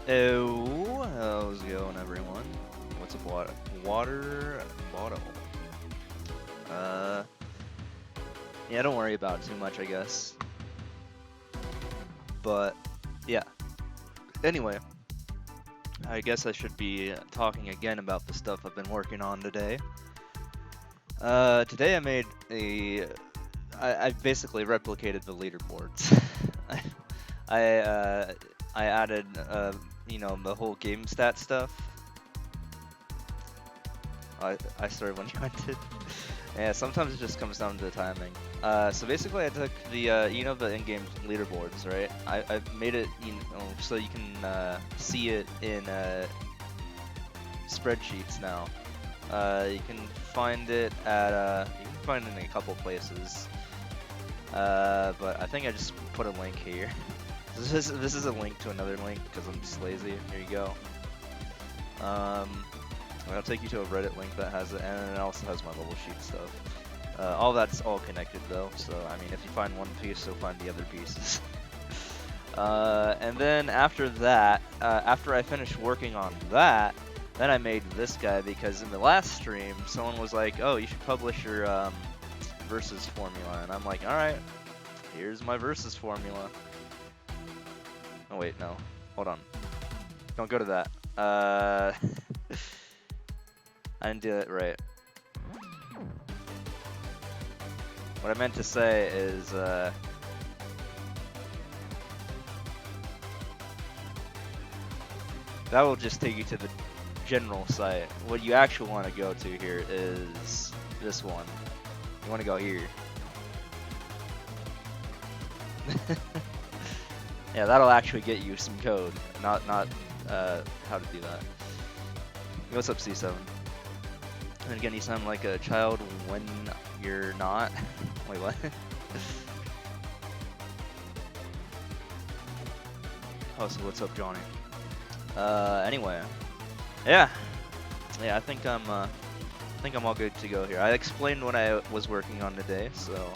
Oh, how's it going, everyone? What's up, water bottle? Uh, yeah, don't worry about it too much, I guess. But yeah. Anyway, I guess I should be talking again about the stuff I've been working on today. Today I made I basically replicated the leaderboards. I I, uh, I added the whole game stat stuff. I started when you ended. Yeah, sometimes it just comes down to the timing. So basically, I took the the in-game leaderboards, right? I made it so you can see it in spreadsheets now. You can find it at you can find it in a couple places. But I think I just put a link here. This is a link to another link because I'm just lazy. Here you go. I'll take you to a Reddit link that has it, and it also has my level sheet stuff. All that's all connected though, so I mean, if you find one piece, you'll find the other pieces. And then after that, after I finished working on that, then I made this guy because in the last stream, someone was like, "Oh, you should publish your versus formula," and I'm like, "All right, here's my versus formula." Oh wait, no, hold on, don't go to that. I didn't do it right. What I meant to say is, that will just take you to the general site. What you actually want to go to here is this one. You want to go here. Yeah, that'll actually get you some code, not how to do that. What's up, C7? And again, you sound like a child when you're not. Wait, what? Oh, so what's up, Johnny? Anyway, yeah, I think I'm all good to go here. I explained what I was working on today, so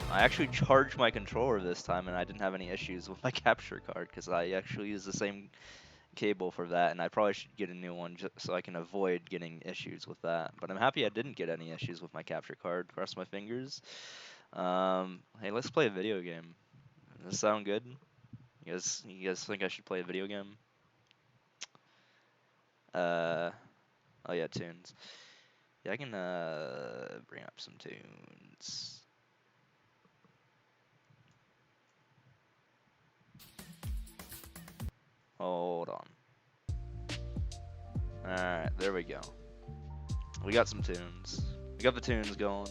I actually charged my controller this time, and I didn't have any issues with my capture card because I actually use the same cable for that, and I probably should get a new one just so I can avoid getting issues with that. But I'm happy I didn't get any issues with my capture card. Cross my fingers. Hey, let's play a video game. Does this sound good? You guys think I should play a video game? Uh, oh yeah, tunes. Yeah, I can bring up some tunes. Hold on. Alright, there we go. We got some tunes. We got the tunes going.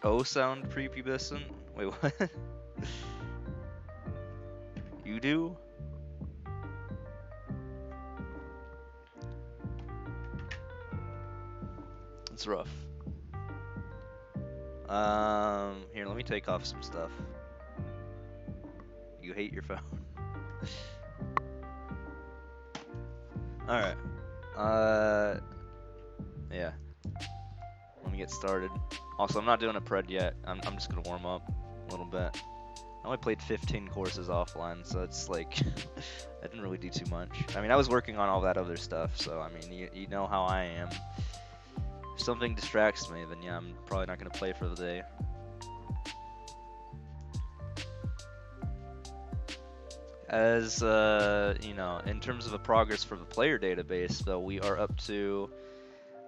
O sound prepubescent? Wait, what? You do? It's rough. Here, let me take off some stuff. You hate your phone. Alright. Yeah. Let me get started. Also, I'm not doing a pred yet. I'm just gonna warm up a little bit. I only played 15 courses offline, so it's like I didn't really do too much. I mean, I was working on all that other stuff, so I mean, you know how I am. If something distracts me, then yeah, I'm probably not gonna play for the day. As in terms of the progress for the player database, though, we are up to.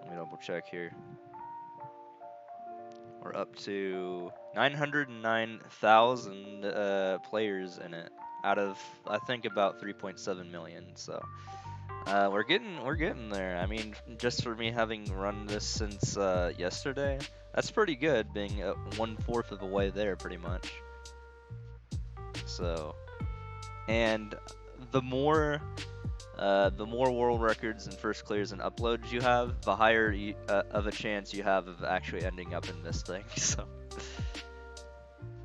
Let me double check here. We're up to 909,000 players in it, out of I think about 3.7 million. So we're getting there. I mean, just for me having run this since yesterday, that's pretty good. Being 1/4 of the way there, pretty much. So, and the more world records and first clears and uploads you have, the higher of a chance you have of actually ending up in this thing. So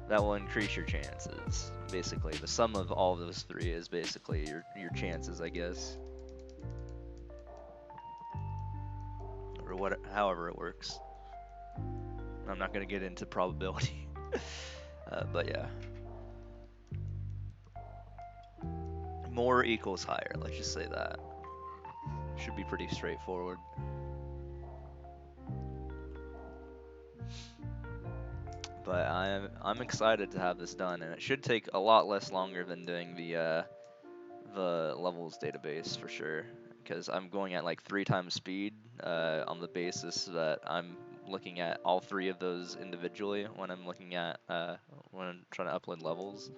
that will increase your chances. Basically, the sum of all of those three is basically your chances, I guess, or however it works. I'm not gonna get into probability, but yeah. More equals higher, let's just say that. Should be pretty straightforward. But I'm excited to have this done, and it should take a lot less longer than doing the levels database for sure, because I'm going at like 3 times speed on the basis that I'm looking at all 3 of those individually when I'm looking at when I'm trying to upload levels.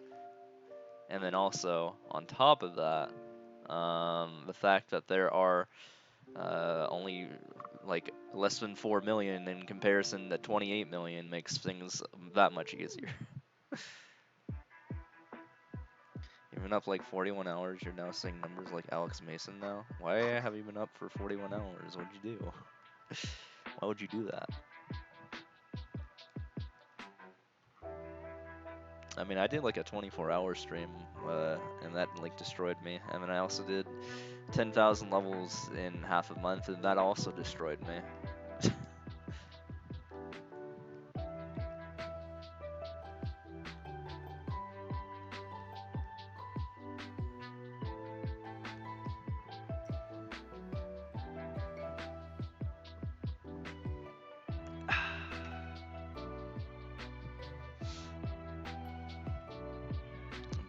And then also on top of that, the fact that there are only like less than 4 million in comparison to 28 million makes things that much easier. You've been up like 41 hours, you're now seeing numbers like Alex Mason now? Why have you been up for 41 hours? What'd you do? Why would you do that? I mean, I did like a 24-hour stream, and that like destroyed me. And then I also did 10,000 levels in half a month, and that also destroyed me.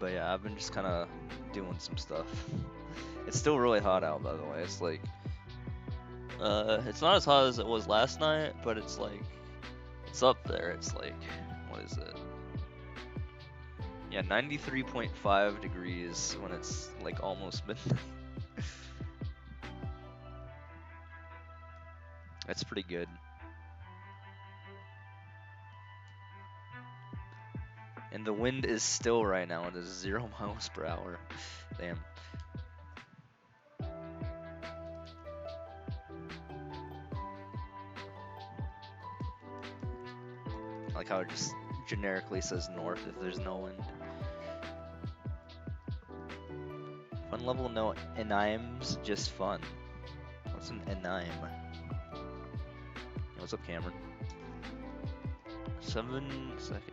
But yeah, I've been just kind of doing some stuff. It's still really hot out, by the way. It's like, it's not as hot as it was last night, but it's like, it's up there. It's like, what is it? Yeah, 93.5 degrees when it's like almost midnight. That's pretty good. And the wind is still right now. It is 0 miles per hour. Damn. I like how it just generically says north if there's no wind. Fun level, no enimes, just fun. What's an enime? What's up, Cameron? 7 seconds.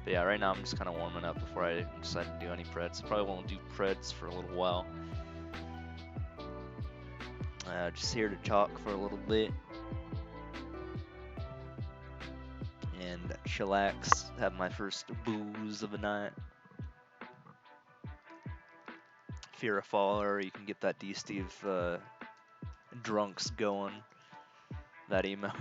But yeah, right now I'm just kind of warming up before I decide to do any preds. Probably won't do preds for a little while. Just here to talk for a little bit. And chillax, have my first booze of the night. If you're a follower, you can get that D-Steve drunks going. That emote.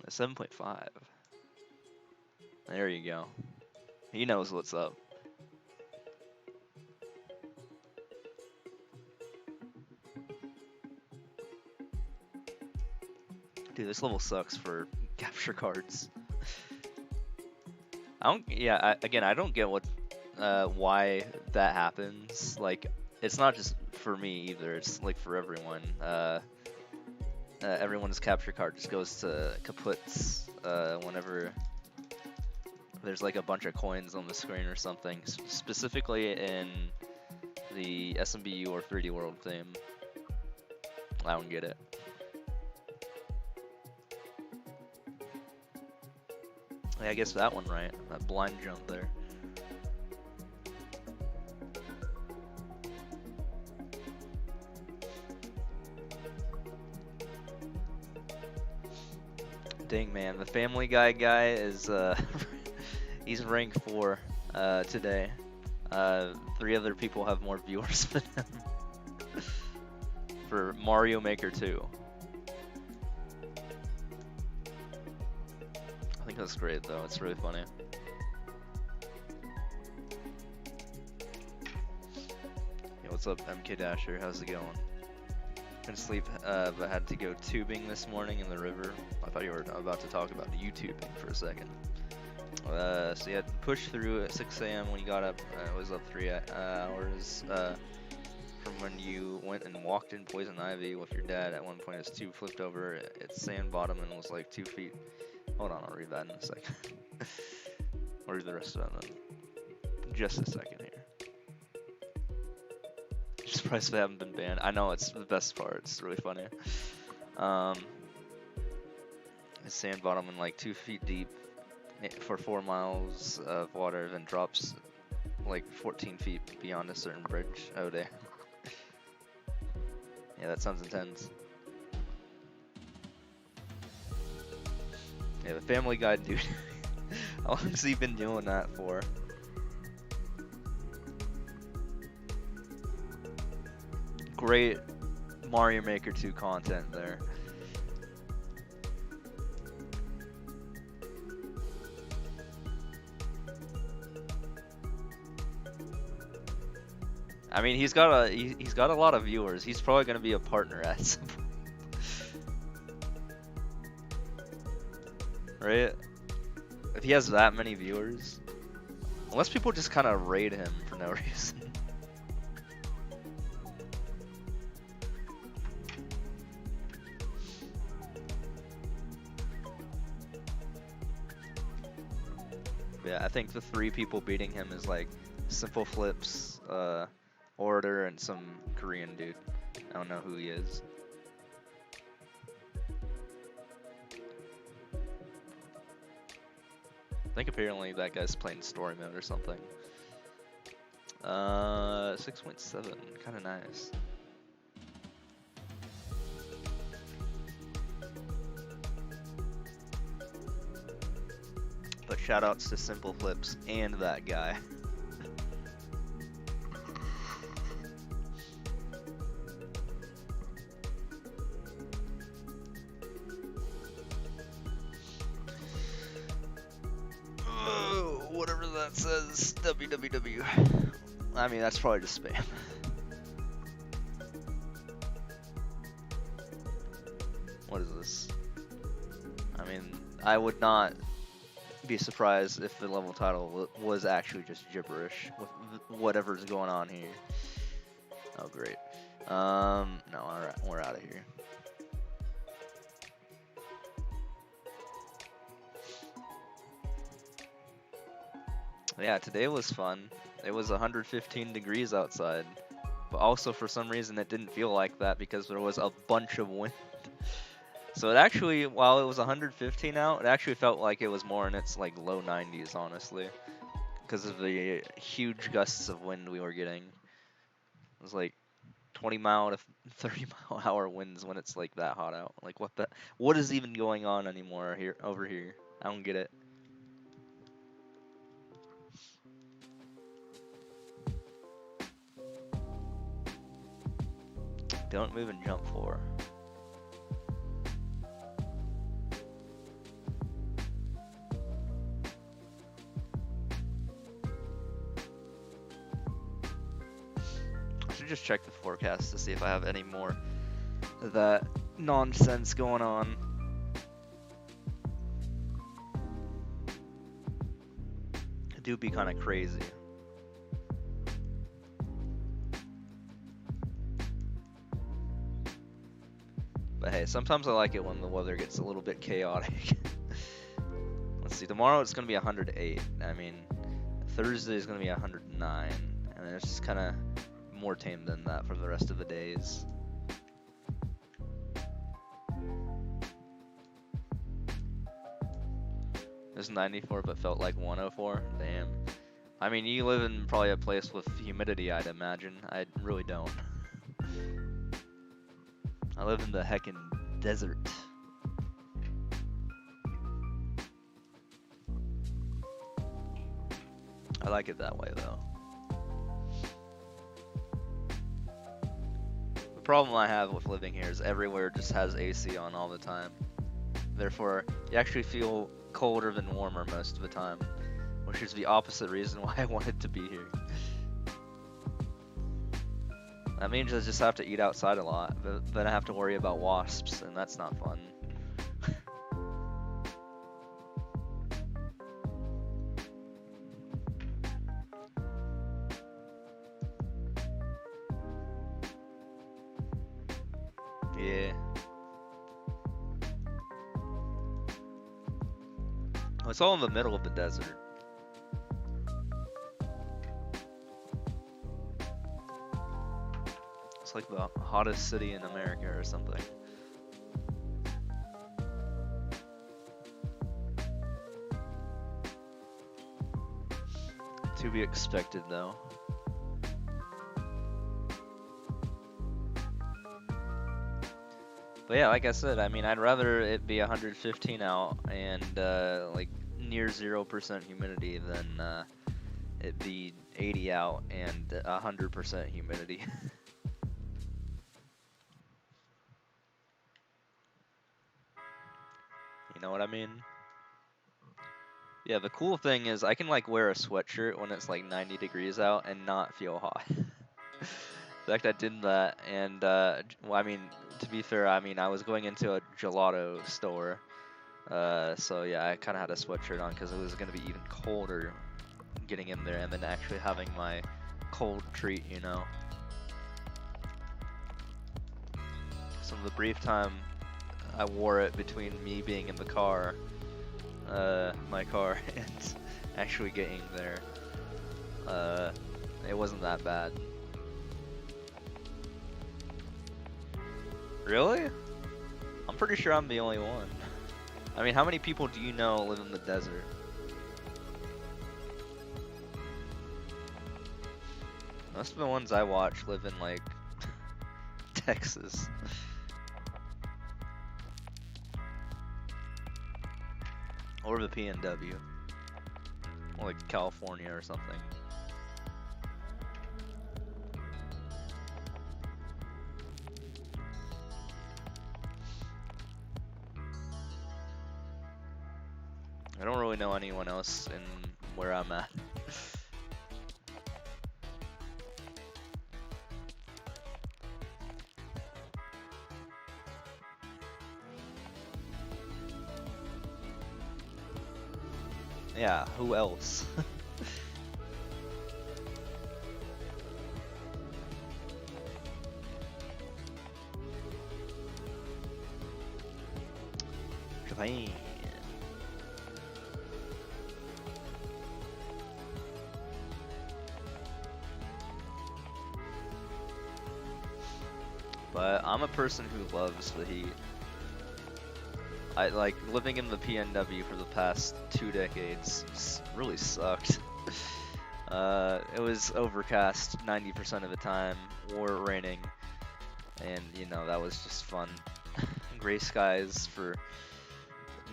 7.5. There you go. He knows what's up. Dude, this level sucks for capture cards. Again, I don't get what, why that happens. Like, it's not just for me either. It's like for everyone. Everyone's capture card just goes to kaputs whenever there's like a bunch of coins on the screen or something. Specifically in the SMBU or 3D World theme. I don't get it. Yeah, I guess that one right. That blind jump there. Dang, man, the Family Guy is he's rank 4 today. 3 other people have more viewers than him. For Mario Maker 2. I think that's great though, it's really funny. Hey, what's up, MK Dasher? How's it going? Couldn't sleep, but had to go tubing this morning in the river. I thought you were about to talk about YouTubing for a second. So you had to push through at 6 AM when you got up. It was up 3 hours from when you went and walked in Poison Ivy with your dad. At one point his tube flipped over its sand bottom and was like 2 feet. Hold on, I'll read that in a second. I'll read the rest of that in just a second here. Surprised they haven't been banned. I know, it's the best part. It's really funny. It's sand bottom and like 2 feet deep for 4 miles of water, then drops like 14 feet beyond a certain bridge. Oh damn. Yeah, that sounds intense. Yeah, the Family Guy dude. How long has he been doing that for? Great Mario Maker 2 content there. I mean, he's got a lot of viewers. He's probably gonna be a partner at some point. Right? If he has that many viewers, unless people just kind of raid him for no reason. Yeah, I think the 3 people beating him is like Simple Flips, Orator, and some Korean dude. I don't know who he is. I think apparently that guy's playing story mode or something. 6.7, kind of nice. But shoutouts to Simple Flips and that guy. Whatever that says, www. I mean, that's probably just spam. What is this? I mean, I would not be surprised if the level title was actually just gibberish with whatever's going on here. Oh, great. No, alright, we're out of here. Yeah, today was fun. It was 115 degrees outside, but also for some reason it didn't feel like that because there was a bunch of wind. So it actually, while it was 115 out, it actually felt like it was more in its like low 90s, honestly, because of the huge gusts of wind we were getting. It was like 20 mile to 30 mile hour winds when it's like that hot out. Like what is even going on anymore over here? I don't get it. Don't move and jump 4. I should just check the forecast to see if I have any more of that nonsense going on. It do be kind of crazy. But hey, sometimes I like it when the weather gets a little bit chaotic. Let's see, tomorrow it's going to be 108. I mean, Thursday is going to be 109. And then it's just kind of more tame than that for the rest of the days. It was 94 but felt like 104. Damn. I mean, you live in probably a place with humidity, I'd imagine. I really don't. I live in the heckin' desert. I like it that way, though. The problem I have with living here is everywhere just has AC on all the time. Therefore, you actually feel colder than warmer most of the time, which is the opposite reason why I wanted to be here. That means I just have to eat outside a lot, but then I have to worry about wasps, and that's not fun. Yeah. It's all in the middle of the desert. It's like the hottest city in America or something. To be expected, though. But yeah, like I said, I mean, I'd rather it be 115 out and like near 0% humidity than it be 80 out and 100% humidity. You know what I mean? Yeah, the cool thing is I can like wear a sweatshirt when it's like 90 degrees out and not feel hot. In fact, I did that, and well, I mean, to be fair, I mean I was going into a gelato store, so yeah, I kind of had a sweatshirt on because it was gonna be even colder getting in there, and then actually having my cold treat, you know. So the brief time I wore it between me being in the car, my car, and actually getting there, it wasn't that bad. Really? I'm pretty sure I'm the only one. I mean, how many people do you know live in the desert? Most of the ones I watch live in, like, Texas. Or the PNW. Or, like, California or something. I don't really know anyone else in where I'm at. Yeah, who else? Japan. But I'm a person who loves the heat. I like living in the PNW for the past 2 decades really sucked. It was overcast 90% of the time, or raining, and you know that was just fun. Gray skies for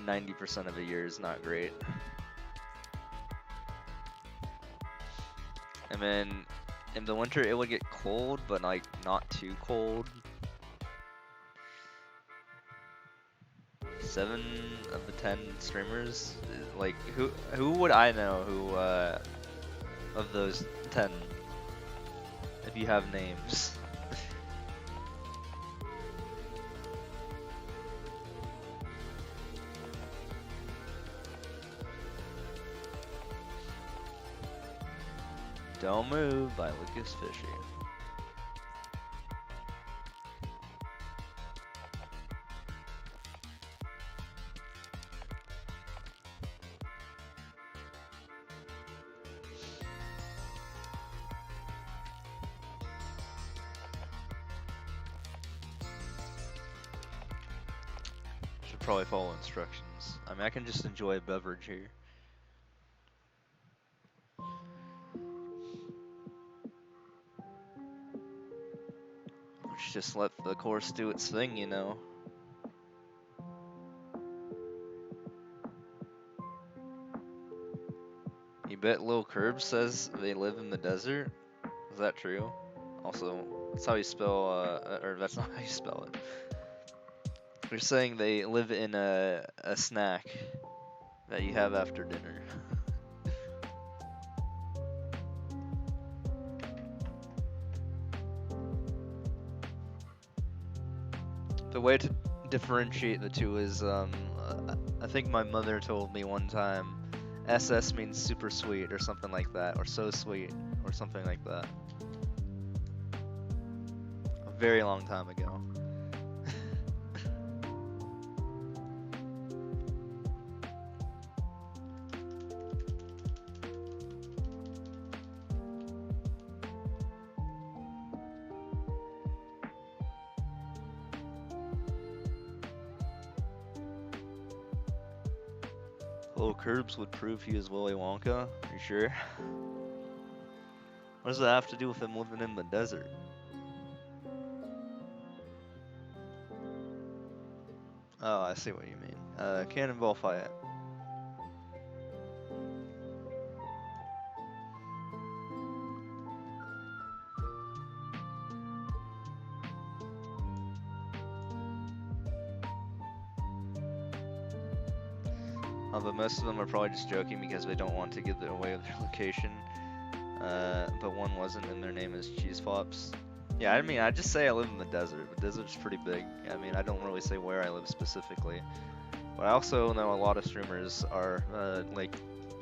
90% of the year is not great. And then in the winter it would get cold, but like not too cold. 7 of the 10 streamers, like who would I know who of those 10, if you have names? Don't Move by Lucas Fisher. Should probably follow instructions. I mean, I can just enjoy a beverage here. Let's just let the course do its thing, you know. You bet Lil Curb says they live in the desert? Is that true? Also, that's how you spell, or that's not how you spell it. They're saying they live in a snack that you have after dinner. The way to differentiate the two is, I think my mother told me one time, SS means super sweet or something like that, or so sweet or something like that. A very long time ago. Lil Curbs would prove he is Willy Wonka. Are you sure? What does that have to do with him living in the desert? Oh, I see what you mean. Cannonball fight. But most of them are probably just joking because they don't want to give away their location. But one wasn't, and their name is Cheese Flops. Yeah, I mean, I just say I live in the desert. The desert's pretty big. I mean, I don't really say where I live specifically. But I also know a lot of streamers are, like,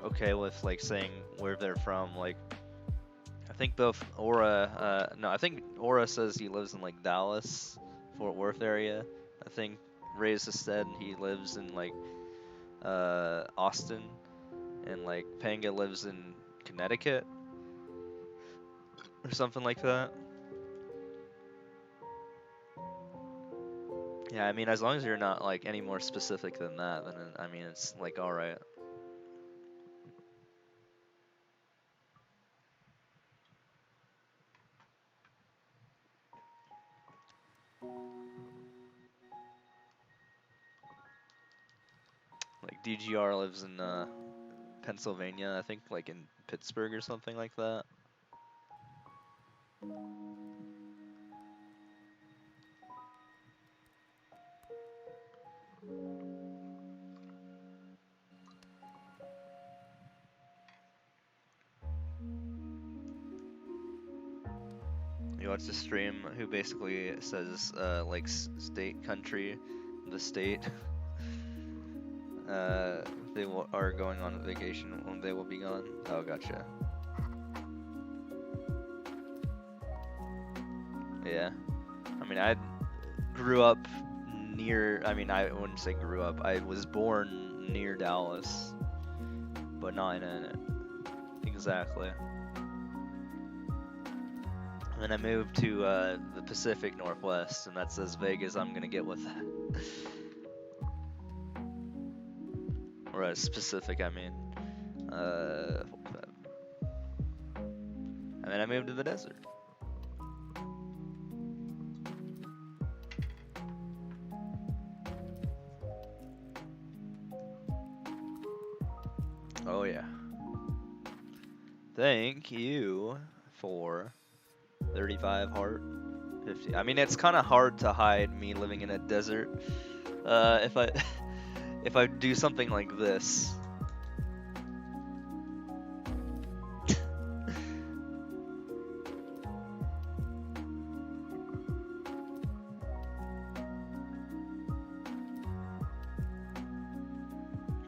okay with, like, saying where they're from. Like, I think both Aura, no, I think Aura says he lives in, like, Dallas, Fort Worth area. I think Reyes has said he lives in, like, Austin. And, like, Panga lives in Connecticut. Or something like that. Yeah, I mean, as long as you're not, like, any more specific than that, then, I mean, it's, like, alright. Like, DGR lives in, Pennsylvania, I think, like, in Pittsburgh or something like that. You watch the stream who basically says, like, state, country, the state. They are going on vacation when they will be gone. Oh, gotcha. Yeah. I mean, I grew up near, I mean, I wouldn't say grew up. I was born near Dallas, but not in it. Exactly. And then I moved to the Pacific Northwest, and that's as vague as I'm gonna get with that. Or as specific, I mean. And then I moved to the desert. Oh yeah. Thank you for 35 heart. 50. I mean, it's kind of hard to hide me living in a desert. If I if I do something like this.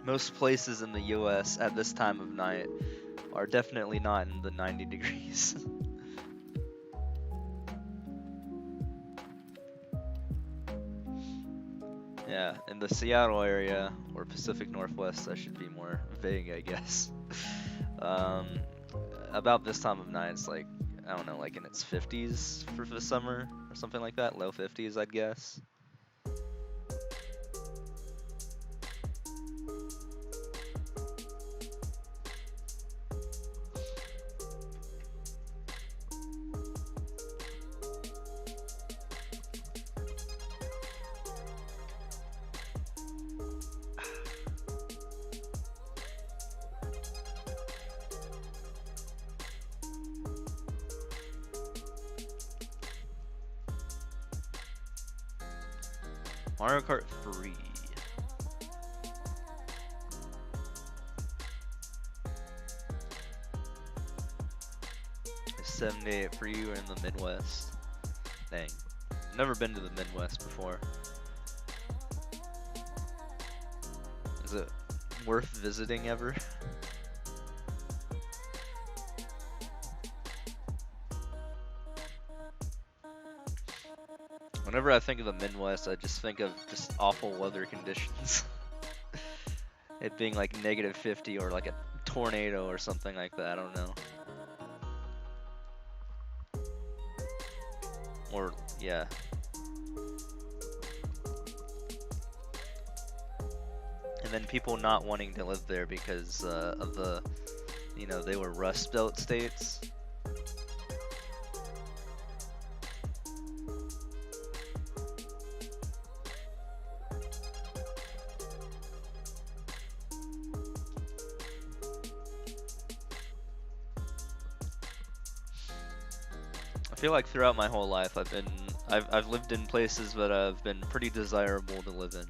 Most places in the US at this time of night are definitely not in the 90 degrees. Yeah, in the Seattle area or Pacific Northwest, I should be more vague, I guess. About this time of night, it's like, I don't know, like in its 50s for the summer or something like that, low 50s, I'd guess. Mario Kart 3. It's 78 for you in the Midwest. Dang. Never been to the Midwest before. Is it worth visiting ever? Whenever I think of the Midwest, I just think of just awful weather conditions. It being like -50 or like a tornado or something like that, I don't know. Or, yeah. And then people not wanting to live there because of the, you know, they were Rust Belt states. feel like throughout my whole life I've lived in places that have been pretty desirable to live in.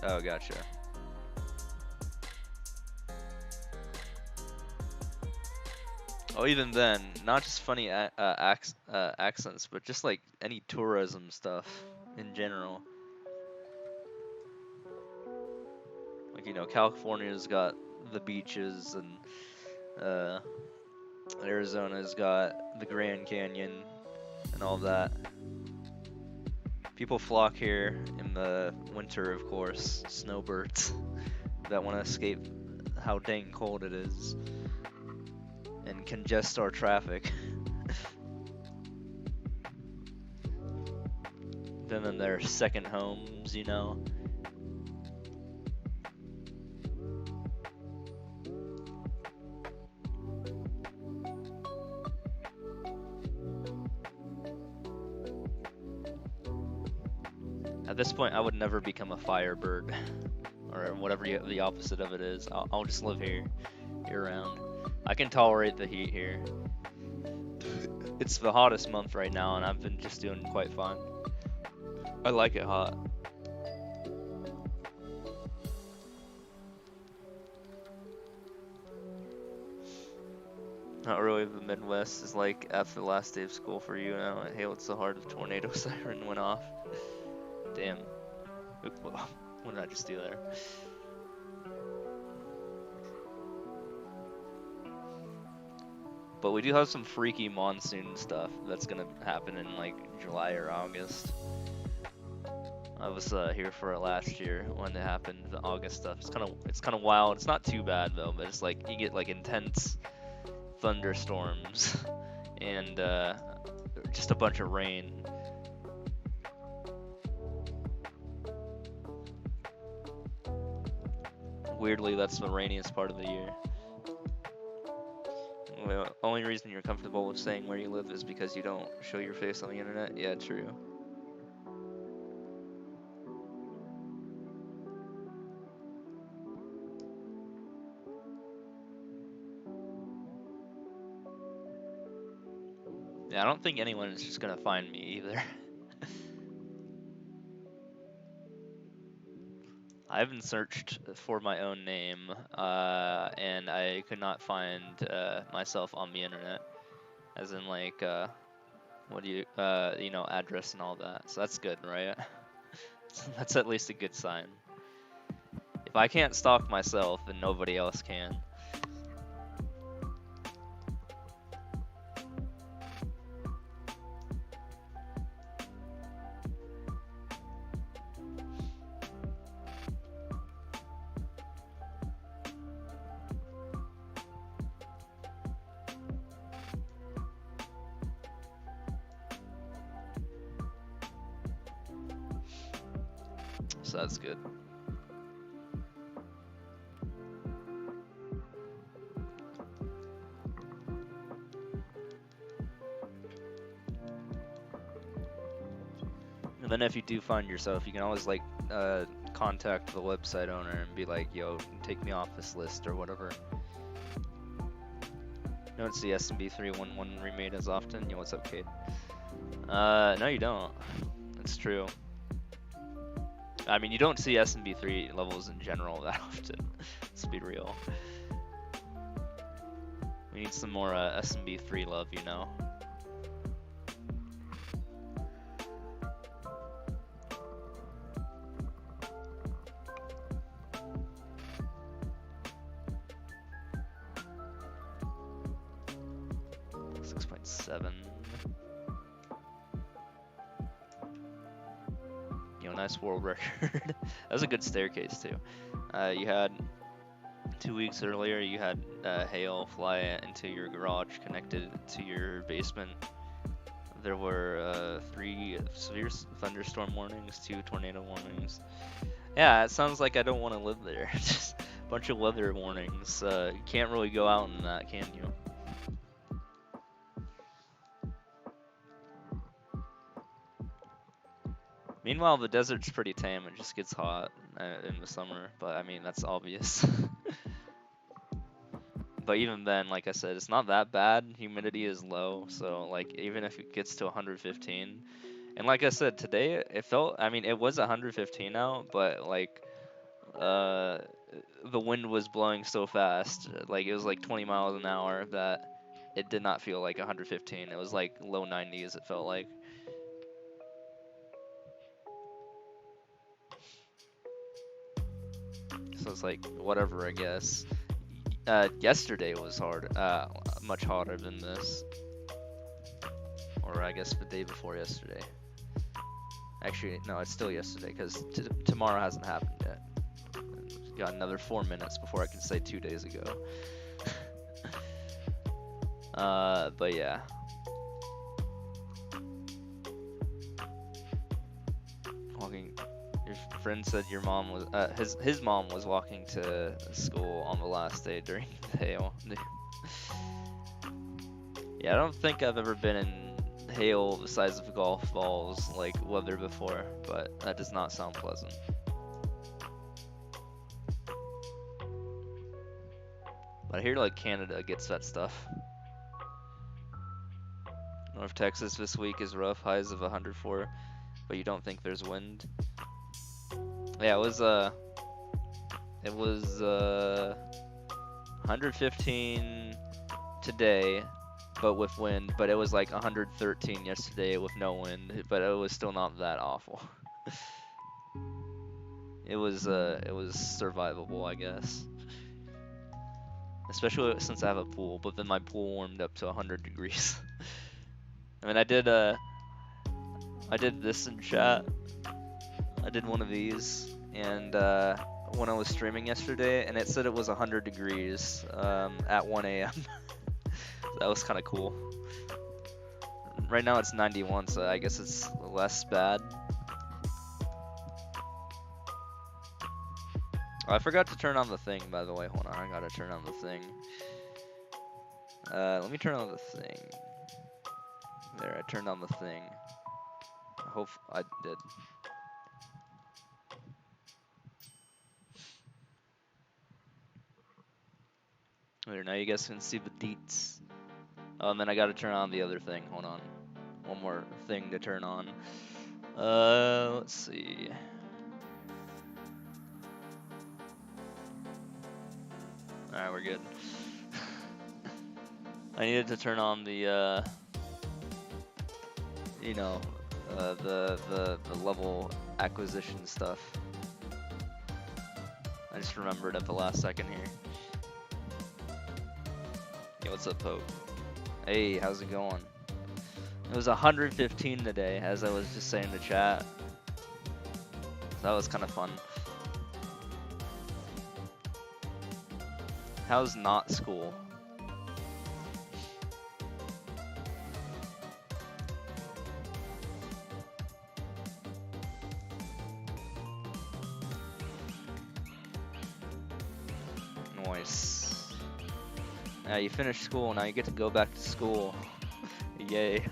Oh, gotcha. Oh, even then, not just funny accents, but just like any tourism stuff in general. Like, you know, California's got the beaches, and uh, Arizona's got the Grand Canyon and all that. People flock here in the winter, of course, snowbirds that want to escape how dang cold it is and congest our traffic. Then in their second homes, you know. At this point, I would never become a firebird, or whatever the opposite of it is. I'll just live here, year round. I can tolerate the heat here. It's the hottest month right now, and I've been just doing quite fine. I like it hot. Not really. The Midwest is like after the last day of school for you now. I hail, it's the heart of tornado siren went off. Damn. What did I just do there? But we do have some freaky monsoon stuff that's gonna happen in like July or August. I was here for it last year when it happened. The August stuff. It's kind of wild. It's not too bad though, but it's like you get like intense thunderstorms and just a bunch of rain. Weirdly, that's the rainiest part of the year. Well, only reason you're comfortable with saying where you live is because you don't show your face on the internet. Yeah, true. Yeah, I don't think anyone is just gonna find me either. I haven't searched for my own name, and I could not find myself on the internet, as in like, what do you, you know, address and all that. So that's good, right? That's at least a good sign. If I can't stalk myself, then nobody else can. So that's good. And then if you do find yourself, you can always like contact the website owner and be like, yo, take me off this list or whatever. You don't see SMB 311 remade as often. Yo, what's up, Kate? No, you don't. That's true. I mean, you don't see SMB 3 levels in general that often. Let's be real. We need some more SMB 3 love, you know. Nice world record. That was a good staircase too. You had 2 weeks earlier, you had hail fly into your garage connected to your basement. There were 3 severe thunderstorm warnings, 2 tornado warnings. Yeah, it sounds like I don't want to live there. Just a bunch of weather warnings. You can't really go out in that, can you? Meanwhile, the desert's pretty tame. It just gets hot in the summer, but I mean that's obvious. But even then, like I said, it's not that bad. Humidity is low, so like even if it gets to 115, and like I said today, it felt. I mean, it was 115 out, but like uh, the wind was blowing so fast, like it was like 20 miles an hour that it did not feel like 115. It was like low 90s. It felt like. So it's like whatever, I guess. Yesterday was hard, much harder than this, or I guess the day before yesterday. Actually, no, it's still yesterday because tomorrow hasn't happened yet. Got another 4 minutes before I can say 2 days ago. But yeah. Walking. Your friend said your mom was his mom was walking to school on the last day during the hail. Yeah, I don't think I've ever been in hail the size of golf balls like weather before, but that does not sound pleasant. But I hear like Canada gets that stuff. North Texas this week is rough, highs of 104, but you don't think there's wind? Yeah, it was 115 today, but with wind. But it was like 113 yesterday with no wind, but it was still not that awful. It was survivable, I guess. Especially since I have a pool, but then my pool warmed up to 100 degrees. I mean, I did this in chat. I did one of these, and when I was streaming yesterday, and it said it was 100 degrees at 1 a.m. That was kind of cool. Right now it's 91, so I guess it's less bad. Oh, I forgot to turn on the thing, by the way. Hold on, I gotta turn on the thing. Let me turn on the thing. There, I turned on the thing. I hope I did. There, now you guys can see the deets. Oh, and then I gotta turn on the other thing. Hold on. One more thing to turn on. Let's see. Alright, we're good. I needed to turn on the, you know, the level acquisition stuff. I just remembered at the last second here. Yo, what's up, Pope? Hey, how's it going? It was 115 today, as I was just saying to chat. So that was kind of fun. How's not school? Nice. Yeah, you finished school, now you get to go back to school. Yay.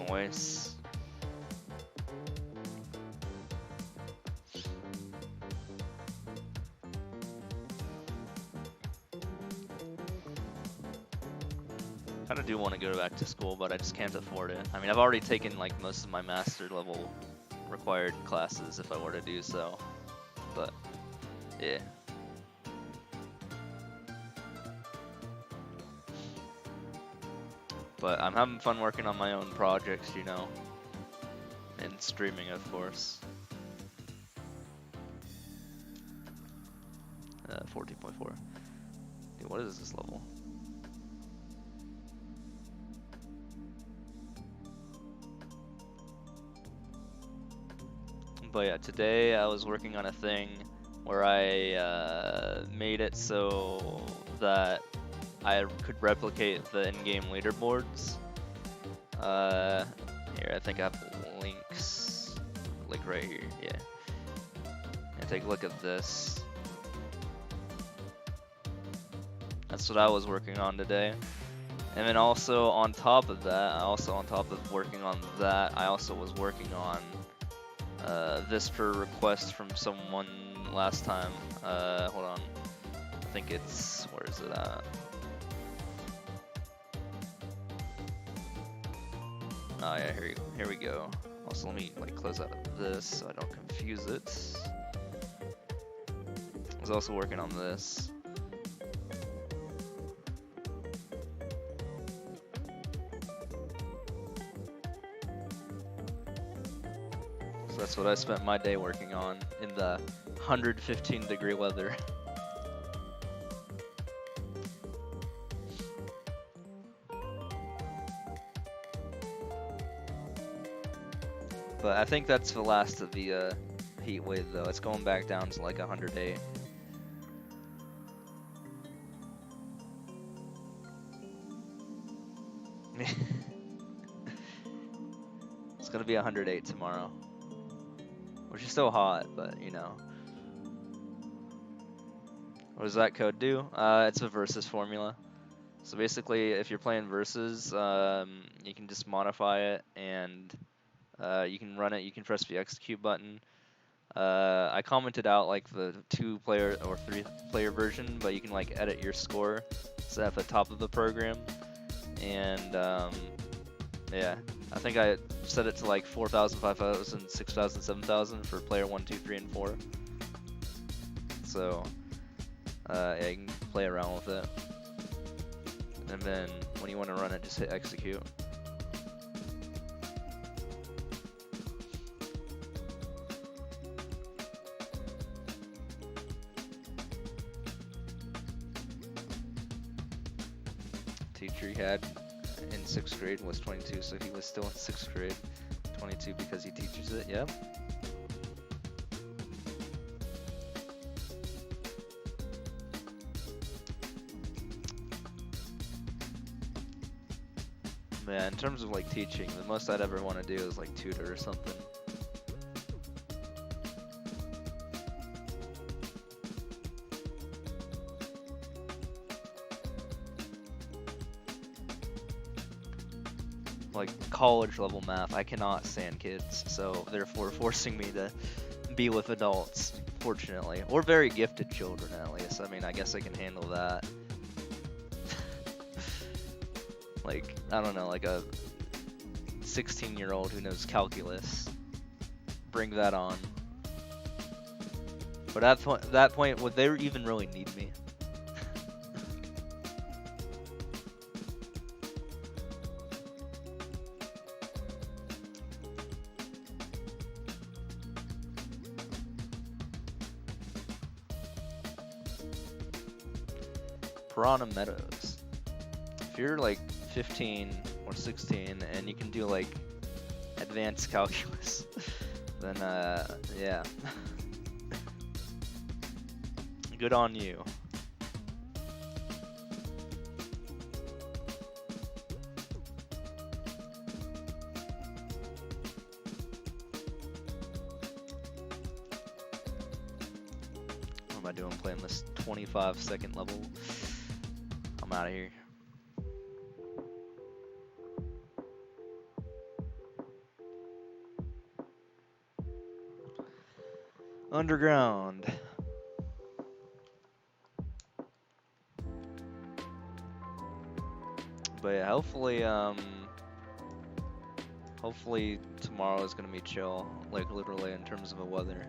Nice. Kinda do want to go back to school, but I just can't afford it. I mean, I've already taken like most of my master level required classes if I were to do so, but yeah. But I'm having fun working on my own projects, you know, and streaming, of course. 14.4. Dude, what is this level? But yeah, today I was working on a thing where I made it so that I could replicate the in-game leaderboards. Here, I think I have links, like right here, yeah. And take a look at this. That's what I was working on today. And then also on top of that, working on that, I also was working on this per request from someone last time. Hold on. I think it's, where is it at? Oh yeah, here we go. Also, let me like close out of this so I don't confuse it. I was also working on this. So that's what I spent my day working on in the 115-degree weather. But I think that's the last of the heat wave, though. It's going back down to like 108. It's gonna be 108 tomorrow, which is still hot, but you know. What does that code do? It's a versus formula. So basically, if you're playing versus, you can just modify it and you can run it. You can press the execute button. I commented out like the 2-player or 3-player version, but you can like edit your score so at the top of the program. And yeah, I think I set it to like 4,000, 5,000, 6,000, 7,000 for player 1, 2, 3, and 4. So yeah, you can play around with it. And then when you want to run it, just hit execute. Teacher he had in 6th grade was 22, so he was still in 6th grade. 22 because he teaches it, yep. Yeah, in terms of like teaching, the most I'd ever want to do is like tutor or something. Like college level math, I cannot stand kids, so therefore forcing me to be with adults, fortunately, or very gifted children at least. I mean, I guess I can handle that. Like, I don't know, like a 16-year-old who knows calculus. Bring that on. But at that point, would they even really need me? Piranha Meadows. If you're like 15 or 16 and you can do like advanced calculus, then yeah. Good on you. What am I doing playing this 25-second level? I'm out of here. Underground. But yeah, hopefully tomorrow is gonna be chill, like literally in terms of the weather.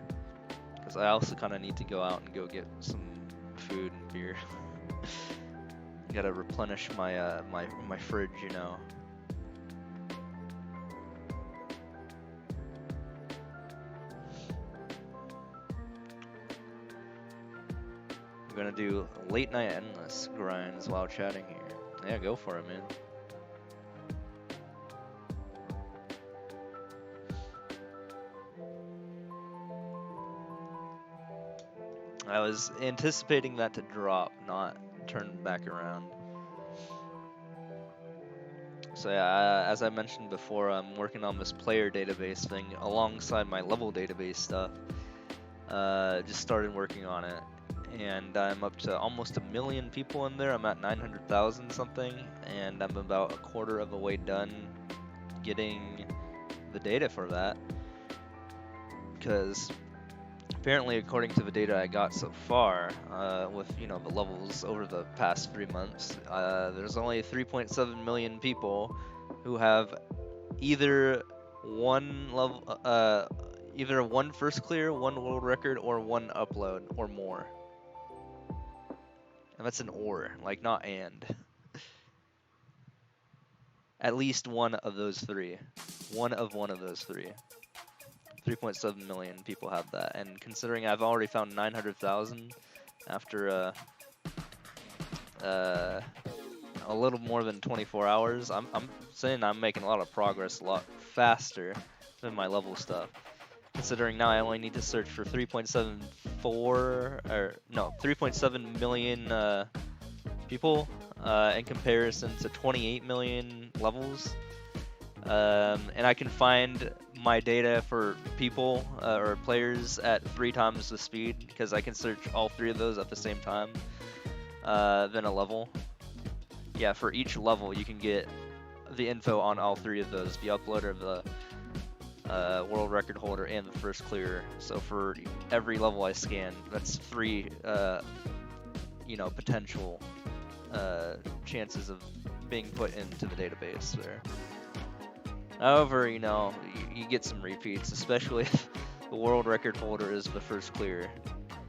Because I also kind of need to go out and go get some food and beer. Gotta replenish my my fridge, you know. I'm gonna do late night endless grinds while chatting here. Yeah, go for it, man. I was anticipating that to drop, not turn back around. So yeah, as I mentioned before, I'm working on this player database thing alongside my level database stuff. Just started working on it, and I'm up to almost 1 million people in there. I'm at 900,000 something, and I'm about a quarter of the way done getting the data for that. Because apparently, according to the data I got so far, with the levels over the past 3 months, there's only 3.7 million people who have either one level, either one first clear, one world record, or one upload, or more. And that's an or, like not and. At least one of those three. One of those three. 3.7 million people have that, and considering I've already found 900,000 after a little more than 24 hours, I'm saying I'm making a lot of progress, a lot faster than my level stuff. Considering now I only need to search for 3.7 million people in comparison to 28 million levels. And I can find my data for people or players at 3 times the speed, because I can search all 3 of those at the same time than a level. Yeah, for each level you can get the info on all 3 of those, the uploader, the world record holder, and the first clearer. So for every level I scan, that's 3 potential chances of being put into the database there. However, you get some repeats, especially if the world record holder is the first clear.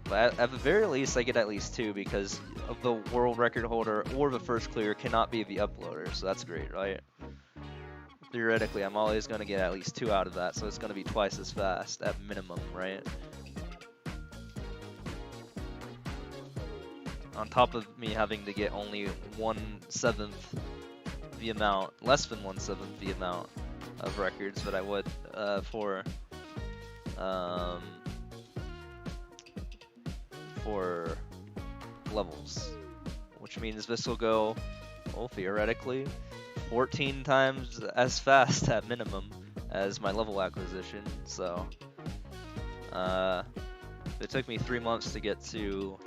But at the very least, I get at least 2, because of the world record holder or the first clear cannot be the uploader, so that's great, right? Theoretically, I'm always going to get at least 2 out of that, so it's going to be twice as fast at minimum, right? On top of me having to get only 1/7 the amount, less than 1/7 the amount of records that I would for levels, which means this will go, well, theoretically 14 times as fast at minimum as my level acquisition. So if it took me 3 months to get to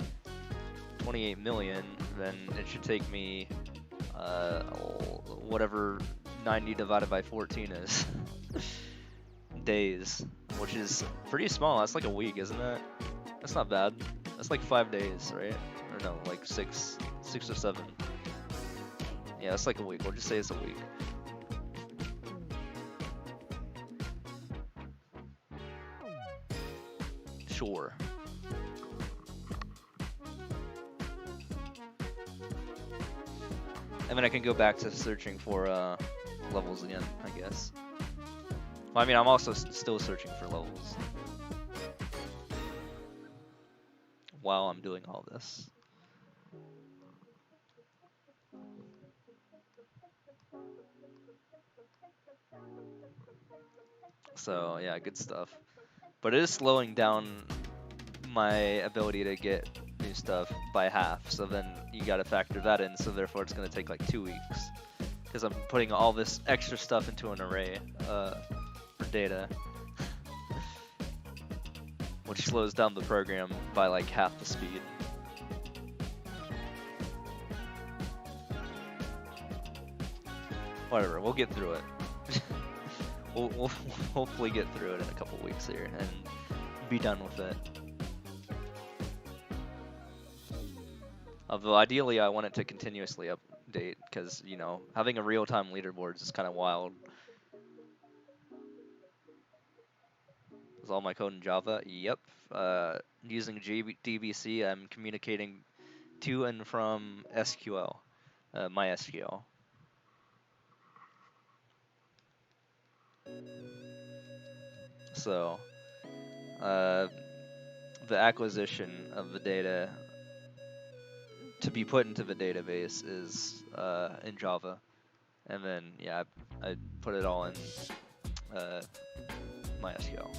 28 million, then it should take me whatever 90 divided by 14 is days, which is pretty small. That's like a week, isn't it? That's not bad. That's like 5 days, right? Or no, like 6 or 7. Yeah, it's like a week. We'll just say it's a week. Sure. And then I can go back to searching for levels again, I guess. Well, I mean, I'm also still searching for levels while I'm doing all this. So yeah, good stuff. But it is slowing down my ability to get new stuff by half, so then you gotta factor that in, so therefore it's gonna take like 2 weeks, because I'm putting all this extra stuff into an array for data, which slows down the program by like half the speed. Whatever, we'll get through it. we'll hopefully get through it in a couple weeks here and be done with it. Although ideally I want it to continuously update, because, having a real-time leaderboard is kind of wild. Is all my code in Java? Yep. Using DBC, I'm communicating to and from SQL, MySQL. So, the acquisition of the data to be put into the database is in Java, and then yeah, I put it all in MySQL.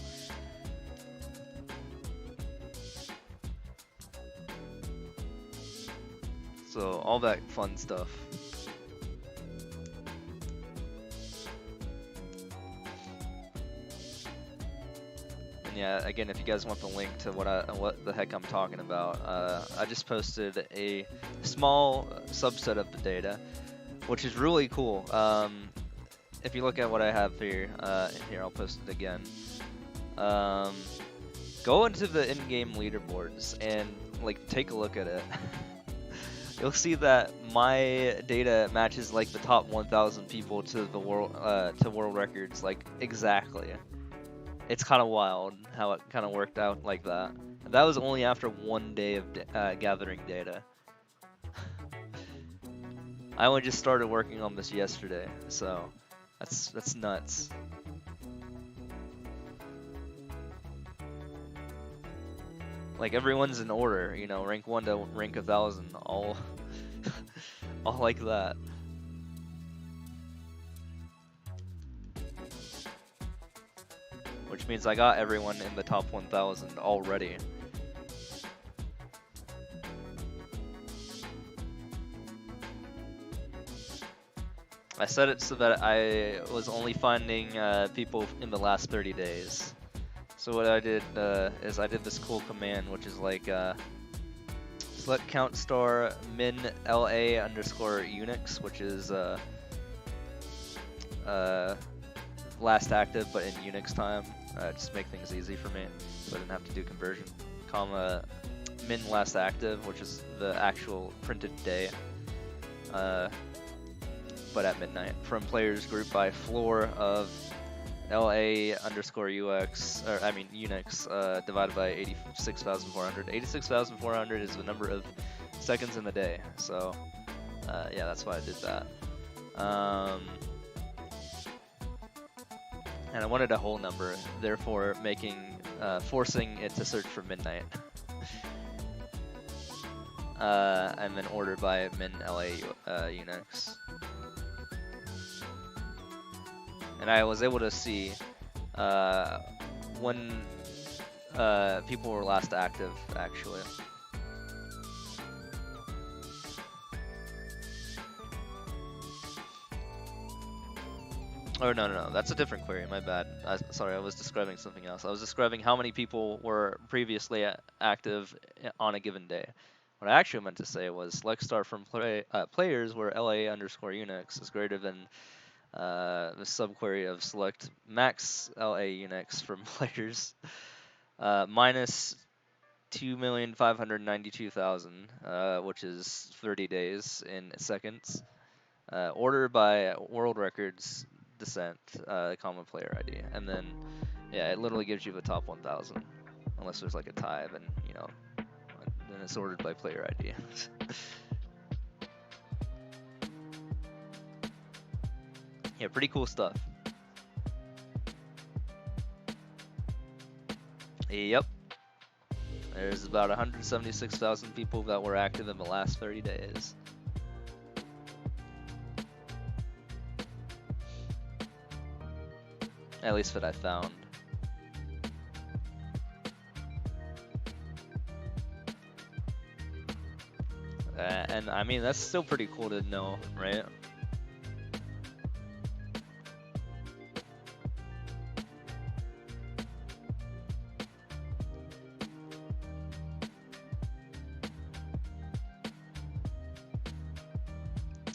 So all that fun stuff. And yeah, again, if you guys want the link to what the heck I'm talking about, I just posted a small subset of the data, which is really cool. If you look at what I have here, here I'll post it again. Go into the in-game leaderboards and like take a look at it. You'll see that my data matches like the top 1,000 people to the world records, like exactly. It's kind of wild how it kind of worked out like that. And that was only after 1 day of gathering data. I only just started working on this yesterday, so that's nuts. Like everyone's in order, you know, rank 1 to rank 1,000, all all like that. Which means I got everyone in the top 1,000 already. I set it so that I was only finding people in the last 30 days. So what I did is I did this cool command, which is like select count star min LA underscore Unix, which is last active but in Unix time. Just make things easy for me, so I didn't have to do conversion. Comma min last active, which is the actual printed day, but at midnight. From players group by floor of LA underscore UX, or I mean Unix, divided by 86,400. 86,400 is the number of seconds in the day, so yeah, that's why I did that. And I wanted a whole number, therefore forcing it to search for midnight. And then order by min LA Unix. And I was able to see when people were last active, actually. Oh, no, that's a different query, my bad. Sorry, I was describing something else. I was describing how many people were previously active on a given day. What I actually meant to say was select star from players where LA underscore Unix is greater than the subquery of select max LA Unix from players minus 2,592,000, which is 30 days in seconds. Order by world records descent, common player ID, and then yeah, it literally gives you the top 1,000, unless there's like a tie, then you know, then it's ordered by player ID. Yeah, pretty cool stuff. Yep. There's about 176,000 people that were active in the last 30 days. At least that I found. And I mean, that's still pretty cool to know, right?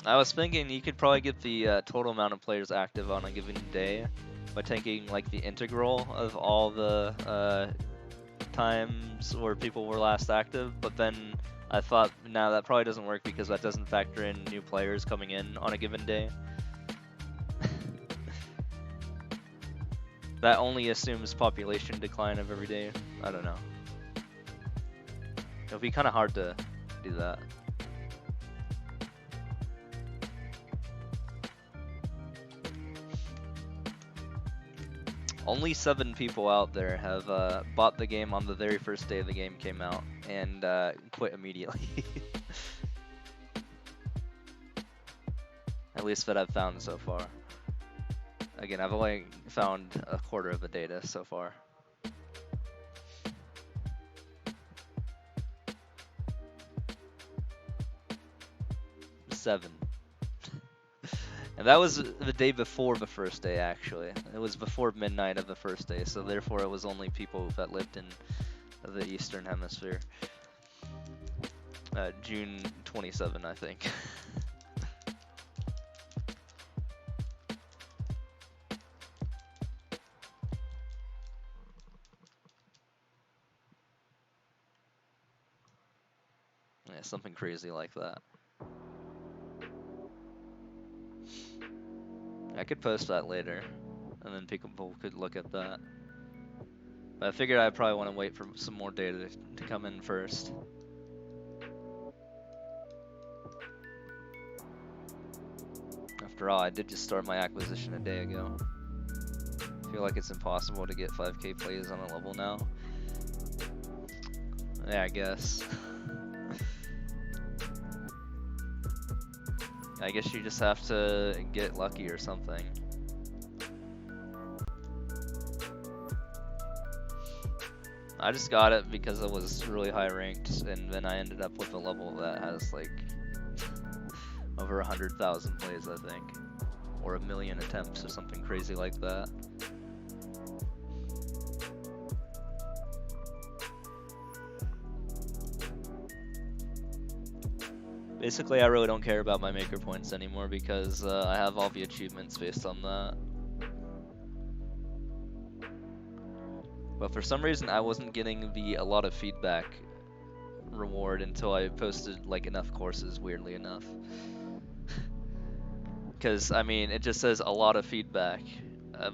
I was thinking you could probably get the total amount of players active on a given day by taking like the integral of all the times where people were last active, but then I thought, nah, that probably doesn't work because that doesn't factor in new players coming in on a given day. That only assumes population decline of every day. I don't know. It'll be kind of hard to do that. Only 7 people out there have bought the game on the very first day the game came out and quit immediately. At least that I've found so far. Again, I've only found a quarter of the data so far. 7. And that was the day before the first day, actually. It was before midnight of the first day, so therefore it was only people that lived in the Eastern Hemisphere. June 27, I think. Yeah, something crazy like that. I could post that later, and then people could look at that. But I figured I'd probably want to wait for some more data to come in first. After all, I did just start my acquisition a day ago. I feel like it's impossible to get 5k plays on a level now. Yeah, I guess. I guess you just have to get lucky or something. I just got it because it was really high ranked, and then I ended up with a level that has like over 100,000 plays, I think, or 1 million attempts or something crazy like that. Basically, I really don't care about my maker points anymore because I have all the achievements based on that. But for some reason, I wasn't getting the a lot of feedback reward until I posted like enough courses, weirdly enough. Because, I mean, it just says a lot of feedback,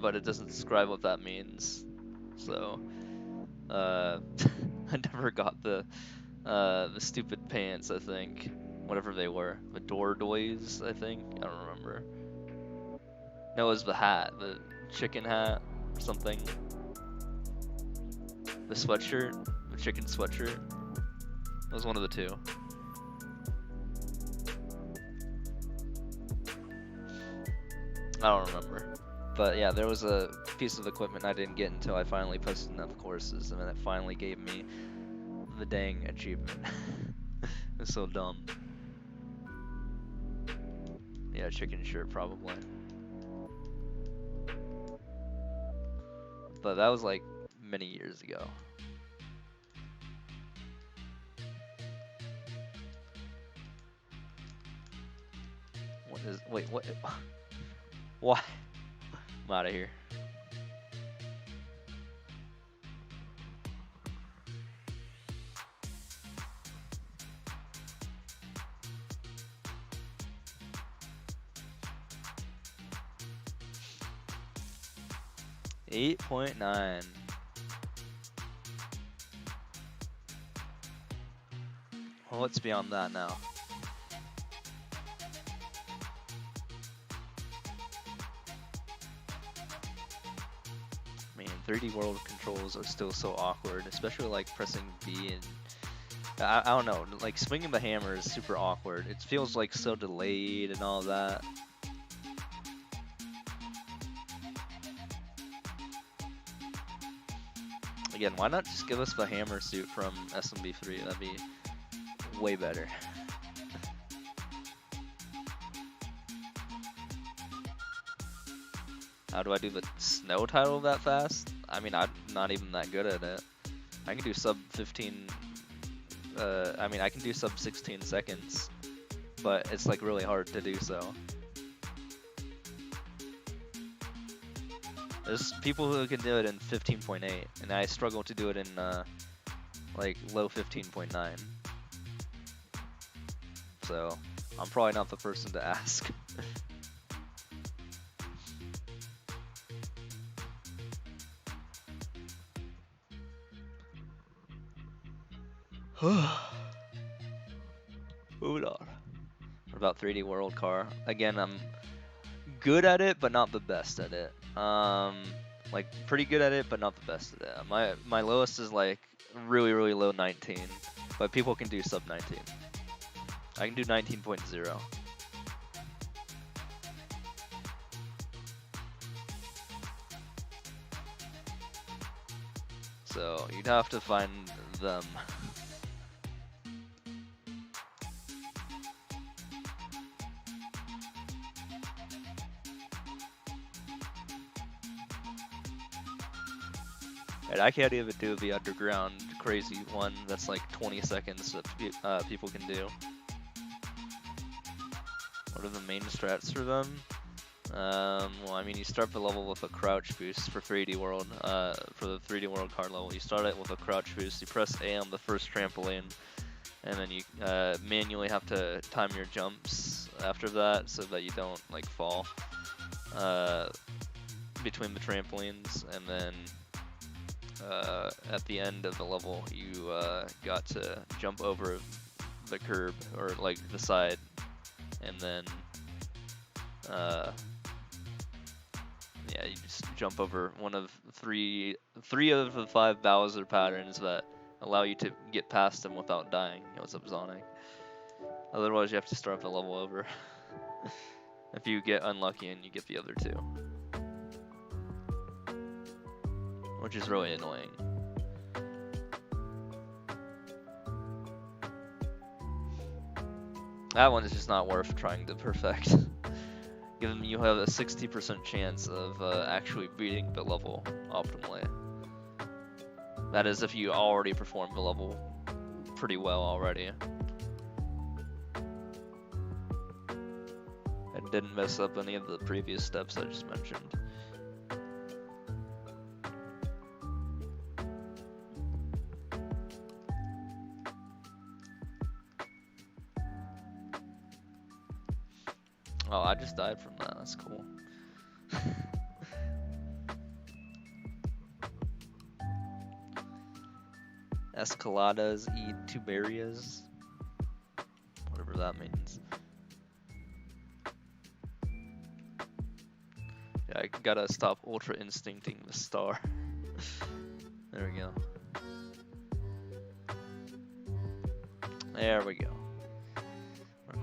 but it doesn't describe what that means. So, I never got the stupid pants, I think. Whatever they were. The Dordoys, I think? I don't remember. No, it was the hat. The chicken hat or something. The sweatshirt. The chicken sweatshirt. It was one of the two. I don't remember. But yeah, there was a piece of equipment I didn't get until I finally posted enough courses, and then it finally gave me the dang achievement. It's so dumb. Yeah, chicken shirt probably. But that was like many years ago. What is, wait, what? Why? I'm out of here. $8.9. Well, what's beyond that now? Man, 3D World controls are still so awkward, especially like pressing B and I don't know, like swinging the hammer is super awkward. It feels like so delayed and all that. Again, why not just give us the hammer suit from SMB3? That'd be way better. How do I do the snow title that fast? I mean, I'm not even that good at it. I can do sub 15, I mean, I can do sub 16 seconds, but it's like really hard to do so. There's people who can do it in 15.8, and I struggle to do it in like low 15.9. So I'm probably not the person to ask. Hold on. What about 3D World Car? Again, I'm good at it, but not the best at it. Like pretty good at it, but not the best at it. My lowest is like really low 19, but people can do sub 19. I can do 19.0. So you'd have to find them. And I can't even do the underground crazy one that's like 20 seconds that people can do. What are the main strats for them? Well, I mean, you start the level with a crouch boost for 3D World. For the 3D World card level, you start it with a crouch boost. You press A on the first trampoline, and then you manually have to time your jumps after that so that you don't like fall between the trampolines. And then at the end of the level, you got to jump over the curb or like the side, and then yeah, you just jump over one of three of the 5 Bowser patterns that allow you to get past them without dying. Yo, what's up, Sonic? Otherwise, you have to start the level over. If you get unlucky and you get the other two, which is really annoying. That one is just not worth trying to perfect. Given you have a 60% chance of actually beating the level optimally. That is if you already performed the level pretty well already. And didn't mess up any of the previous steps I just mentioned. Oh, I just died from that. That's cool. Escaladas y tuberias. Whatever that means. Yeah, I gotta stop Ultra Instincting the star. There we go. There we go.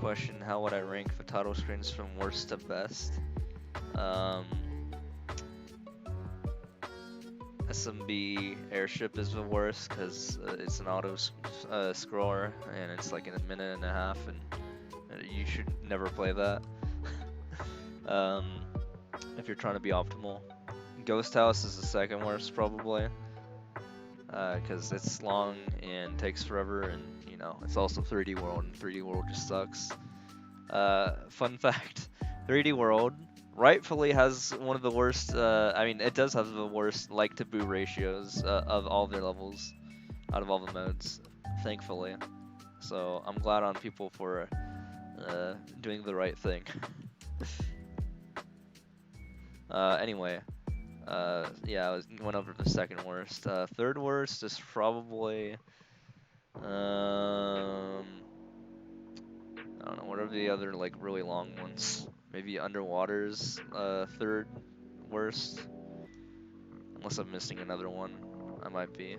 Question: how would I rank the title screens from worst to best? SMB Airship is the worst because it's an auto scroller and it's like in a minute and a half, and you should never play that if you're trying to be optimal. Ghost House is the second worst probably because it's long and takes forever, and you know, it's also 3D World, and 3D World just sucks. Fun fact, 3D World rightfully has one of the worst, I mean, it does have the worst like-to-boo ratios of all their levels, out of all the modes, thankfully. So I'm glad on people for doing the right thing. Anyway, yeah, I went over the second worst. Third worst is probably... I don't know, what are the other like really long ones? Maybe Underwater's third worst. Unless I'm missing another one. I might be.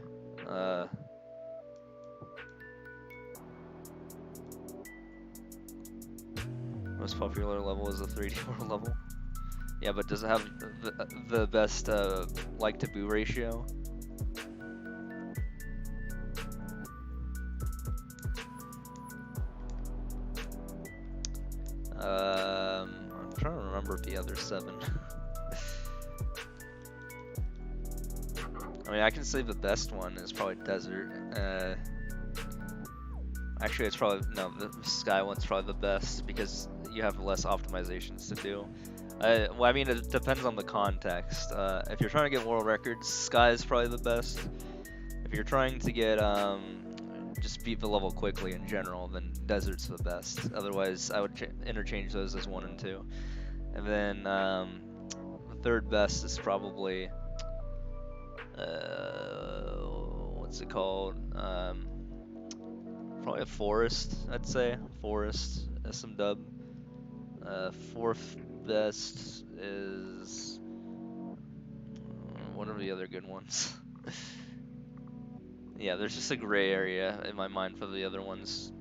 Most popular level is the 3D World level. Yeah, but does it have the best like to boo ratio? I'm trying to remember the other 7. I mean, I can say the best one is probably Desert. Actually, it's probably, no, the Sky one's probably the best because you have less optimizations to do. Well, I mean, it depends on the context. If you're trying to get world records, Sky is probably the best. If you're trying to get, just beat the level quickly in general, then Desert's the best. Otherwise, I would interchange those as 1 and 2. And then, the third best is probably, what's it called? Probably a Forest, I'd say. Forest, SM Dub. Fourth best is one of the other good ones. Yeah, there's just a gray area in my mind for the other ones.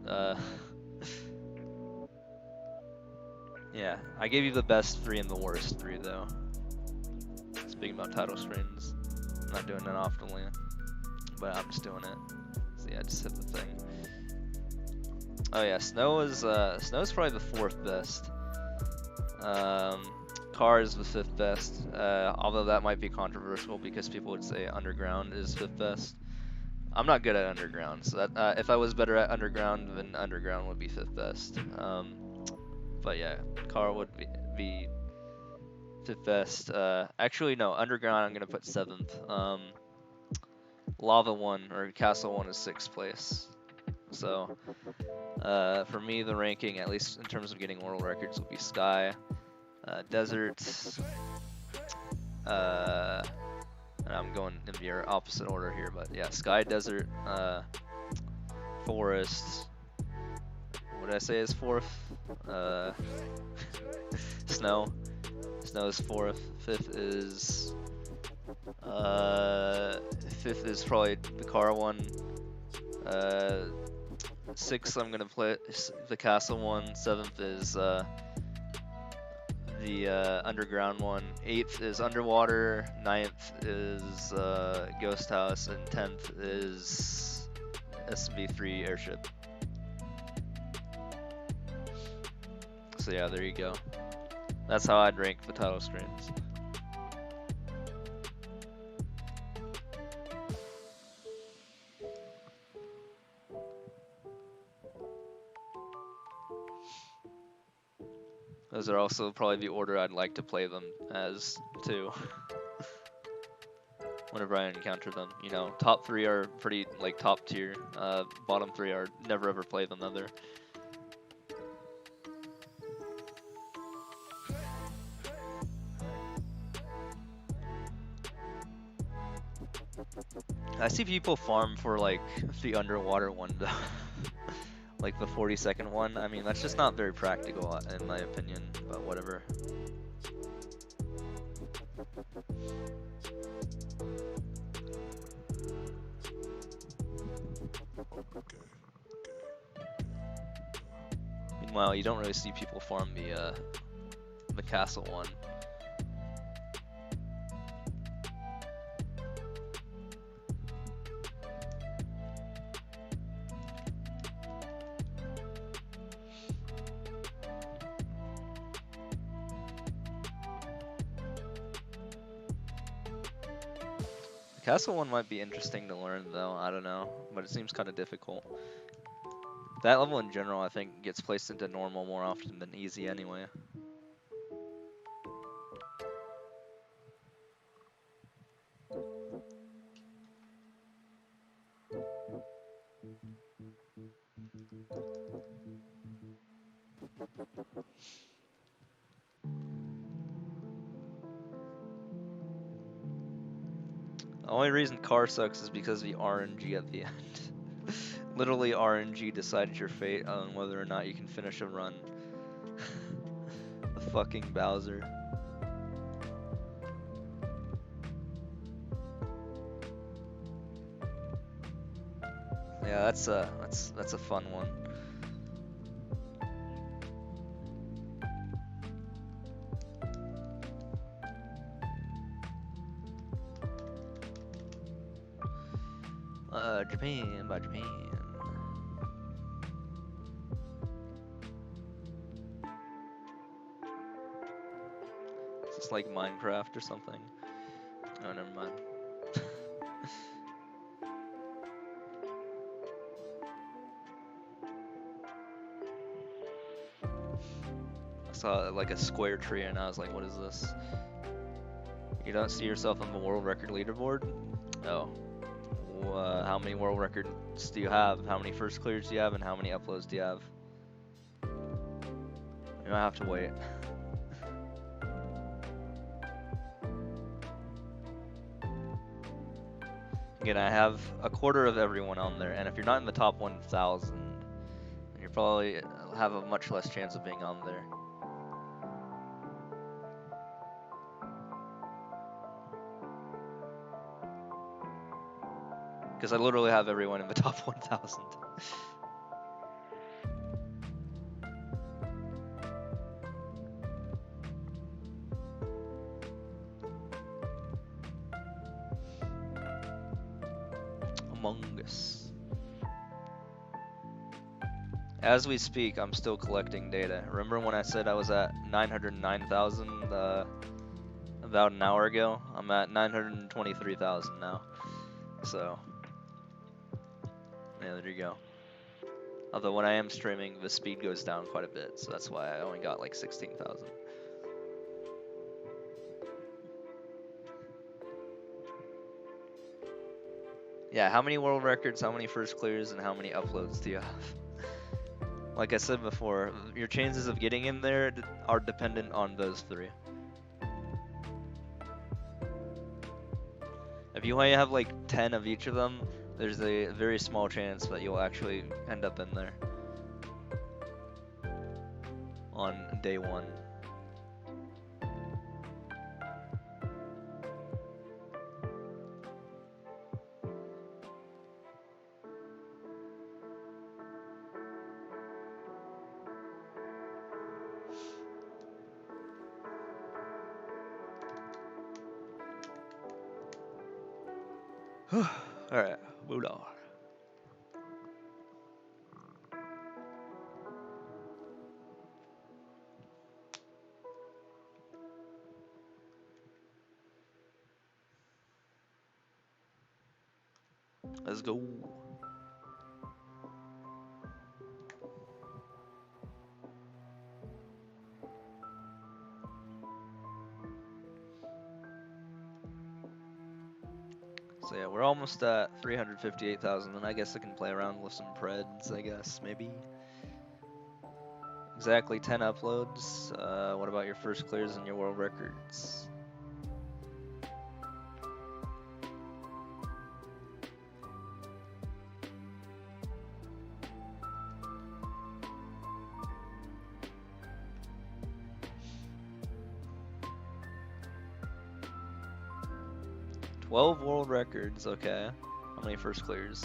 Yeah, I gave you the best 3 and the worst 3 though. Speaking about title screens, I'm not doing it oftenly, but I'm just doing it. So yeah, just hit the thing. Oh yeah, Snow is probably the 4th best. Car is the 5th best, although that might be controversial because people would say underground is 5th best. I'm not good at underground, so that, if I was better at underground, then underground would be 5th best. But yeah, car would be 5th best. Actually, no, underground I'm gonna put 7th. Lava 1 or Castle 1 is 6th place. So for me, the ranking, at least in terms of getting world records, will be Sky, Desert, and I'm going in the opposite order here, but yeah, Sky, Desert, Forest. What did I say is 4th? Snow. Snow is 4th. 5th is 5th is probably the car one. 6th I'm gonna play the castle one. 7th is the underground one. 8th is underwater. 9th is ghost house, and 10th is SV3 airship. So yeah, there you go. That's how I'd rank the title screens. Those are also probably the order I'd like to play them as, too. Whenever I encounter them. You know, top 3 are pretty, like, top tier. Bottom 3 are never ever play them ever. I see people farm for, like, the underwater one, though. Like the 40-second one. I mean, that's just not very practical, in my opinion, but whatever. Meanwhile, you don't really see people farm the castle one. Castle one might be interesting to learn though, I don't know, but it seems kind of difficult. That level in general, I think, gets placed into normal more often than easy anyway. The only reason car sucks is because of the RNG at the end. Literally RNG decides your fate on whether or not you can finish a run. The fucking Bowser. Yeah, that's a fun one. Japan, by Japan. Is this like Minecraft or something? Oh, never mind. I saw like a square tree and I was like, what is this? You don't see yourself on the world record leaderboard? Oh. How many world records do you have? How many first clears do you have? And how many uploads do you have? You might have to wait. Again, I have a quarter of everyone on there, and if you're not in the top 1,000, you probably have a much less chance of being on there. Because I literally have everyone in the top 1,000. Among Us. As we speak, I'm still collecting data. Remember when I said I was at 909,000 about an hour ago. I'm at 923,000 now. So, yeah, there you go. Although when I am streaming, the speed goes down quite a bit, so that's why I only got like 16,000. Yeah, how many world records, how many first clears, and how many uploads do you have? Like I said before, your chances of getting in there are dependent on those three. If you only have like 10 of each of them, there's a very small chance that you'll actually end up in there on day one. Alright, move on. Let's go. So yeah, we're almost at 358,000, and I guess I can play around with some preds, I guess, maybe. Exactly 10 uploads. What about your first clears and your world records? Twelve world records, okay. How many first clears?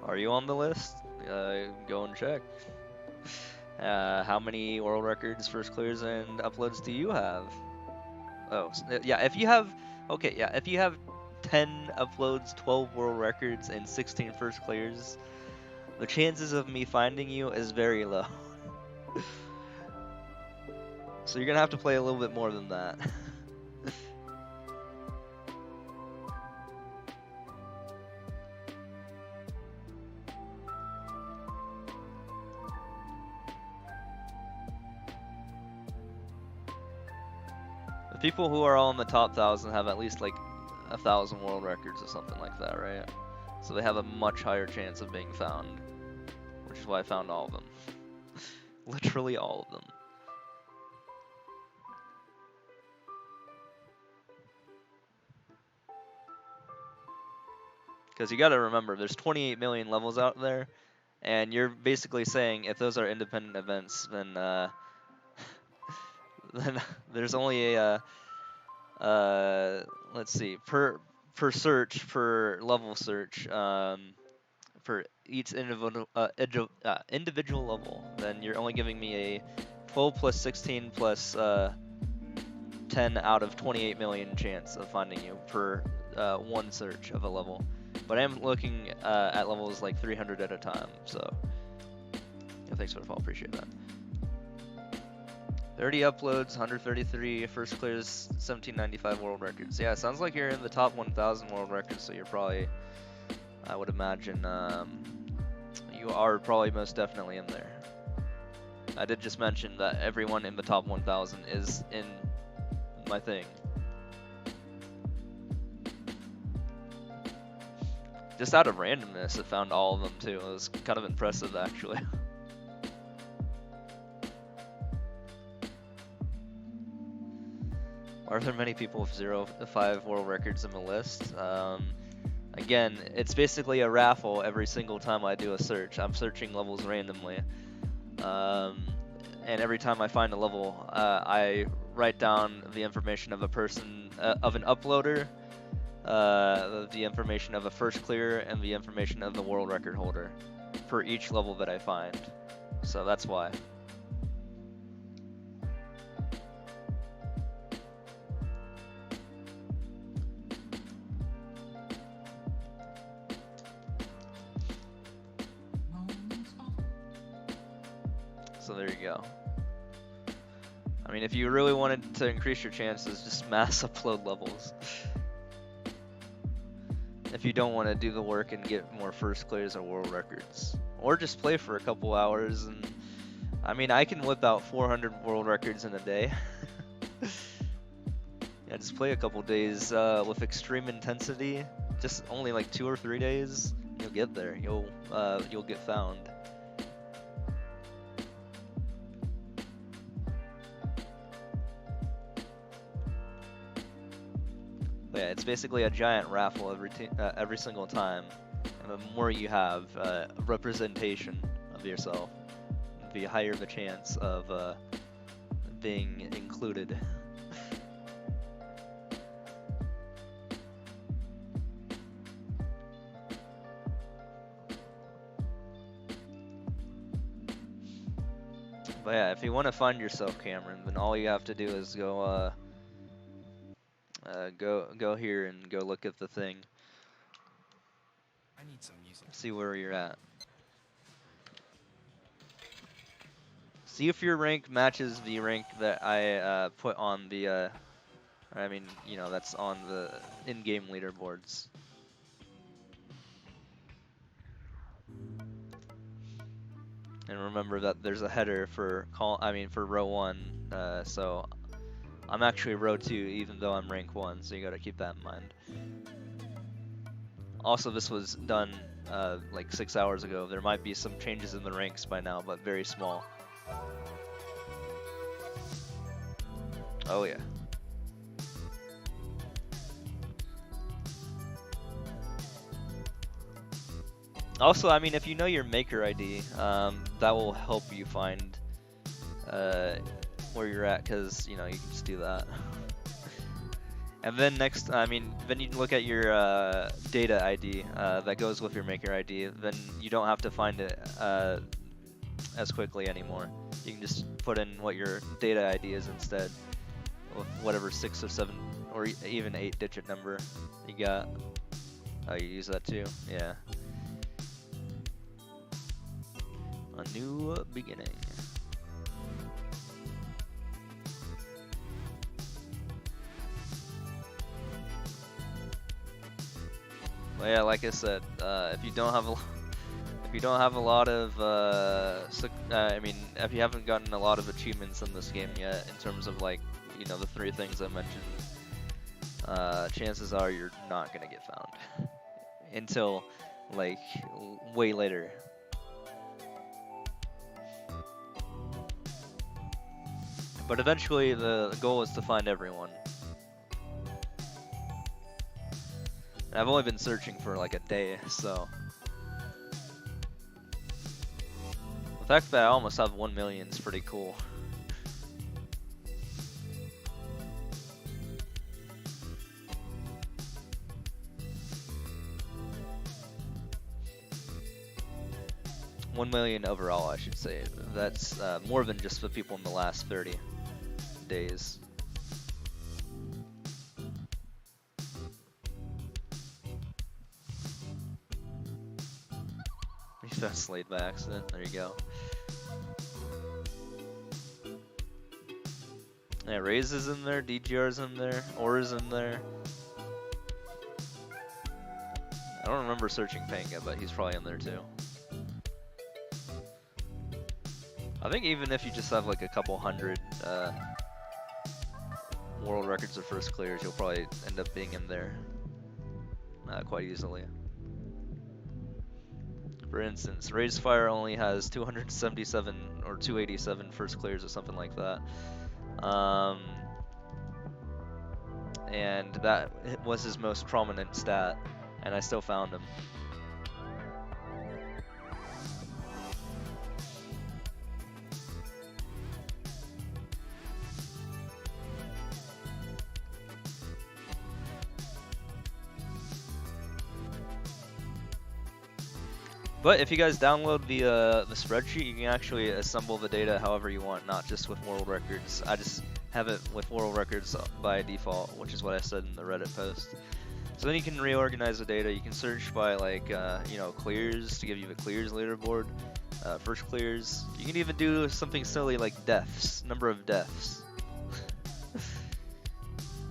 Are you on the list? Go and check. How many world records, first clears, and uploads do you have? Oh, yeah, if you have, okay, yeah, if you have 10 uploads, 12 world records, and 16 first clears, the chances of me finding you is very low. So you're gonna have to play a little bit more than that. The people who are all in the top 1,000 have at least like 1,000 world records or something like that, right? So they have a much higher chance of being found, which is why I found all of them. Literally all of them. Because you gotta remember, there's 28 million levels out there, and you're basically saying if those are independent events, then then there's only a let's see, per search, per level search, for each individual level, then you're only giving me a 12 plus 16 plus 10 out of 28 million chance of finding you per one search of a level. But I am looking at levels like 300 at a time, so yeah, thanks for the follow, appreciate that. 30 uploads, 133 first clears, 1795 world records. Yeah, it sounds like you're in the top 1,000 world records, so you're probably, I would imagine, you are probably most definitely in there. I did just mention that everyone in the top 1,000 is in my thing. Just out of randomness, it found all of them too. It was kind of impressive, actually. Are there many people with 0 to 5 world records in the list? Again, it's basically a raffle every single time I do a search. I'm searching levels randomly. And every time I find a level, I write down the information of a person, of an uploader, the information of a first clear, and the information of the world record holder for each level that I find. So that's why. So there you go. I mean, if you really wanted to increase your chances, just mass upload levels. If you don't want to do the work and get more first clears or world records. Or just play for a couple hours and... I mean, I can whip out 400 world records in a day. Yeah, just play a couple days with extreme intensity. Just only like 2 or 3 days. You'll get there. You'll get found. But yeah, it's basically a giant raffle every single time. And the more you have representation of yourself, the higher the chance of being included. But yeah, if you want to find yourself, Cameron, then all you have to do is go go here and go look at the thing. I need some music. See where you're at. See if your rank matches the rank that I put on the, I mean, you know, that's on the in-game leaderboards. And remember that there's a header for for row 1, so I'm actually row 2 even though I'm rank 1, so you gotta keep that in mind. Also, this was done like 6 hours ago. There might be some changes in the ranks by now, but very small. Oh yeah. Also, I mean, if you know your maker ID, that will help you find where you're at, because, you know, you can just do that. And then next, I mean, then you look at your data ID that goes with your maker ID, then you don't have to find it as quickly anymore. You can just put in what your data ID is instead, whatever 6 or 7 or even 8-digit number you got. Oh, you use that too? Yeah. A new beginning. Well, yeah, like I said, if you don't have a lot of, I mean, if you haven't gotten a lot of achievements in this game yet, in terms of, like, you know, the 3 things I mentioned, chances are you're not gonna get found until, like, way later. But eventually, the goal is to find everyone. And I've only been searching for like a day, so... The fact that I almost have 1 million is pretty cool. $1 million overall, I should say. That's more than just the people in the last 30 days. You found Slade by accident. There you go. Yeah, Raze is in there, DGR's in there, Aura's in there. I don't remember searching Panga, but he's probably in there too. I think even if you just have like a couple hundred world records or first clears, you'll probably end up being in there quite easily. For instance, Razefire only has 277 or 287 first clears or something like that. And that was his most prominent stat, and I still found him. But if you guys download the spreadsheet, you can actually assemble the data however you want, not just with world records. I just have it with world records by default, which is what I said in the Reddit post. So then you can reorganize the data. You can search by like you know, clears to give you the clears leaderboard. first clears. You can even do something silly like deaths, number of deaths.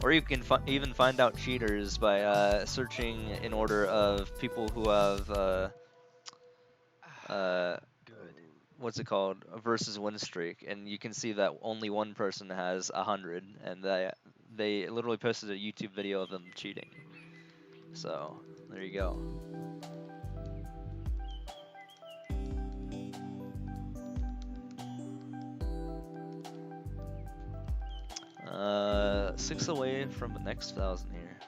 Or you can even find out cheaters by searching in order of people who have what's it called, a versus win streak, and you can see that only one person has 100, and they literally posted a YouTube video of them cheating. So there you go. 6 away from the next 1,000 here.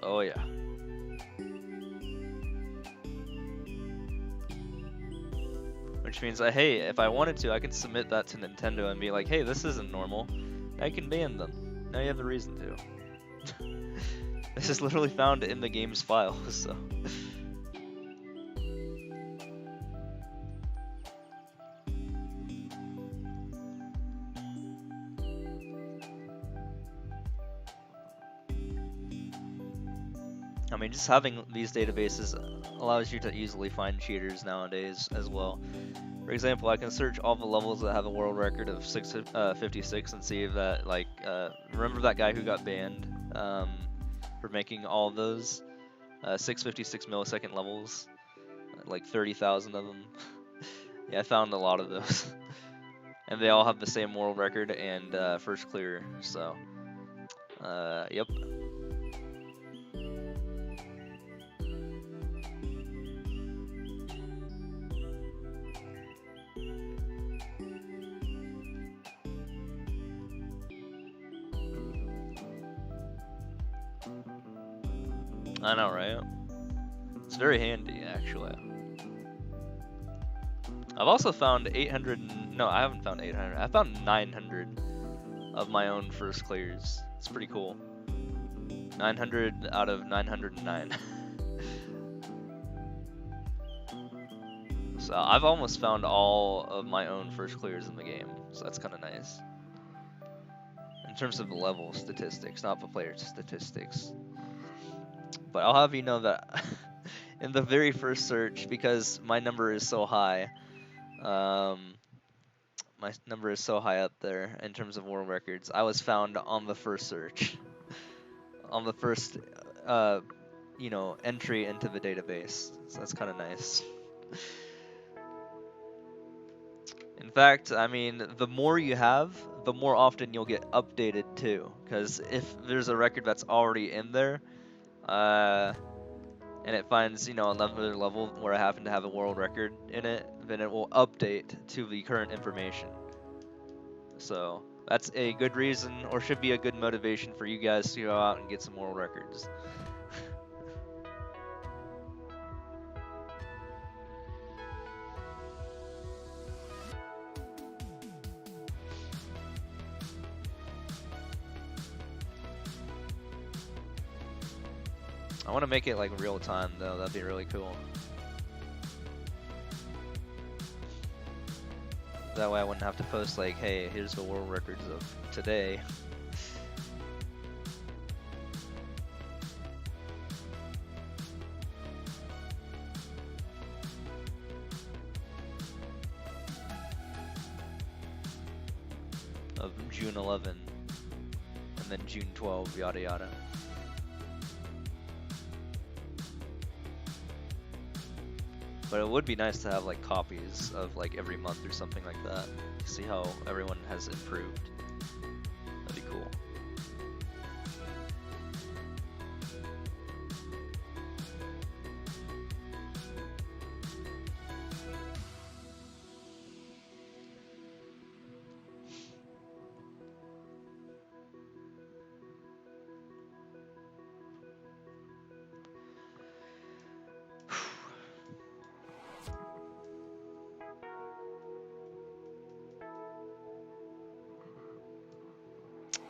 Oh yeah. Which means that, hey, if I wanted to, I could submit that to Nintendo and be like, hey, this isn't normal. I can ban them. Now you have a reason to. This is literally found in the game's file, so. I mean, just having these databases allows you to easily find cheaters nowadays as well. For example, I can search all the levels that have a world record of 656 and see that, like, remember that guy who got banned for making all of those 656 millisecond levels, like 30,000 of them. Yeah, I found a lot of those, and they all have the same world record and first clear. So, yep. I know, right? It's very handy, actually. I've also found 800. No, I haven't found 800. I found 900 of my own first clears. It's pretty cool. 900 out of 909. So I've almost found all of my own first clears in the game. So that's kind of nice. In terms of the level statistics, not the player statistics. But I'll have you know that in the very first search, because my number is so high, my number is so high up there in terms of world records, I was found on the first search, on the first, you know, entry into the database. So that's kind of nice. In fact, I mean, the more you have, the more often you'll get updated too. Because if there's a record that's already in there, and it finds, you know, another level where I happen to have a world record in it, then it will update to the current information. So that's a good reason, or should be a good motivation for you guys to go out and get some world records. I want to make it like real time though, that'd be really cool. That way I wouldn't have to post like, hey, here's the world records of today. Of June 11, and then June 12, yada yada. But it would be nice to have like copies of like every month or something like that. See how everyone has improved. That'd be cool.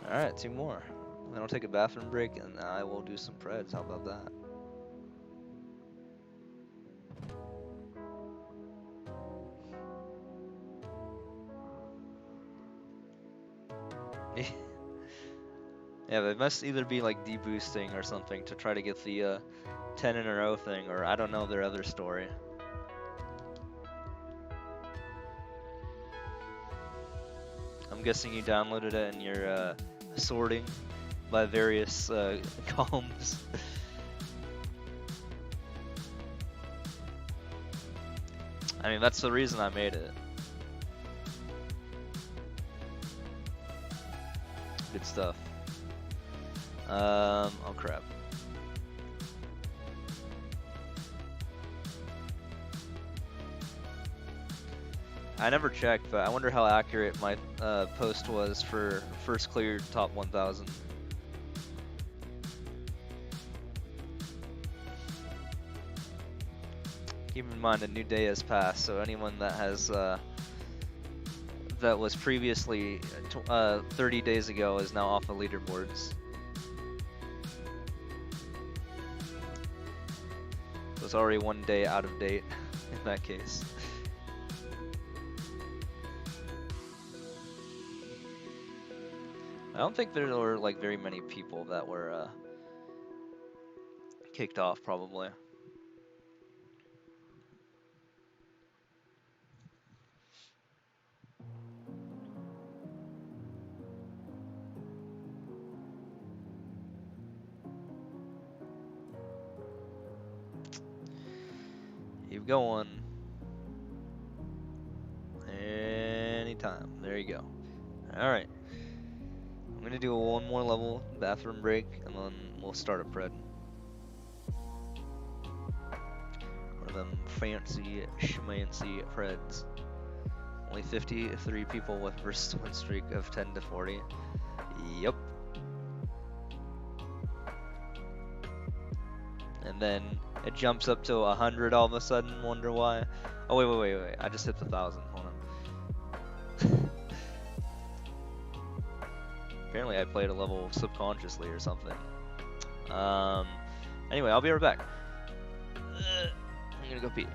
Alright, 2 more. Then I'll take a bathroom break and I will do some Preds. How about that? Yeah, they must either be like deboosting or something to try to get the 10 in a row thing, or I don't know their other story. I'm guessing you downloaded it and you're sorting by various columns. I mean, that's the reason I made it. Good stuff. Oh crap. I never checked, but I wonder how accurate my post was for first cleared top 1000. Keep in mind a new day has passed, so anyone that has that was previously 30 days ago is now off the leaderboards. So it's already 1 day out of date in that case. I don't think there were like very many people that were kicked off, probably. Keep going. Anytime. There you go. Alright. I'm gonna do one more level bathroom break and then we'll start a pred. One of them fancy schmancy preds. Only 53 people with versus win streak of 10 to 40. Yep. And then it jumps up to 100 all of a sudden. Wonder why? Oh wait! I just hit the 1,000. Hold on. Apparently I played a level subconsciously or something. Anyway, I'll be right back. I'm gonna go pee.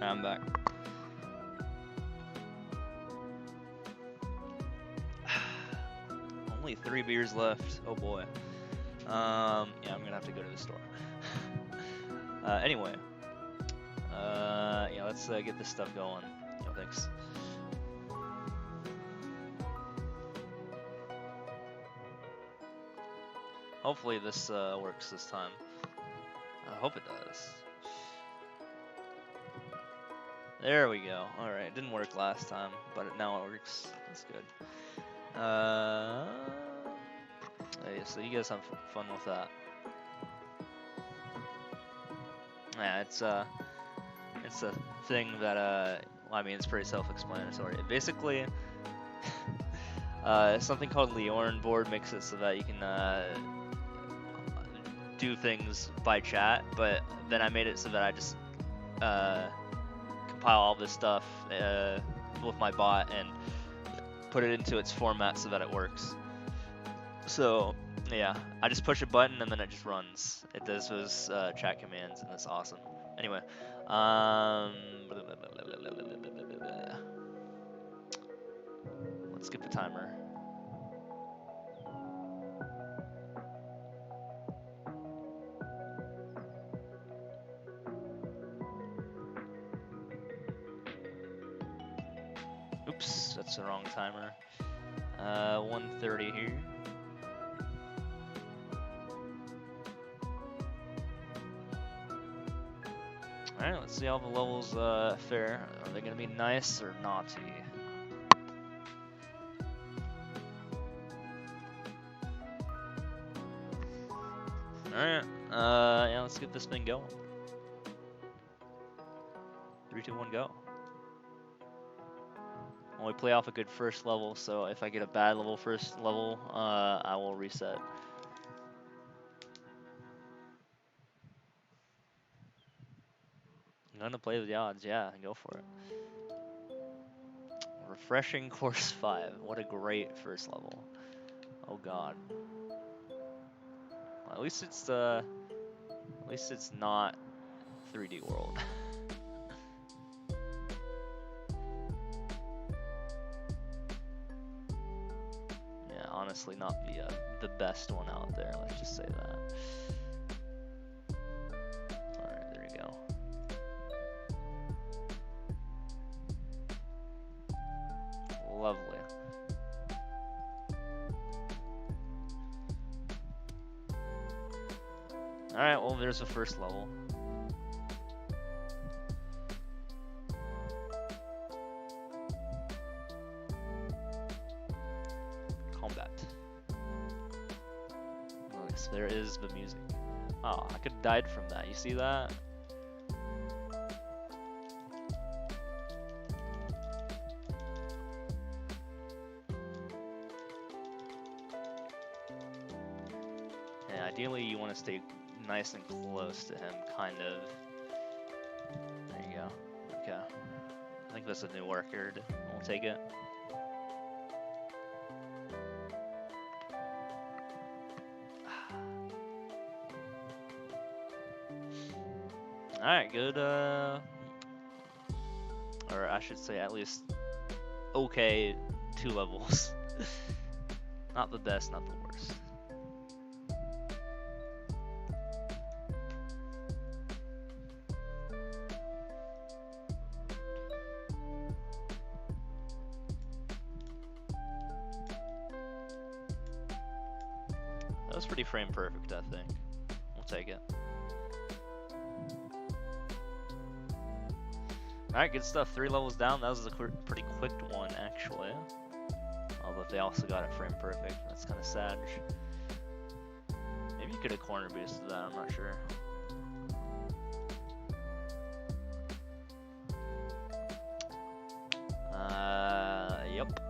I'm back. Only 3 beers left. Oh boy. Yeah, I'm gonna have to go to the store. Anyway. Yeah, let's get this stuff going. Yeah, thanks. Hopefully this works this time. I hope it does. There we go. Alright, it didn't work last time, but now it works. That's good. Hey, so you guys have fun with that. Yeah, it's a thing that well, I mean, it's pretty self-explanatory. Basically, something called Leorn board makes it so that you can do things by chat, but then I made it so that I just compile all this stuff with my bot and put it into its format so that it works. So yeah, I just push a button and then it just runs. It does those chat commands, and it's awesome. Anyway, let's skip the timer. Oops, that's the wrong timer. 1:30 here. Alright, let's see how the levels fare. Are they gonna be nice or naughty? Alright, yeah, let's get this thing going. 3, 2, 1, go. Only play off a good first level, so if I get a bad first level, I will reset. I'm gonna play with the odds, yeah, go for it. Refreshing course 5. What a great first level. Oh god. Well, at least it's not 3D World. Yeah, honestly, not the best one out there. Let's just say that. All right, there you go. Lovely. Alright, well, there's the first level. Combat. Nice, there is the music. Oh, I could have died from that. You see that? Yeah, ideally you want to stay nice and close to him, kind of. There you go. Okay. I think that's a new record. We'll take it. Alright, good, or I should say at least okay 2 levels. Not the best, not the worst. That was pretty frame perfect, I think. We'll take it. Alright, good stuff. 3 levels down. That was a pretty quick one, actually. Oh, but they also got it frame perfect. That's kind of sad. Maybe you could have corner boosted that, I'm not sure. Yep.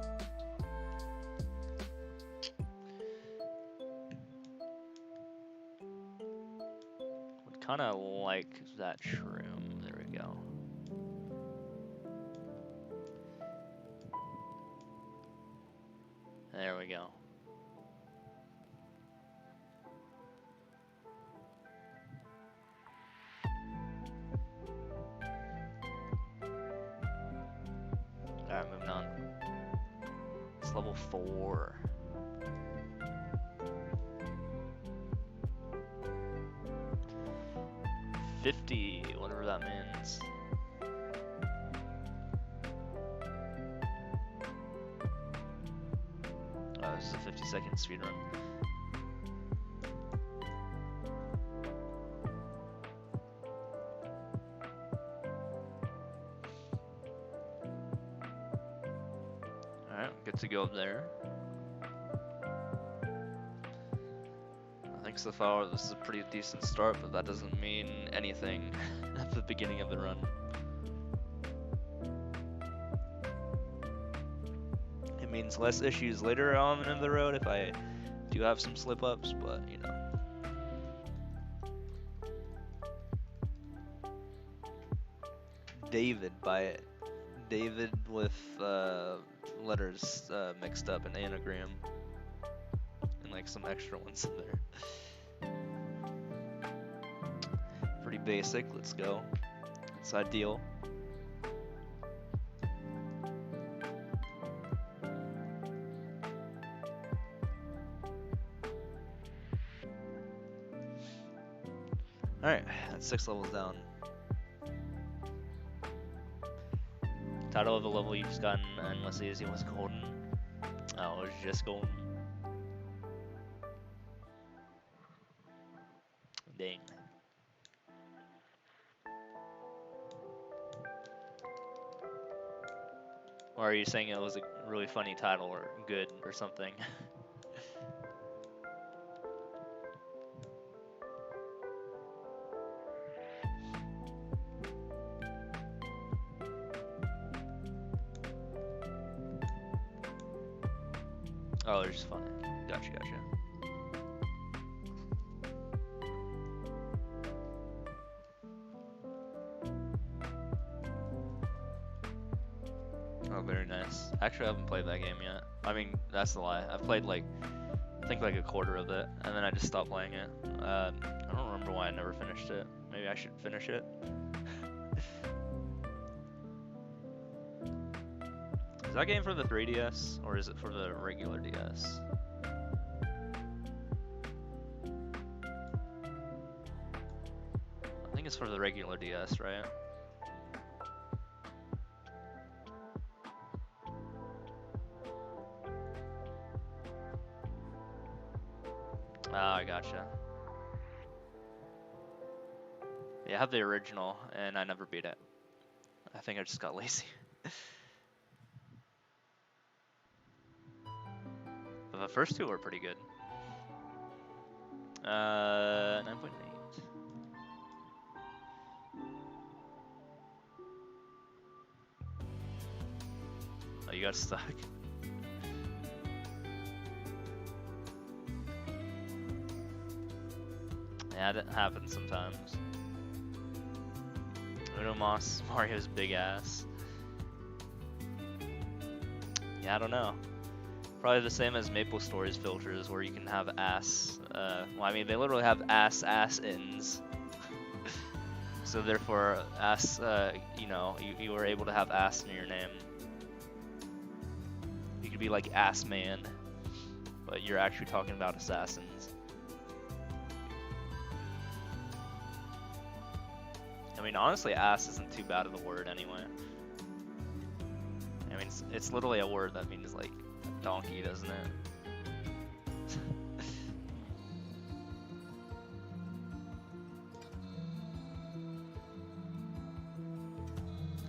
Would kind of like that shroom. There we go. There we go. It's level 4. $50, whatever that means. Oh, this is a 50-second speedrun. Alright, good to go up there. I think so far this is a pretty decent start, but that doesn't mean anything at the beginning of the run. It means less issues later on in the road if I do have some slip-ups, but you know. David David with letters mixed up, an anagram, and like some extra ones in there. Pretty basic, let's go. It's ideal. Alright, that's 6 levels down. Title of the level you just gotten, unless it was golden. Oh, it was just golden. Dang. Or are you saying it was a really funny title or good or something? Oh, they're just funny. Gotcha, gotcha. Oh, very nice. Actually, I haven't played that game yet. I mean, that's a lie. I've played like, I think like a quarter of it, and then I just stopped playing it. I don't remember why I never finished it. Maybe I should finish it. Is that game for the 3DS, or is it for the regular DS? I think it's for the regular DS, right? Ah, I gotcha. Yeah, I have the original, and I never beat it. I think I just got lazy. But the first two were pretty good. 9.8. Oh, you got stuck. Yeah, that happens sometimes. Uno Mas, Mario's big ass. Yeah, I don't know. Probably the same as Maple Stories filters, where you can have ass. Well, I mean, they literally have ass-ins. So therefore, ass. You know, you were able to have ass in your name. You could be like Ass Man, but you're actually talking about assassins. I mean, honestly, ass isn't too bad of a word anyway. I mean, it's literally a word that means like donkey, doesn't it?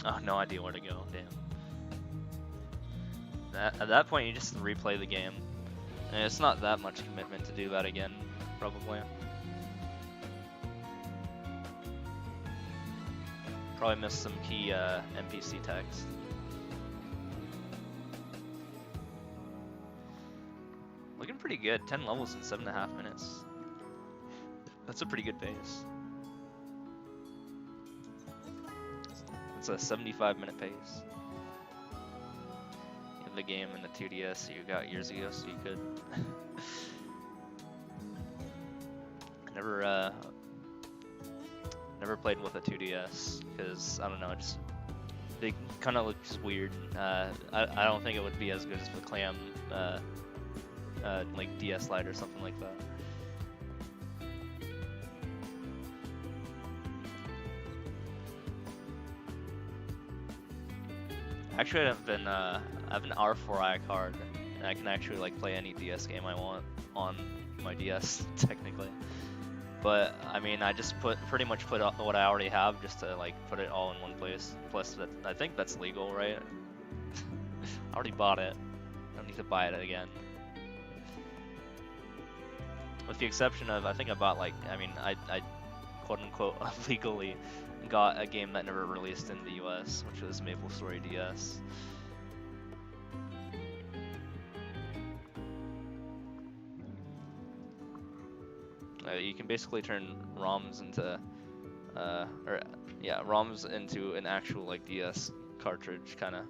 Oh, no idea where to go, damn. At that point, you just replay the game. And it's not that much commitment to do that again, probably. Probably missed some key NPC text. Looking pretty good. 10 levels in 7.5 minutes. That's a pretty good pace. It's a 75-minute pace. You have the game in the 2DS you got years ago, so you could. Never played with a 2DS because I don't know, It kind of looks weird. I don't think it would be as good as the Clam, like DS Lite or something like that. Actually, I have an R4i card, and I can actually like play any DS game I want on my DS technically. But I mean, I just pretty much put up what I already have just to like put it all in one place. Plus, I think that's legal, right? I already bought it. I don't need to buy it again. With the exception of, I think I bought like, I mean, I quote unquote legally got a game that never released in the US, which was MapleStory DS. You can basically turn ROMs into, ROMs into an actual like DS cartridge, kind of.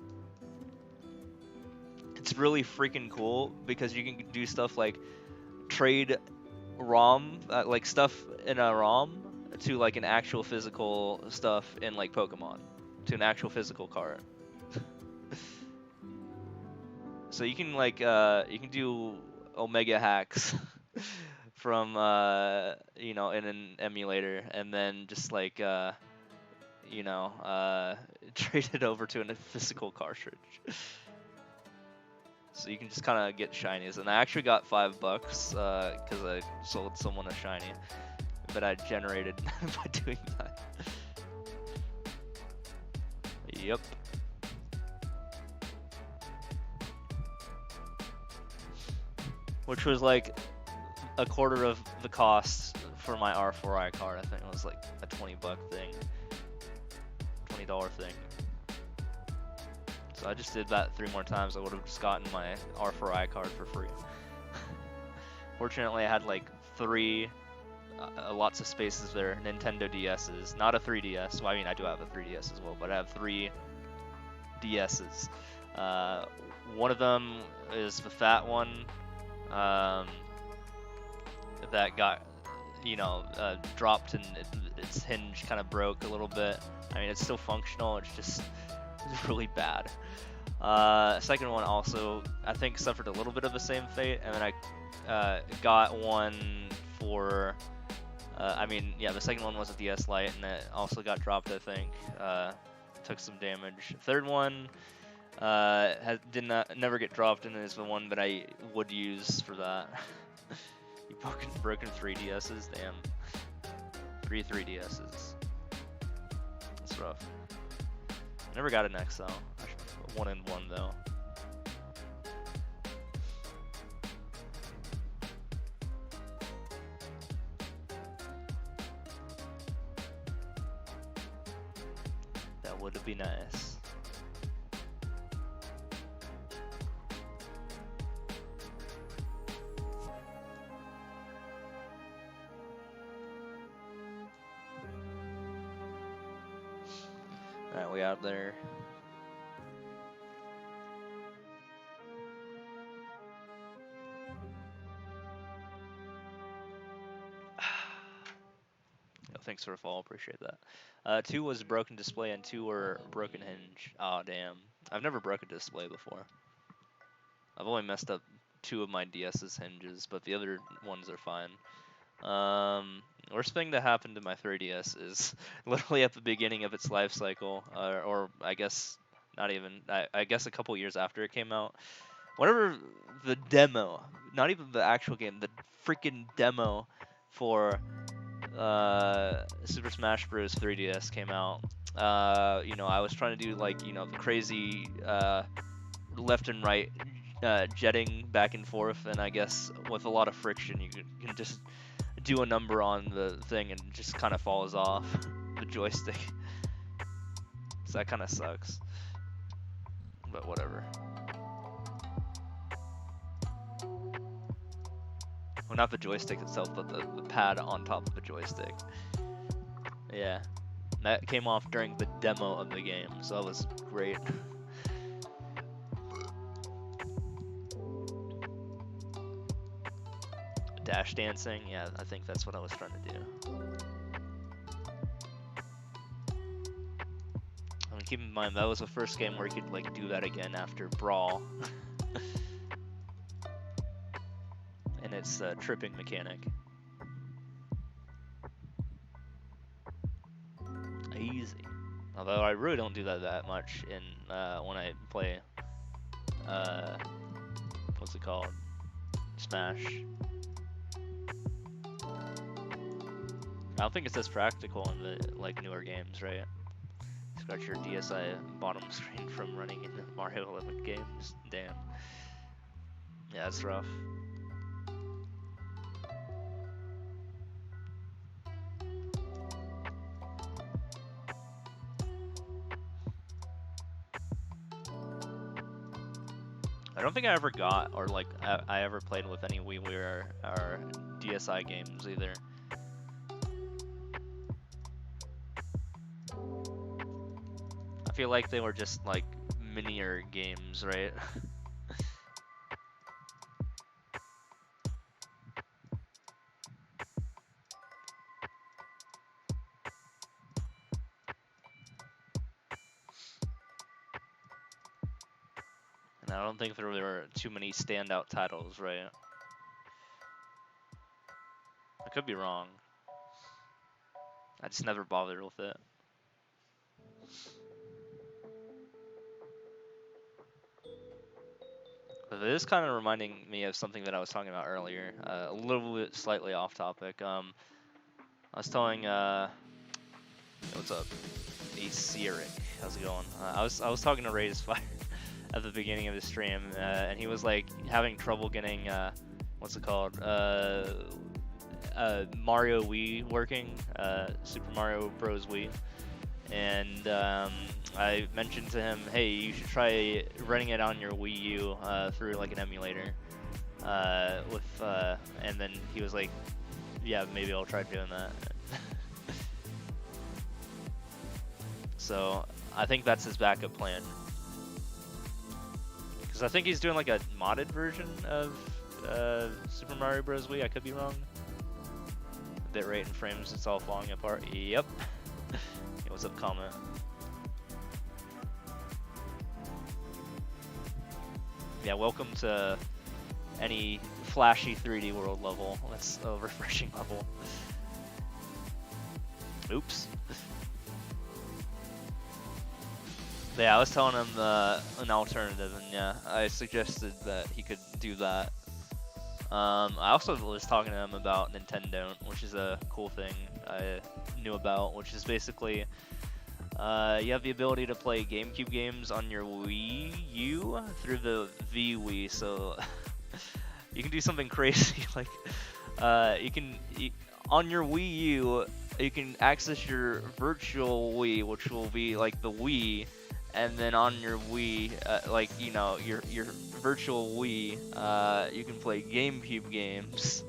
It's really freaking cool because you can do stuff like trade ROM, like stuff in a ROM to like an actual physical stuff in like Pokemon, to an actual physical card. So you can like you can do Omega hacks from you know, in an emulator, and then just like you know, trade it over to a physical cartridge. So you can just kind of get shinies, and I actually got $5 because I sold someone a shiny that I generated by doing that. Yep. Which was like a quarter of the cost for my R4i card. I think it was like a $20 thing, $20 thing. So I just did that 3 more times. I would have just gotten my R4i card for free. Fortunately, I had like 3, lots of spaces there, Nintendo DSs, not a 3DS. Well, I mean, I do have a 3DS as well, but I have 3 DSs. One of them is the fat one that got, you know, dropped, and its hinge kind of broke a little bit. I mean, it's still functional, it's just really bad. Second one also, I think, suffered a little bit of the same fate, and then I got one for, I mean, yeah, the second one was a DS Lite, and it also got dropped, I think. Took some damage. Third one never get dropped, and is the one that I would use for that. You broken 3DSs, damn. 3 3DSs. That's rough. Never got an XL. 1 and 1 though. That would be nice. Alright, we out there. Thanks for the follow, appreciate that. 2 was broken display and 2 were broken hinge. Aw, damn. I've never broken display before. I've only messed up 2 of my DS's hinges, but the other ones are fine. Worst thing that happened to my 3DS is literally at the beginning of its life cycle, or I guess not even, I guess a couple years after it came out. Whenever the demo, not even the actual game, the freaking demo for Super Smash Bros. 3DS came out, you know, I was trying to do like, you know, the crazy left and right jetting back and forth, and I guess with a lot of friction you can just do a number on the thing and it just kind of falls off the joystick. So that kind of sucks, but whatever. Well, not the joystick itself, but the pad on top of the joystick. Yeah, that came off during the demo of the game, so that was great. Dash dancing, yeah, I think that's what I was trying to do. I'm keep in mind that was the first game where you could like do that again after Brawl. And its tripping mechanic. Easy. Although I really don't do that much in when I play what's it called? Smash. I don't think it's as practical in the like newer games, right? Scratch your DSi bottom screen from running in the Mario 11 games. Damn. Yeah, that's rough. I don't think I ever got, or like I ever played with any WiiWare or DSi games either. I feel like they were just like minier games, right? And I don't think there were too many standout titles, right? I could be wrong. I just never bothered with it. But it is kind of reminding me of something that I was talking about earlier, a little bit slightly off topic. I was telling, what's up, Aceric, how's it going? I was talking to Raise Fire at the beginning of the stream, and he was like having trouble getting, what's it called, Mario Wii working, Super Mario Bros. Wii, and I mentioned to him, hey, you should try running it on your Wii U through like an emulator, and then he was like, yeah, maybe I'll try doing that. So I think that's his backup plan, because I think he's doing like a modded version of Super Mario Bros. Wii. I could be wrong. Bitrate and frames, it's all falling apart. Yep. Hey, what's up, comment? Yeah, welcome to any flashy 3D world level. That's a refreshing level. Oops. Yeah, I was telling him an alternative, and yeah, I suggested that he could do that. I also was talking to him about Nintendo, which is a cool thing I knew about, which is basically you have the ability to play GameCube games on your Wii U through the VWii, so you can do something crazy like on your Wii U you can access your virtual Wii, which will be like the Wii, and then on your Wii, like, you know, your virtual Wii, you can play GameCube games.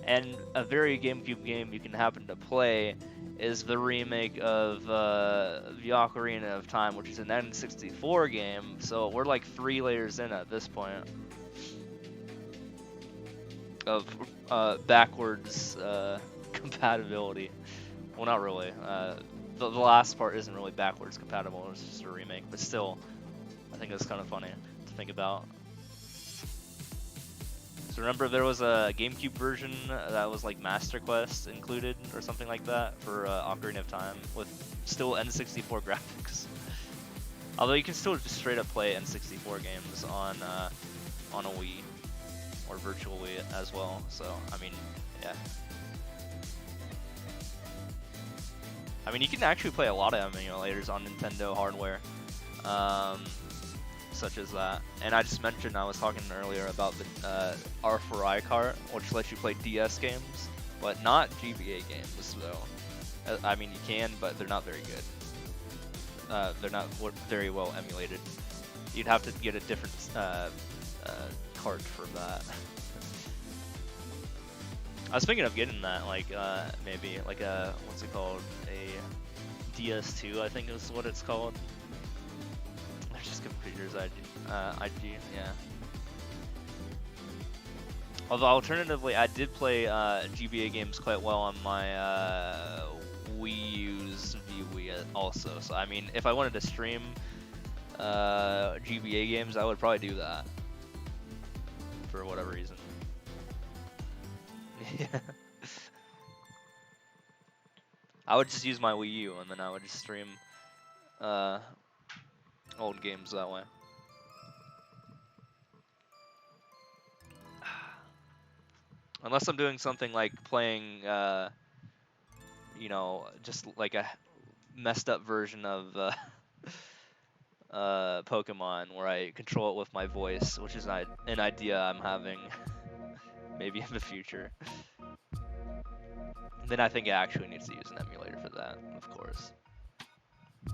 And a very GameCube game you can happen to play is the remake of the Ocarina of Time, which is an N64 game. So we're like 3 layers in at this point of backwards compatibility. Well, not really. The last part isn't really backwards compatible, it's just a remake, but still, I think it's kind of funny to think about. So remember there was a GameCube version that was like Master Quest included or something like that for Ocarina of Time with still N64 graphics. Although you can still just straight up play N64 games on a Wii or Virtual Wii as well, so I mean, yeah. I mean, you can actually play a lot of emulators on Nintendo hardware, such as that. And I just mentioned, I was talking earlier about the R4i cart, which lets you play DS games, but not GBA games, though. I mean, you can, but they're not very good. They're not very well emulated. You'd have to get a different cart for that. I was thinking of getting that, like, maybe, like a, what's it called, a DS2, I think is what it's called. They're just computers, IG, yeah. Although, alternatively, I did play GBA games quite well on my Wii U's VWii it also. So I mean, if I wanted to stream GBA games, I would probably do that for whatever reason. Yeah. I would just use my Wii U and then I would just stream old games that way. Unless I'm doing something like playing, you know, just like a messed up version of Pokemon where I control it with my voice, which is an idea I'm having maybe in the future. Then I think it actually needs to use an emulator for that, of course.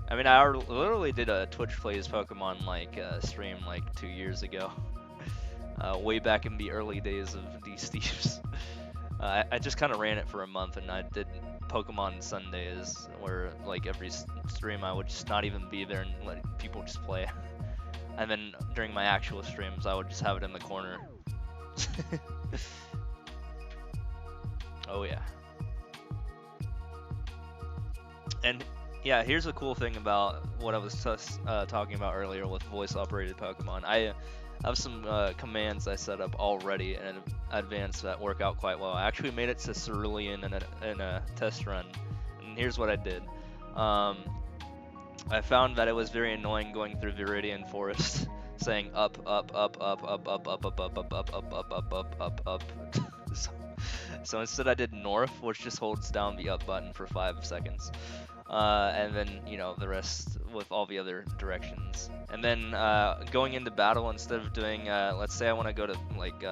I mean, I literally did a Twitch Plays Pokemon like stream like 2 years ago, way back in the early days of D-Steves. I just kind of ran it for a month, and I did Pokemon Sundays, where like every stream I would just not even be there and let people just play. And then during my actual streams, I would just have it in the corner. Oh yeah. And yeah, here's the cool thing about what I was talking about earlier with voice-operated Pokemon. I have some commands I set up already in advance that work out quite well. I actually made it to Cerulean in a test run, and here's what I did. I found that it was very annoying going through Viridian Forest, saying up, up, up, up, up, up, up, up, up, up, up, up, up, up, up, up, up. So instead I did north, which just holds down the up button for 5 seconds. And then, you know, the rest with all the other directions. And then going into battle, instead of doing, let's say I want to go to, like,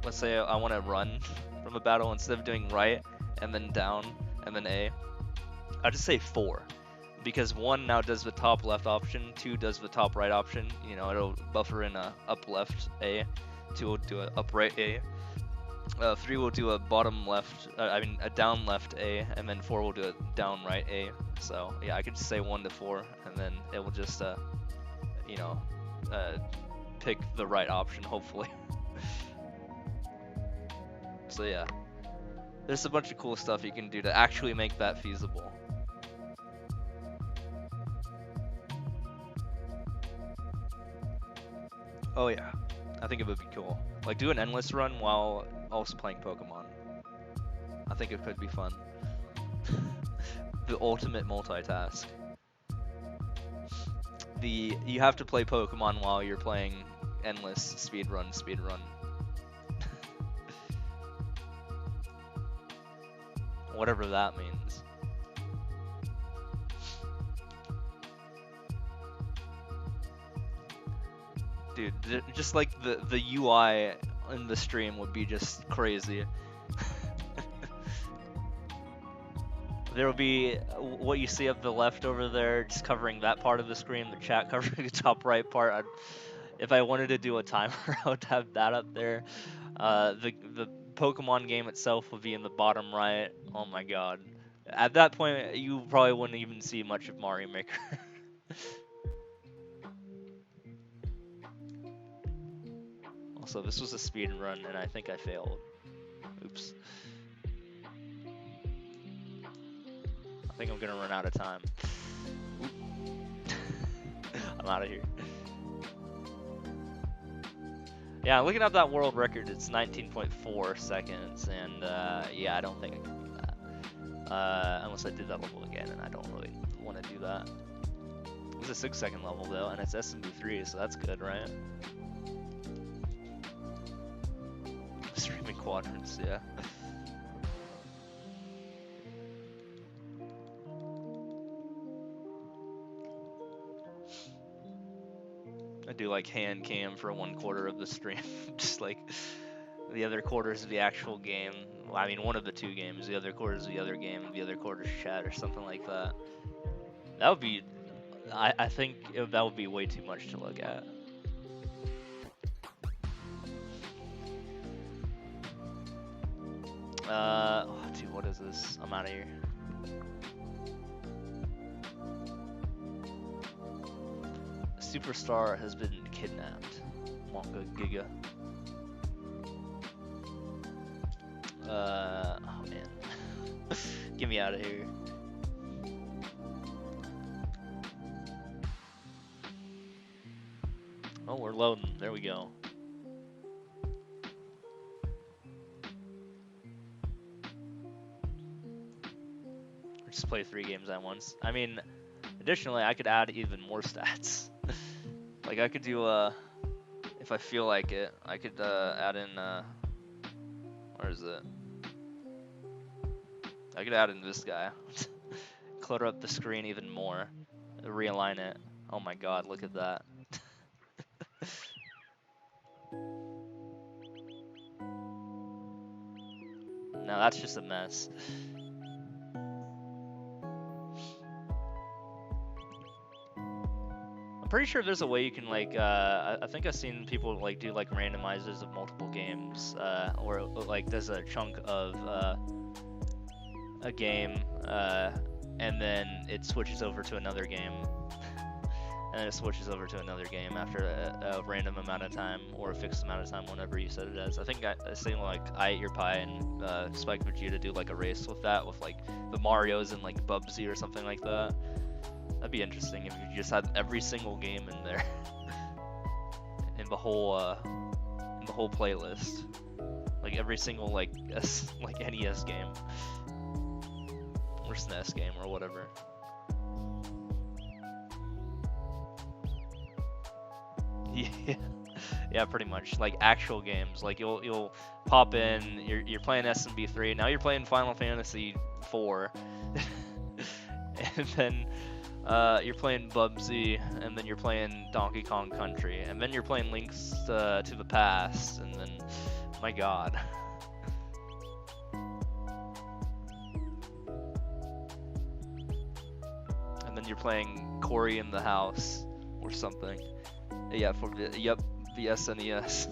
let's say I want to run from a battle, instead of doing right, and then down, and then A, I just say 4. Because 1 now does the top left option, 2 does the top right option, you know, it'll buffer in a up left A, 2 will do a up right A. 3 will do a bottom left, a down left A, and then 4 will do a down right A. So yeah, I could just say 1 to 4, and then it will just, you know, pick the right option, hopefully. So yeah, there's a bunch of cool stuff you can do to actually make that feasible. Oh yeah, I think it would be cool. Like, do an endless run while also playing Pokemon. I think it could be fun. The ultimate multitask. You have to play Pokemon while you're playing endless speedrun. Whatever that means. Dude, just like the UI in the stream would be just crazy. There will be what you see up the left over there, just covering that part of the screen, the chat covering the top right part. If I wanted to do a timer, I would have that up there. The Pokemon game itself would be in the bottom right. Oh my god. At that point, you probably wouldn't even see much of Mario Maker. Also, this was a speed run, and I think I failed. Oops. I think I'm gonna run out of time. I'm out of here. Yeah, looking at that world record, it's 19.4 seconds, and yeah, I don't think I can do that. Unless I did that level again, and I don't really want to do that. It's a 6-second level though, and it's SMB3, so that's good, right? Streaming quadrants, yeah. I do like hand cam for 1/4 of the stream, just like the other quarter's the actual game. Well, I mean, one of the 2 games, the other quarter's the other game, the other quarter's chat, or something like that. That would be, I think that would be way too much to look at. Oh, dude, what is this? I'm out of here. Superstar has been kidnapped. Manga Giga. Oh man. Get me out of here. Oh, we're loading. There we go. Just play 3 games at once. I mean, additionally, I could add even more stats. Like I could do if I feel like it, I could add in where is it? I could add in this guy. Clutter up the screen even more. Realign it. Oh my god, look at that. Now that's just a mess. I'm pretty sure there's a way you can like I think I've seen people like do like randomizers of multiple games or like there's a chunk of a game and then it switches over to another game and then it switches over to another game after a random amount of time or a fixed amount of time, whenever you set it as. I think I seen like I Ate Your Pie and Spike Vegeta do like a race with that, with like the Marios and like Bubsy or something like that. That'd be interesting if you just had every single game in there, in the whole playlist, like every single like NES game or SNES game or whatever. Yeah, yeah, pretty much. Like actual games. Like you'll pop in. You're playing SMB 3. Now you're playing Final Fantasy 4, and then you're playing Bubsy, and then you're playing Donkey Kong Country, and then you're playing Links to the Past, and then my God. And then you're playing Cory in the House or something. Yeah, for the SNES.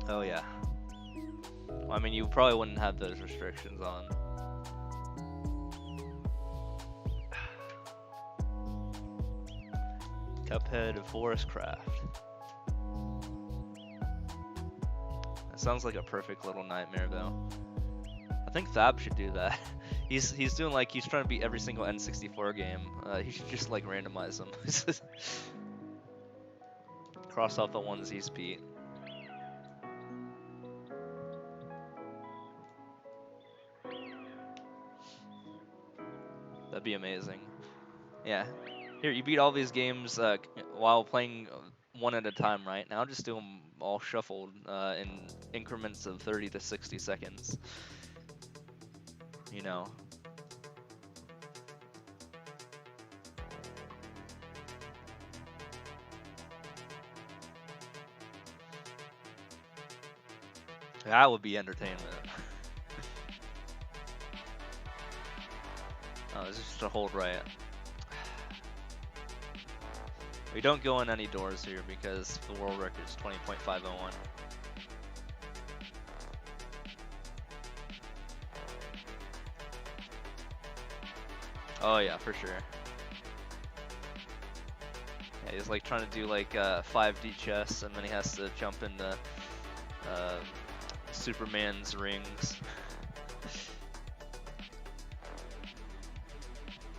Oh yeah. Well, I mean, you probably wouldn't have those restrictions on. Cuphead of Forest Craft. That sounds like a perfect little nightmare, though. I think Thab should do that. He's doing like he's trying to beat every single N64 game. He should just like randomize them. Cross off the ones he's beat. That'd be amazing. Yeah. Here, you beat all these games while playing one at a time, right? Now just do them all shuffled in increments of 30 to 60 seconds. You know. That would be entertainment. Oh, this is just a hold right. We don't go in any doors here because the world record is 20.501. Oh yeah, for sure. Yeah, he's like trying to do like 5D chess, and then he has to jump into Superman's rings.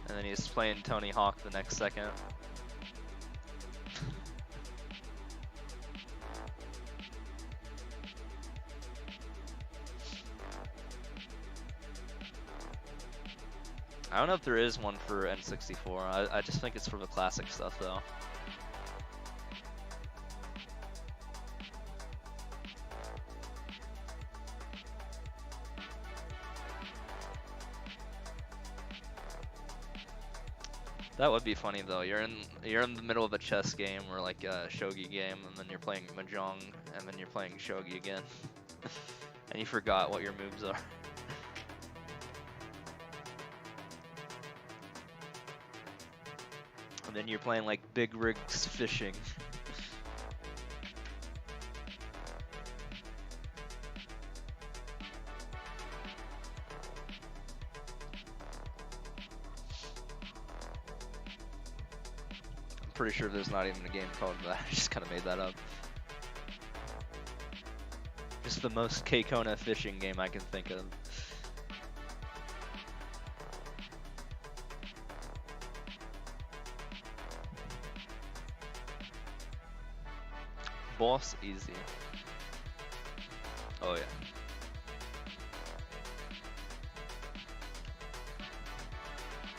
And then he's playing Tony Hawk the next second. I don't know if there is one for N64. I just think it's for the classic stuff though. That would be funny though. You're in the middle of a chess game or like a shogi game, and then you're playing mahjong, and then you're playing shogi again, and you forgot what your moves are. And then you're playing like Big Rigs Fishing. I'm pretty sure there's not even a game called that. I just kind of made that up. Just the most K-Kona fishing game I can think of. boss easy. Oh yeah.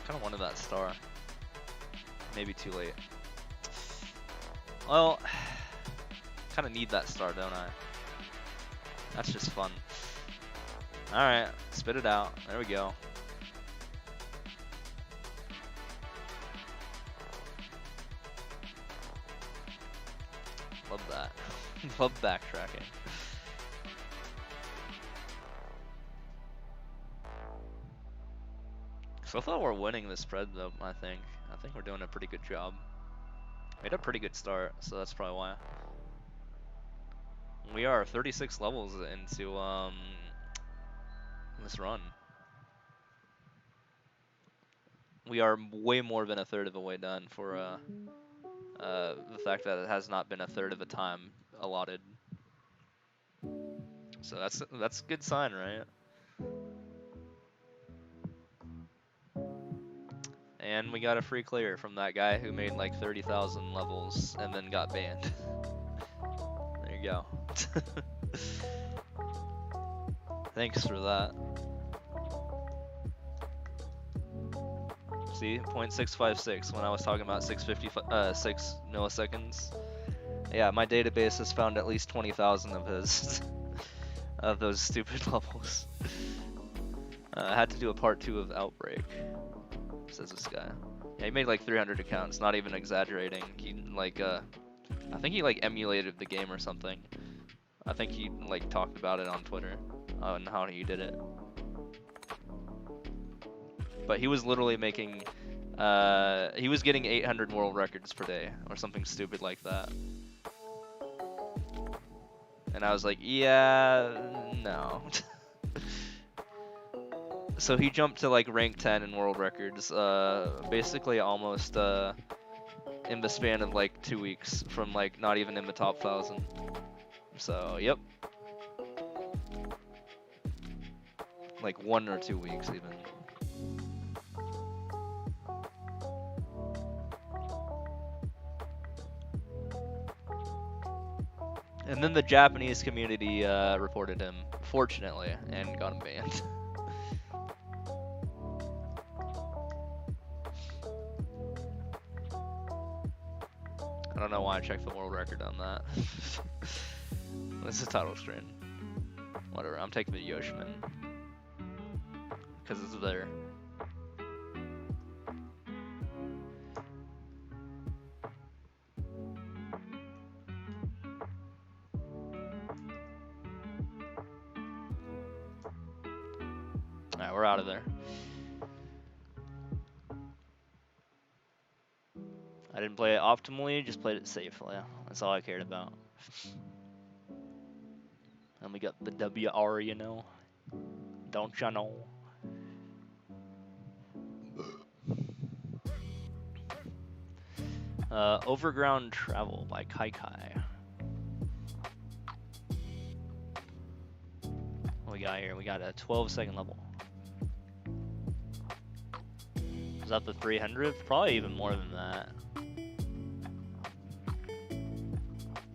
Kind of wanted that star. Maybe too late. Well, kind of need that star, don't I? That's just fun. Alright, spit it out. There we go. Love that. Love backtracking. So I thought we're winning this spread though, I think. I think we're doing a pretty good job. Made a pretty good start, so that's probably why. We are 36 levels into this run. We are way more than a third of the way done for the fact that it has not been a third of the time allotted. So that's a good sign, right? And we got a free clear from that guy who made like 30,000 levels and then got banned. There you go. Thanks for that. See, 0.656 when I was talking about 6 milliseconds. Yeah, my database has found at least 20,000 of his of those stupid levels. I had to do a part 2 of Outbreak, says this guy. Yeah, he made like 300 accounts, not even exaggerating. He like I think he like emulated the game or something. I think he like talked about it on Twitter on how he did it. But he was literally making, he was getting 800 world records per day or something stupid like that. And I was like, yeah, no. So he jumped to like rank 10 in world records, basically almost in the span of like 2 weeks from like not even in the top 1,000. So, yep. Like 1 or 2 weeks even. And then the Japanese community reported him, fortunately, and got him banned. I don't know why I checked the world record on that. This is title screen. Whatever, I'm taking the Yoshman. Because it's there. Alright, we're out of there. I didn't play it optimally, just played it safely. That's all I cared about. And we got the WR, you know. Don't ya know? Overground Travel by Kai Kai. What we got here? We got a 12-second level. Is that the 300th? Probably even more than that.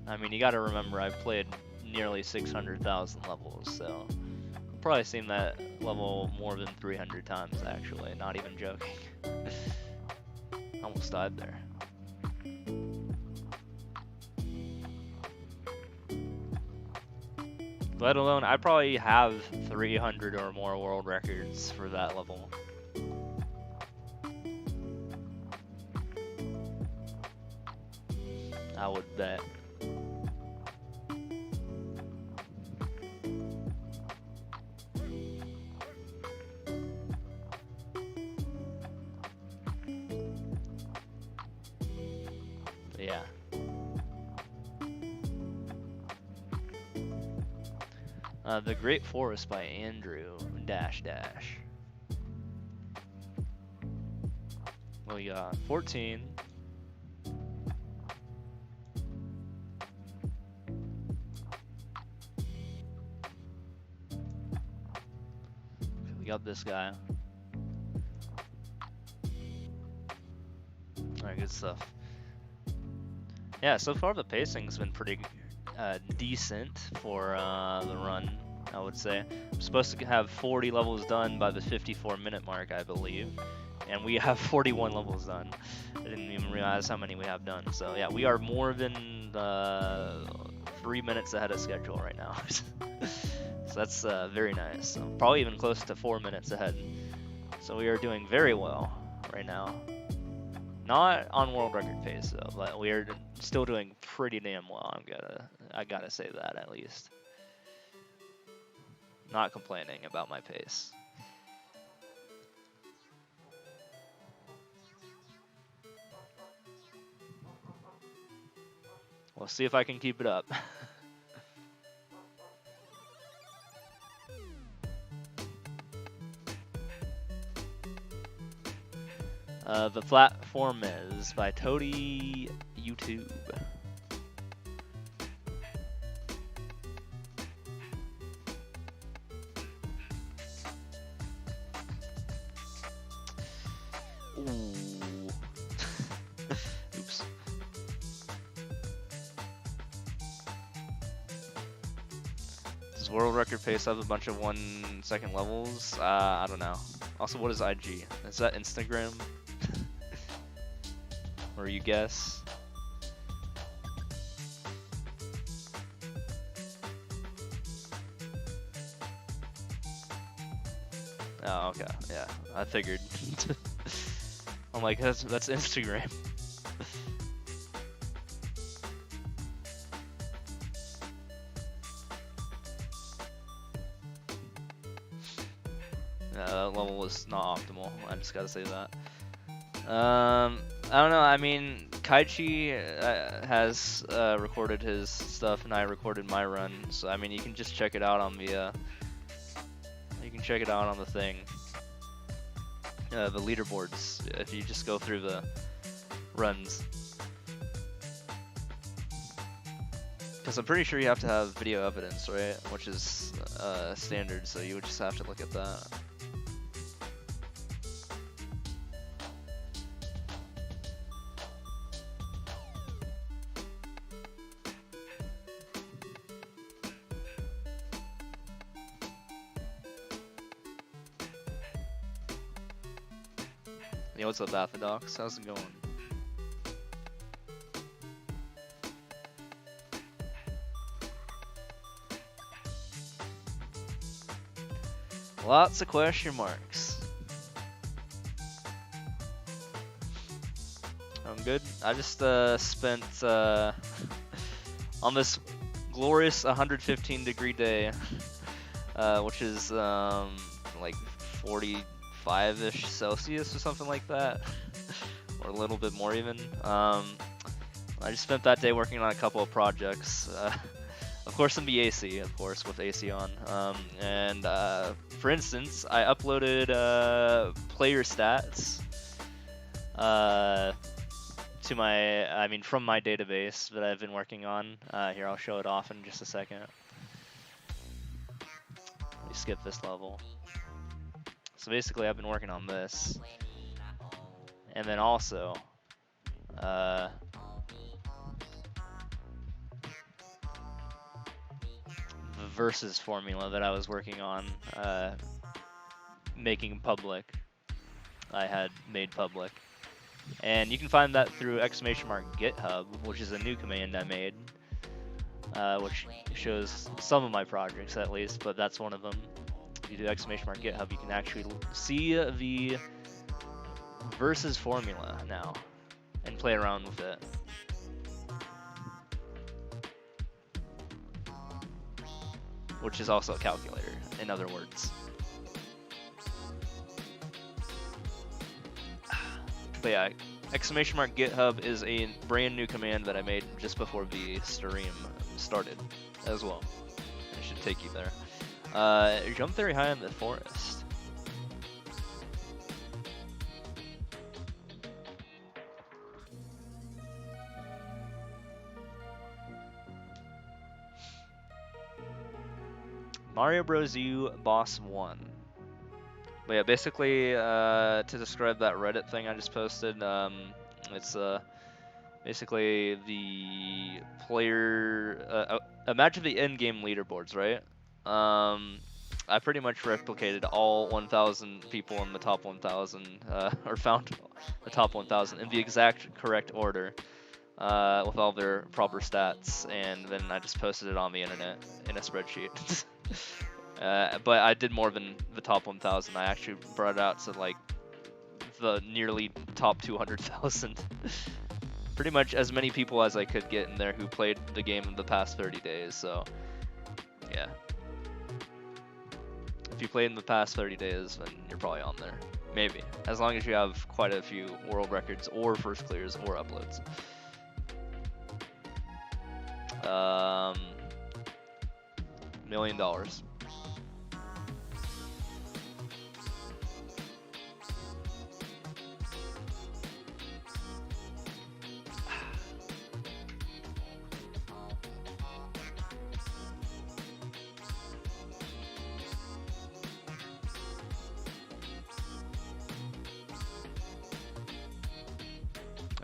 I mean, you gotta remember I've played nearly 600,000 levels, so I've probably seen that level more than 300 times actually, not even joking. Almost died there. Let alone, I probably have 300 or more world records for that level. I would bet. But yeah. The Great Forest by Andrew Dash Dash. We got 14. We got this guy. Alright, good stuff. Yeah, so far the pacing's been pretty decent for the run, I would say. I'm supposed to have 40 levels done by the 54-minute mark, I believe. And we have 41 levels done. I didn't even realize how many we have done. So yeah, we are more than 3 minutes ahead of schedule right now. So that's very nice. Probably even close to 4 minutes ahead. So we are doing very well right now. Not on world record pace though, but we are still doing pretty damn well. I gotta say that at least. Not complaining about my pace. We'll see if I can keep it up. The platform is by Toady YouTube. Ooh. Oops. Does world record pace have a bunch of 1 second levels? I don't know. Also, what is IG? Is that Instagram? Or you guess? Oh, okay. Yeah, I figured. I'm like, that's Instagram. That level was not optimal. I just gotta say that. I don't know. I mean, Kaichi has recorded his stuff, and I recorded my run. So I mean, you can just check it out on the thing. The leaderboards. If you just go through the runs, because I'm pretty sure you have to have video evidence, right? Which is standard. So you would just have to look at that. Yo, what's up, Bathodox? How's it going? Lots of question marks. I'm good. I just spent on this glorious 115-degree day, which is like 45-ish Celsius or something like that, or a little bit more even. I just spent that day working on a couple of projects. Of course, in the AC, of course, with AC on. And for instance, I uploaded player stats to from my database that I've been working on. Here, I'll show it off in just a second. Let me skip this level. So basically, I've been working on this, and then also, the versus formula that I was working on, making public. I had made public, and you can find that through !GitHub, which is a new command I made, which shows some of my projects at least, but that's one of them. If you do !GitHub, you can actually see the versus formula now and play around with it. Which is also a calculator, in other words. But yeah, !GitHub is a brand new command that I made just before the stream started as well. It should take you there. Jump very high in the forest. Mario Bros. U Boss 1. But yeah, basically, to describe that Reddit thing I just posted, it's Basically, the player. Imagine the in-game leaderboards, right? I pretty much replicated all 1,000 people in the top 1,000, or found the top 1,000 in the exact correct order, with all their proper stats, and then I just posted it on the internet in a spreadsheet. But I did more than the top 1,000. I actually brought it out to like the nearly top 200,000. Pretty much as many people as I could get in there who played the game in the past 30 days. So yeah, if you played in the past 30 days, then you're probably on there. Maybe, as long as you have quite a few world records or first clears or uploads. $1 million.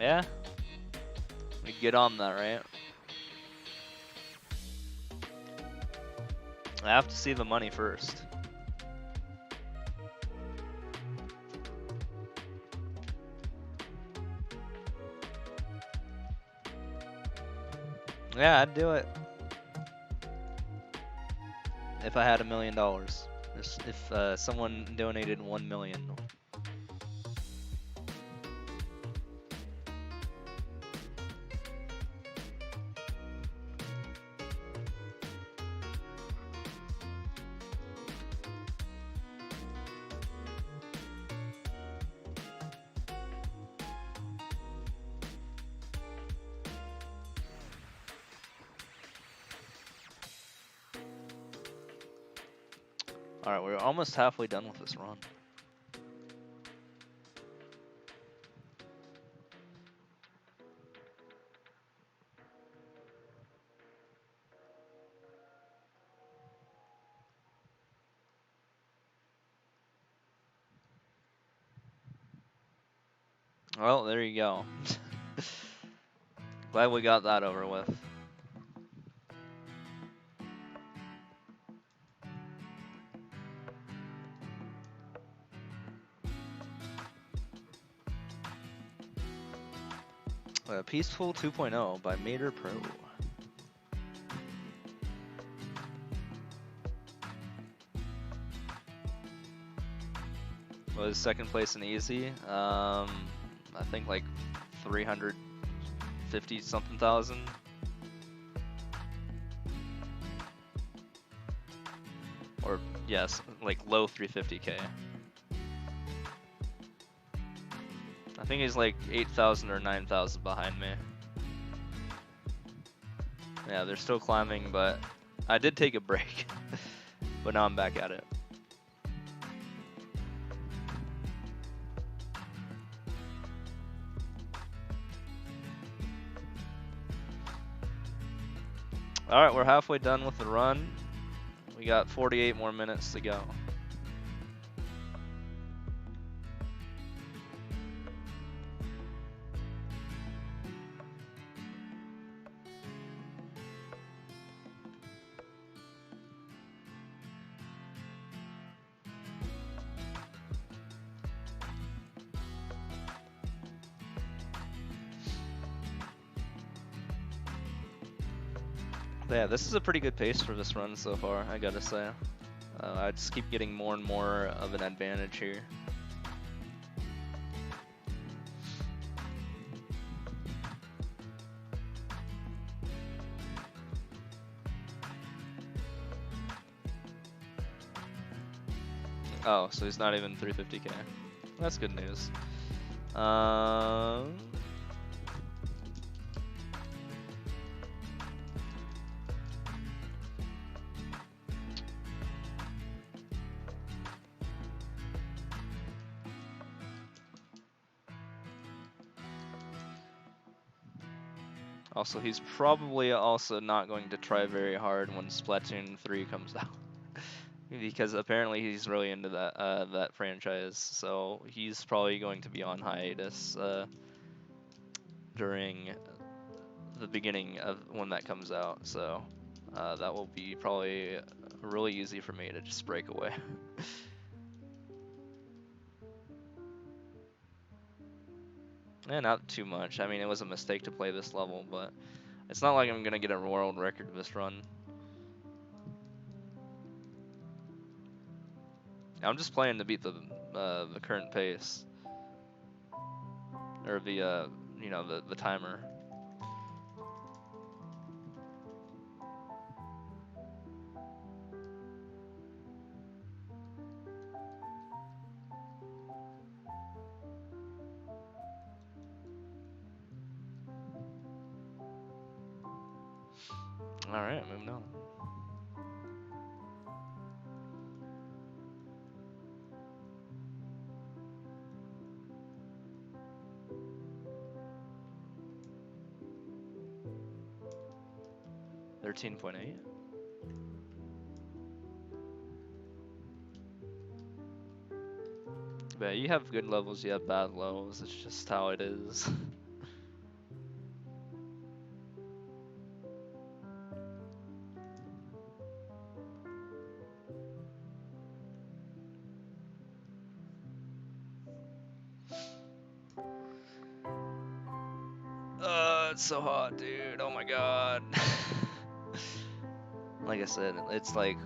Yeah, we get on that, right? I have to see the money first. Yeah, I'd do it if I had $1 million. If someone donated 1 million. Alright, we're almost halfway done with this run. Well, there you go. Glad we got that over with. Peaceful 2.0 by Mater Pro. Was second place in easy. I think like 350 something thousand. Or yes, like low 350k. I think he's like 8,000 or 9,000 behind me. Yeah, they're still climbing, but I did take a break. But now I'm back at it. Alright, we're halfway done with the run. We got 48 more minutes to go. Yeah, this is a pretty good pace for this run so far, I gotta say. I just keep getting more and more of an advantage here. Oh, so he's not even 350k. That's good news. Also, he's probably also not going to try very hard when Splatoon 3 comes out. Because apparently he's really into that franchise, so he's probably going to be on hiatus during the beginning of when that comes out, so that will be probably really easy for me to just break away. Not too much. I mean, it was a mistake to play this level, but it's not like I'm gonna get a world record this run. I'm just playing to beat the current pace, or the you know, the timer. All right, moving on. $13.8. But you have good levels, you have bad levels. It's just how it is. It's so hot, dude. Oh my god. Like I said, it's like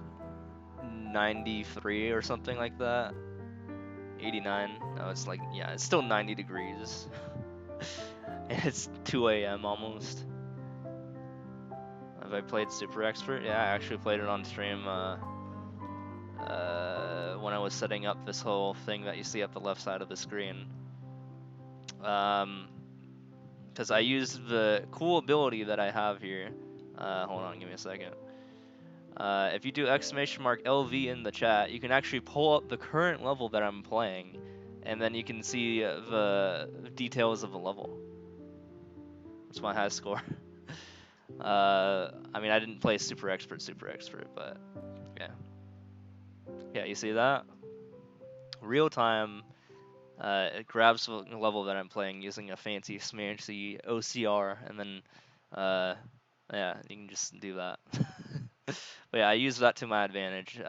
93 or something like that. 89. No, it's like, yeah, it's still 90 degrees. And it's 2 a.m. almost. Have I played Super Expert? Yeah, I actually played it on stream when I was setting up this whole thing that you see up the left side of the screen. Because I used the cool ability that I have here. Hold on, give me a second. If you do !LV in the chat, you can actually pull up the current level that I'm playing, and then you can see the details of the level. What's my high score? I mean, I didn't play Super Expert, but yeah. Yeah, you see that? Real time, it grabs the level that I'm playing using a fancy smancy OCR, and then, yeah, you can just do that. But yeah, I used that to my advantage,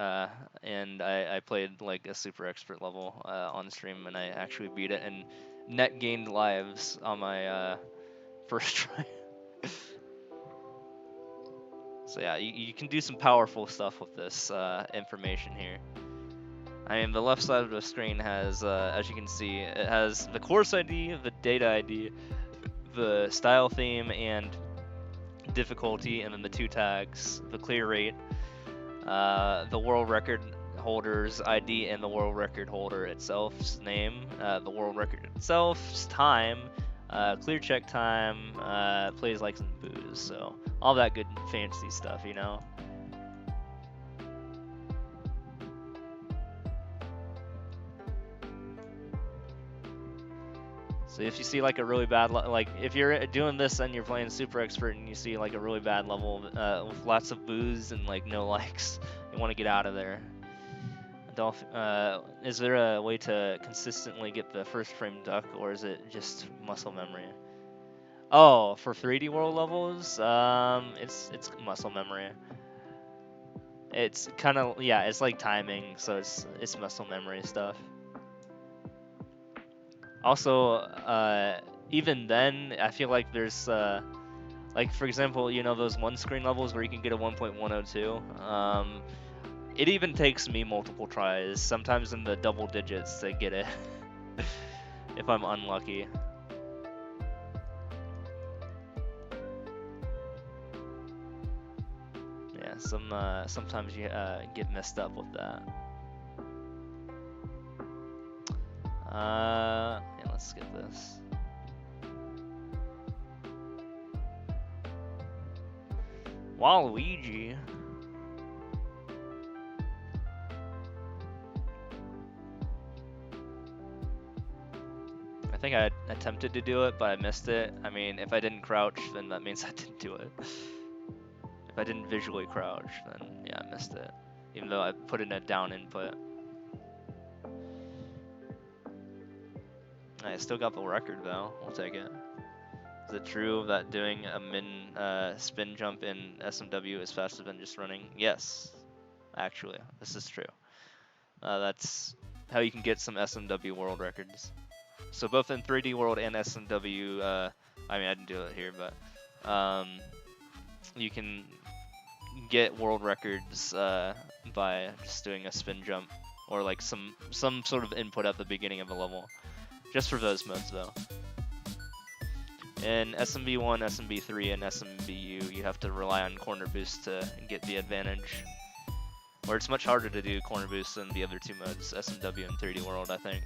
and I played like a Super Expert level on stream, and I actually beat it and net gained lives on my first try. So yeah, you can do some powerful stuff with this information here. I mean, the left side of the screen has, as you can see, it has the course ID, the data ID, the style theme, and difficulty, and then the 2 tags, the clear rate, the world record holder's ID, and the world record holder itself's name, the world record itself's time, clear check time, plays, likes, and boos. So all that good fancy stuff, you know. So if you see like a really bad, like if you're doing this and you're playing Super Expert and you see like a really bad level with lots of boos and like no likes, you want to get out of there. Is there a way to consistently get the first frame duck, or is it just muscle memory? Oh, for 3D world levels, it's muscle memory. It's kind of, yeah, it's like timing, so it's muscle memory stuff. Also, even then, I feel like there's like for example, you know those one screen levels where you can get a 1.102. It even takes me multiple tries, sometimes in the double digits, to get it if I'm unlucky. Yeah, sometimes you get messed up with that. Yeah, let's skip this. Waluigi. I think I attempted to do it, but I missed it. I mean, if I didn't crouch, then that means I didn't do it. If I didn't visually crouch, then yeah, I missed it. Even though I put in a down input. I still got the record though. We'll take it. Is it true that doing a min spin jump in SMW is faster than just running? Yes, actually, this is true. That's how you can get some SMW world records. So both in 3D World and SMW, I mean I didn't do it here, but you can get world records by just doing a spin jump or like some sort of input at the beginning of a level. Just for those modes though. In SMB1, SMB3, and SMBU, you have to rely on corner boost to get the advantage. Or it's much harder to do corner boost than the other two modes, SMW and 3D World, I think.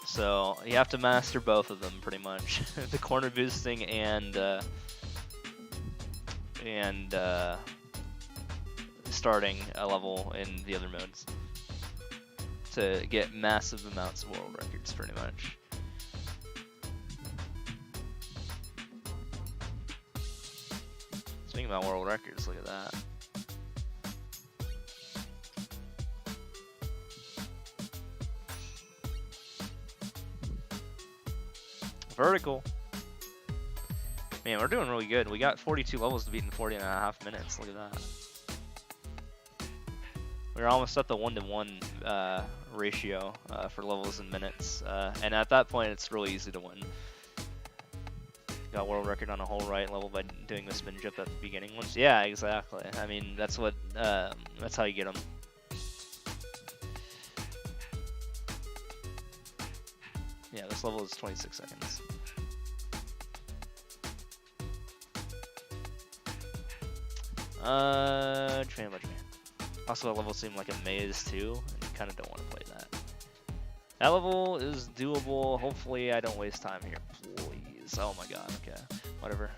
So you have to master both of them pretty much, the corner boosting and starting a level in the other modes to get massive amounts of world records pretty much. Speaking about world records, look at that. Vertical. Man, we're doing really good. We got 42 levels to beat in 40.5 minutes. Look at that. We're almost at the 1-to-1 ratio for levels and minutes. And at that point, it's really easy to win. Got world record on a whole right level by doing the spin jump at the beginning ones. Yeah, exactly. I mean, that's what. That's how you get them. Yeah, this level is 26 seconds. Train by train. Also, that level seemed like a maze too, and you kind of don't want to play that. That level is doable. Hopefully, I don't waste time here. Please. Oh my god. Okay. Whatever.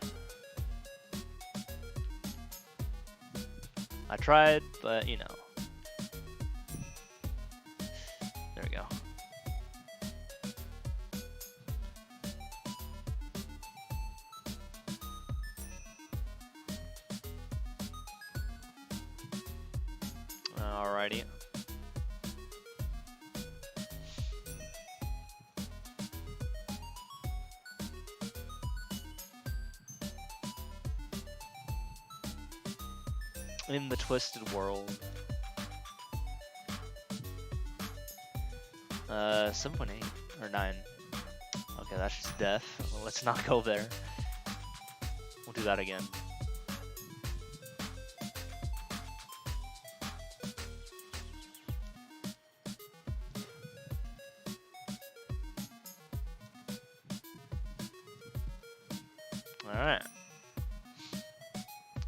I tried, but you know. There we go. Alrighty. In the twisted world. 7.8 or 9. Okay, that's just death. Well, let's not go there. We'll do that again. Alright.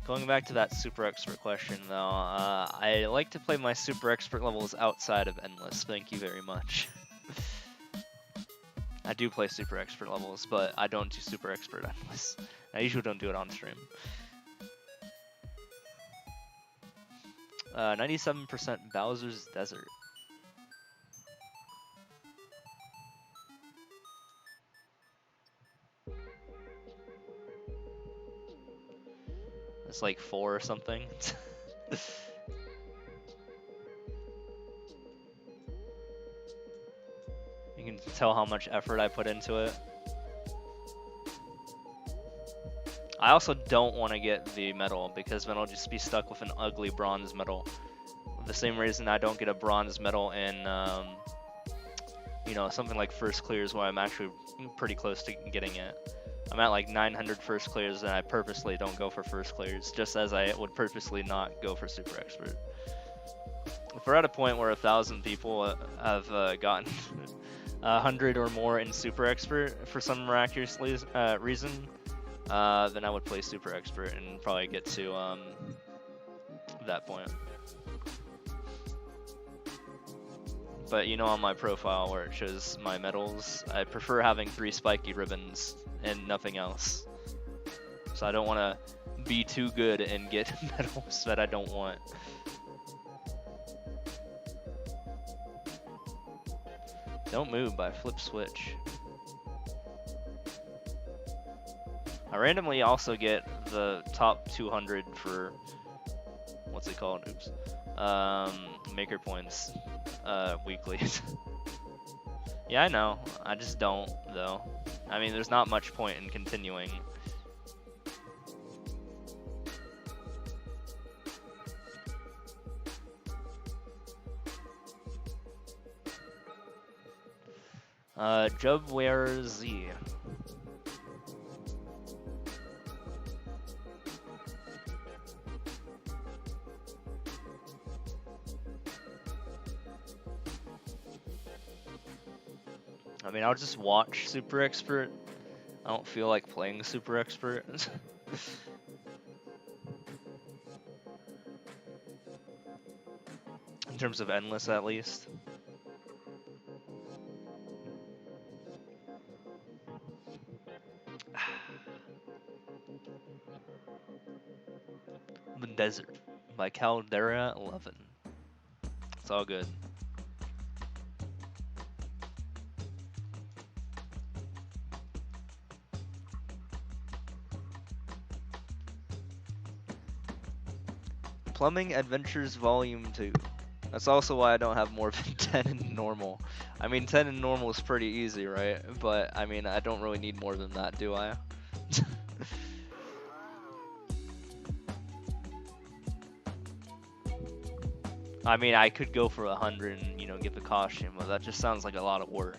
Going back to that super expert question though, I like to play my super expert levels outside of Endless, thank you very much. I do play super expert levels, but I don't do super expert Endless. I usually don't do it on stream. 97% Bowser's Desert. It's like 4 or something. You can tell how much effort I put into it. I also don't want to get the medal because then I'll just be stuck with an ugly bronze medal. The same reason I don't get a bronze medal in, you know, something like first clears where I'm actually pretty close to getting it. I'm at like 900 first clears and I purposely don't go for first clears, just as I would purposely not go for super expert. If we're at a point where 1,000 people have gotten 100 or more in super expert for some miraculous reason, then I would play super expert and probably get to that point. But you know, on my profile where it shows my medals, I prefer having 3 spiky ribbons and nothing else. So I don't want to be too good and get medals that I don't want. Don't move by flip switch. I randomly also get the top 200 for what's it called? Oops. Maker points weekly. Yeah, I know. I just don't though. I mean, there's not much point in continuing. Jubware Z. I mean, I'll just watch Super Expert. I don't feel like playing Super Expert. In terms of endless, at least. The Desert by Caldera 11. It's all good. Plumbing Adventures Volume 2. That's also why I don't have more than 10 in normal. I mean, 10 in normal is pretty easy, right? But, I mean, I don't really need more than that, do I? I mean, I could go for 100 and, you know, get the costume, but that just sounds like a lot of work.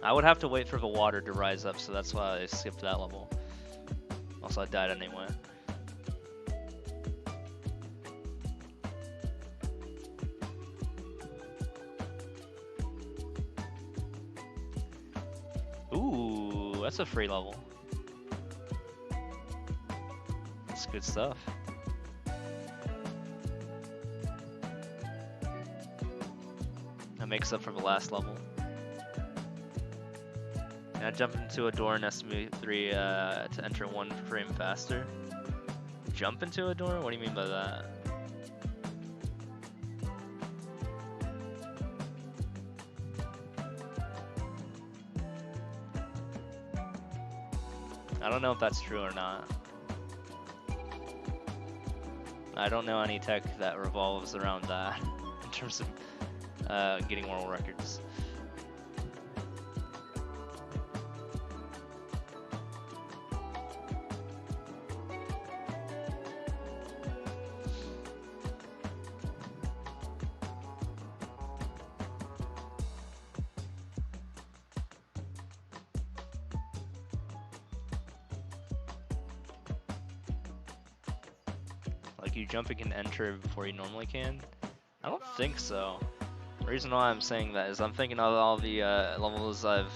I would have to wait for the water to rise up, so that's why I skipped that level. Also, I died anyway. Ooh, that's a free level. That's good stuff. That makes up for the last level. And I jump into a door in SMB3 to enter 1 frame faster. Jump into a door? What do you mean by that? I don't know if that's true or not. I don't know any tech that revolves around that in terms of getting world records. Like you jumping and enter before you normally can? I don't think so. The reason why I'm saying that is I'm thinking of all the levels I've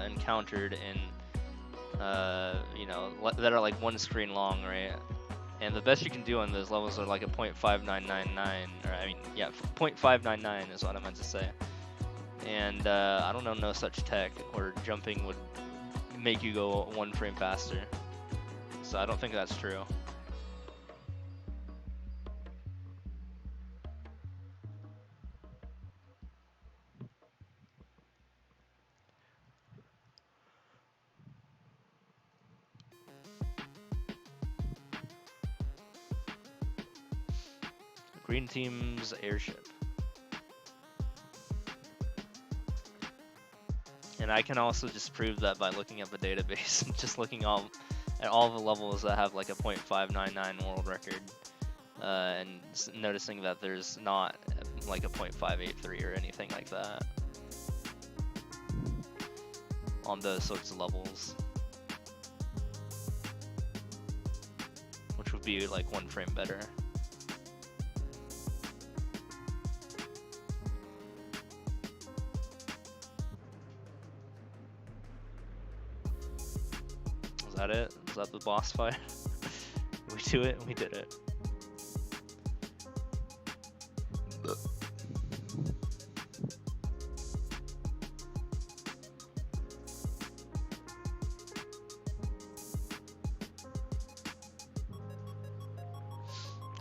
encountered in, you know, that are like 1 screen long, right? And the best you can do on those levels are like a .5999, or I mean, yeah, .599 is what I meant to say. And I don't know no such tech where jumping would make you go 1 frame faster. So I don't think that's true. Green team's airship. And I can also just prove that by looking at the database, just looking at all the levels that have like a .599 world record, and noticing that there's not like a .583 or anything like that on those sorts of levels, which would be like 1 frame better. Is that it? Is that the boss fight? Did we do it? We did it.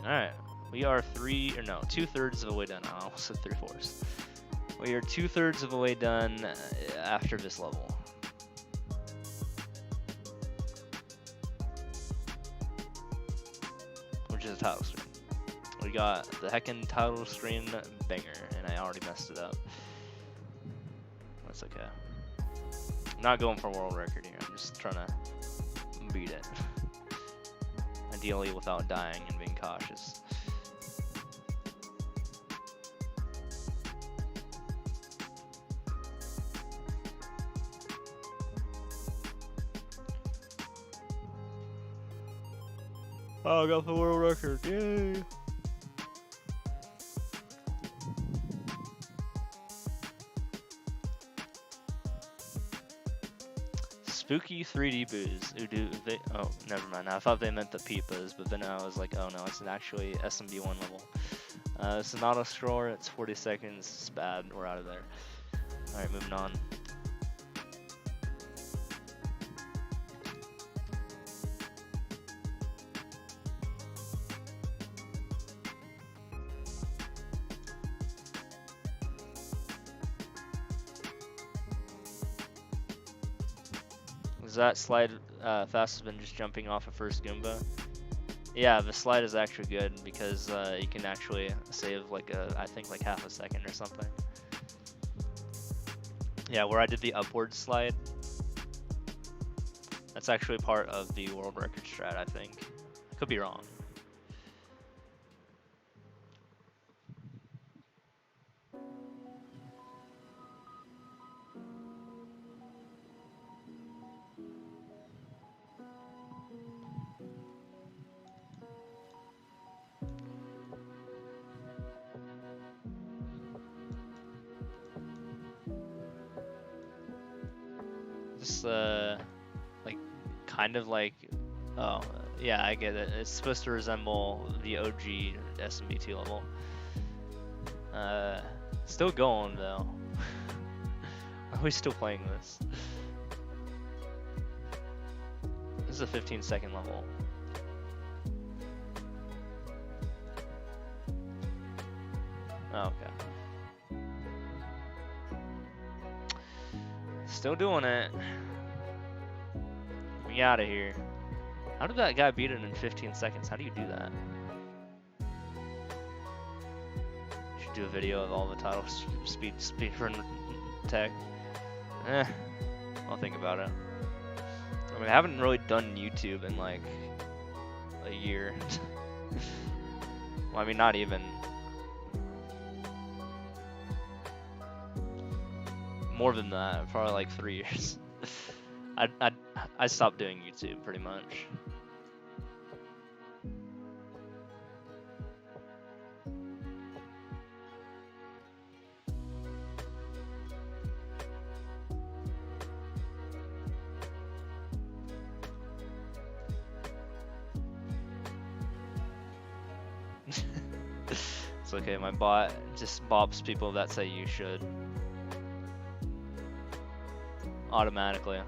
Alright, we are 2/3 of the way done. I almost said 3/4. We are 2/3 of the way done after this level. Which is a title screen. We got the heckin' title screen banger, and I already messed it up. That's okay. I'm not going for a world record here, I'm just trying to beat it. Ideally without dying and being cautious. Oh, I got the world record, yay! Spooky 3D booze. Oh, never mind. I thought they meant the peepas, but then I was like, oh no, it's actually SMB1 level. It's an auto scroller. It's 40 seconds. It's bad. We're out of there. All right, moving on. Is that slide faster than just jumping off a first Goomba? Yeah, the slide is actually good because you can actually save like I think like half a second or something. Yeah, where I did the upward slide, that's actually part of the world record strat, I think. I could be wrong. Just like kind of like, oh yeah, I get it. It's supposed to resemble the OG SMB2 level. Still going though. Are we still playing this? This is a 15-second level. Oh, okay. Still doing it. We out of here. How did that guy beat it in 15 seconds? How do you do that? Should do a video of all the title speedrun tech. I'll think about it. I mean, I haven't really done YouTube in like a year. Well, I mean, not even. More than that, probably like 3 years. I stopped doing YouTube pretty much. It's okay, my bot just bops people that say you should. Automatically.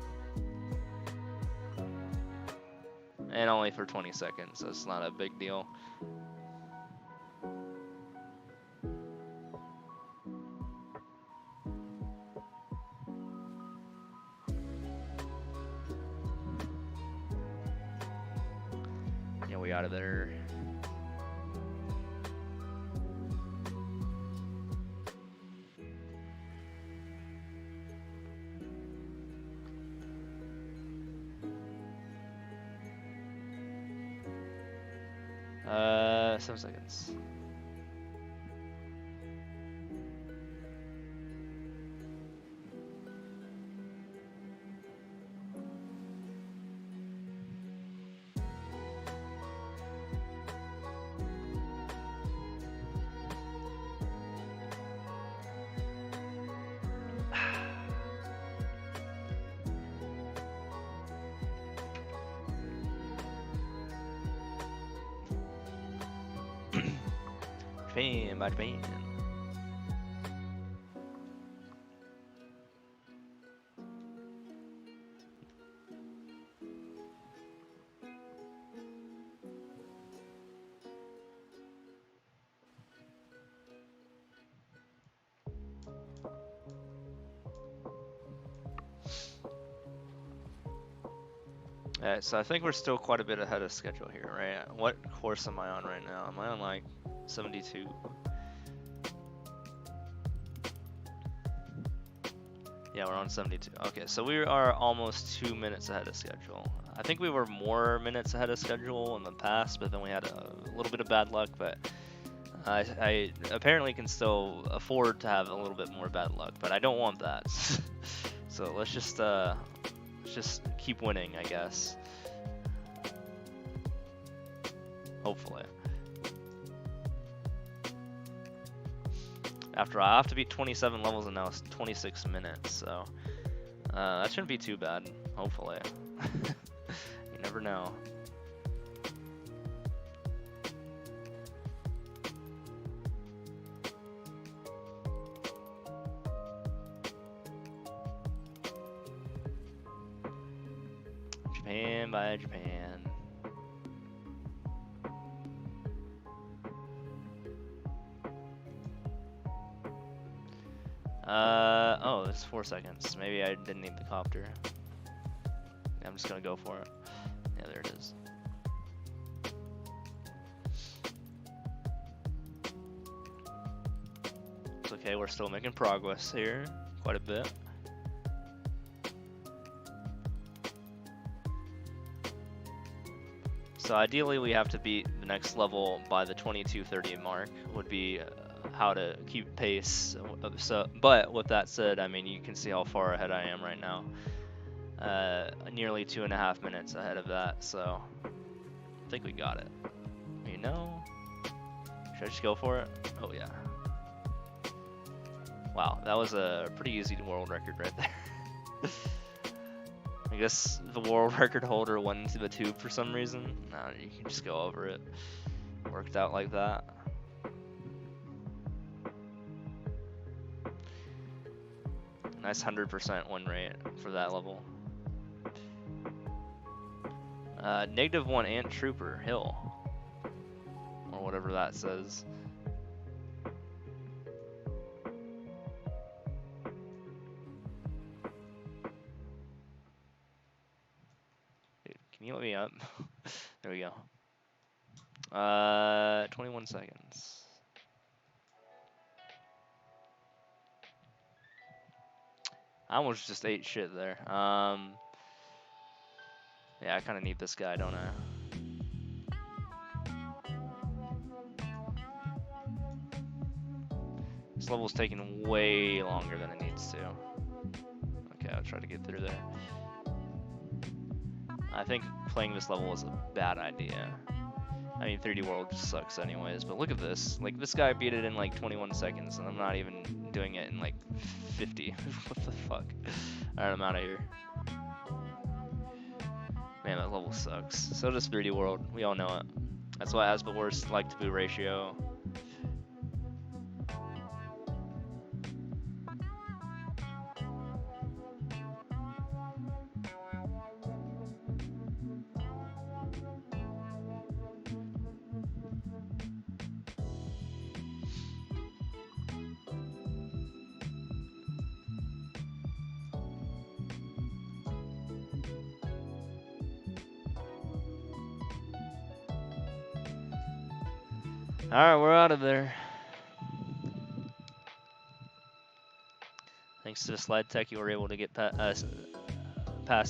And only for 20 seconds, so it's not a big deal. Yeah, we out of there. Some seconds. Japan, by Japan. So I think we're still quite a bit ahead of schedule here, right? What course am I on right now? Am I on like 72? Yeah, we're on 72. Okay, so we are almost 2 minutes ahead of schedule. I think we were more minutes ahead of schedule in the past, but then we had a little bit of bad luck, but I apparently can still afford to have a little bit more bad luck, but I don't want that. So let's just keep winning, I guess. Hopefully. After I have to beat 27 levels and now it's 26 minutes, so that shouldn't be too bad, hopefully. You never know. Japan by Japan. Oh, it's 4 seconds. Maybe I didn't need the copter. I'm just gonna go for it. Yeah, there it is. It's okay, we're still making progress here. Quite a bit. So ideally we have to beat the next level by the 22:30 mark, would be how to keep pace. So, but with that said, I mean, you can see how far ahead I am right now. Nearly 2.5 minutes ahead of that, so I think we got it. You know, should I just go for it? Oh yeah. Wow, that was a pretty easy world record right there. I guess the world record holder went into the tube for some reason. No, you can just go over it. Worked out like that. Nice 100% win rate for that level. -1 Ant Trooper Hill, or whatever that says. Dude, can you let me up? There we go. 21 seconds. I almost just ate shit there. Yeah, I kind of need this guy, don't I? This level's taking way longer than it needs to. Okay, I'll try to get through there. I think playing this level is a bad idea. I mean, 3D World just sucks anyways, but look at this. Like, this guy beat it in like 21 seconds, and I'm not even doing it in like 50. What the fuck? Alright, I'm out of here. Man, that level sucks. So does 3D World. We all know it. That's why it has the worst like-to-boot ratio. Alright, we're out of there. Thanks to the slide tech, you were able to get past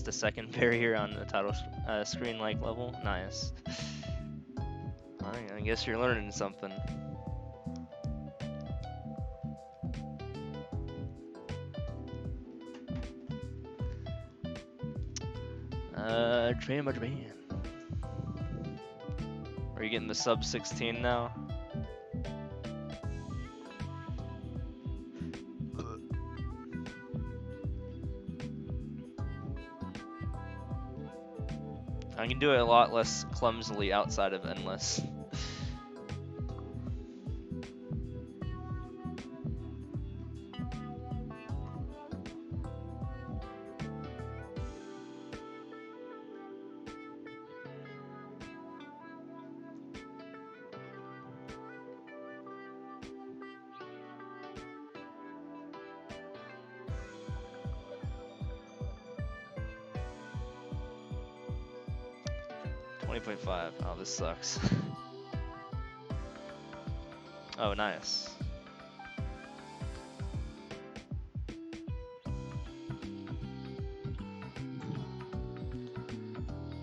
the second barrier on the title screen-like level. Nice. I guess you're learning something. Train by Japan. Are you getting the sub 16 now? I can do it a lot less clumsily outside of Endless. 20.5. Oh, this sucks. Oh, nice.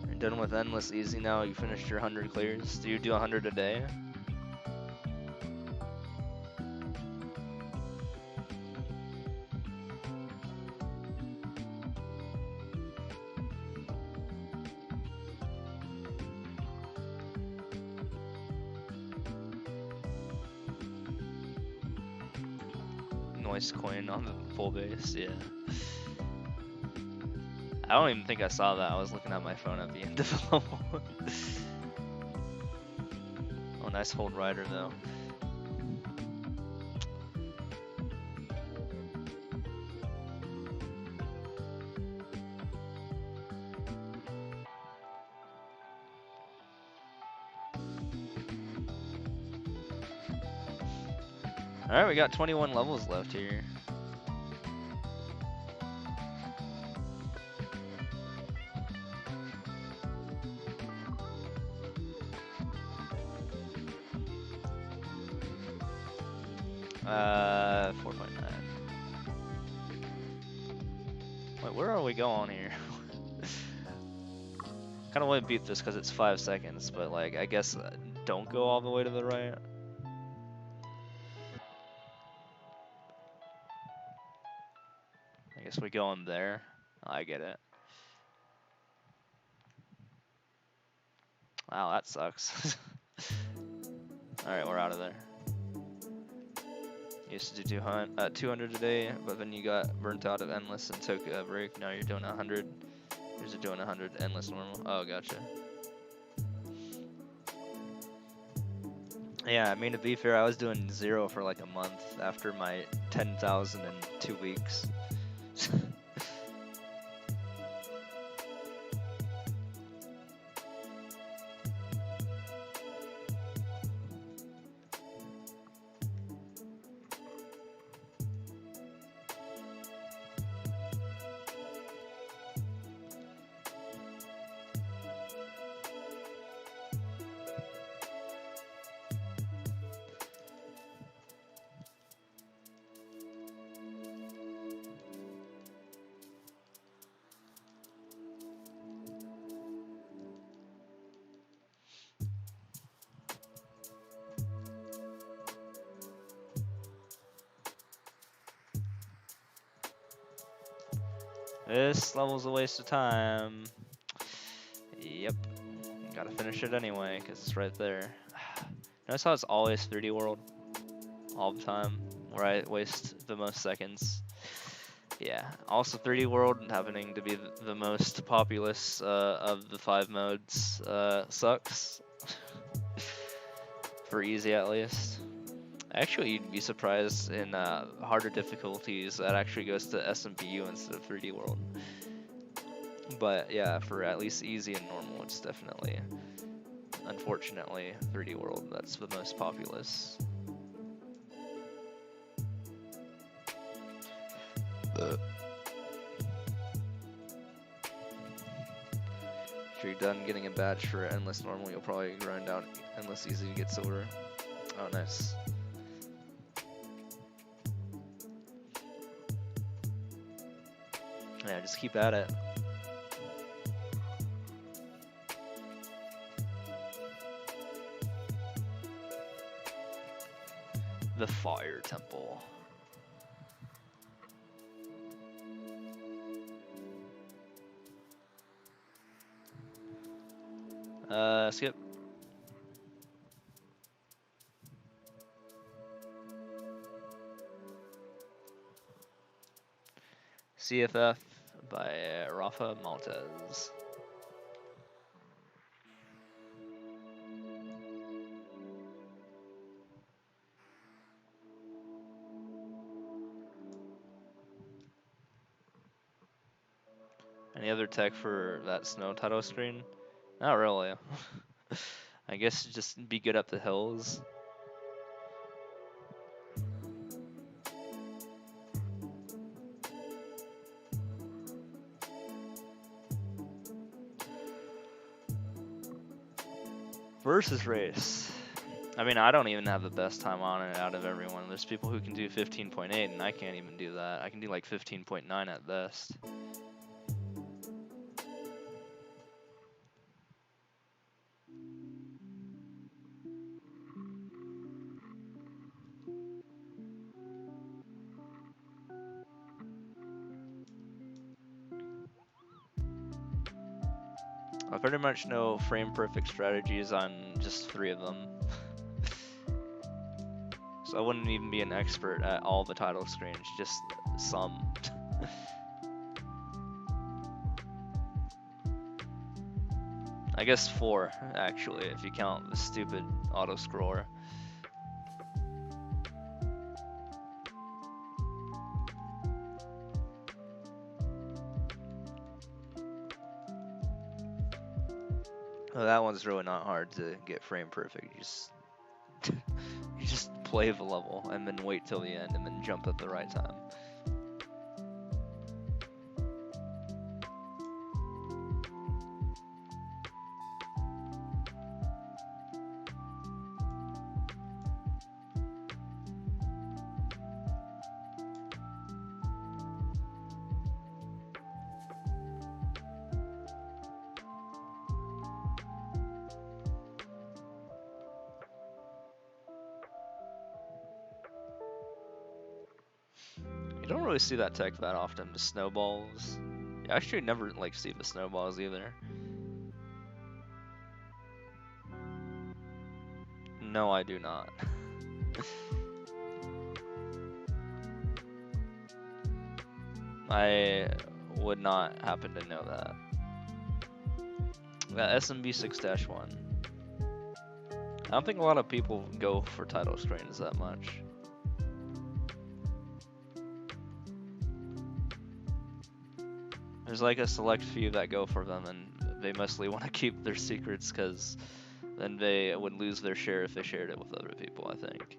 You're done with Endless Easy now. You finished your 100 clears. Do you do 100 a day? Noise coin on the full base, yeah. I don't even think I saw that. I was looking at my phone at the end of the level. Oh, nice hold rider though. Alright, we got 21 levels left here. Uh, 4.9. Wait, where are we going here? Kind of want to beat this because it's 5 seconds, but like, I guess don't go all the way to the right. I guess we go in there. Oh, I get it. Wow, that sucks. Alright, we're out of there. Used to do 200 a day, but then you got burnt out of Endless and took a break. Now you're doing 100. You're just doing 100 Endless normal. Oh, gotcha. Yeah, I mean, to be fair, I was doing 0 for like a month after my 10,000 in 2 weeks. This level's a waste of time. Yep. Gotta finish it anyway, because it's right there. Notice how it's always 3D World? All the time, where I waste the most seconds. Yeah. Also 3D World happening to be the most populous of the 5 modes sucks. For easy at least. Actually, you'd be surprised in harder difficulties that actually goes to SMPU instead of 3D World. But yeah, for at least easy and normal, it's definitely, unfortunately, 3D World that's the most populous. After you're done getting a badge for Endless Normal, you'll probably grind out Endless Easy to get silver. Oh, nice. Yeah, just keep at it. The Fire Temple. Skip. CFF by Rafa Maltez. Any other tech for that snow title screen? Not really. I guess just be good up the hills. Versus race. I mean, I don't even have the best time on it out of everyone. There's people who can do 15.8, and I can't even do that. I can do like 15.9 at best. I pretty much know frame perfect strategies on just 3 of them. So I wouldn't even be an expert at all the title screens, just some. I guess 4, actually, if you count the stupid auto-scroller. Oh, that one's really not hard to get frame perfect. You just play the level and then wait till the end and then jump at the right time. You don't really see that tech that often, the snowballs. You actually never like see the snowballs either. No, I do not. I would not happen to know that. That SMB 6-1. I don't think a lot of people go for title screens that much. There's like a select few that go for them, and they mostly want to keep their secrets because then they would lose their share if they shared it with other people, I think.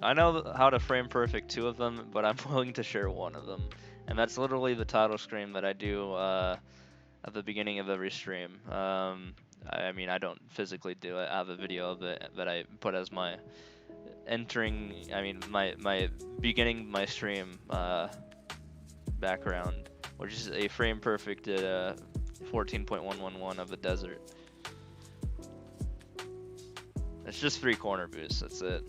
I know how to frame perfect 2 of them, but I'm willing to share 1 of them. And that's literally the title screen that I do at the beginning of every stream. I mean, I don't physically do it. I have a video of it that I put as my my beginning my stream background, which is a frame perfect 14.111 of the desert. It's just 3 corner boosts, that's it.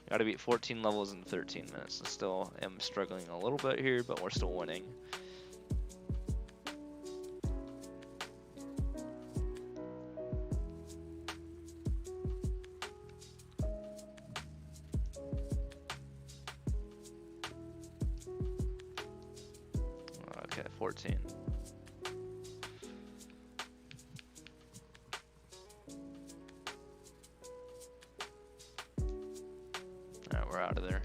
Gotta beat 14 levels in 13 minutes. I still am struggling a little bit here, but we're still winning. Okay, 14. Alright, we're out of there.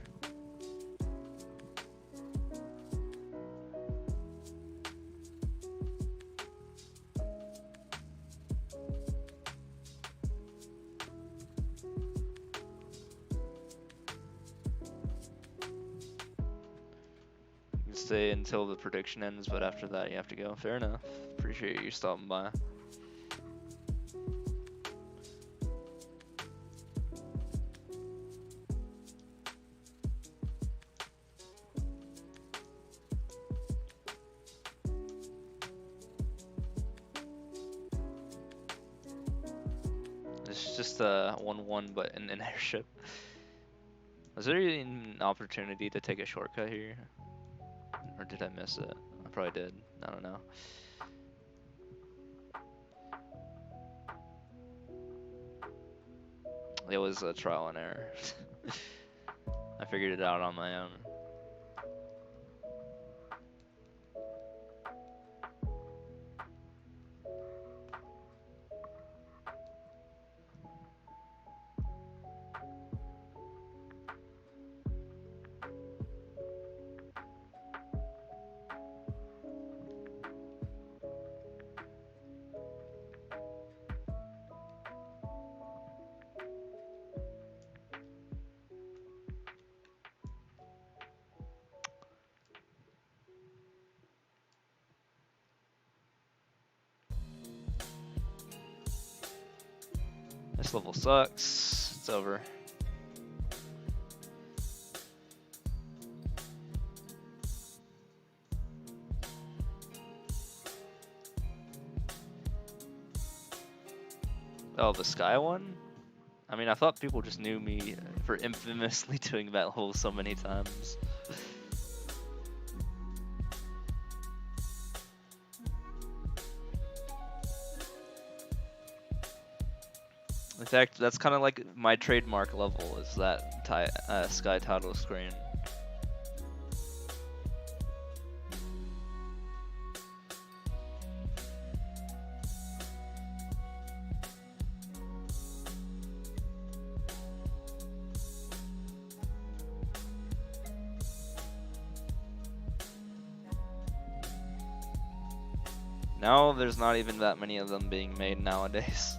You can stay until the prediction ends, but after that you have to go. Fair enough. Appreciate you stopping by. It's just a 1-1, but in an airship. Was there an opportunity to take a shortcut here? Or did I miss it? I probably did. I don't know. It was a trial and error. I figured it out on my own. This level sucks. It's over. Oh, the sky one? I mean, I thought people just knew me for infamously doing that level so many times. In fact, that's kind of like my trademark level, is that sky title screen. Now there's not even that many of them being made nowadays.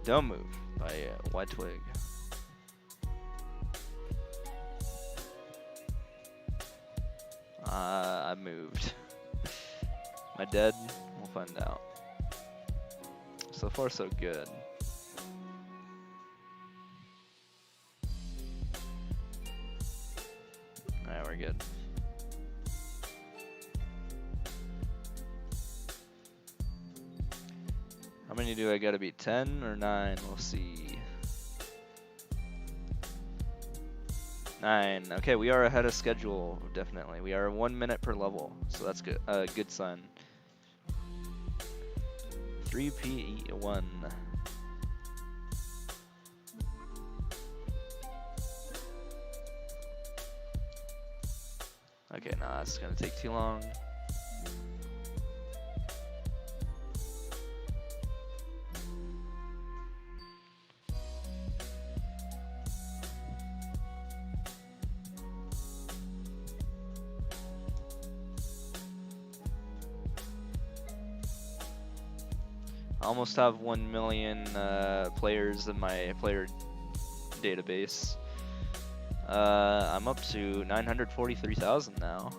Don't Move by White Twig. I moved. Am I dead? We'll find out. So far, so good. Alright, we're good. How many do I gotta beat? 10 or 9? We'll see. 9. Okay, we are ahead of schedule, definitely. We are 1 minute per level, so that's good. Good sign. 3P1. Okay, nah, it's gonna take too long. I almost have 1 million players in my player database. I'm up to 943,000 now,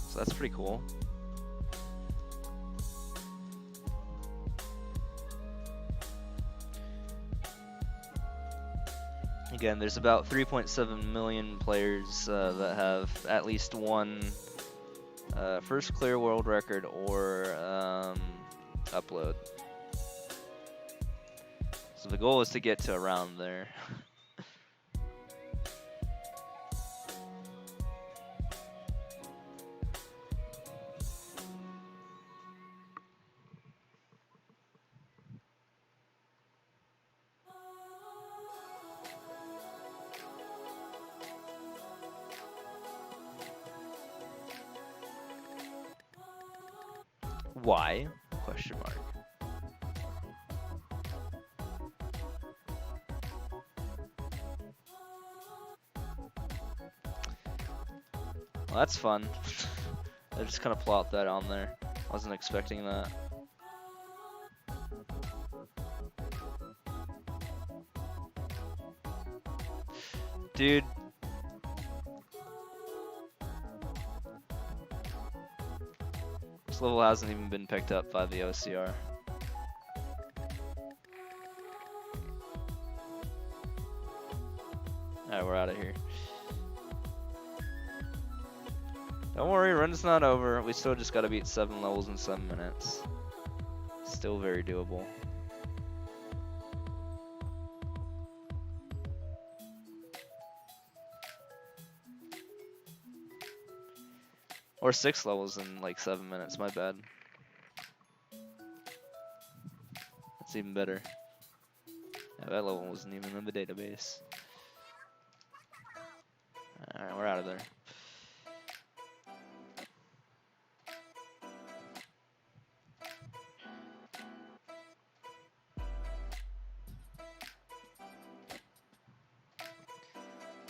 so that's pretty cool. Again, there's about 3.7 million players that have at least one first clear world record or upload. So the goal is to get to around there. Why? Question mark. Well, that's fun. I just kind of plot that on there. Wasn't expecting that. Dude. This level hasn't even been picked up by the OCR. Alright, we're out of here. Don't worry, run's not over. We still just gotta beat 7 levels in 7 minutes. Still very doable. Or 6 levels in like 7 minutes, my bad. That's even better. Yeah, that level wasn't even in the database. Alright, we're out of there.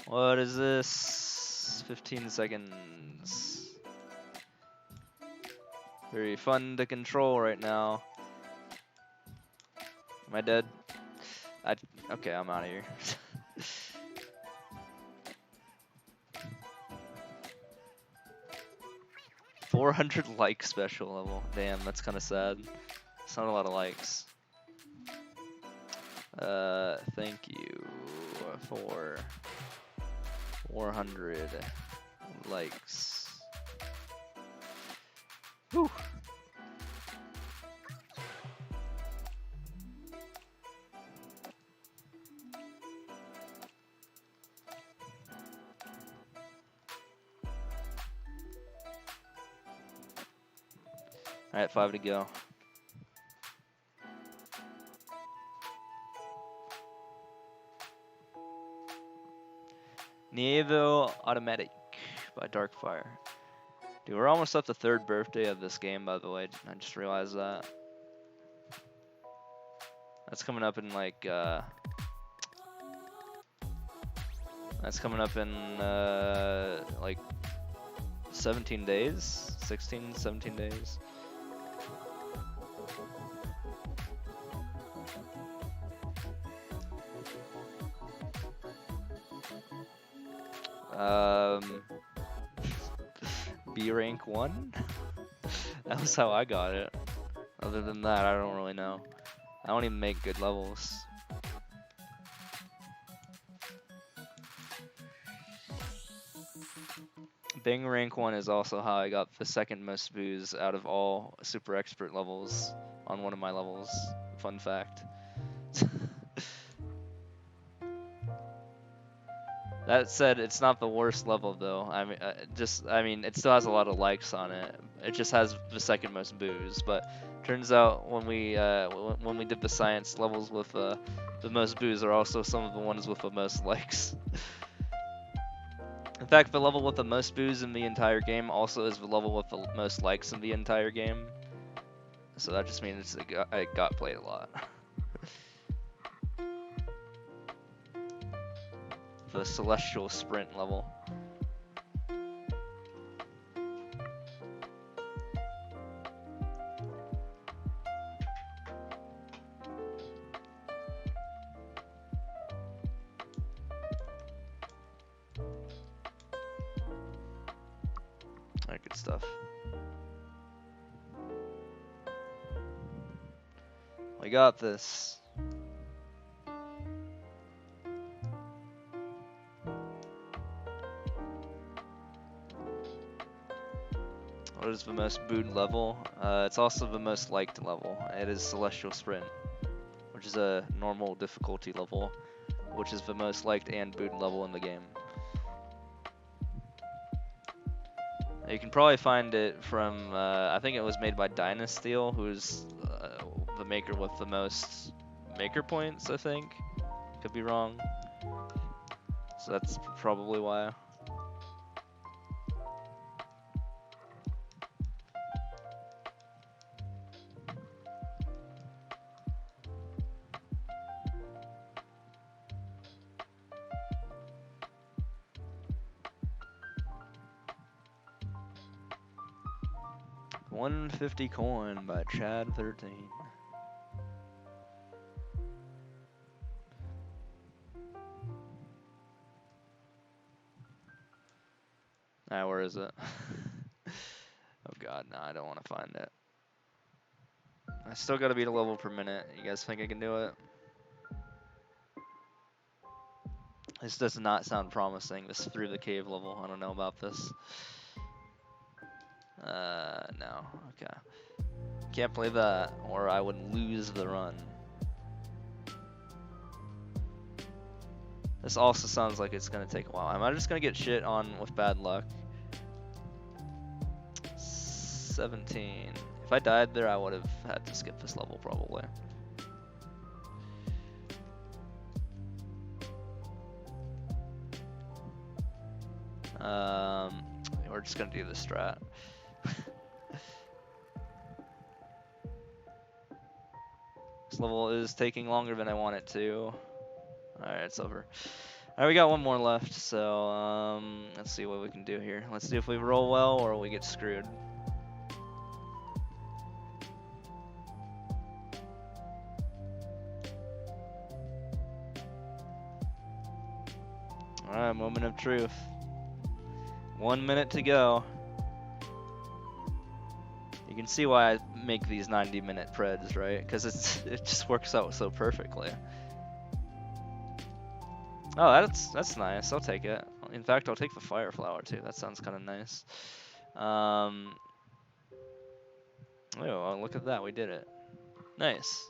What is this? 15 seconds. Very fun to control right now. Am I dead? Okay, I'm out of here. 400 like special level. Damn, that's kind of sad. It's not a lot of likes. Thank you for 400 likes. Whew. Alright, 5 to go. Nievo Automatic by Darkfire. Dude, we're almost at the 3rd birthday of this game, by the way. I just realized that. That's coming up in like, that's coming up in, like 17 days? 16, 17 days? B rank 1? That was how I got it. Other than that, I don't really know. I don't even make good levels. Bing rank 1 is also how I got the 2nd most booze out of all super expert levels on one of my levels. Fun fact. That said, it's not the worst level though. I mean, it still has a lot of likes on it. It just has the 2nd most booze. But turns out when we did the science, levels with the most booze are also some of the ones with the most likes. In fact, the level with the most booze in the entire game also is the level with the most likes in the entire game. So that just means it got played a lot. The Celestial Sprint level. Alright, good stuff. We got this. What is the most booed level? It's also the most liked level. It is Celestial Sprint, which is a normal difficulty level, which is the most liked and booed level in the game. You can probably find it from, I think it was made by Dynasteel, who's the maker with the most maker points, I think. Could be wrong. So that's probably why. $150 coin by Chad13. Ah, where is it? Oh god, no, I don't want to find it. I still gotta beat a level per minute. You guys think I can do it? This does not sound promising, this through the cave level. I don't know about this. No, okay. Can't play that, or I would lose the run. This also sounds like it's gonna take a while. Am I just gonna get shit on with bad luck? 17. If I died there, I would have had to skip this level probably. We're just gonna do the strat. This level is taking longer than I want it to. Alright, it's over. Alright, we got one more left, so let's see what we can do here. Let's see if we roll well or we get screwed. Alright, moment of truth. 1 minute to go. You can see why I make these 90-minute preds, right? Because it just works out so perfectly. Oh, that's nice. I'll take it. In fact, I'll take the fire flower too. That sounds kind of nice. Oh, well, look at that. We did it. Nice.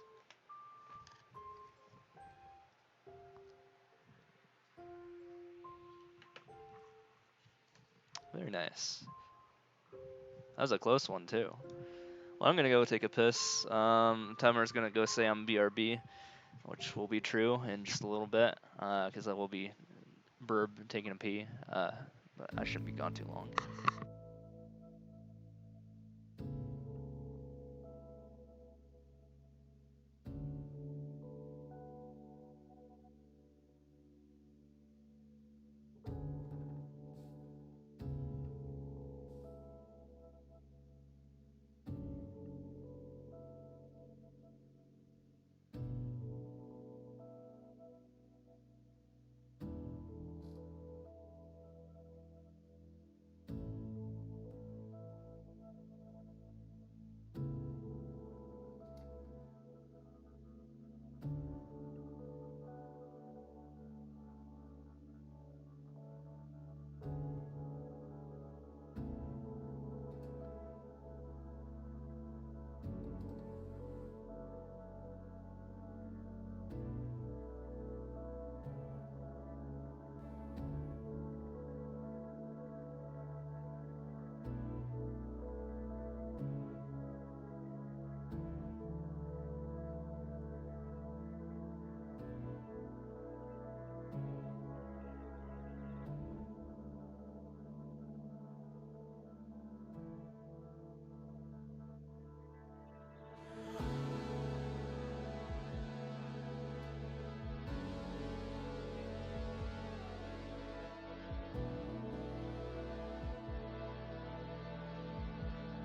Very nice. That was a close one too. Well, I'm gonna go take a piss. Timer's gonna go say I'm BRB, which will be true in just a little bit, because I will be burb taking a pee. But I shouldn't be gone too long.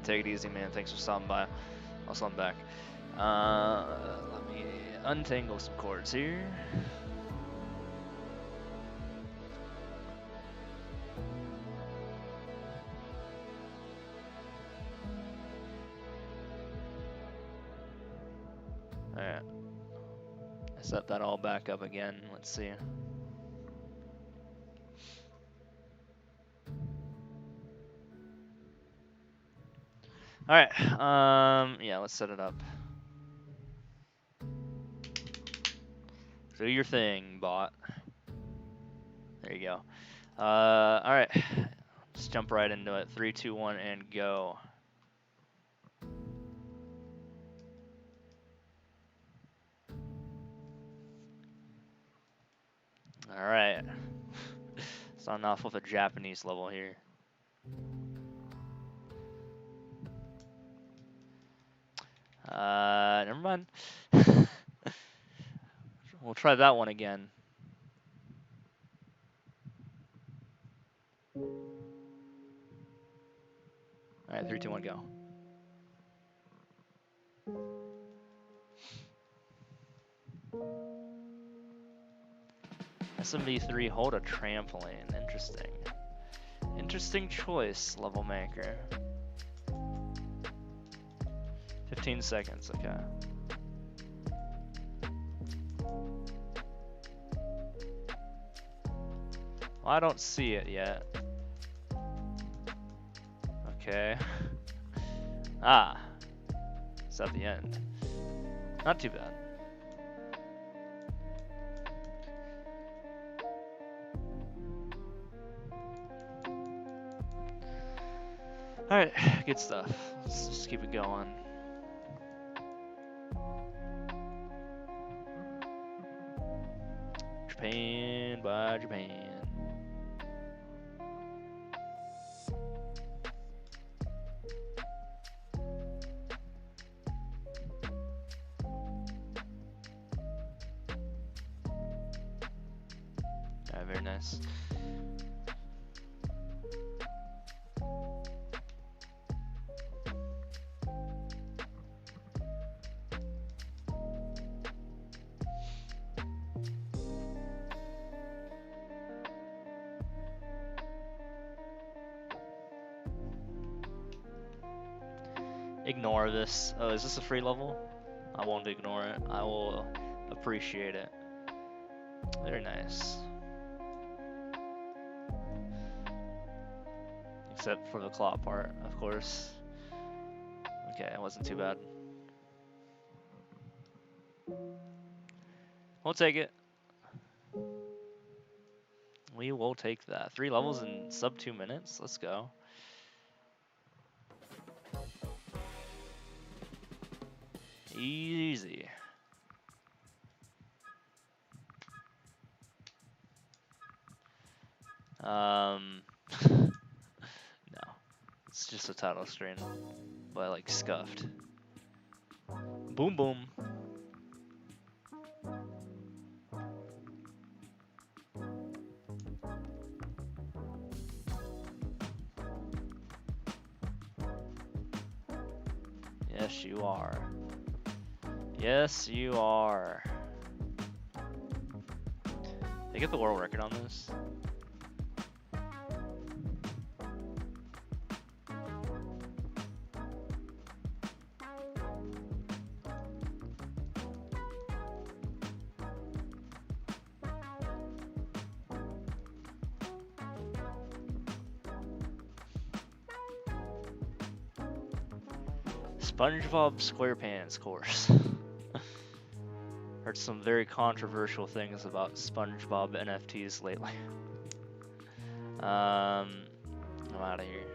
Take it easy, man. Thanks for stopping by. Also, I'm back. Let me untangle some cords here. Alright. I set that all back up again. Let's see. Alright, yeah, let's set it up. Do your thing, bot. There you go. Alright. Let's jump right into it. 3, 2, 1, and go. Alright. Starting off with a Japanese level here. Never mind. We'll try that one again. Alright, 3, 2, 1, go. SMB3, hold a trampoline. Interesting. Interesting choice, level maker. 15 seconds, okay. Well, I don't see it yet. Okay. Ah. It's at the end. Not too bad. Alright, good stuff. Let's just keep it going. Japan by Japan. Alright, very nice. ignore this. Oh, is this a free level? I won't ignore it. I will appreciate it. Very nice. Except for the claw part, of course. Okay, it wasn't too bad. We'll take it. We will take that. 3 levels in sub 2 minutes. Let's go. Easy. No. It's just a title screen. But I like scuffed. Boom boom. Yes, you are. Yes, you are. They get the world record on this. SpongeBob SquarePants course. Heard some very controversial things about SpongeBob NFTs lately. I'm out of here.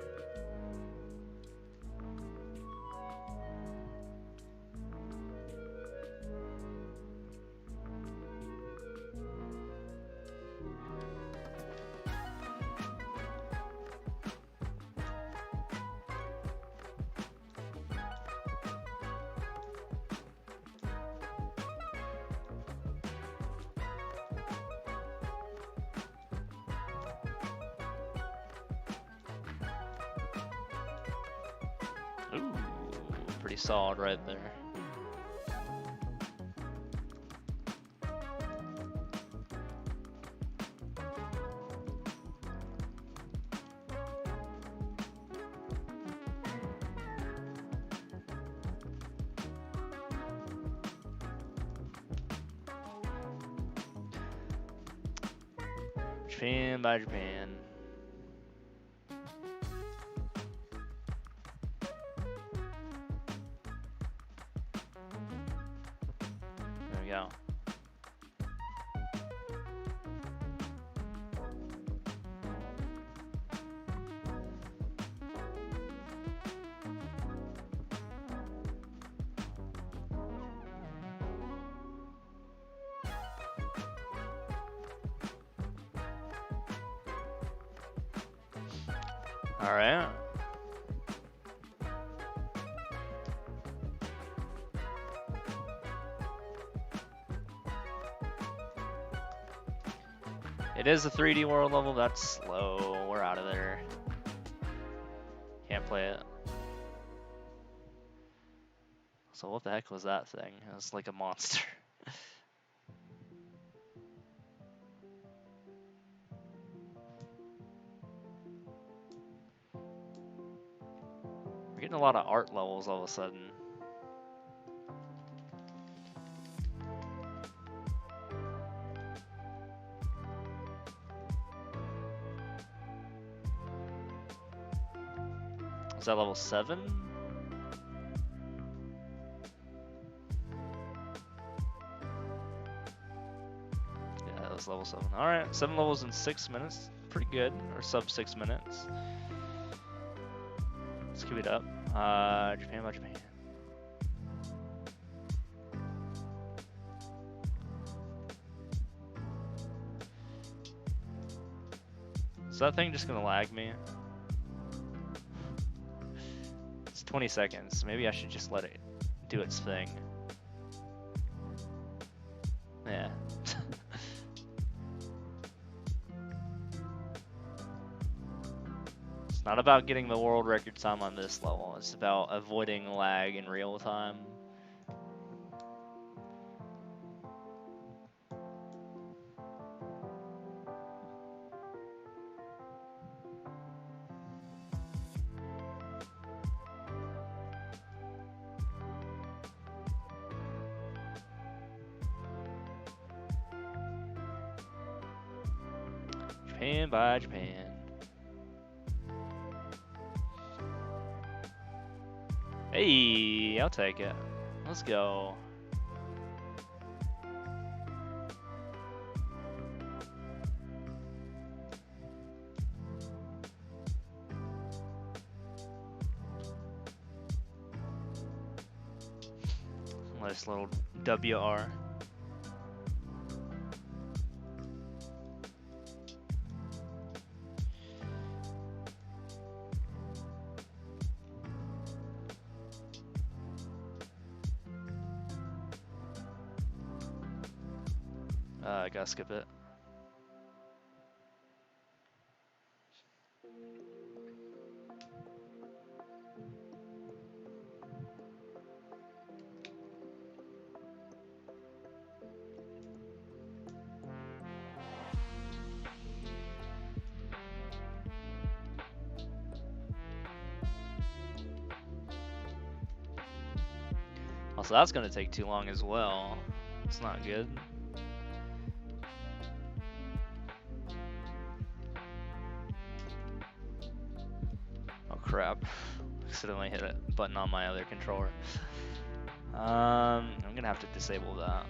Ooh, pretty solid right there. Japan by Japan. There we go. All right. It is a 3D world level. That's slow. We're out of there. Can't play it. So what the heck was that thing? It was like a monster. We're getting a lot of art levels all of a sudden. Is that level 7? Yeah, that was level 7. Alright, 7 levels in 6 minutes. Pretty good. Or sub 6 minutes. Let's keep it up. Japan by Japan. Is that thing just gonna lag me? 20 seconds. Maybe I should just let it do its thing. Yeah. It's not about getting the world record time on this level. It's about avoiding lag in real time. Japan by Japan. Hey, I'll take it. Let's go. Nice little WR. I gotta skip it. Also, that's gonna take too long as well. It's not good. Oh crap. Accidentally hit a button on my other controller. I'm gonna have to disable that.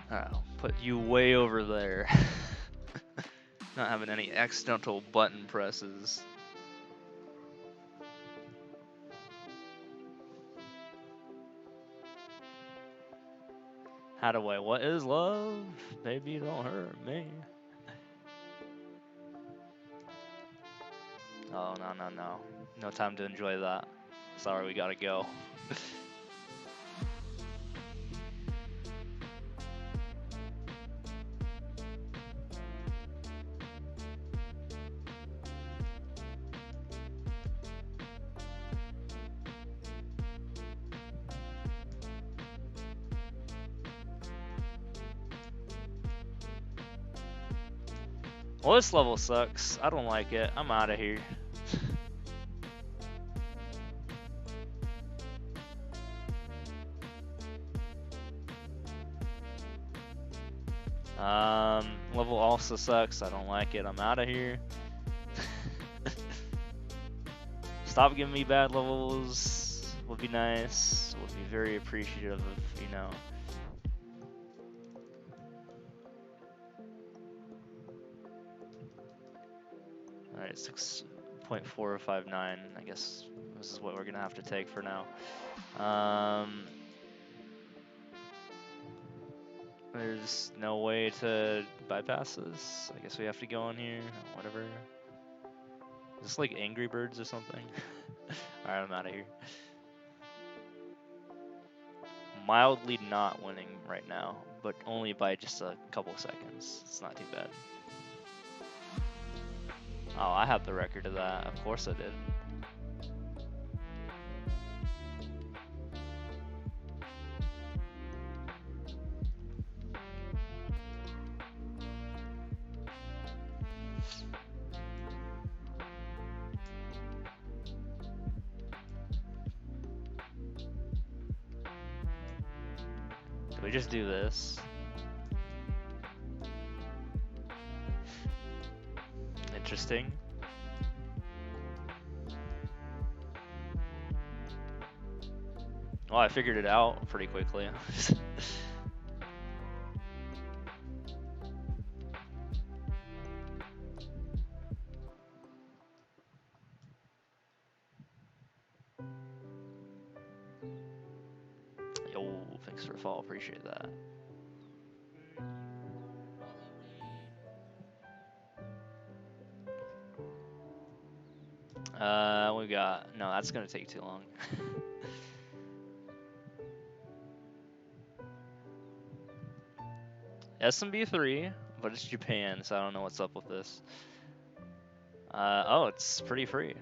I'll put you way over there. Not having any accidental button presses. How do I? What is love? Baby, don't hurt me. Oh, no, no, no. No time to enjoy that. Sorry, we gotta go. Well, this level sucks. I don't like it. I'm out of here. Level also sucks. I don't like it. I'm out of here. Stop giving me bad levels. Would be nice. Would be very appreciative of, you know. Alright, 6.459. I guess this is what we're gonna have to take for now. There's no way to bypass this. I guess we have to go in here. Whatever. Is this like Angry Birds or something? Alright, I'm out of here. Mildly not winning right now, but only by just a couple seconds. It's not too bad. Oh, I have the record of that. Of course I did. Do we just do this? Interesting. Oh, I figured it out pretty quickly. Yo, thanks for the follow, appreciate that. We got, no, that's gonna take too long. SMB3, but it's Japan, so I don't know what's up with this. Oh, it's pretty free.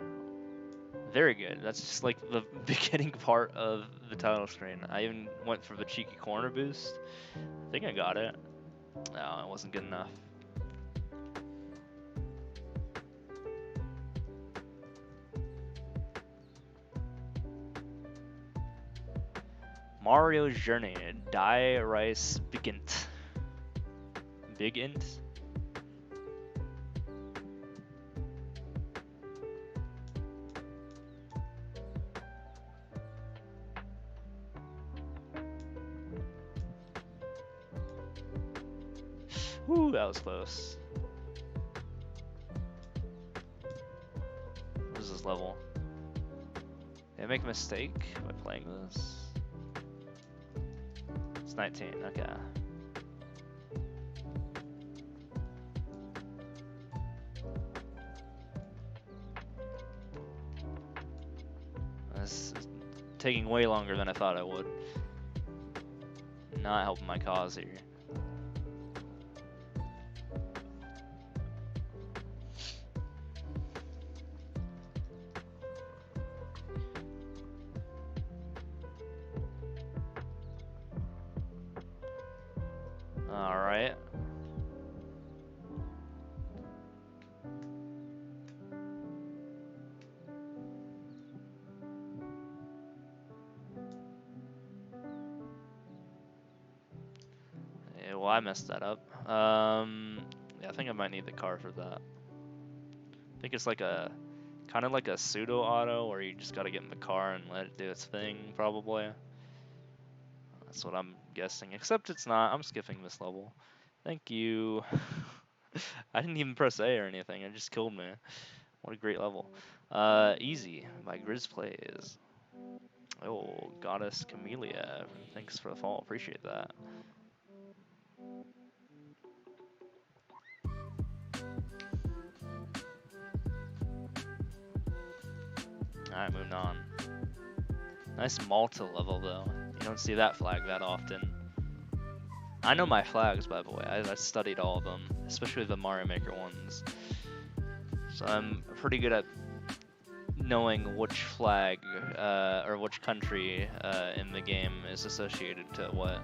Very good. That's just like the beginning part of the title screen. I even went for the cheeky corner boost. I think I got it. No, it wasn't good enough. Mario's Journey, Die Rice Bigint. Big int? Woo, that was close. What is this level? Did I make a mistake by playing this? It's 19, okay. This is taking way longer than I thought it would. Not helping my cause here. Alright. Yeah, well, I messed that up. Yeah, I think I might need the car for that. I think it's like a kind of like a pseudo auto where you just gotta get in the car and let it do its thing, probably. That's what I'm guessing. Except it's not. I'm skipping this level. Thank you. I didn't even press A or anything. It just killed me. What a great level. Easy by Grizz Plays. Oh, Goddess Camellia. Thanks for the follow. Appreciate that. Alright, moving on. Nice Malta level, though. You don't see that flag that often. I know my flags, by the way. I studied all of them, especially the Mario Maker ones. So I'm pretty good at knowing which flag or which country in the game is associated to what.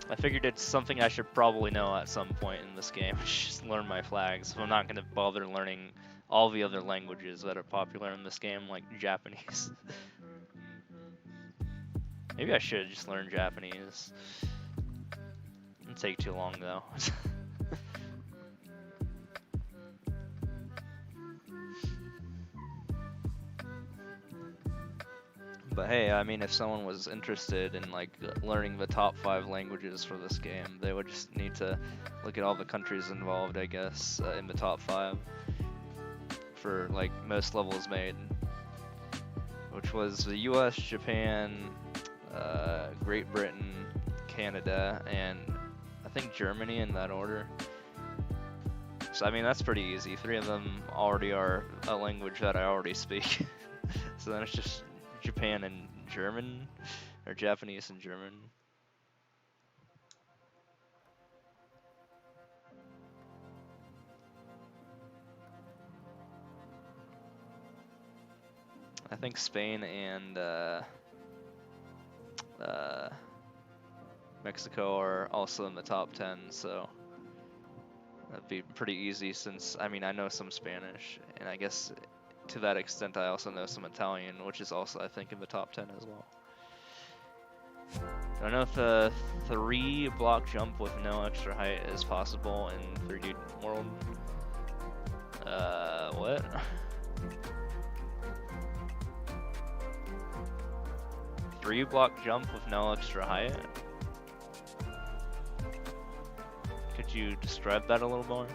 I figured it's something I should probably know at some point in this game. Just learn my flags. I'm not gonna bother learning all the other languages that are popular in this game, like Japanese. Maybe I should just learn Japanese. It'd take too long though. But hey, I mean, if someone was interested in like learning the top 5 languages for this game, they would just need to look at all the countries involved, I guess, in the top 5 for like most levels made, which was the U.S., Japan, Great Britain, Canada, and I think Germany in that order. So I mean, that's pretty easy. 3 of them already are a language that I already speak. So then it's just Japan and German, or Japanese and German. I think Spain and Mexico are also in the top 10, so that'd be pretty easy since, I mean, I know some Spanish, and I guess to that extent I also know some Italian, which is also, I think, in the top 10 as well. I don't know if the 3 block jump with no extra height is possible in 3D World. What? Three block jump with no extra height? Could you describe that a little more?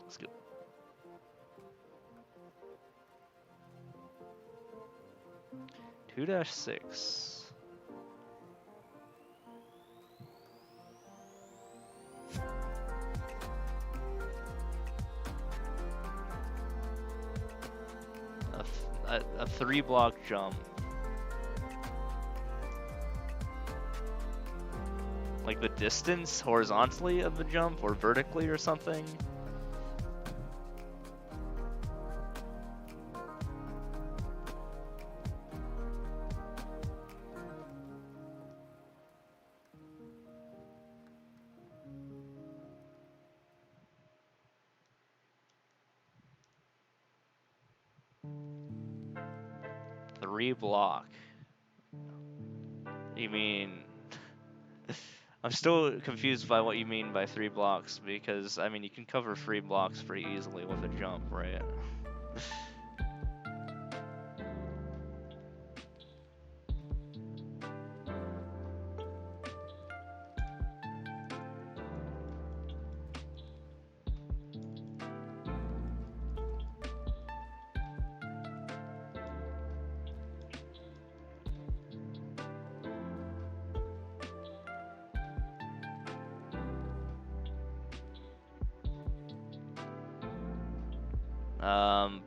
Let's go. Two dash 6. a 3-block jump. Like the distance horizontally of the jump or vertically or something. Three block. You mean... I'm still confused by what you mean by 3 blocks, because, I mean, you can cover 3 blocks pretty easily with a jump, right?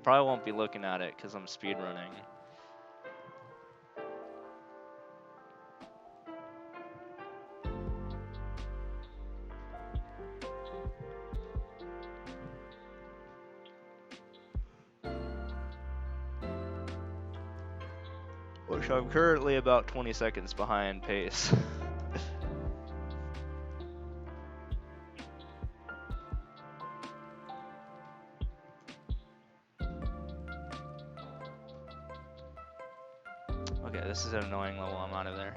Probably won't be looking at it because I'm speedrunning. Which I'm currently about 20 seconds behind pace. Okay, this is an annoying level. I'm out of there.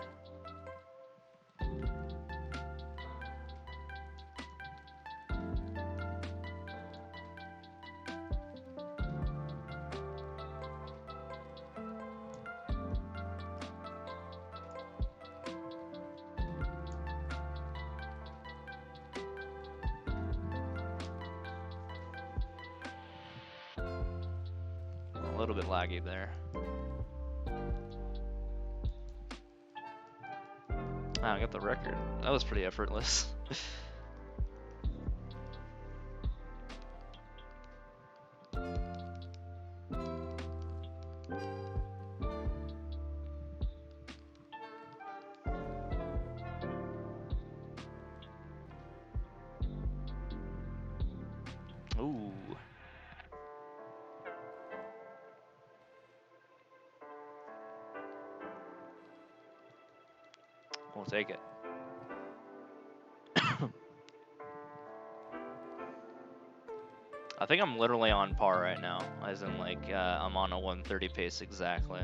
A little bit laggy there. Ah, I got the record. That was pretty effortless. Ooh. We'll take it. I think I'm literally on par right now, as in like I'm on a 130 pace exactly.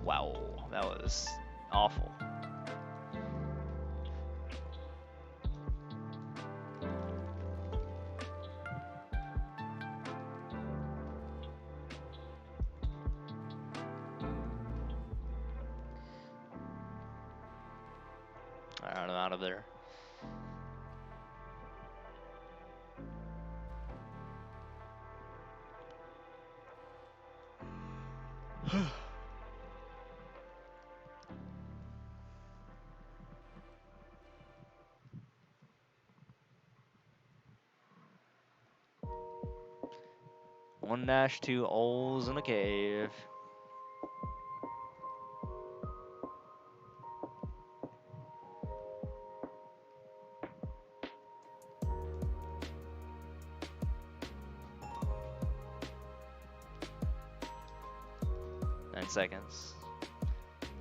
Wow, that was awful. Alright, I'm out of there. One dash, 2 holes in a cave. Seconds.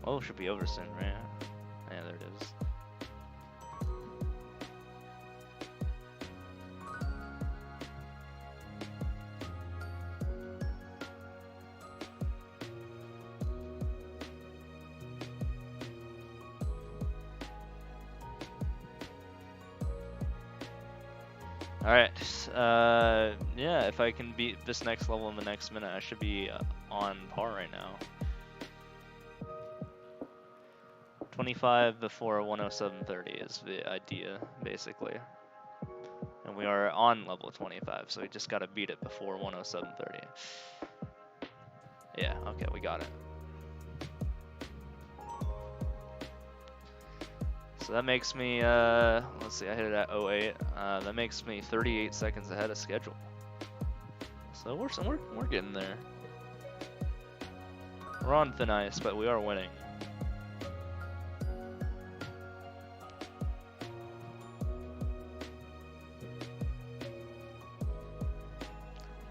Oh, should be over soon, right? Yeah, there it is. Alright, yeah, if I can beat this next level in the next minute, I should be on par right now. 25 before 107.30 is the idea, basically. And we are on level 25, so we just gotta beat it before 107.30. Yeah, okay, we got it. So that makes me, let's see, I hit it at 08. That makes me 38 seconds ahead of schedule. So we're getting there. We're on thin ice, but we are winning.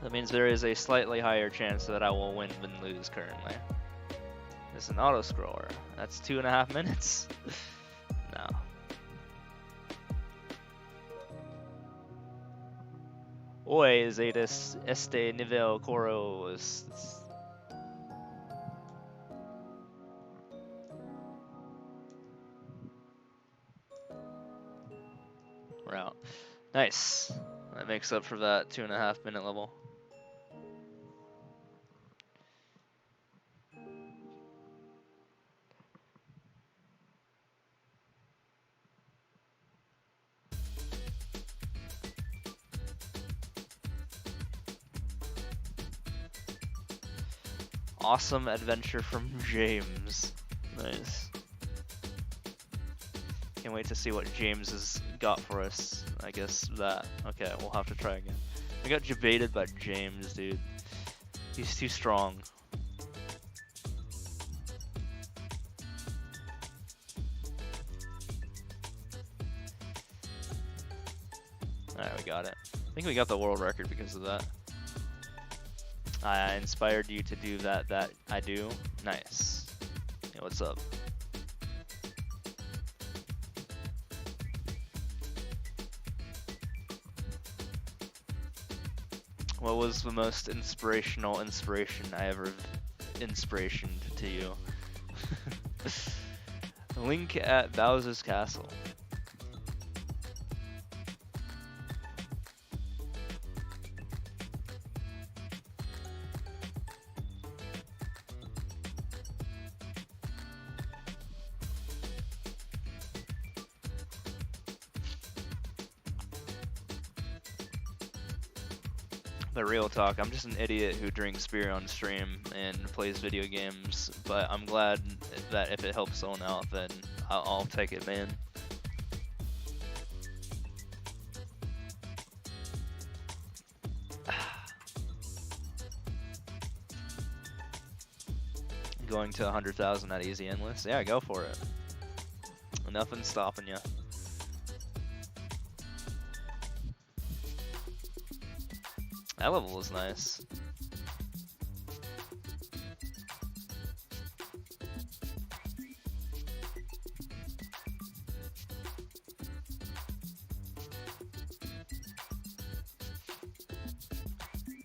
That means there is a slightly higher chance that I will win than lose currently. It's an auto scroller. That's 2.5 minutes. No. Hoy Zetas este nivel coros. We're out. Nice. That makes up for that 2.5 minute level. Awesome adventure from James. Nice. Can't wait to see what James has got for us. I guess that. Okay, we'll have to try again. I got debated by James, dude. He's too strong. Alright, we got it. I think we got the world record because of that. I inspired you to do that I do. Nice. Hey, what's up? What was the most inspirational inspiration I ever inspirationed to you? Link at Bowser's Castle. But real talk, I'm just an idiot who drinks beer on stream and plays video games, but I'm glad that if it helps someone out, then I'll take it, man. Going to 100,000 at Easy Endless? Yeah, go for it. Nothing's stopping you. That level was nice.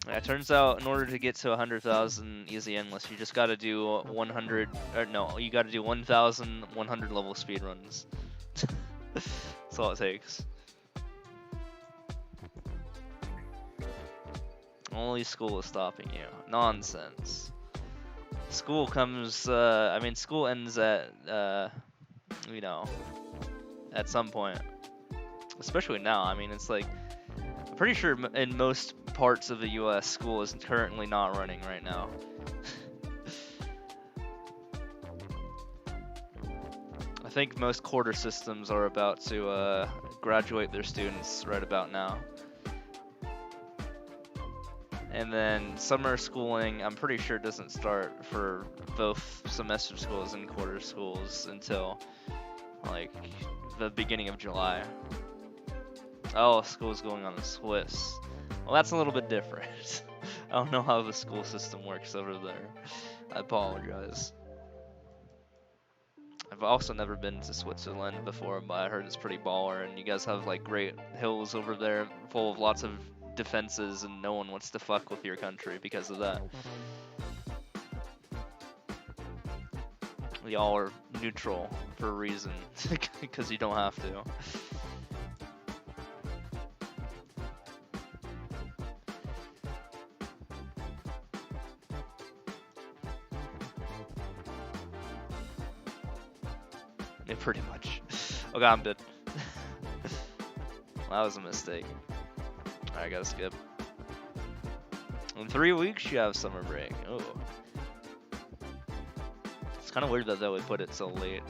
Yeah, it turns out in order to get to 100,000 Easy Endless, you just gotta do 100, or no, you gotta do 1,100 level speedruns. That's all it takes. Only school is stopping you. Nonsense. School comes, I mean, school ends at, you know, at some point. Especially now, I mean, it's like, I'm pretty sure in most parts of the US, school is currently not running right now. I think most quarter systems are about to, graduate their students right about now. And then summer schooling, I'm pretty sure doesn't start for both semester schools and quarter schools until like the beginning of July. Oh, school's going on the Swiss. Well, that's a little bit different. I don't know how the school system works over there. I apologize. I've also never been to Switzerland before, but I heard it's pretty baller, and you guys have like great hills over there full of lots of defenses, and no one wants to fuck with your country because of that. Y'all are neutral for a reason, because you don't have to. Yeah, pretty much. Okay, I'm dead. That was a mistake. I gotta skip. In 3 weeks, you have summer break. Oh. It's kind of weird that they would put it so late.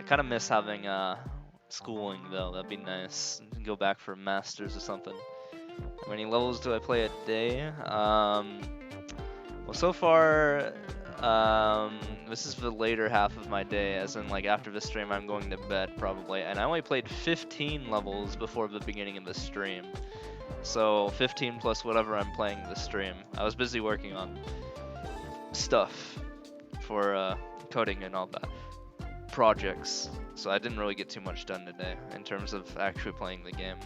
kind of miss having schooling though. That'd be nice. Go back for a masters or something. How many levels do I play a day? Well, so far, this is the later half of my day, as in like after the stream I'm going to bed probably, and I only played 15 levels before the beginning of the stream. So 15 plus whatever I'm playing the stream. I was busy working on stuff for coding and all that, projects, so I didn't really get too much done today in terms of actually playing the game.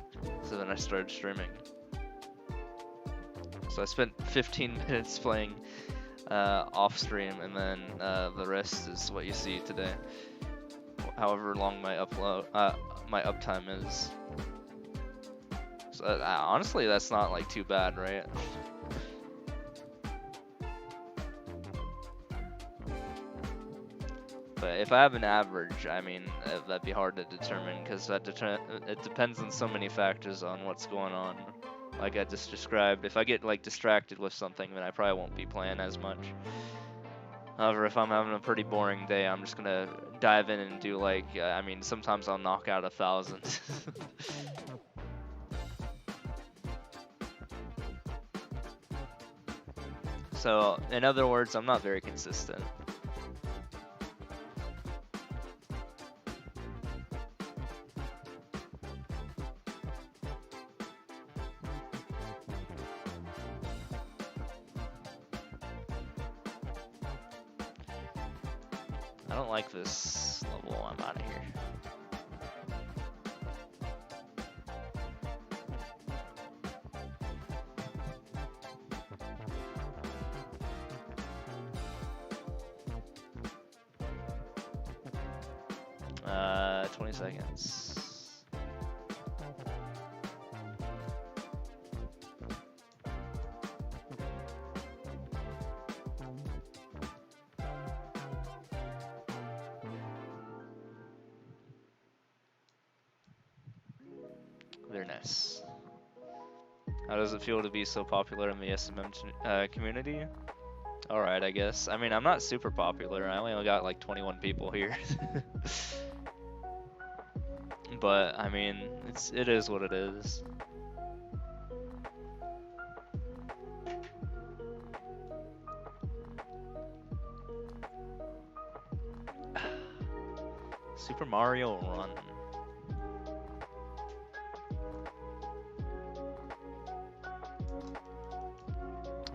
So then I started streaming. So I spent 15 minutes playing off stream, and then the rest is what you see today. However long my uptime is. So honestly, that's not like too bad, right? But if I have an average, I mean, that'd be hard to determine because it depends on so many factors on what's going on. Like I just described, if I get like distracted with something, then I probably won't be playing as much. However, if I'm having a pretty boring day, I'm just gonna dive in and do like, I mean, sometimes I'll knock out 1,000. So, in other words, I'm not very consistent. I don't like this level. I'm out of here. Uh, 20 seconds. Very nice. How does it feel to be so popular in the SMM community? Alright, I guess. I mean, I'm not super popular. I only got like 21 people here. But, I mean, it is what it is. Super Mario Run.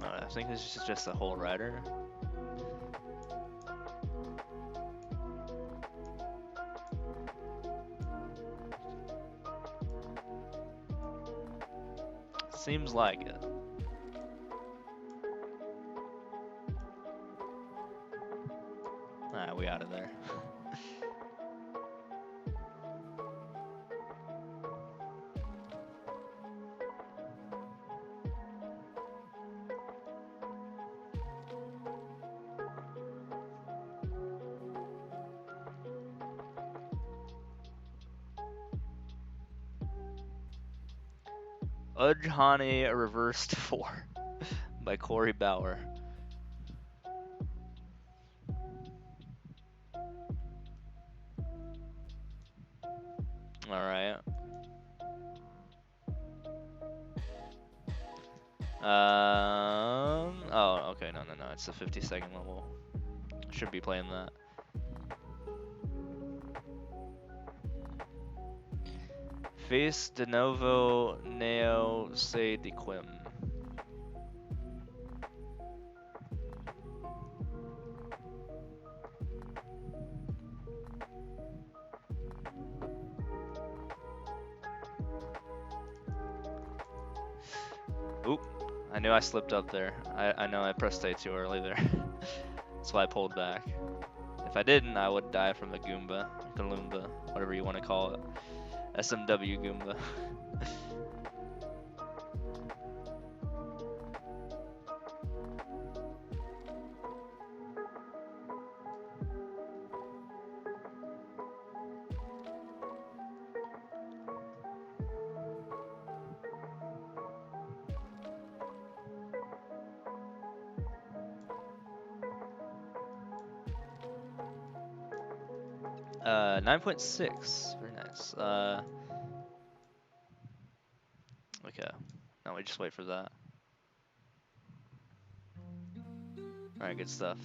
I think this is just a whole rider. Seems like it. Alright, we out of there. Udjhani Reversed 4 by Corey Bauer. Alright. Oh, okay, no, it's a 50-second level. Should be playing that. Face de novo neo se de quim. Oop, I knew I slipped up there. I know I pressed A too early there. That's why I pulled back. If I didn't, I would die from the Goomba, Galoomba, whatever you want to call it. SMW Goomba. 9.6. Very nice. Okay. Now we just wait for that. Alright, good stuff.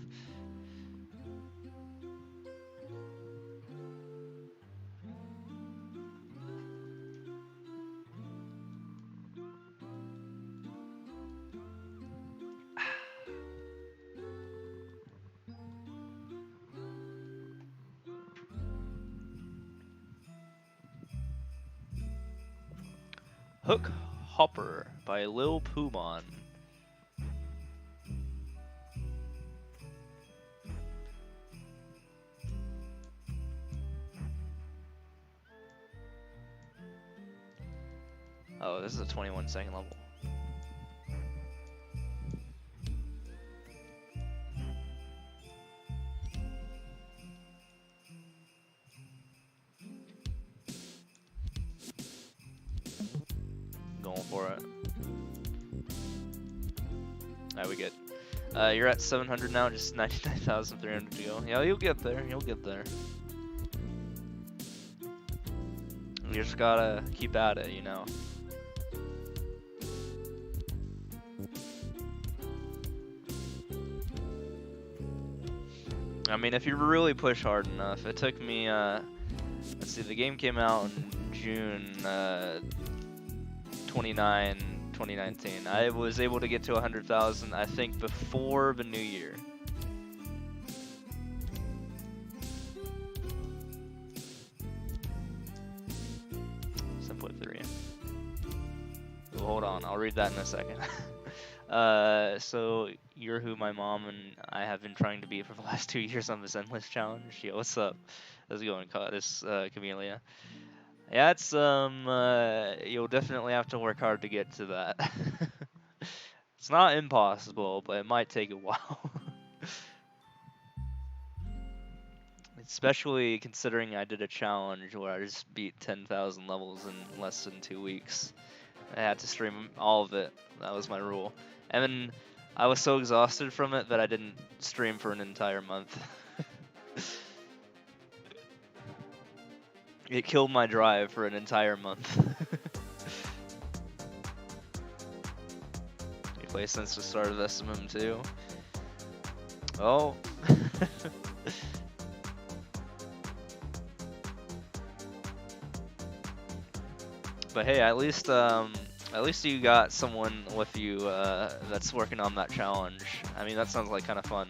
Hook Hopper by Lil Pumon. Oh, this is a 21-second level. Going for it. Alright, we good. You're at 700 now, just 99,300 to go. Yeah, you'll get there. You'll get there. You just gotta keep at it, you know. I mean, if you really push hard enough, it took me, let's see, the game came out in June 29, 2019. I was able to get to 100,000, I think, before the new year. Well, hold on, I'll read that in a second. So you're who my mom and I have been trying to beat for the last 2 years on this endless challenge. Yo, what's up? How's it going, Camellia? Yeah, it's you'll definitely have to work hard to get to that. It's not impossible, but it might take a while. Especially considering I did a challenge where I just beat 10,000 levels in less than 2 weeks. I had to stream all of it. That was my rule. And then I was so exhausted from it that I didn't stream for an entire month. It killed my drive for an entire month. You play since the start of SMM2. Oh. But hey, at least you got someone with you that's working on that challenge. I mean, that sounds like kind of fun.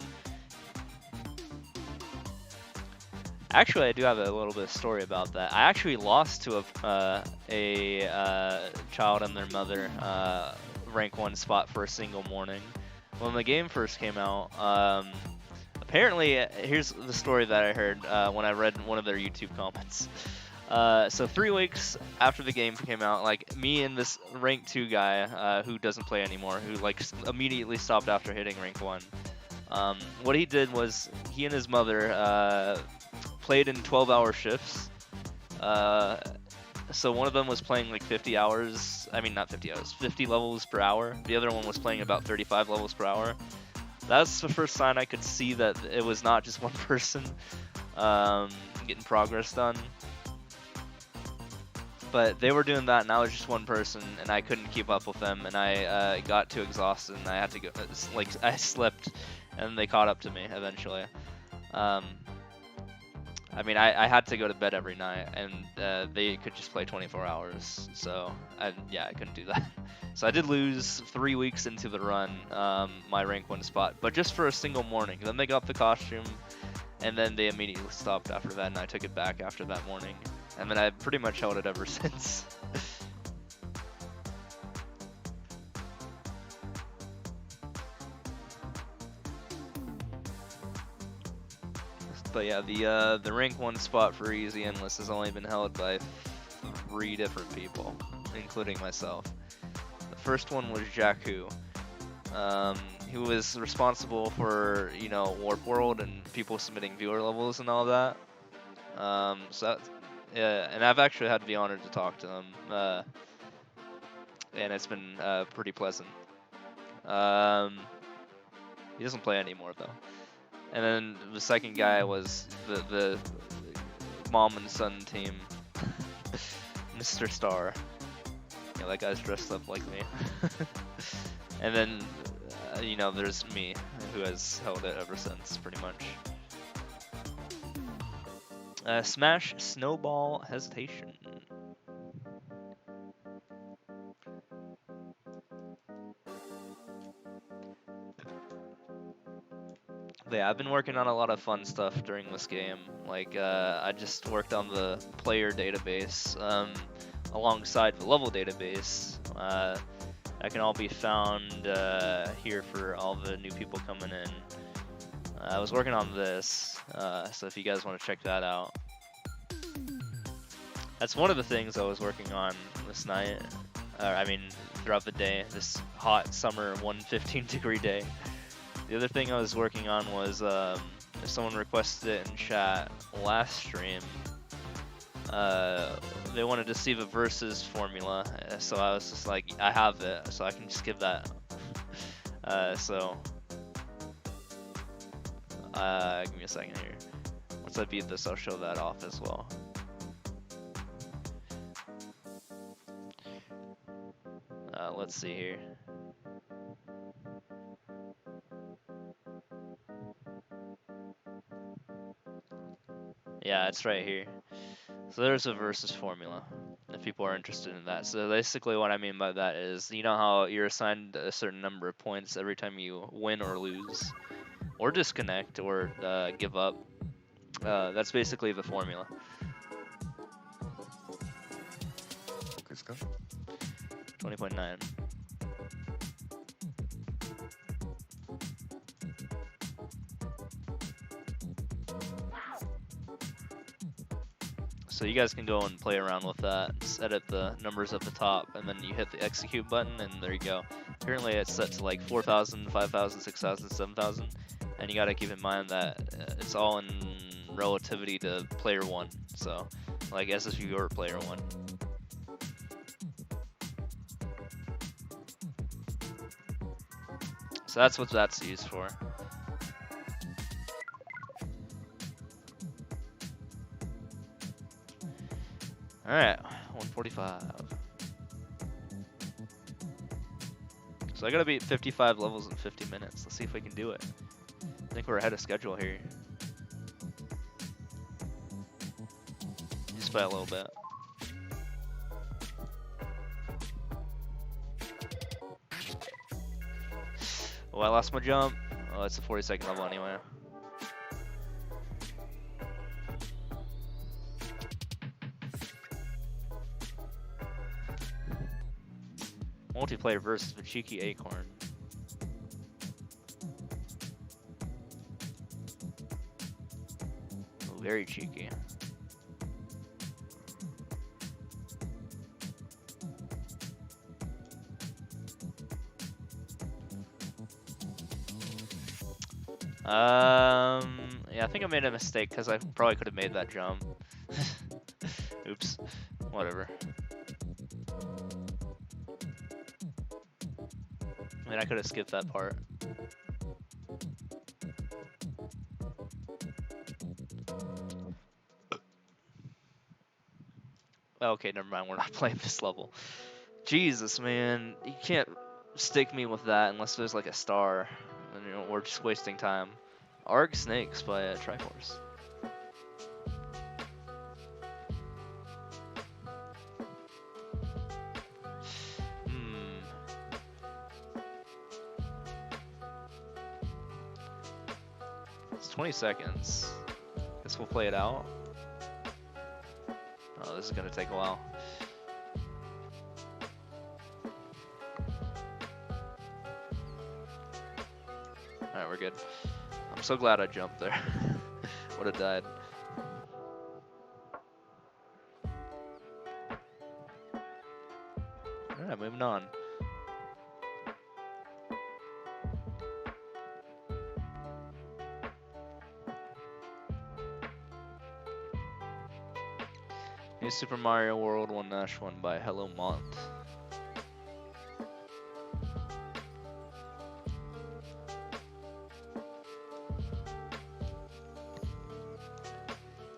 Actually, I do have a little bit of story about that. I actually lost to a child and their mother rank 1 spot for a single morning. When the game first came out, apparently, here's the story that I heard when I read one of their YouTube comments. So 3 weeks after the game came out, like me and this rank 2 guy who doesn't play anymore, who like immediately stopped after hitting rank 1. What he did was he and his mother played in 12-hour shifts. So one of them was playing like 50 hours. I mean, not 50 hours, 50 levels per hour. The other one was playing about 35 levels per hour. That's the first sign I could see that it was not just one person getting progress done. But they were doing that, and I was just one person, and I couldn't keep up with them, and I got too exhausted, and I had to go. Like I slept, and they caught up to me eventually. I mean, I had to go to bed every night, and they could just play 24 hours. So yeah, I couldn't do that. So I did lose 3 weeks into the run, my rank 1 spot, but just for a single morning. Then they got the costume, and then they immediately stopped after that, and I took it back after that morning. And then I've pretty much held it ever since. But yeah, the rank 1 spot for Easy Endless has only been held by 3 different people, including myself. The first one was Jakku, who was responsible for, you know, Warp World and people submitting viewer levels and all that. So that, yeah, and I've actually had the honor to talk to him, and it's been pretty pleasant. He doesn't play anymore though. And then the second guy was the mom and son team. Mr. Star. Yeah, that guy's dressed up like me. And then, you know, there's me, who has held it ever since, pretty much. Smash Snowball Hesitation. But yeah, I've been working on a lot of fun stuff during this game. Like, I just worked on the player database alongside the level database. That can all be found here for all the new people coming in. I was working on this, so if you guys want to check that out. That's one of the things I was working on this night. I mean, throughout the day, this hot summer 115-degree day. The other thing I was working on was, if someone requested it in chat last stream, they wanted to see the versus formula, so I was just like, I have it, so I can just give that. Give me a second here. Once I beat this, I'll show that off as well. Let's see here. Yeah, it's right here. So there's a versus formula, if people are interested in that. So basically what I mean by that is, you know how you're assigned a certain number of points every time you win or lose, or disconnect, or give up. That's basically the formula. 20.9. So you guys can go and play around with that, edit the numbers at the top, and then you hit the execute button, and there you go. Currently it's set to like 4,000, 5,000, 6,000, 7,000, and you gotta keep in mind that it's all in relativity to player one, so like as if you were player one. So that's what that's used for. Alright, 145. So I gotta beat 55 levels in 50 minutes. Let's see if we can do it. I think we're ahead of schedule here. Just by a little bit. Oh, I lost my jump. Oh, it's a 40-second level anyway. Multiplayer versus the cheeky acorn. Ooh, very cheeky. Yeah, I think I made a mistake because I probably could have made that jump. Oops. Whatever. I mean, I could have skipped that part. Okay, never mind. We're not playing this level. Jesus, man. You can't stick me with that unless there's like a star. And, you know, we're just wasting time. Arg Snakes by Triforce. It's 20 seconds. Guess we'll play it out. Oh, this is gonna take a while. Alright, we're good. I'm so glad I jumped there. Would have died. Alright, moving on. New Super Mario World 1-1 by Hello Mont.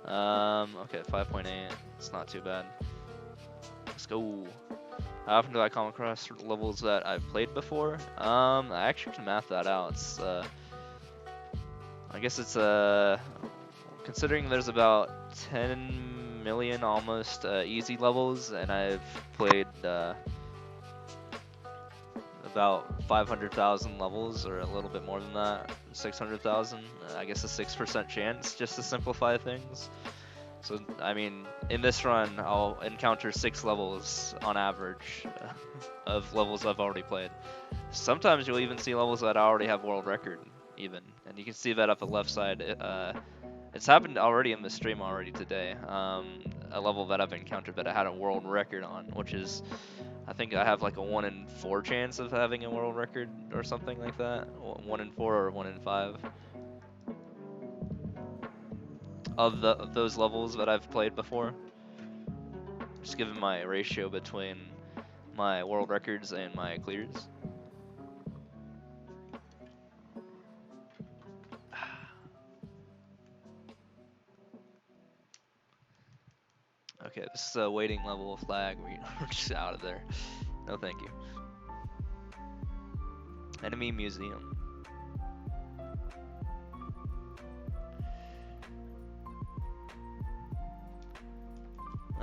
Okay, 5.8. It's not too bad. Let's go. How often do I come across levels that I've played before? I actually can math that out. It's I guess it's considering there's about 10 million almost easy levels, and I've played about 500,000 levels, or a little bit more than that, 600,000. I guess a 6% chance, just to simplify things. So, I mean, in this run, I'll encounter 6 levels on average of levels I've already played. Sometimes you'll even see levels that I already have world record, even. And you can see that up the left side. It's happened already in the stream already today. A level that I've encountered that I had a world record on, which is, I think I have like a 1 in 4 chance of having a world record or something like that. 1 in 4 or 1 in 5. Of those levels that I've played before. Just given my ratio between my world records and my clears. Okay, this is a waiting level flag. We're just out of there. No thank you. Enemy museum.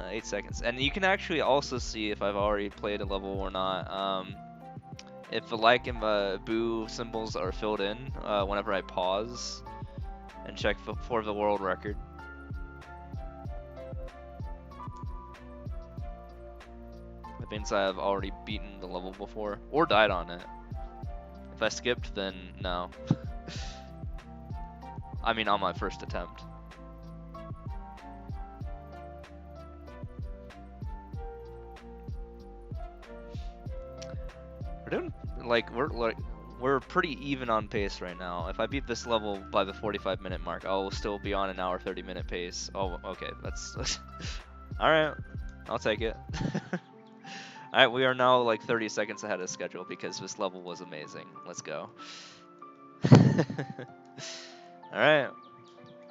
8 seconds. And you can actually also see if I've already played a level or not. If the like and the boo symbols are filled in whenever I pause and check for the world record. That means I have already beaten the level before, or died on it. If I skipped, then no. I mean, on my first attempt. We're doing, we're pretty even on pace right now. If I beat this level by the 45-minute mark, I'll still be on an hour 30-minute pace. Oh, okay, that's alright, I'll take it. Alright, we are now like 30 seconds ahead of schedule because this level was amazing. Let's go. Alright,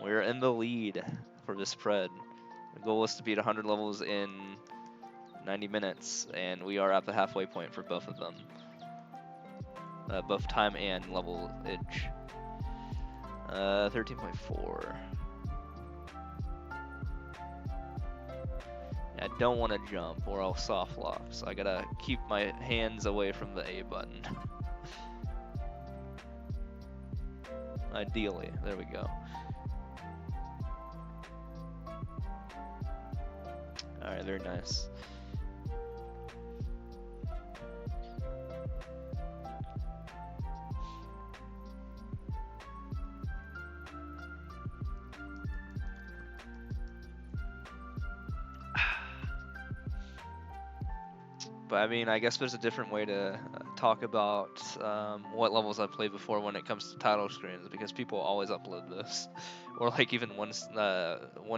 we're in the lead for this spread. The goal is to beat 100 levels in 90 minutes, and we are at the halfway point for both of them. Both time and level edge. 13.4. I don't want to jump or I'll soft lock, so I gotta keep my hands away from the A button. Ideally, there we go. Alright, very nice. But I mean, I guess there's a different way to talk about what levels I've played before when it comes to title screens, because people always upload this, or like even 1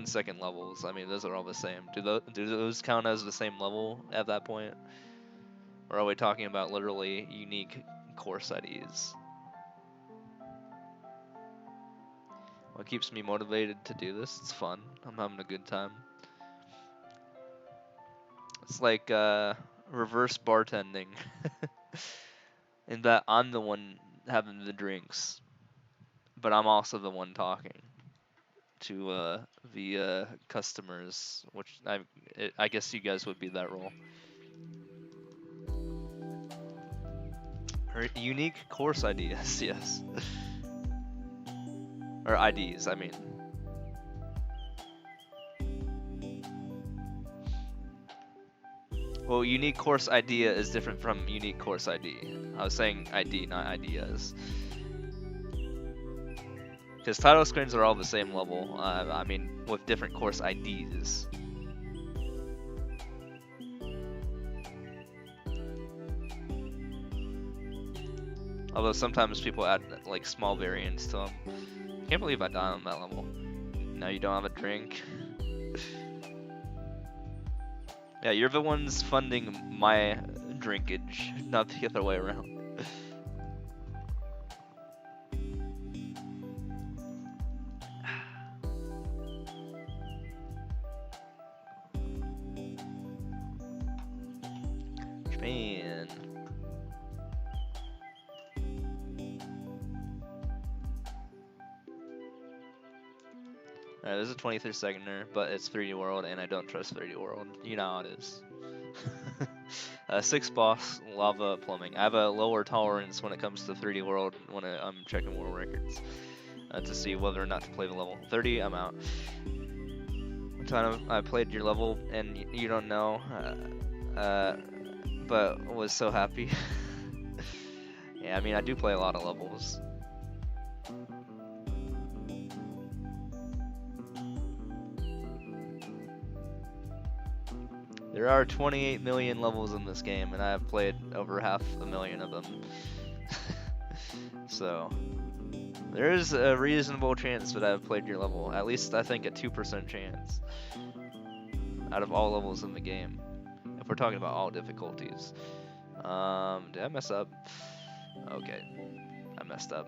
second levels. I mean, those are all the same. Do those count as the same level at that point, or are we talking about literally unique course IDs? What keeps me motivated to do this? It's fun. I'm having a good time. It's like reverse bartending in that I'm the one having the drinks, but I'm also the one talking to the customers, which I guess you guys would be that role. Or unique course ideas, yes. Or IDs, I mean. Well, unique course idea is different from unique course ID. I was saying ID, not ideas. Because title screens are all the same level, I mean, with different course IDs. Although sometimes people add like small variants to them. Can't believe I died on that level. Now you don't have a drink. Yeah, you're the ones funding my drinkage, not the other way around. man. Alright, there's a 23-seconder, but it's 3D World, and I don't trust 3D World. You know how it is. 6 boss, lava, plumbing. I have a lower tolerance when it comes to 3D World when I'm checking world records to see whether or not to play the level. 30, I'm out. One time I played your level, and you don't know, but was so happy. Yeah, I mean, I do play a lot of levels. There are 28 million levels in this game, and I have played over 500,000 of them. So, there is a reasonable chance that I've played your level. At least I think a 2% chance out of all levels in the game. If we're talking about all difficulties. Did I mess up? Okay, I messed up.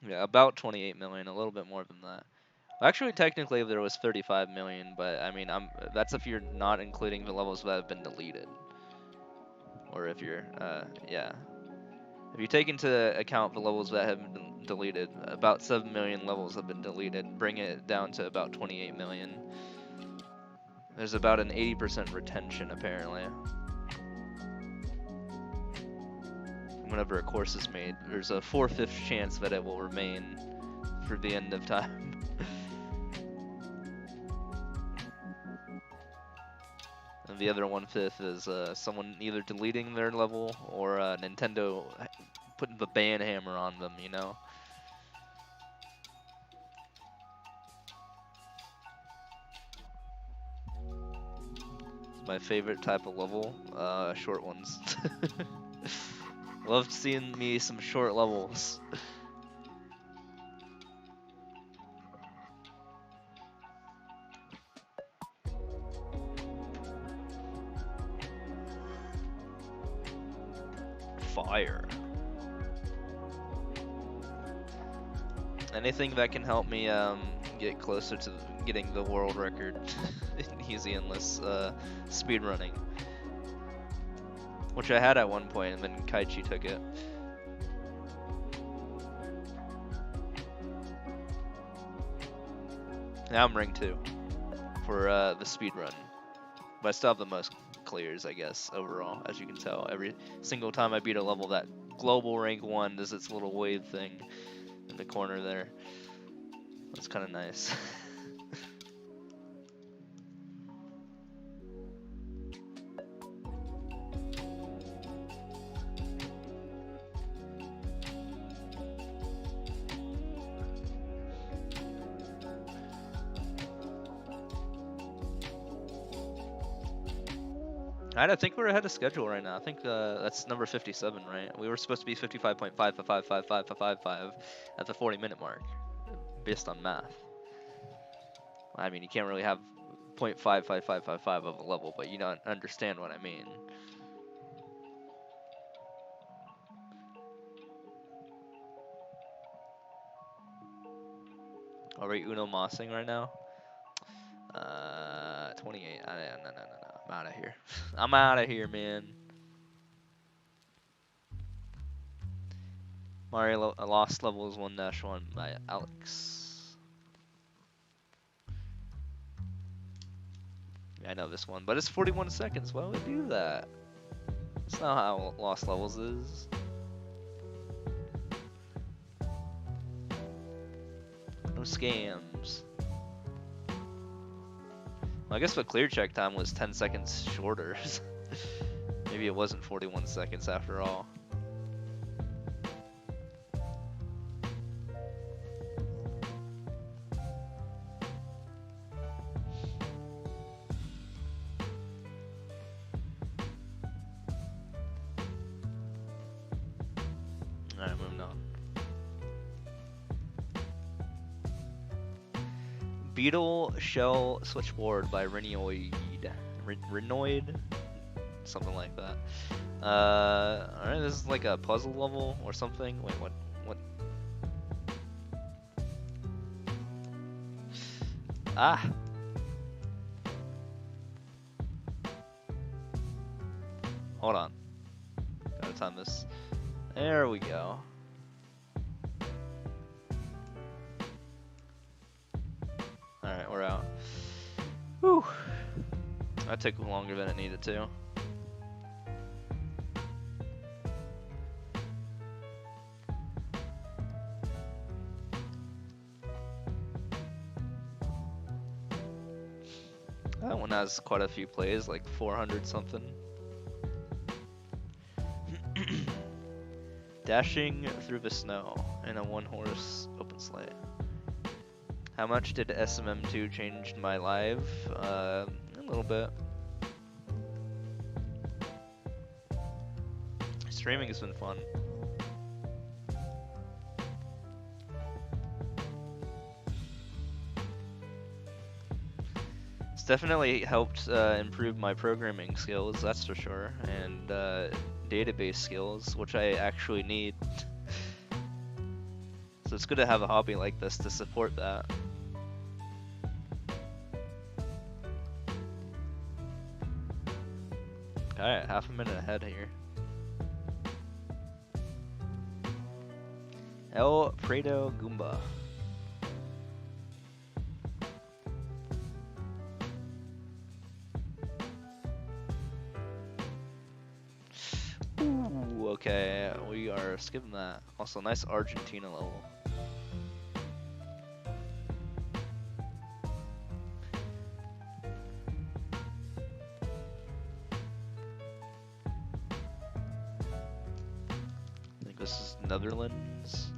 Yeah, about 28 million, a little bit more than that. Actually, technically, there was 35 million, but I mean, that's if you're not including the levels that have been deleted. Or if you're, yeah. If you take into account the levels that have been deleted, about 7 million levels have been deleted, bringing it down to about 28 million. There's about an 80% retention, apparently. Whenever a course is made, there's a 4/5 chance that it will remain for the end of time. And the other 1/5 is someone either deleting their level or Nintendo putting the ban hammer on them, you know? My favorite type of level, short ones. Loved seeing me some short levels. Fire. Anything that can help me get closer to getting the world record in Easy Endless speedrunning. Which I had at one point, and then Kaichi took it. Now I'm rank 2 for the speedrun. But I still have the most clears, I guess, overall, as you can tell. Every single time I beat a level, that global rank 1 does its little wave thing in the corner there. That's kind of nice. I think we're ahead of schedule right now. I think that's number 57, right? We were supposed to be 55.5555555 at the 40-minute mark, based on math. I mean, you can't really have 0.55555 of a level, but you don't understand what I mean. Are we Uno Mossing right now? 28. No. I'm out of here. I'm out of here, man. Mario Lost Levels 1-1 by Alex. Yeah, I know this one, but it's 41 seconds. Why would we do that? That's not how Lost Levels is. No scams. Well, I guess the clear check time was 10 seconds shorter. Maybe it wasn't 41 seconds after all. Alright, moving on. Beetle Shell Switchboard by Renoid. Renoid? Something like that. Alright, this is like a puzzle level or something. Wait, what? Ah. Hold on. Gotta time this. There we go. Alright, we're out. Whew. That took longer than it needed to. That one has quite a few plays, like 400 something. Dashing through the snow in a one-horse open sleigh. How much did SMM2 change my life? A little bit. Streaming has been fun. It's definitely helped improve my programming skills, that's for sure, and database skills, which I actually need. So it's good to have a hobby like this to support that. Alright, half a minute ahead here. El Prado Goomba. Ooh, okay, we are skipping that. Also, nice Argentina level. I think this is Netherlands.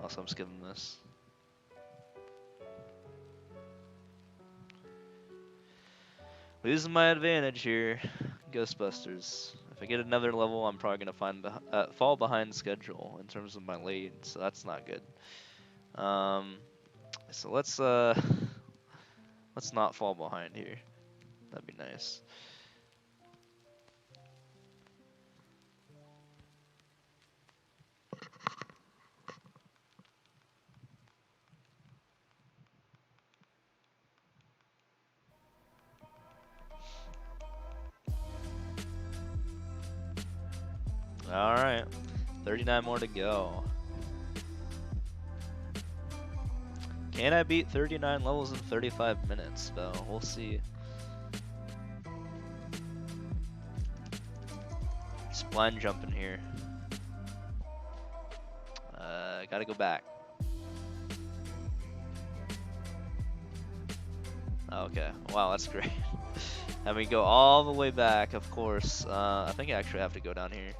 Also, I'm skipping this. Losing my advantage here, Ghostbusters. If I get another level, I'm probably gonna fall behind schedule in terms of my lead, so that's not good. So let's not fall behind here. That'd be nice. Alright, 39 more to go. Can I beat 39 levels in 35 minutes, though? We'll see. Just blind jumping here. Gotta go back. Okay, wow, that's great. And we go all the way back, of course. I think I actually have to go down here.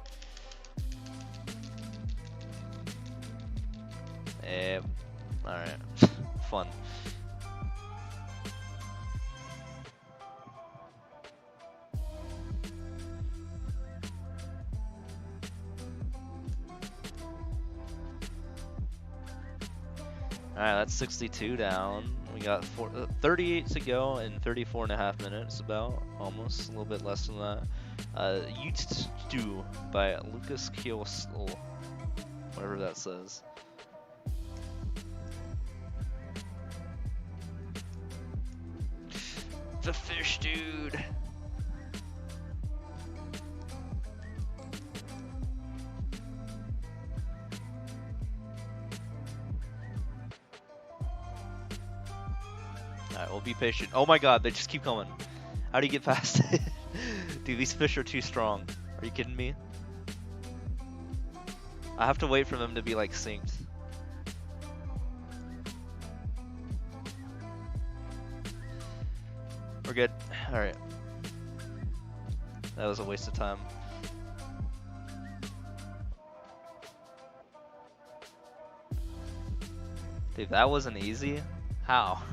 Alright. Fun. Alright, that's 62 down. We got 38 to go in 34 and a half minutes, about. Almost. A little bit less than that. Youtstu by Lucas Kiosl. Whatever that says. The fish dude. Alright, we'll be patient. Oh my god, they just keep coming. How do you get past it? Dude, these fish are too strong. Are you kidding me? I have to wait for them to be like synced. We're good. Alright. That was a waste of time. Dude, that wasn't easy? How?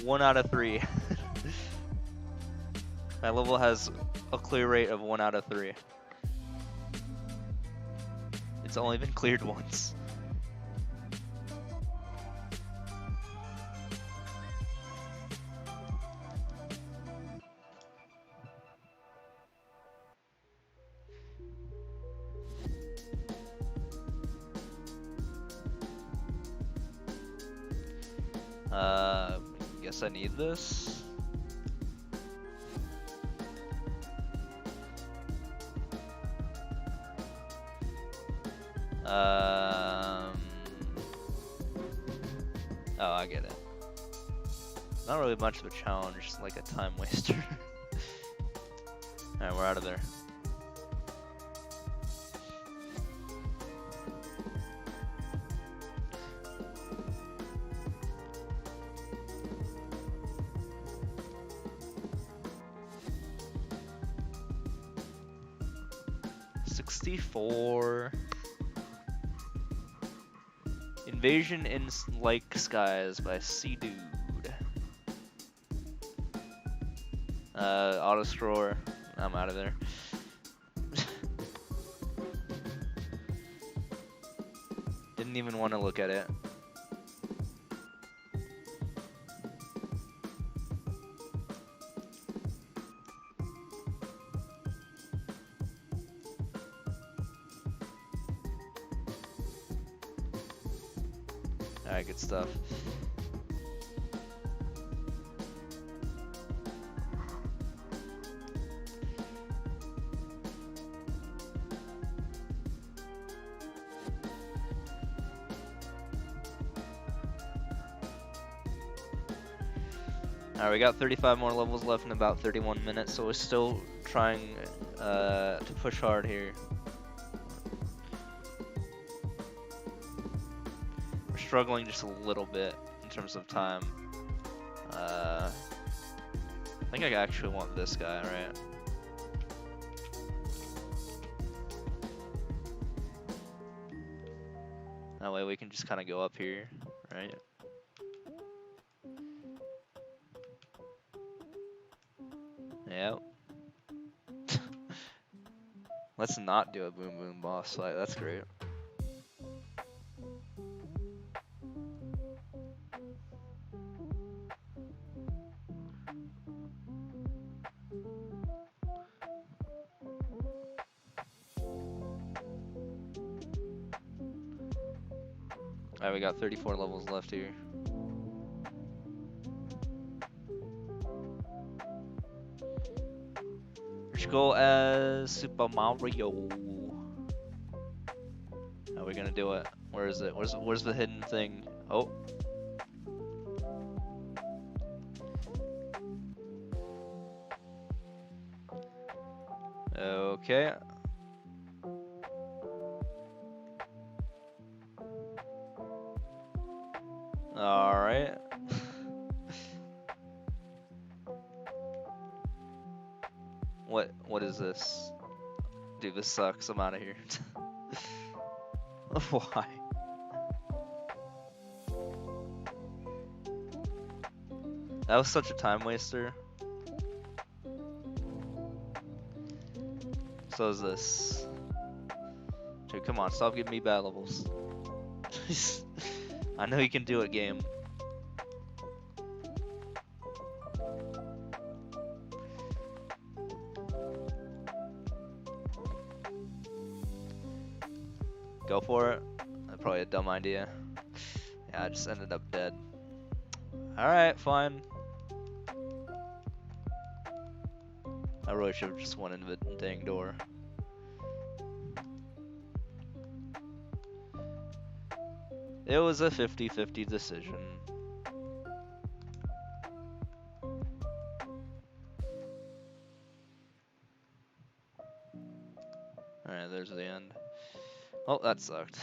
1 out of 3. My level has a clear rate of 1 out of 3. It's only been cleared once. Guess I need this. Oh, I get it. Not really much of a challenge, just like a time waster. Alright, we're out of there. Invasion in Like Skies by C-Dude. Auto scroller. I'm out of there. Didn't even want to look at it. Alright, good stuff. Alright, we got 35 more levels left in about 31 minutes, so we're still trying to push hard here. We're struggling just a little bit in terms of time. I think I actually want this guy, right? That way we can just kind of go up here, right? Yep. Let's not do a boom boom boss fight. That's great. Alright, we got 34 levels left here. Let's go as Super Mario. How are we gonna do it? Where is it? Where's the hidden thing? Oh. Okay. Alright. What is this? Dude, this sucks. I'm out of here. Why? That was such a time waster. So is this. Dude, come on, stop giving me bad levels. I know you can do it, game. Go for it. That's probably a dumb idea. Yeah, I just ended up dead. Alright, fine. I really should have just went into the dang door. It was a 50-50 decision. Alright, there's the end. Oh, that sucked.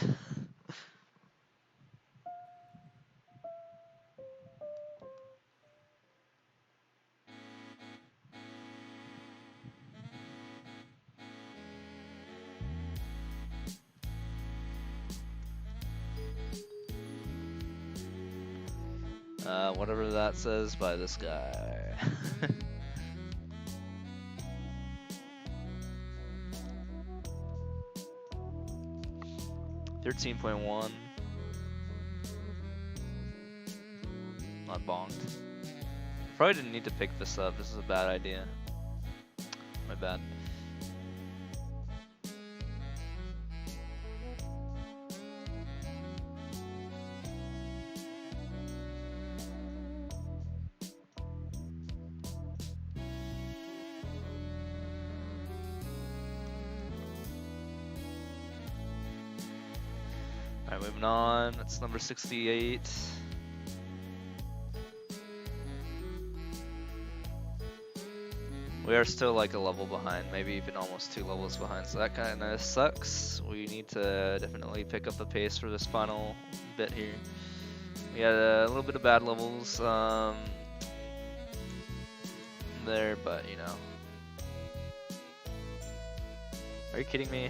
Whatever that says by this guy. 13.1. Not bonked. Probably didn't need to pick this up. This is a bad idea. My bad. Alright, moving on. That's number 68. We are still like a level behind, maybe even almost 2 levels behind, so that kind of sucks. We need to definitely pick up the pace for this final bit here. We had a little bit of bad levels there, but you know. Are you kidding me?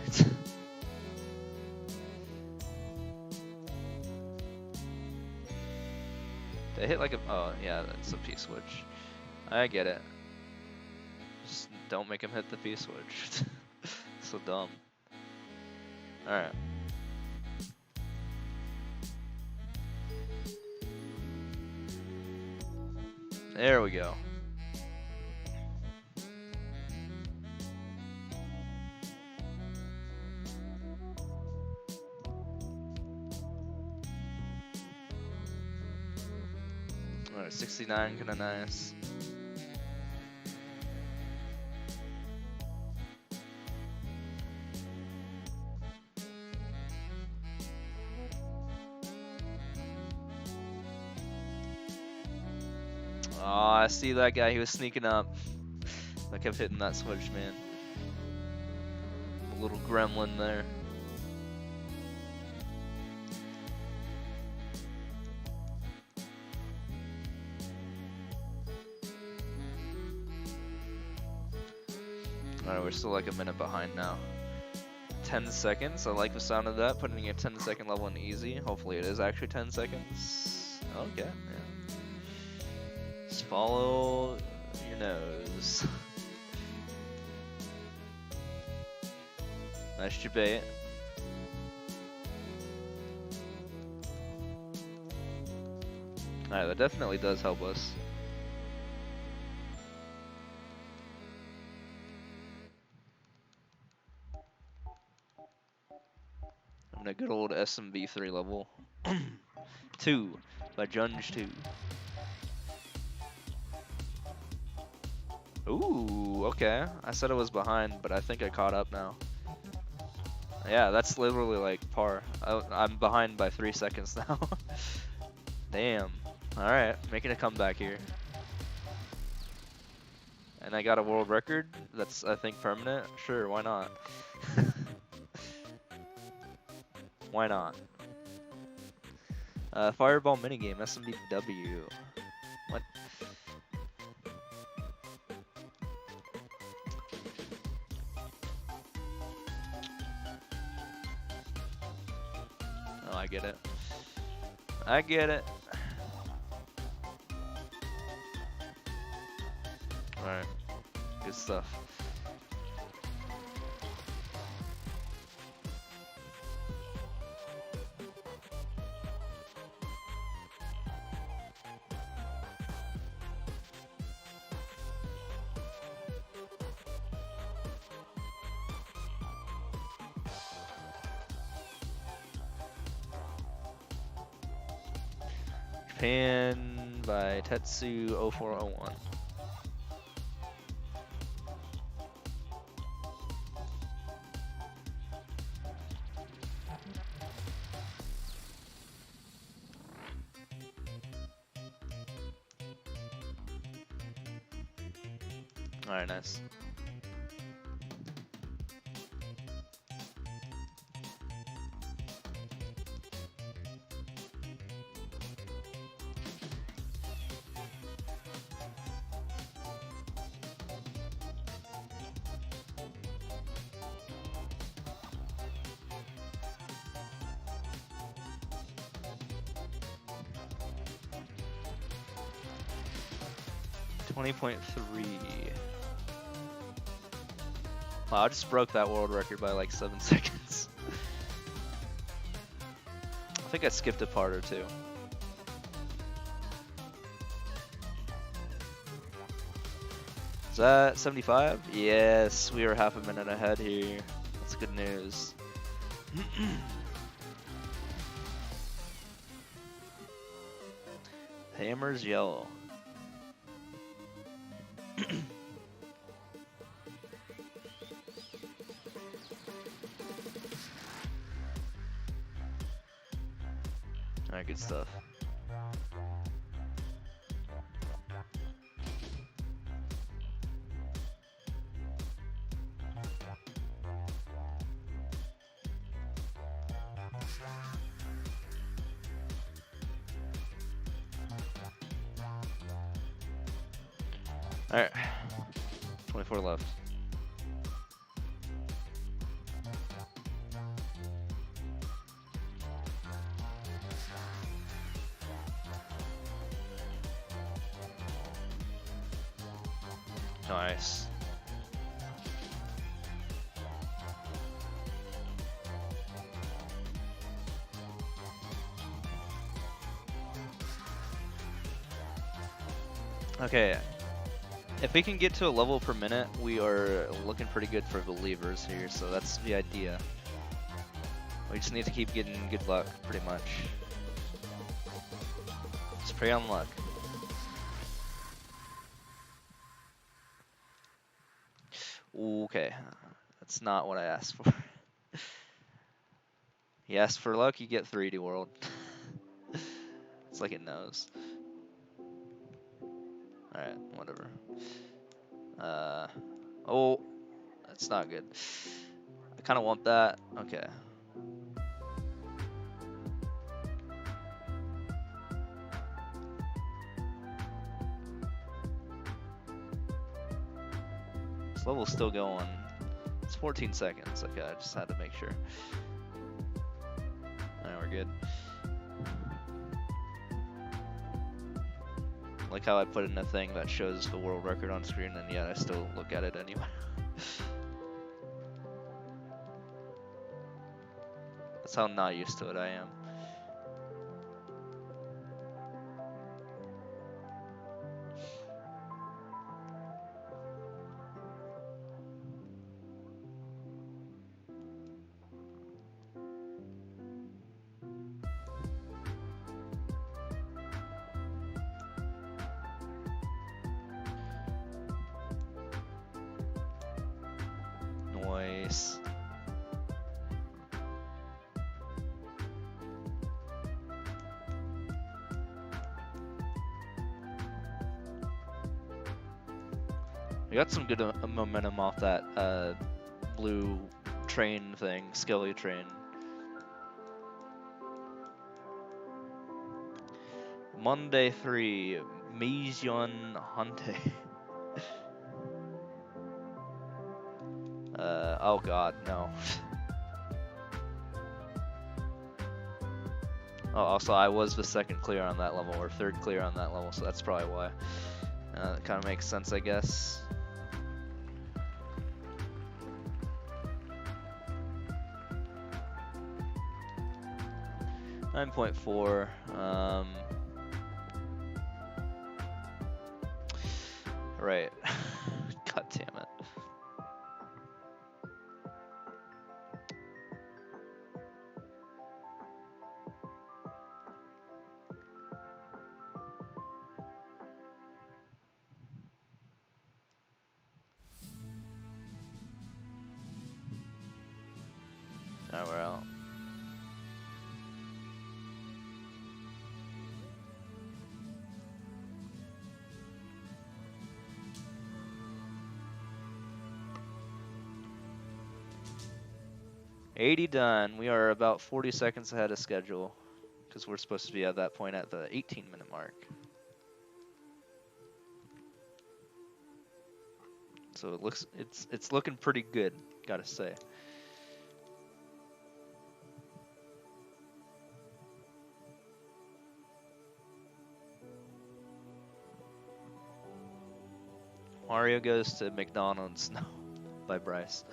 They hit like a, oh yeah, that's a P-switch. I get it. Just don't make him hit the P-switch. So dumb. Alright. There we go. Alright, 69, kinda nice. Oh, I see that guy, he was sneaking up. I kept hitting that switch, man. A little gremlin there. Alright, we're still like a minute behind now. 10 seconds, I like the sound of that, putting a 10-second level in easy. Hopefully it is actually 10 seconds. Okay, yeah. Just follow your nose. Nice debate. Alright, that definitely does help us. I'm in a good old SMB3 level. 2 by Junge 2. Ooh, okay. I said I was behind, but I think I caught up now. Yeah, that's literally like par. I'm behind by 3 seconds now. Damn. Alright, making a comeback here. And I got a world record. That's, I think, permanent. Sure, why not? Why not? Fireball minigame, SMBW. What? Oh, I get it. I get it. Alright. Good stuff. Japan by Tetsu 0401. Alright, nice. .3. Wow, I just broke that world record by like 7 seconds. I think I skipped a part or two. Is that 75? Yes, we are half a minute ahead here. That's good news. Hammer's yellow. Alright, good stuff. Alright. 24 left. Nice. Okay. If we can get to a level per minute, we are looking pretty good for believers here, so that's the idea. We just need to keep getting good luck, pretty much. Just pray on luck. Okay, that's not what I asked for. You asked for luck, you get 3D World. It's like it knows. Alright, whatever. Oh, that's not good. I kind of want that. Okay. This level's still going. It's 14 seconds. Okay, I just had to make sure. Alright, we're good. Like how I put in a thing that shows the world record on screen, and yet I still look at it anyway. That's how not used to it I am. Nice. We got some good momentum off that blue train thing, Skelly train. Monday 3, Mizion Hante. Oh god, no. Oh, also I was the second clear on that level, or third clear on that level, so that's probably why. That kind of makes sense, I guess. .4. Right. God damn it. Alright, we're out. $80 done. We are about 40 seconds ahead of schedule because we're supposed to be at that point at the 18-minute mark. So it looks it's looking pretty good, gotta say. Mario Goes to McDonald's now by Bryce.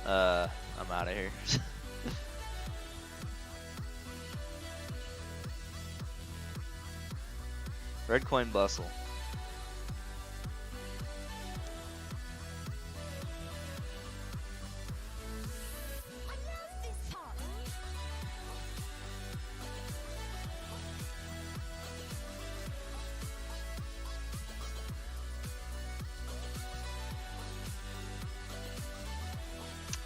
I'm out of here. Red coin bustle.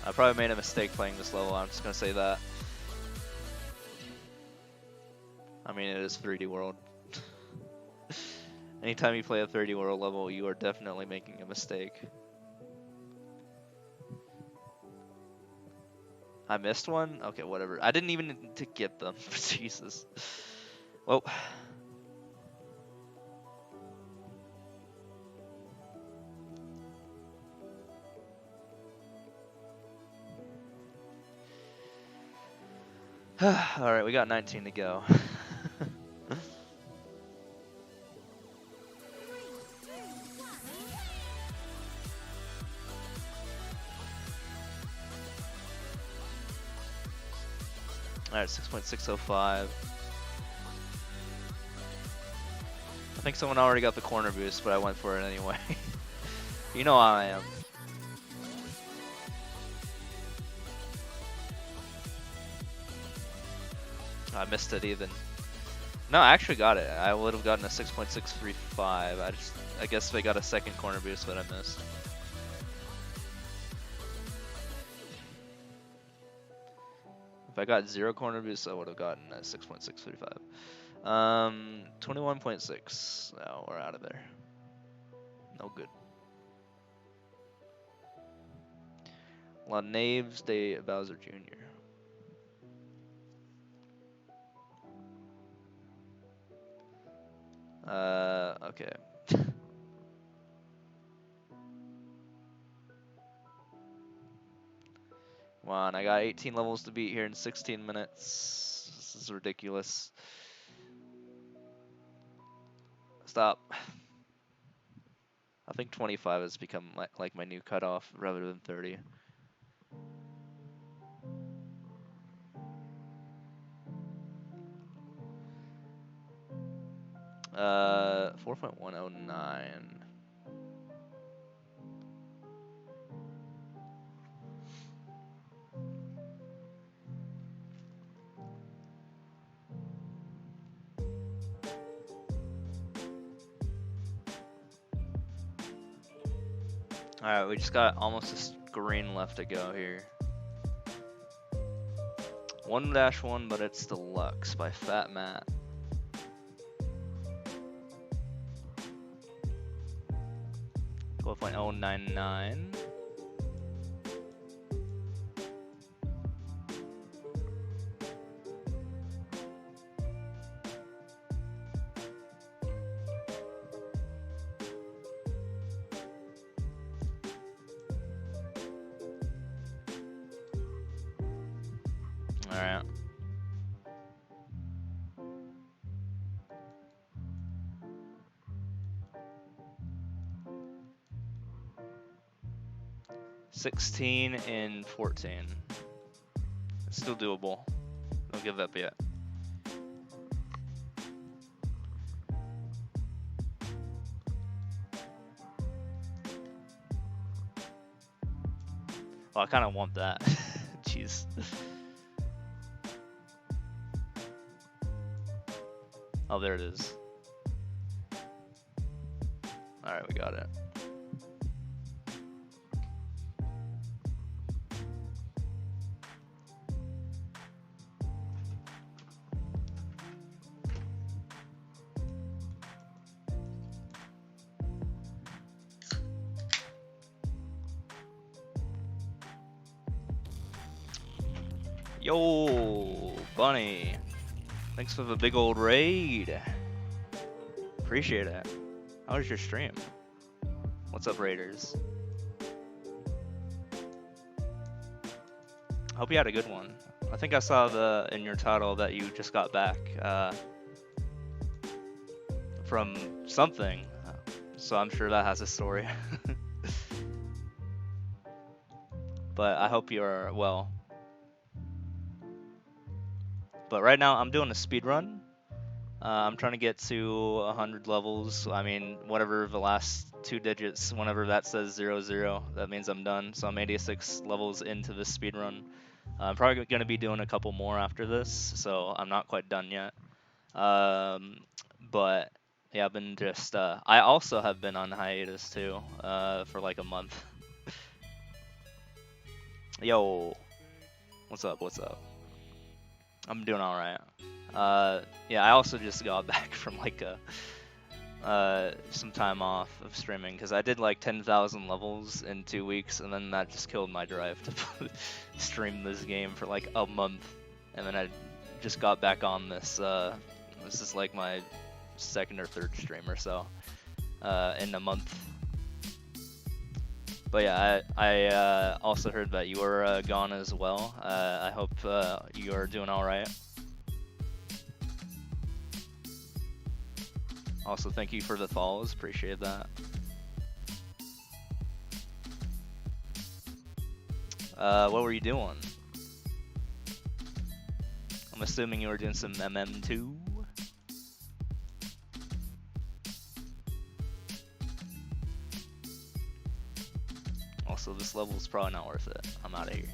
I probably made a mistake playing this level, I'm just gonna say that. I mean, it is 3D World. Anytime you play a 3D World level, you are definitely making a mistake. I missed one? Okay, whatever. I didn't even need to get them. Jesus. Well. Alright, we got 19 to go. Alright, 6.605. I think someone already got the corner boost, but I went for it anyway. You know how I am. I missed it even. No, I actually got it. I would have gotten a 6.635. I guess I got a second corner boost, but I missed. If I got 0 corner boost, I would have gotten a 6.635. 21.6. No, we're out of there. No good. La Naves de Bowser Jr. Okay. Come on, I got 18 levels to beat here in 16 minutes. This is ridiculous. Stop. I think 25 has become like my new cutoff rather than 30. 4.109. Alright, we just got almost a screen left to go here. 1-1, but it's Deluxe by Fat Matt. .099. Alright. $16 and $14. It's still doable. Don't give up yet. Well, I kind of want that. Jeez. Oh, there it is. Alright, we got it. Yo, Bunny. Thanks for the big old raid. Appreciate it. How was your stream? What's up, Raiders? Hope you had a good one. I think I saw in your title that you just got back from something, so I'm sure that has a story. But I hope you're well. But right now I'm doing a speed run. I'm trying to get to 100 levels. I mean, whatever the last 2 digits, whenever that says 00, that means I'm done. So I'm 86 levels into this speed run. I'm probably going to be doing a couple more after this, so I'm not quite done yet. But yeah, I've been just, I also have been on hiatus too, for like a month. Yo, what's up? What's up? I'm doing all right. Yeah, I also just got back from like some time off of streaming because I did like 10,000 levels in 2 weeks, and then that just killed my drive to stream this game for like a month, and then I just got back on this. This is like my second or third stream or so in a month. But yeah, I also heard that you were gone as well. I hope you are doing all right. Also, thank you for the follows. Appreciate that. What were you doing? I'm assuming you were doing some MM2. Also, this level is probably not worth it. I'm out of here.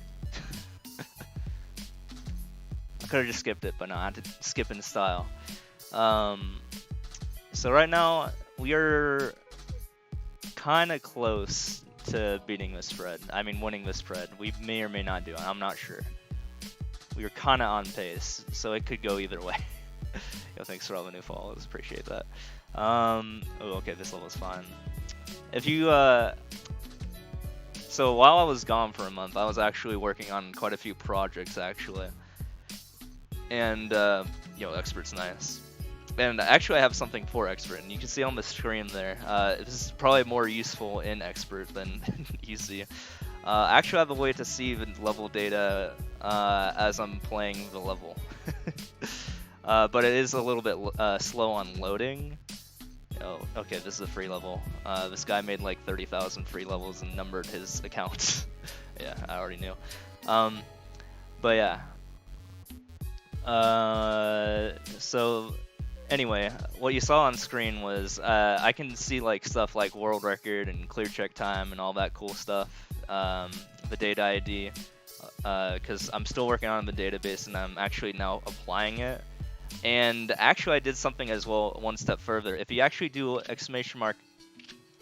I could have just skipped it, but no, I had to skip in style. So right now, we are kind of close to beating this spread. I mean, winning this spread. We may or may not do it. I'm not sure. We were kind of on pace, so it could go either way. Yo, thanks for all the new follows. Appreciate that. Oh, okay, this level's fine. If you, so while I was gone for a month, I was actually working on quite a few projects, actually. And, yo, Expert's nice. And actually I have something for Expert, and you can see on the screen there. This is probably more useful in Expert than Easy. Actually I have a way to see the level data as I'm playing the level. But it is a little bit slow on loading. Oh, okay, this is a free level. This guy made like 30,000 free levels and numbered his accounts. Yeah, I already knew. But yeah. So anyway, what you saw on screen was I can see like stuff like world record and clear check time and all that cool stuff. The data ID, because I'm still working on the database and I'm actually now applying it. And actually I did something as well one step further. If you actually do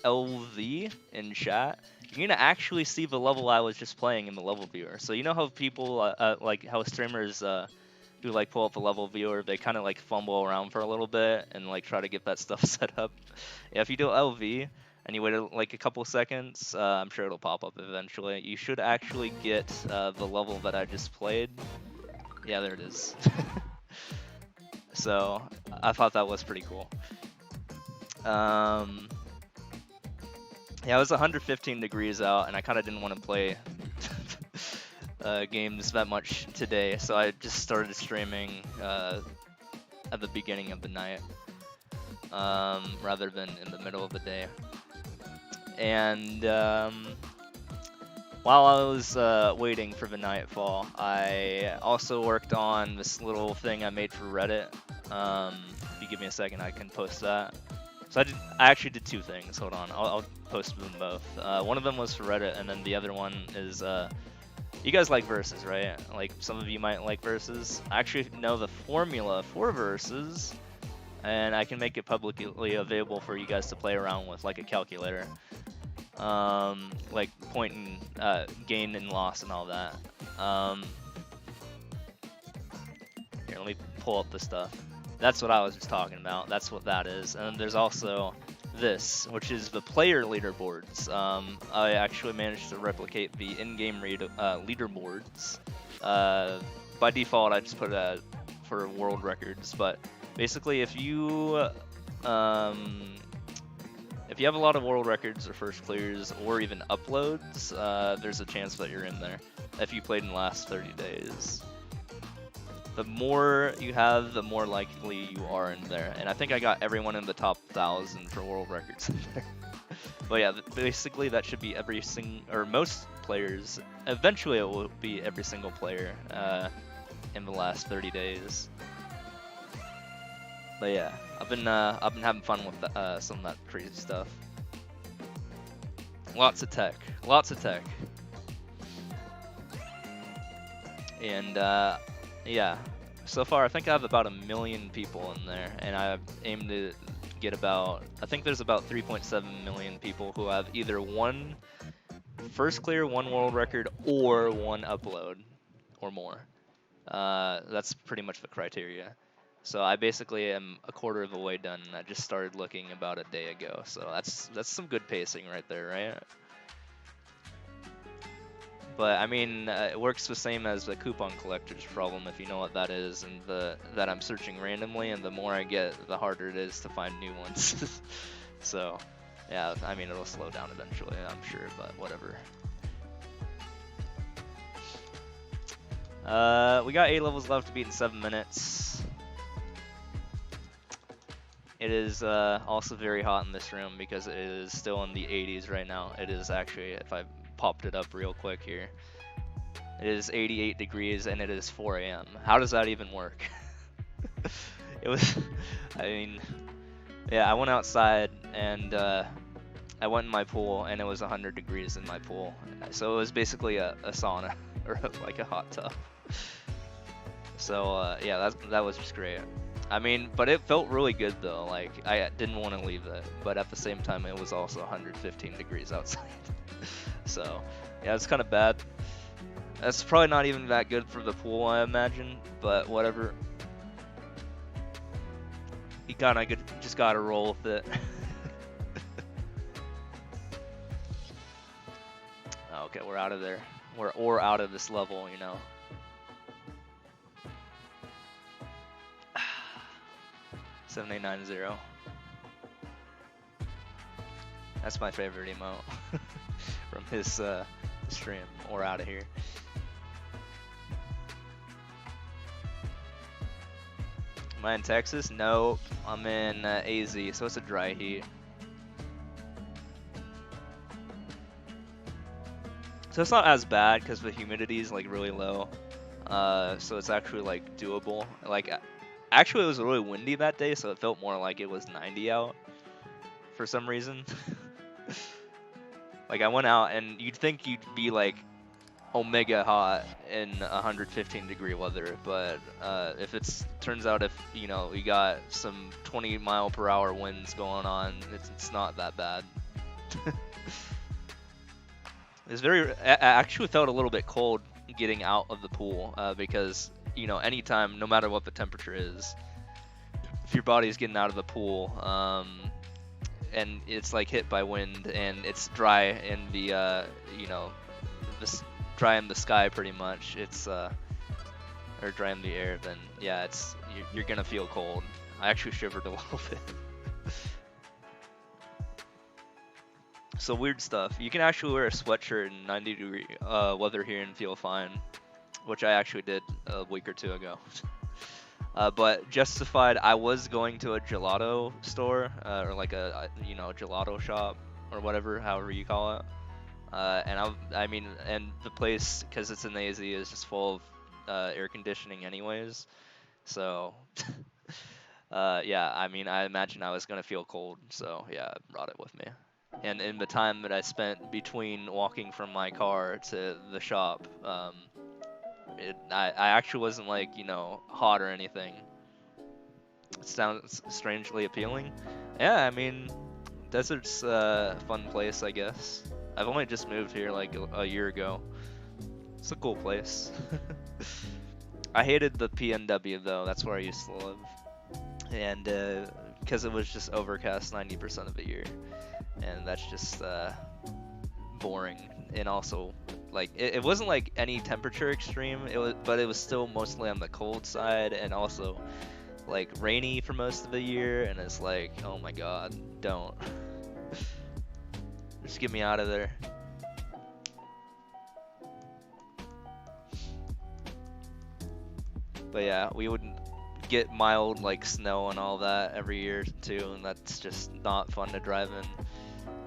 !LV in chat, you're gonna actually see the level I was just playing in the level viewer. So you know how people like how streamers who like pull up a level viewer, they kind of like fumble around for a little bit and like try to get that stuff set up. Yeah, if you do LV and you wait like a couple seconds, I'm sure it'll pop up eventually. You should actually get the level that I just played. Yeah, there it is. So I thought that was pretty cool. Yeah, it was 115 degrees out, and I kind of didn't want to play games that much today, so I just started streaming at the beginning of the night rather than in the middle of the day. And while I was waiting for the nightfall, I also worked on this little thing I made for Reddit. If you give me a second, I can post that. So I actually did two things. Hold on, I'll post them both. One of them was for Reddit, and then the other one is you guys like verses, right? Like some of you might like verses. I actually know the formula for verses, and I can make it publicly available for you guys to play around with, like a calculator. Like point and gain and loss and all that. Here, let me pull up the stuff. That's what I was just talking about. That's what that is. And then there's also this, which is the player leaderboards. I actually managed to replicate the in-game leaderboards. By default, I just put it for world records. But basically, if you have a lot of world records or first clears or even uploads, there's a chance that you're in there if you played in the last 30 days. The more you have, the more likely you are in there. And I think I got everyone in the top 1,000 for world records in there. But yeah, basically that should be every or most players. Eventually it will be every single player in the last 30 days. But yeah, I've been having fun with some of that crazy stuff. Lots of tech, and yeah. So far, I think I have about 1 million people in there, and I aim to get about. I think there's about 3.7 million people who have either won first clear, 1 world record, or 1 upload, or more. That's pretty much the criteria. So I basically am a quarter of the way done, and I just started looking about a day ago. So that's some good pacing right there, right? But I mean, it works the same as the coupon collector's problem, if you know what that is, and that I'm searching randomly, and the more I get, the harder it is to find new ones. So, yeah, I mean, it'll slow down eventually, I'm sure, but whatever. We got 8 levels left to beat in 7 minutes. It is also very hot in this room because it is still in the 80s right now. It is actually, if I popped it up real quick here, it is 88 degrees and it is 4 a.m. How does that even work? It was, I mean, yeah, I went outside and I went in my pool and it was 100 degrees in my pool. So it was basically a sauna or like a hot tub. So yeah, that was just great. I mean, but it felt really good though. Like I didn't want to leave it, but at the same time, it was also 115 degrees outside. So yeah, it's kind of bad. That's probably not even that good for the pool, I imagine. But whatever. You just gotta roll with it. Okay, we're out of there. We're out of this level, you know. $7890. That's my favorite emote from his stream. Or out of here. Am I in Texas? No, I'm in AZ, so it's a dry heat. So it's not as bad because the humidity is like really low. So it's actually like doable. Like actually it was really windy that day, so it felt more like it was 90 out for some reason. Like I went out and you'd think you'd be like omega hot in 115 degree weather, but if turns out if you know we got some 20-mile-per-hour winds going on, it's not that bad. It's I actually felt a little bit cold getting out of the pool because you know anytime, no matter what the temperature is, if your body is getting out of the pool and it's like hit by wind and it's dry in the you know this dry in the sky pretty much, it's or dry in the air, then yeah, you're gonna feel cold. I actually shivered a little bit. So weird stuff. You can actually wear a sweatshirt in 90 degree weather here and feel fine, which I actually did a week or two ago. But justified, I was going to a gelato store or like a you know gelato shop or whatever, however you call it. And I mean, and the place, because it's in AZ, is just full of air conditioning anyways. So yeah, I mean, I imagine I was gonna feel cold, so yeah, I brought it with me. And in the time that I spent between walking from my car to the shop, I actually wasn't like, you know, hot or anything. It sounds strangely appealing. Yeah, I mean, desert's a fun place, I guess. I've only just moved here like a year ago. It's a cool place. I hated the PNW though, that's where I used to live. And because it was just overcast 90% of the year. And that's just boring. And also, like, it wasn't like any temperature extreme, but it was still mostly on the cold side, and also like rainy for most of the year, and it's like, oh my god, don't. Just get me out of there. But yeah, we would get mild like snow and all that every year too, and that's just not fun to drive in.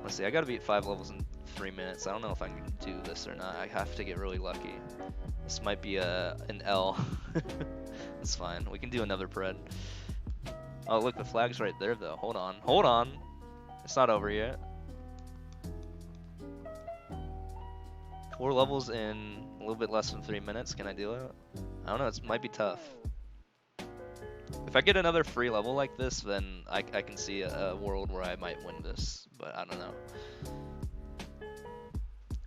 Let's see, I gotta beat 5 levels in 3 minutes. I don't know if I can do this or not. I have to get really lucky. This might be an L. That's fine. We can do another pred. Oh, look, the flag's right there, though. Hold on. Hold on. It's not over yet. 4 levels in a little bit less than 3 minutes. Can I do it? I don't know. It might be tough. If I get another free level like this, then I can see a world where I might win this, but I don't know.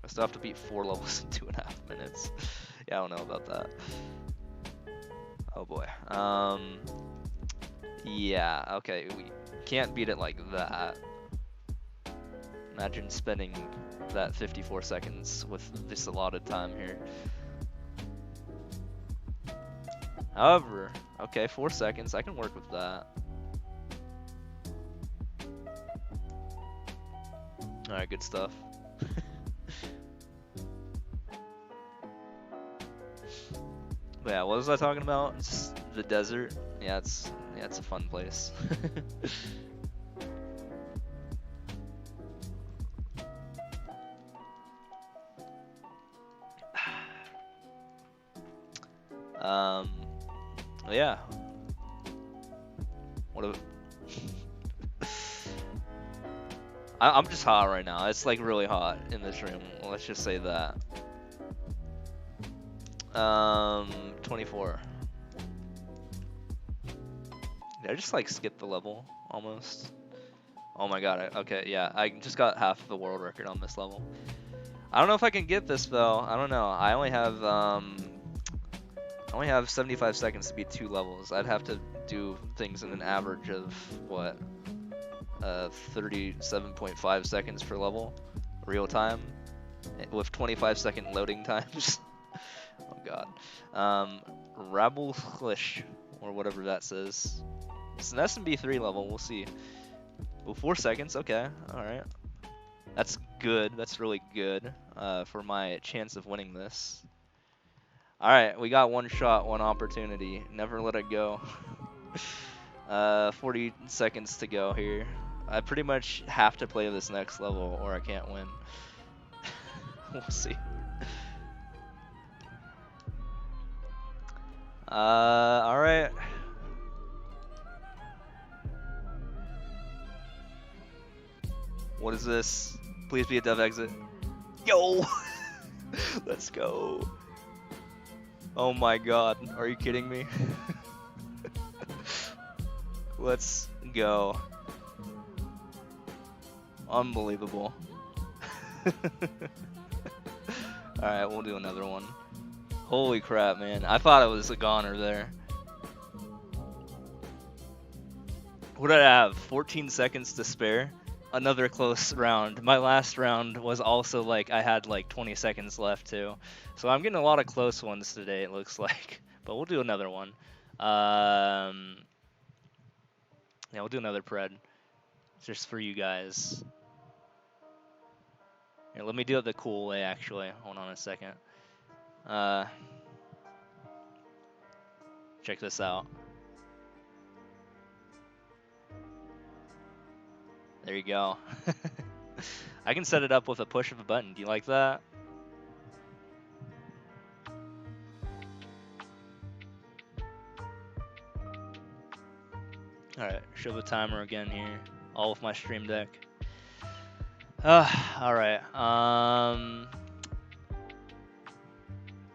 I still have to beat 4 levels in 2.5 minutes. Yeah, I don't know about that. Oh boy. Yeah, okay, we can't beat it like that. Imagine spending that 54 seconds with this allotted time here. However, okay, 4 seconds, I can work with that. Alright, good stuff. But yeah, what was I talking about? Just the desert. Yeah, it's a fun place. Yeah. What a I'm just hot right now. It's like really hot in this room. Let's just say that. 24. Did I just like skip the level almost? Oh my god. Okay, yeah. I just got half of the world record on this level. I don't know if I can get this though. I don't know. I only have 75 seconds to beat 2 levels. I'd have to do things in an average of what? 37.5 seconds per level, real time, with 25-second loading times. Oh god. Rabelchlish, or whatever that says. It's an SMB3 level, we'll see. Oh, 4 seconds, okay, alright. That's good, that's really good for my chance of winning this. Alright, we got one shot, one opportunity. Never let it go. 40 seconds to go here. I pretty much have to play this next level or I can't win. We'll see. Alright. What is this? Please be a dev exit. Yo! Let's go. Oh my god, are you kidding me? Let's go. Unbelievable. Alright, we'll do another one. Holy crap, man. I thought it was a goner there. What did I have? 14 seconds to spare? Another close round. My last round was also like, I had like 20 seconds left too. So I'm getting a lot of close ones today, it looks like. But we'll do another one. Yeah, we'll do another pred. Just for you guys. Here, let me do it the cool way, actually. Hold on a second. Check this out. There you go. I can set it up with a push of a button. Do you like that? Alright, show the timer again here. All with my Stream Deck. Alright. I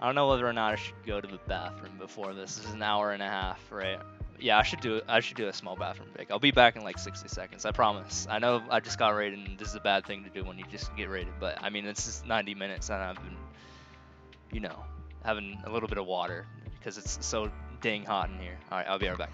don't know whether or not I should go to the bathroom before this. This is an hour and a half, right? Yeah, I should do a small bathroom break. I'll be back in like 60 seconds, I promise. I know I just got rated and this is a bad thing to do when you just get rated, but I mean, it's just 90 minutes and I've been, you know, having a little bit of water because it's so dang hot in here. Alright, I'll be right back.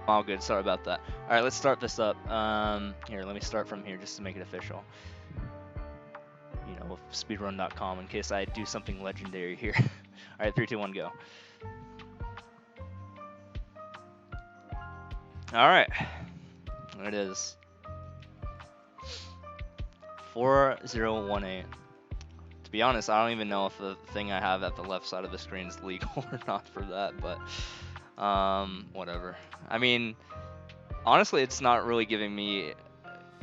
All good, sorry about that. Alright, let's start this up. Here, let me start from here just to make it official. You know, with speedrun.com in case I do something legendary here. All right, 3, 2, 1, go. All right, there it is. 4018. To be honest, I don't even know if the thing I have at the left side of the screen is legal or not for that, but whatever. I mean, honestly, it's not really giving me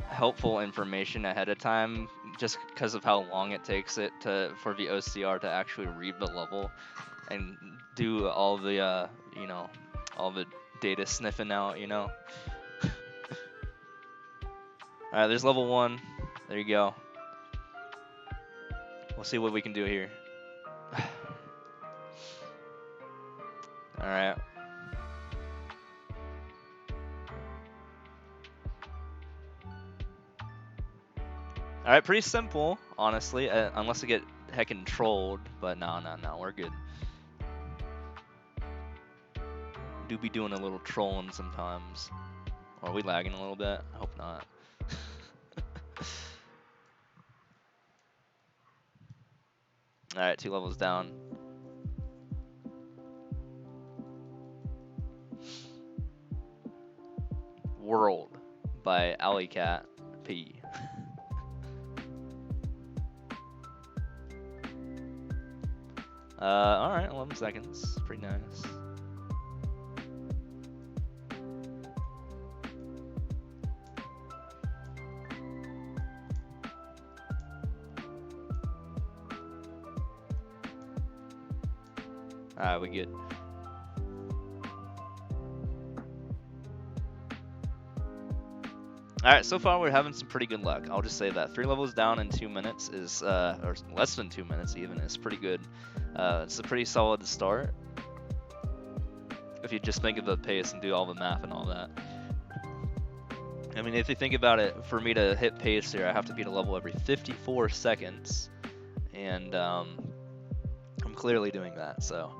helpful information ahead of time just because of how long it takes it for the OCR to actually read the level and do all the you know, all the data sniffing out, you know. All right, there's level 1. There you go. We'll see what we can do here. All right. All right, pretty simple, honestly, unless I get heckin' trolled. But no, we're good. Do be doing a little trolling sometimes. Or are we lagging a little bit? I hope not. All right, 2 levels down. World by Alleycat P. Alright, 11 seconds. Pretty nice. Alright, we good. Alright, so far we're having some pretty good luck. I'll just say that. 3 levels down in 2 minutes is, or less than 2 minutes even, is pretty good. It's a pretty solid start. If you just think of the pace and do all the math and all that. I mean, if you think about it, for me to hit pace here, I have to beat a level every 54 seconds. And I'm clearly doing that, so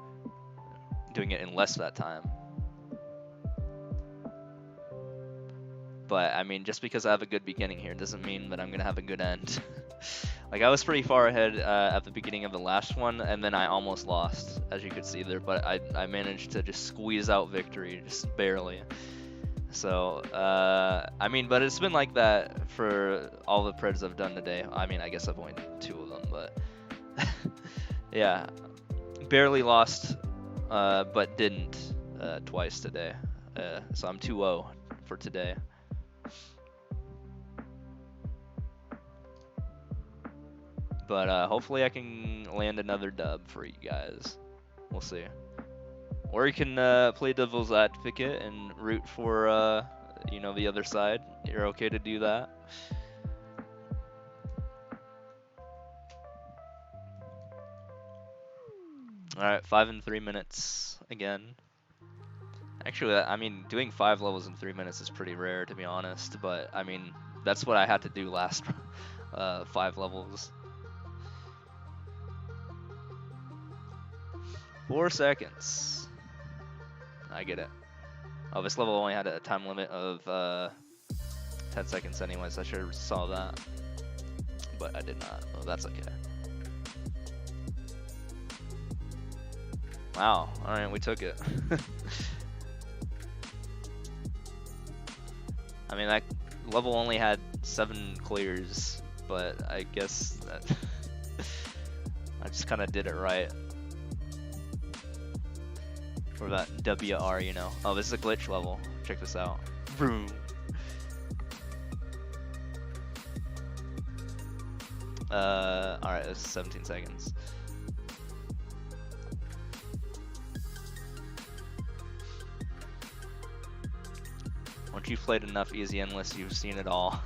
doing it in less that time. But I mean, just because I have a good beginning here doesn't mean that I'm gonna have a good end. Like, I was pretty far ahead at the beginning of the last one, and then I almost lost, as you could see there. But I managed to just squeeze out victory, just barely. So I mean, but it's been like that for all the Preds I've done today. I mean, I guess I've only done 2 of them, but yeah, barely lost, but didn't twice today. So I'm 2-0 for today. But hopefully I can land another dub for you guys. We'll see. Or you can play devil's advocate and root for you know, the other side. You're okay to do that. All right, 5 and 3 minutes again. Actually, I mean, doing 5 levels in 3 minutes is pretty rare, to be honest. But I mean, that's what I had to do last 5 levels. 4 seconds. I get it. Oh, this level only had a time limit of 10 seconds anyways. I should have saw that. But I did not. Well, that's okay. Wow. Alright, we took it. I mean, that level only had 7 clears, but I guess that I just kind of did it right. For that WR, you know. Oh, this is a glitch level. Check this out. Vroom. Alright, this is 17 seconds. Once you've played enough Easy Endless, you've seen it all.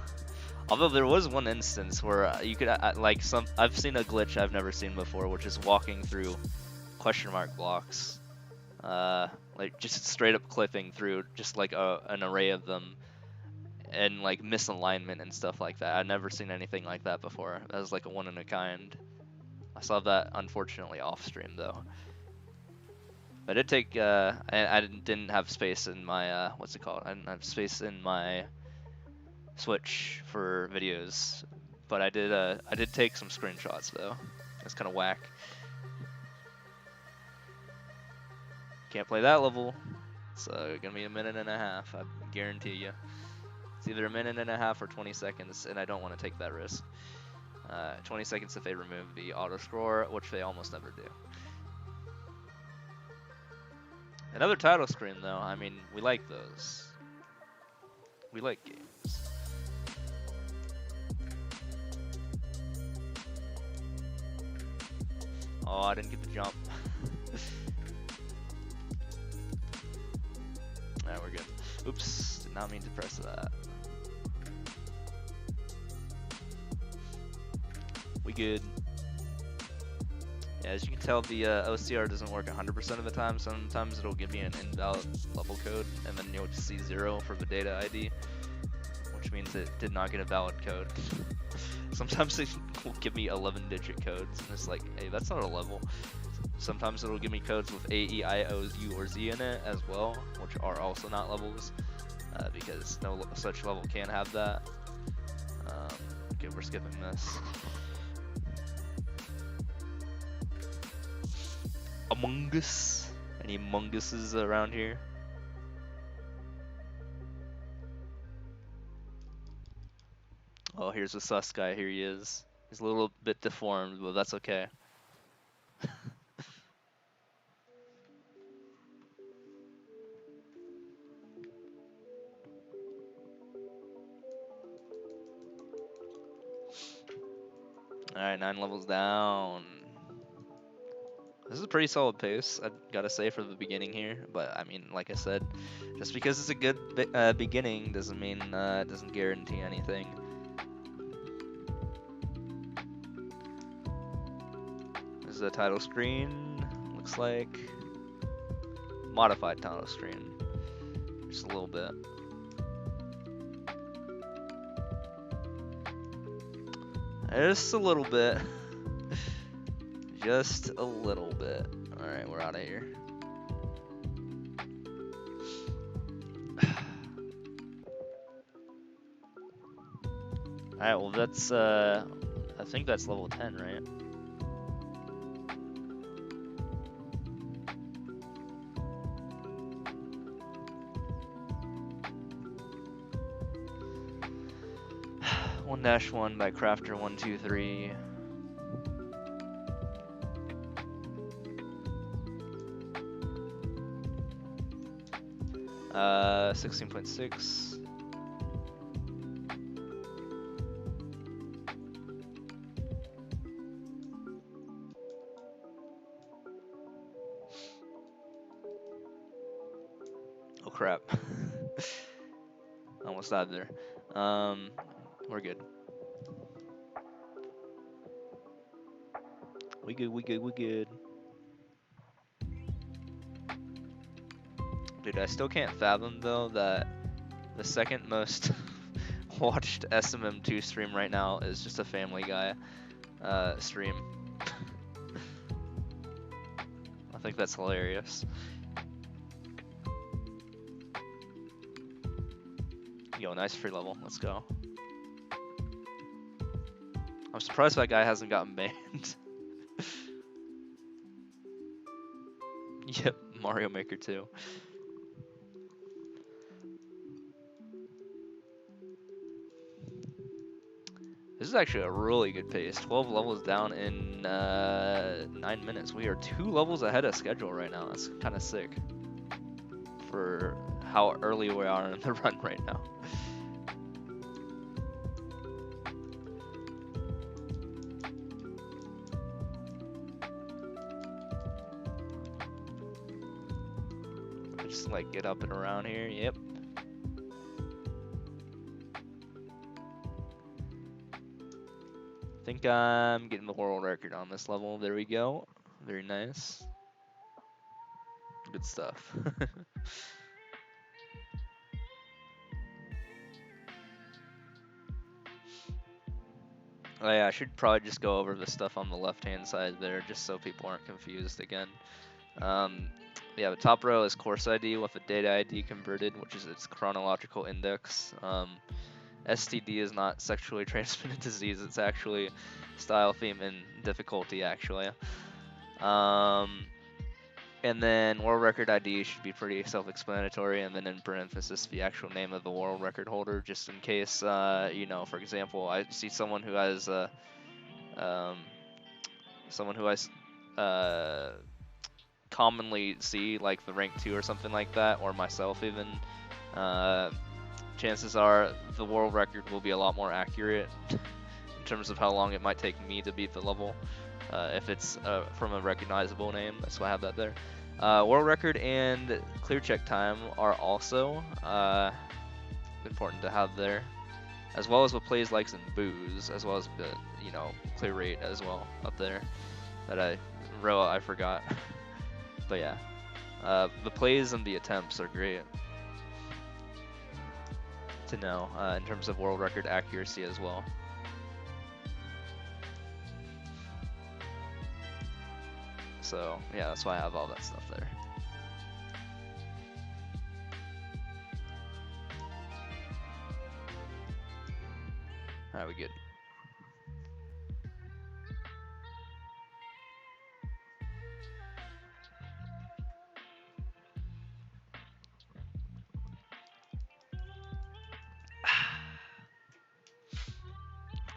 Although there was one instance where you could, like, I've seen a glitch I've never seen before, which is walking through question mark blocks. Like, just straight up clipping through just like an array of them, and like misalignment and stuff like that. I've never seen anything like that before. That was like a one in a kind. I saw that unfortunately off stream though. But it did take, I didn't have space in my, what's it called? I didn't have space in my Switch for videos, but I did take some screenshots though. It's kind of whack. Can't play that level. So gonna be a minute and a half, I guarantee you. It's either a minute and a half or 20 seconds, and I don't want to take that risk. 20 seconds if they remove the auto scroll, which they almost never do. Another title screen though, I mean, we like those. We like games. Oh, I didn't get the jump. Alright, we're good. Oops, did not mean to press that. We good. Yeah, as you can tell, the OCR doesn't work 100% of the time. Sometimes it'll give me an invalid level code, and then you'll just see 0 for the data ID, which means it did not get a valid code. Sometimes it will give me 11-digit codes, and it's like, hey, that's not a level. Sometimes it'll give me codes with A, E, I, O, U, or Z in it as well, which are also not levels, because no such level can have that. Okay, we're skipping this. Among Us? Any Among Uses around here? Oh, here's a sus guy. Here he is. He's a little bit deformed, but that's okay. Alright, 9 levels down. This is a pretty solid pace, I gotta say, for the beginning here. But, I mean, like I said, just because it's a good beginning doesn't mean it doesn't guarantee anything. This is a title screen, looks like. Modified title screen. Just a little bit. Just a little bit. Just a little bit. Alright, we're out of here. Alright, well that's I think that's level 10, right? (1-1) by Crafter123. 16.6. Oh crap. Almost died there. We're good. We good. Dude, I still can't fathom though that the second most watched SMM2 stream right now is just a Family Guy stream. I think that's hilarious. Yo, nice free level. Let's go. I'm surprised that guy hasn't gotten banned. Yep, Mario Maker 2. This is actually a really good pace. 12 levels down in 9 minutes. We are 2 levels ahead of schedule right now. That's kind of sick for how early we are in the run right now. Just like get up and around here. Yep. I think I'm getting the world record on this level. There we go. Very nice. Good stuff. Oh yeah, I should probably just go over the stuff on the left-hand side there, just so people aren't confused again. Yeah, the top row is course ID with the data ID converted, which is its chronological index. STD is not sexually transmitted disease, it's actually style, theme, and difficulty, actually. And And then world record ID should be pretty self-explanatory, and then in parenthesis the actual name of the world record holder, just in case, you know, for example, I see someone who has um, someone who I commonly see, like the rank 2 or something like that, or myself even. Uh, Chances are the world record will be a lot more accurate in terms of how long it might take me to beat the level. If it's from a recognizable name, that's why I have that there. World record and clear check time are also important to have there, as well as what plays, likes, and boos, as well as the, you know, clear rate as well up there. That I forgot. But yeah, the plays and the attempts are great to know in terms of world record accuracy as well. So yeah, that's why I have all that stuff there. Alright, we good.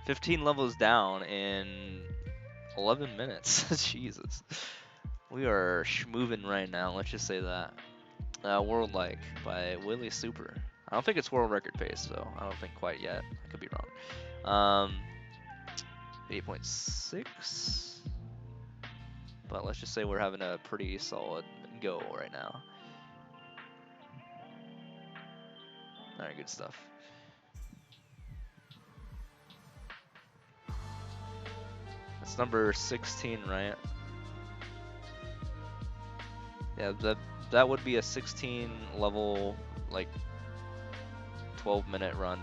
$15 levels down in 11 minutes. Jesus. We are schmoving right now, let's just say that. World Like by Willie Super. I don't think it's world record pace, though. I don't think quite yet. I could be wrong. 8.6. But let's just say we're having a pretty solid go right now. Alright, good stuff. That's number 16, right? Yeah, that would be a 16 level, like 12-minute run,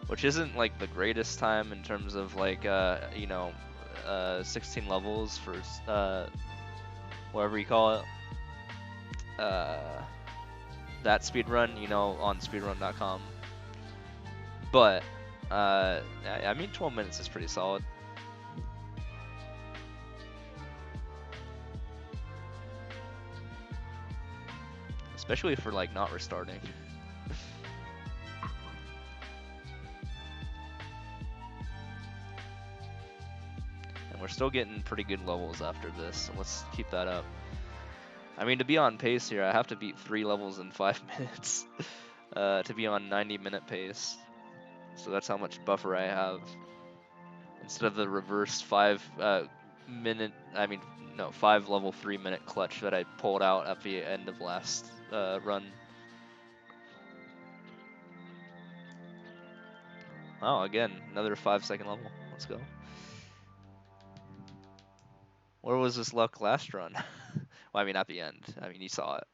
which isn't like the greatest time in terms of like you know, 16 levels for whatever you call it, that speed run, you know, on speedrun.com. But I mean 12 minutes is pretty solid. Especially for like not restarting. And we're still getting pretty good levels after this, so let's keep that up. I mean, to be on pace here, I have to beat 3 levels in 5 minutes to be on 90-minute pace. So that's how much buffer I have. Instead of the reverse 5 level 3-minute clutch that I pulled out at the end of last run. Oh, again, another 5-second level. Let's go. Where was this luck last run? Well, I mean, at the end. I mean, you saw it.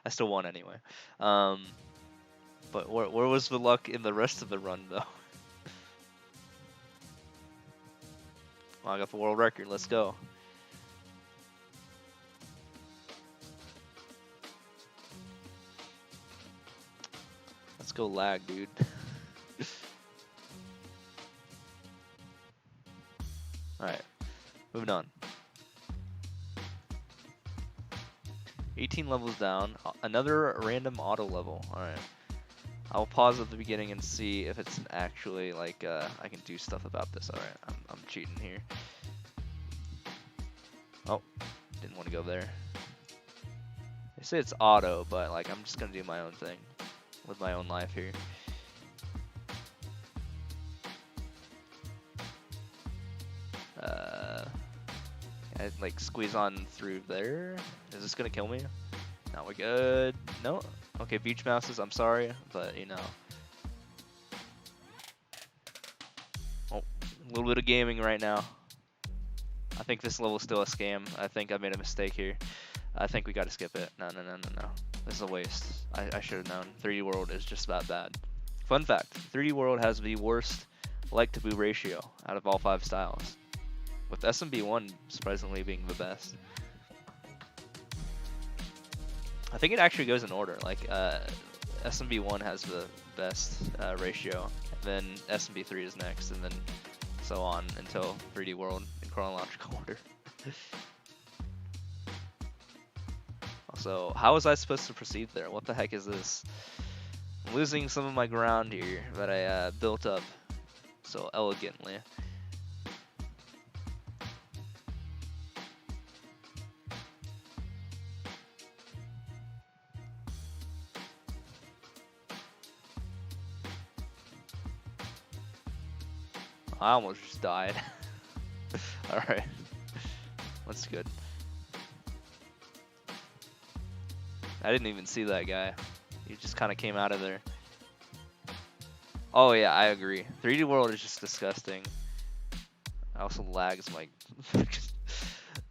I still won anyway. But where was the luck in the rest of the run, though? Well, I got the world record. Let's go. Let's go lag, dude. Alright, moving on. 18 levels down, another random auto level. Alright. I'll pause at the beginning and see if it's actually like I can do stuff about this. Alright, I'm cheating here. Oh, didn't want to go there. They say it's auto, but like I'm just gonna do my own thing with my own life here. I like squeeze on through there. Is this gonna kill me? No, we're good. No? Okay, beach mouses, I'm sorry, but you know. Oh, a little bit of gaming right now. I think this level's still a scam. I think I made a mistake here. I think we gotta skip it. No. This is a waste. I should have known. 3D World is just that bad. Fun fact, 3D World has the worst like to boo ratio out of all 5 styles, with SMB1 surprisingly being the best. I think it actually goes in order. Like SMB1 has the best ratio, and then SMB3 is next, and then so on until 3D World in chronological order. So how was I supposed to proceed there? What the heck is this? I'm losing some of my ground here that I built up so elegantly. I almost just died. Alright. That's good. I didn't even see that guy. He just kind of came out of there. Oh yeah, I agree. 3D World is just disgusting. It also lags my...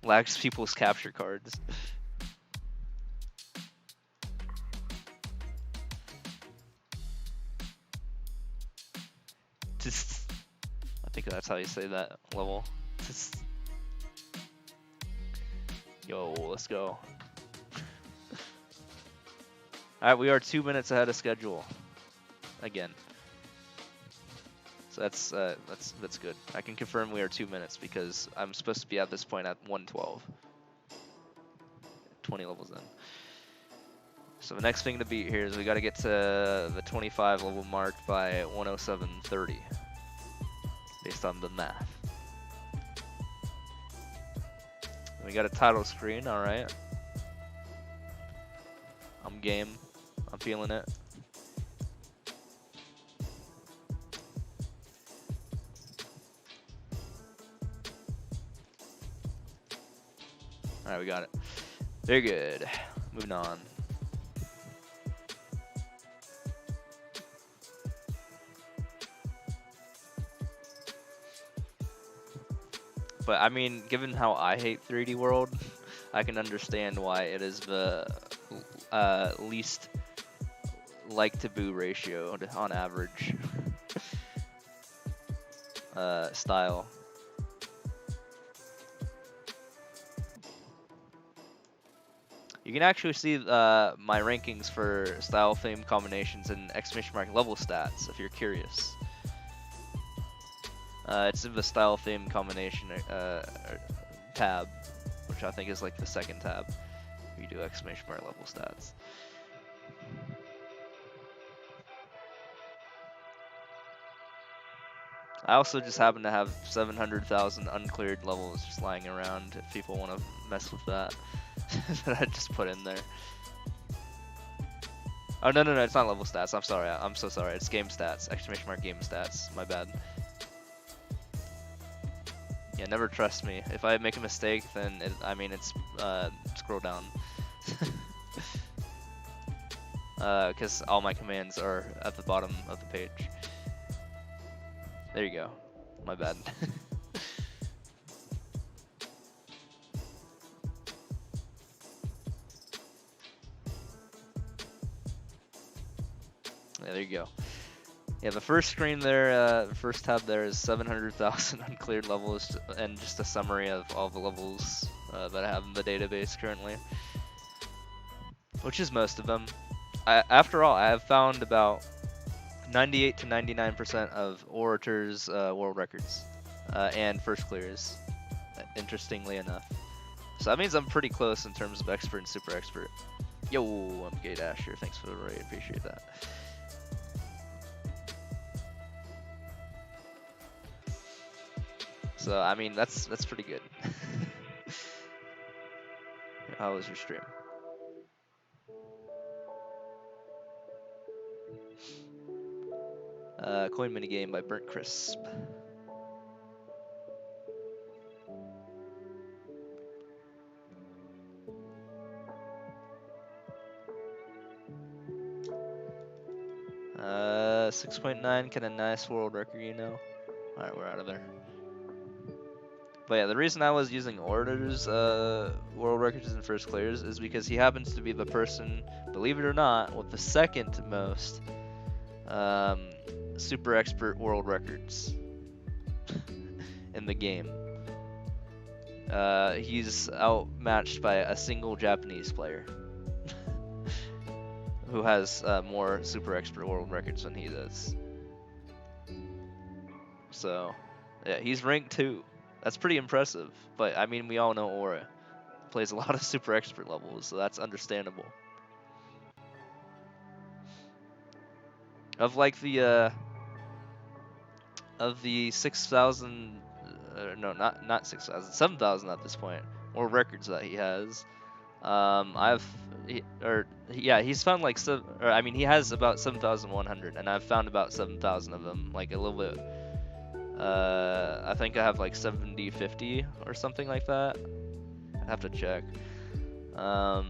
lags people's capture cards. Just... I think that's how you say that level. Just... Yo, let's go. Alright, we are 2 minutes ahead of schedule. Again. So that's good. I can confirm we are 2 minutes because I'm supposed to be at this point at 112. 20 levels in. So the next thing to beat here is we got to get to the 25 level mark by 107.30. Based on the math. We got a title screen, alright. I'm game. I'm feeling it. Alright, we got it. Very good. Moving on. But I mean, given how I hate 3D World, I can understand why it is the least like to boo ratio on average style. You can actually see my rankings for style theme combinations and ! level stats if you're curious. It's in the style theme combination tab, which I think is like the second tab. You do ! level stats. I also just happen to have 700,000 uncleared levels just lying around if people want to mess with that. That I just put in there. Oh no, it's not level stats. I'm sorry. I'm so sorry. It's game stats. ! game stats. My bad. Yeah, never trust me. If I make a mistake, then it's scroll down. Because all my commands are at the bottom of the page. There you go. My bad. Yeah, there you go. Yeah, the first screen there, the first tab there is 700,000 uncleared levels and just a summary of all the levels that I have in the database currently. Which is most of them. After all, I have found about 98 to 99% of Orator's world records and first clears, interestingly enough. So that means I'm pretty close in terms of expert and super expert. Yo, I'm Gay Dasher. Thanks for the raid. Appreciate that. So I mean that's pretty good. How was your stream? Coin minigame by Burnt Crisp. Uh, 6.9, kind of nice world record, you know. All right, we're out of there. But yeah, the reason I was using Orator's world records and first clears is because he happens to be the person, believe it or not, with the second most super expert world records in the game. He's outmatched by a single Japanese player who has more super expert world records than he does. So, yeah, he's ranked 2. That's pretty impressive. But I mean, we all know Aura plays a lot of super expert levels, so that's understandable. Of like the 6,000, no, not 6,000, 7,000 at this point, more records that he has. He's found like he has about 7,100, and I've found about 7,000 of them, like a little bit. I think I have like 50 or something like that. I have to check. So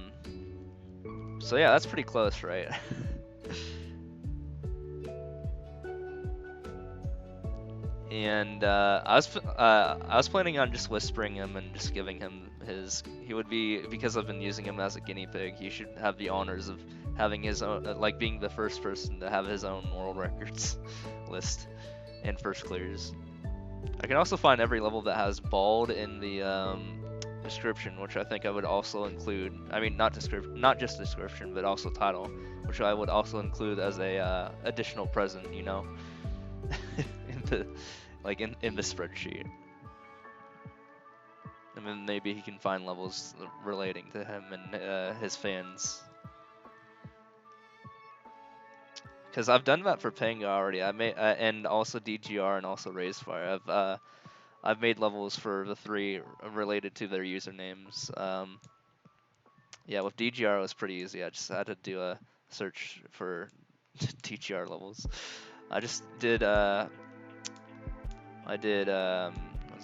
yeah, that's pretty close, right? And I was planning on just whispering him and just giving him his. He would be, because I've been using him as a guinea pig. He should have the honors of having his own, like being the first person to have his own world records list and first clears. I can also find every level that has bald in the description, which I think I would also include. I mean, not just description, but also title, which I would also include as a additional present, you know, in the spreadsheet. And then maybe he can find levels relating to him and his fans. Because I've done that for Panga already. I made and also DGR and also Raisefire. I've made levels for the three related to their usernames. Yeah, with DGR it was pretty easy. I just had to do a search for DGR levels. I just did what's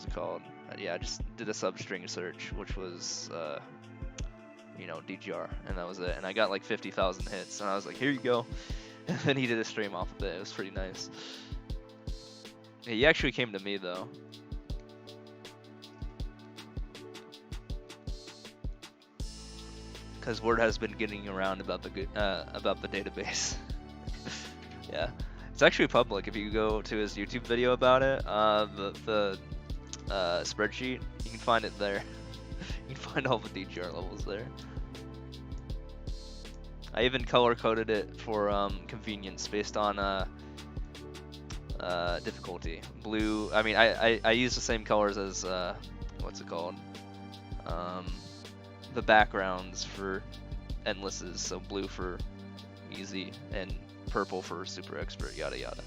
it called? Yeah, I just did a substring search, which was DGR, and that was it. And I got like 50,000 hits, and I was like, here you go. And then he did a stream off of it. It was pretty nice. Yeah, he actually came to me though. Because word has been getting around about the database. Yeah, it's actually public. If you go to his YouTube video about it, the spreadsheet, you can find it there. You can find all the DGR levels there. I even color coded it for convenience based on difficulty. Blue. I mean, I use the same colors as what's it called? The backgrounds for endlesses. So blue for easy and purple for super expert. Yada yada.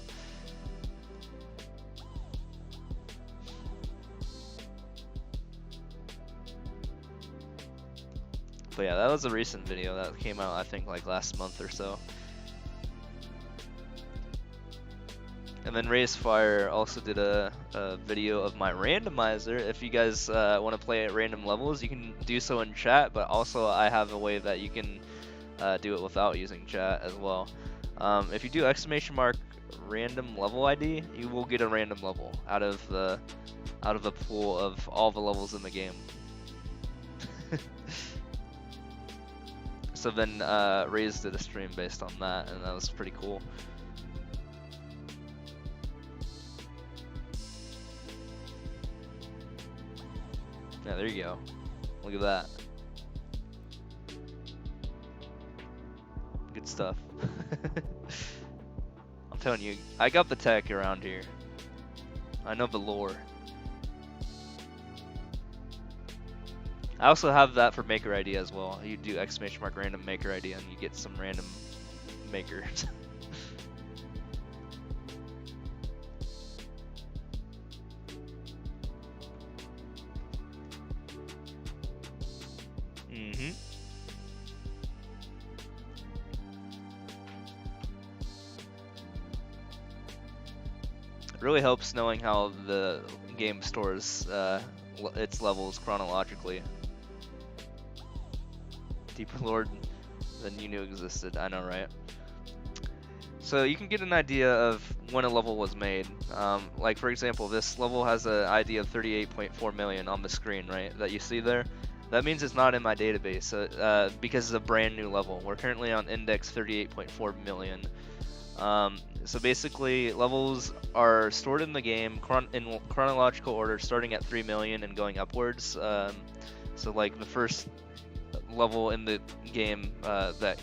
But yeah, that was a recent video that came out, I think, like last month or so. And then Raisefire also did a video of my randomizer. If you guys want to play at random levels, you can do so in chat, but also I have a way that you can do it without using chat as well. If you do !random level ID, you will get a random level out of the pool of all the levels in the game. So then Raze did a stream based on that, and that was pretty cool. Yeah, there you go. Look at that. Good stuff. I'm telling you, I got the tech around here. I know the lore. I also have that for Maker ID as well. You do !random Maker ID and you get some random makers. Mm-hmm. It really helps knowing how the game stores its levels chronologically. Deeper lore than you knew existed. I know, right? So you can get an idea of when a level was made. Like for example, this level has an ID of 38.4 million on the screen, right? That you see there. That means it's not in my database because it's a brand new level. We're currently on index 38.4 million. So basically, levels are stored in the game in chronological order, starting at 3 million and going upwards. So like the first level in the game that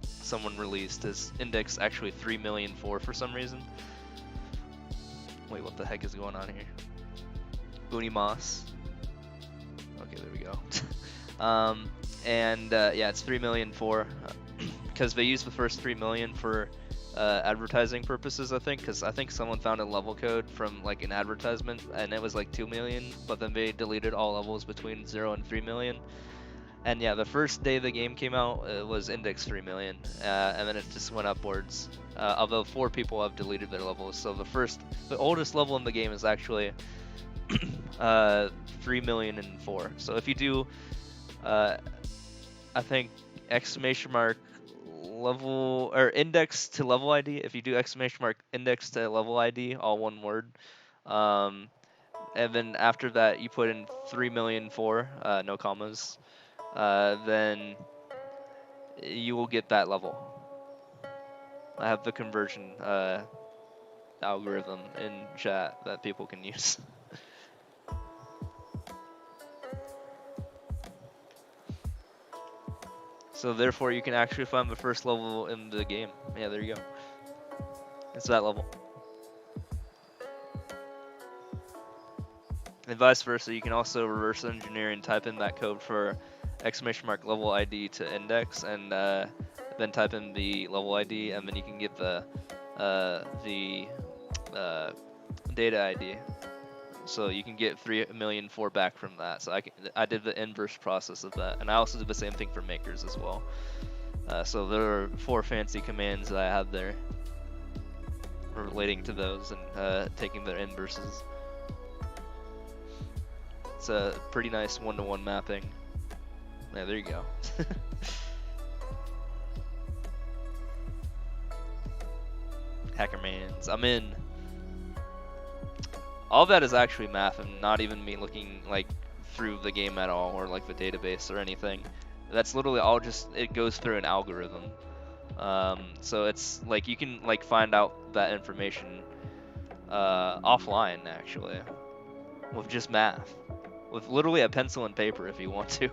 someone released is index actually 3,000,004 for some reason. Wait, what the heck is going on here? Booney Moss. Okay, there we go. And yeah, it's 3 million for because they use the first 3 million for advertising purposes, I think, because I think someone found a level code from like an advertisement and it was like 2 million, but then they deleted all levels between 0 and 3 million. And yeah, the first day the game came out, it was index 3 million, and then it just went upwards. Although 4 people have deleted their levels, so the oldest level in the game is actually 3 million and 4. So if you do, I think exclamation mark level or index to level ID, if you do exclamation mark index to level ID, all one word, and then after that you put in 3 million 4, no commas. Then you will get that level. I have the conversion algorithm in chat that people can use. So therefore you can actually find the first level in the game. Yeah, there you go. It's that level. And vice versa, you can also reverse engineer and type in that code for exclamation mark level ID to index, and then type in the level ID, and then you can get the data ID. So you can get 3 million 4 back from that. So I did the inverse process of that, and I also did the same thing for makers as well. So there are 4 fancy commands that I have there relating to those and taking their inverses. It's a pretty nice one-to-one mapping. Yeah, there you go. Hackermans, I'm in. All that is actually math and not even me looking like through the game at all or like the database or anything. That's literally all it goes through an algorithm. So it's like you can like find out that information offline actually with just math. With literally a pencil and paper if you want to.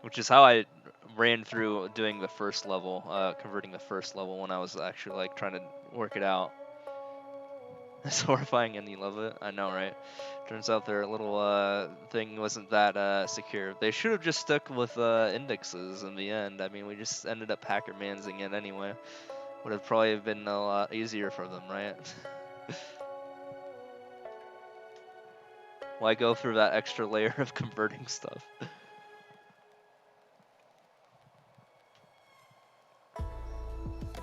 Which is how I ran through doing the first level, converting the first level when I was actually like trying to work it out. It's horrifying and you love it. I know, right? Turns out their little thing wasn't that secure. They should have just stuck with indexes in the end. I mean, we just ended up hackermansing it anyway. Would have probably been a lot easier for them, right? Why go through that extra layer of converting stuff?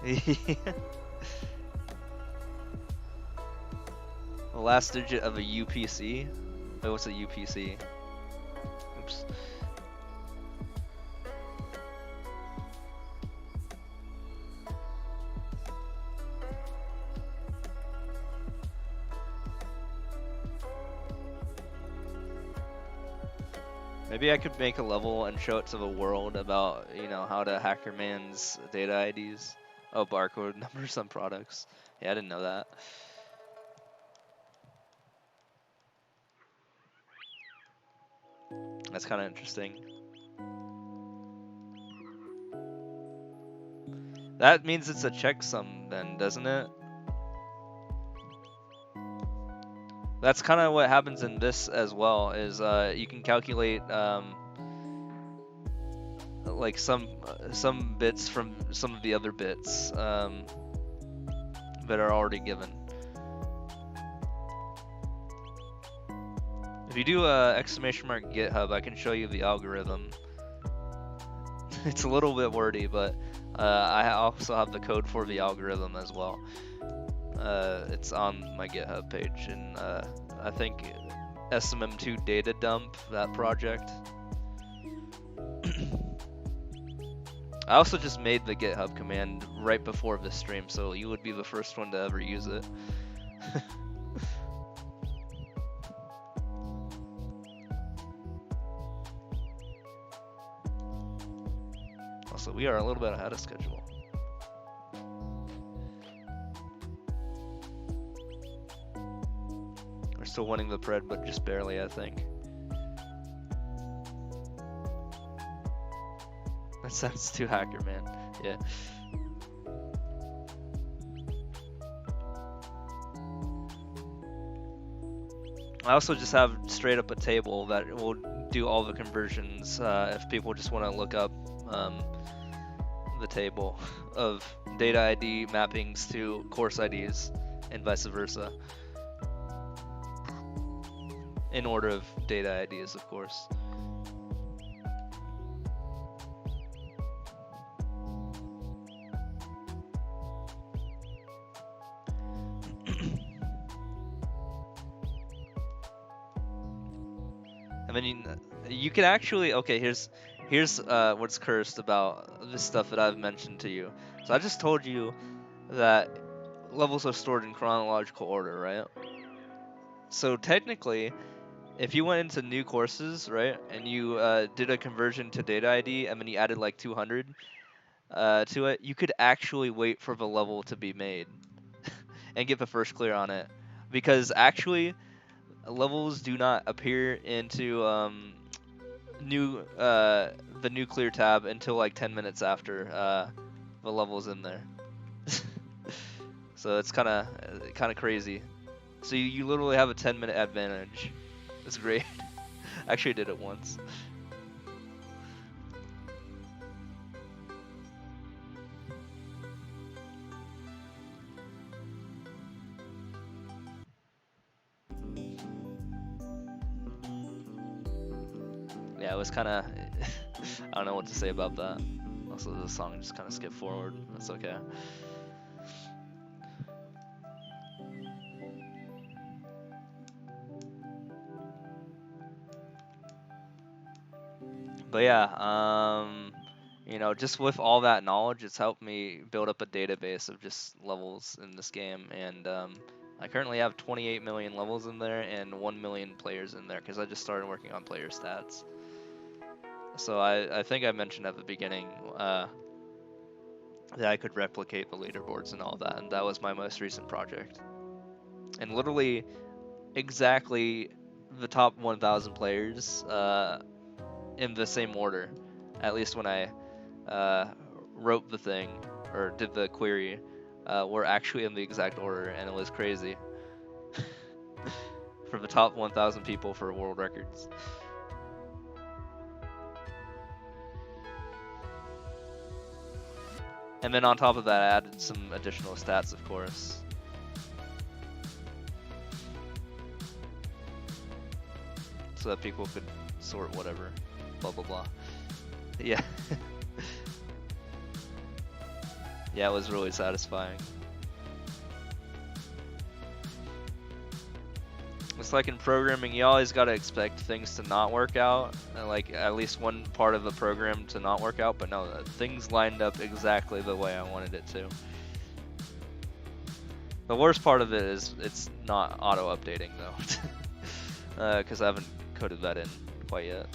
The last digit of a UPC? Wait, what's a UPC? Oops. Maybe I could make a level and show it to the world about, you know, how to hackerman's data IDs. Oh, barcode numbers on products. Yeah, I didn't know that. That's kind of interesting. That means it's a checksum then, doesn't it? That's kind of what happens in this as well, is you can calculate like some bits from some of the other bits that are already given. If you do exclamation mark GitHub, I can show you the algorithm. It's a little bit wordy, but I also have the code for the algorithm as well. It's on my GitHub page, and I think SMM2 data dump, that project. I also just made the GitHub command right before this stream, so you would be the first one to ever use it. Also, we are a little bit ahead of schedule. We're still winning the pred, but just barely, I think. That sounds too hacker, man. Yeah. I also just have straight up a table that will do all the conversions if people just want to look up the table of data ID mappings to course IDs and vice versa. In order of data IDs, of course. I mean, you can actually, okay, here's what's cursed about this stuff that I've mentioned to you. So I just told you that levels are stored in chronological order, right? So technically, if you went into new courses, right, and you did a conversion to data ID and then you added like 200 to it, you could actually wait for the level to be made and get the first clear on it. Because actually, levels do not appear into the new clear tab until like 10 minutes after the level's in there. So it's kind of crazy. So you literally have a 10-minute advantage. It's great. Actually, I did it once. Yeah, it was kind of. I don't know what to say about that. Also, the song just kind of skipped forward. That's okay. But yeah, you know, just with all that knowledge, it's helped me build up a database of just levels in this game, and I currently have 28 million levels in there and 1 million players in there because I just started working on player stats. So I think I mentioned at the beginning that I could replicate the leaderboards and all that, and that was my most recent project. And literally, exactly the top 1,000 players in the same order, at least when I wrote the thing or did the query, were actually in the exact order, and it was crazy. For the top 1,000 people for world records. And then on top of that, I added some additional stats, of course. So that people could sort whatever, blah blah blah. Yeah. Yeah, it was really satisfying. It's like in programming, you always gotta expect things to not work out, like at least one part of the program to not work out, but no, things lined up exactly the way I wanted it to. The worst part of it is it's not auto-updating though, because I haven't coded that in quite yet.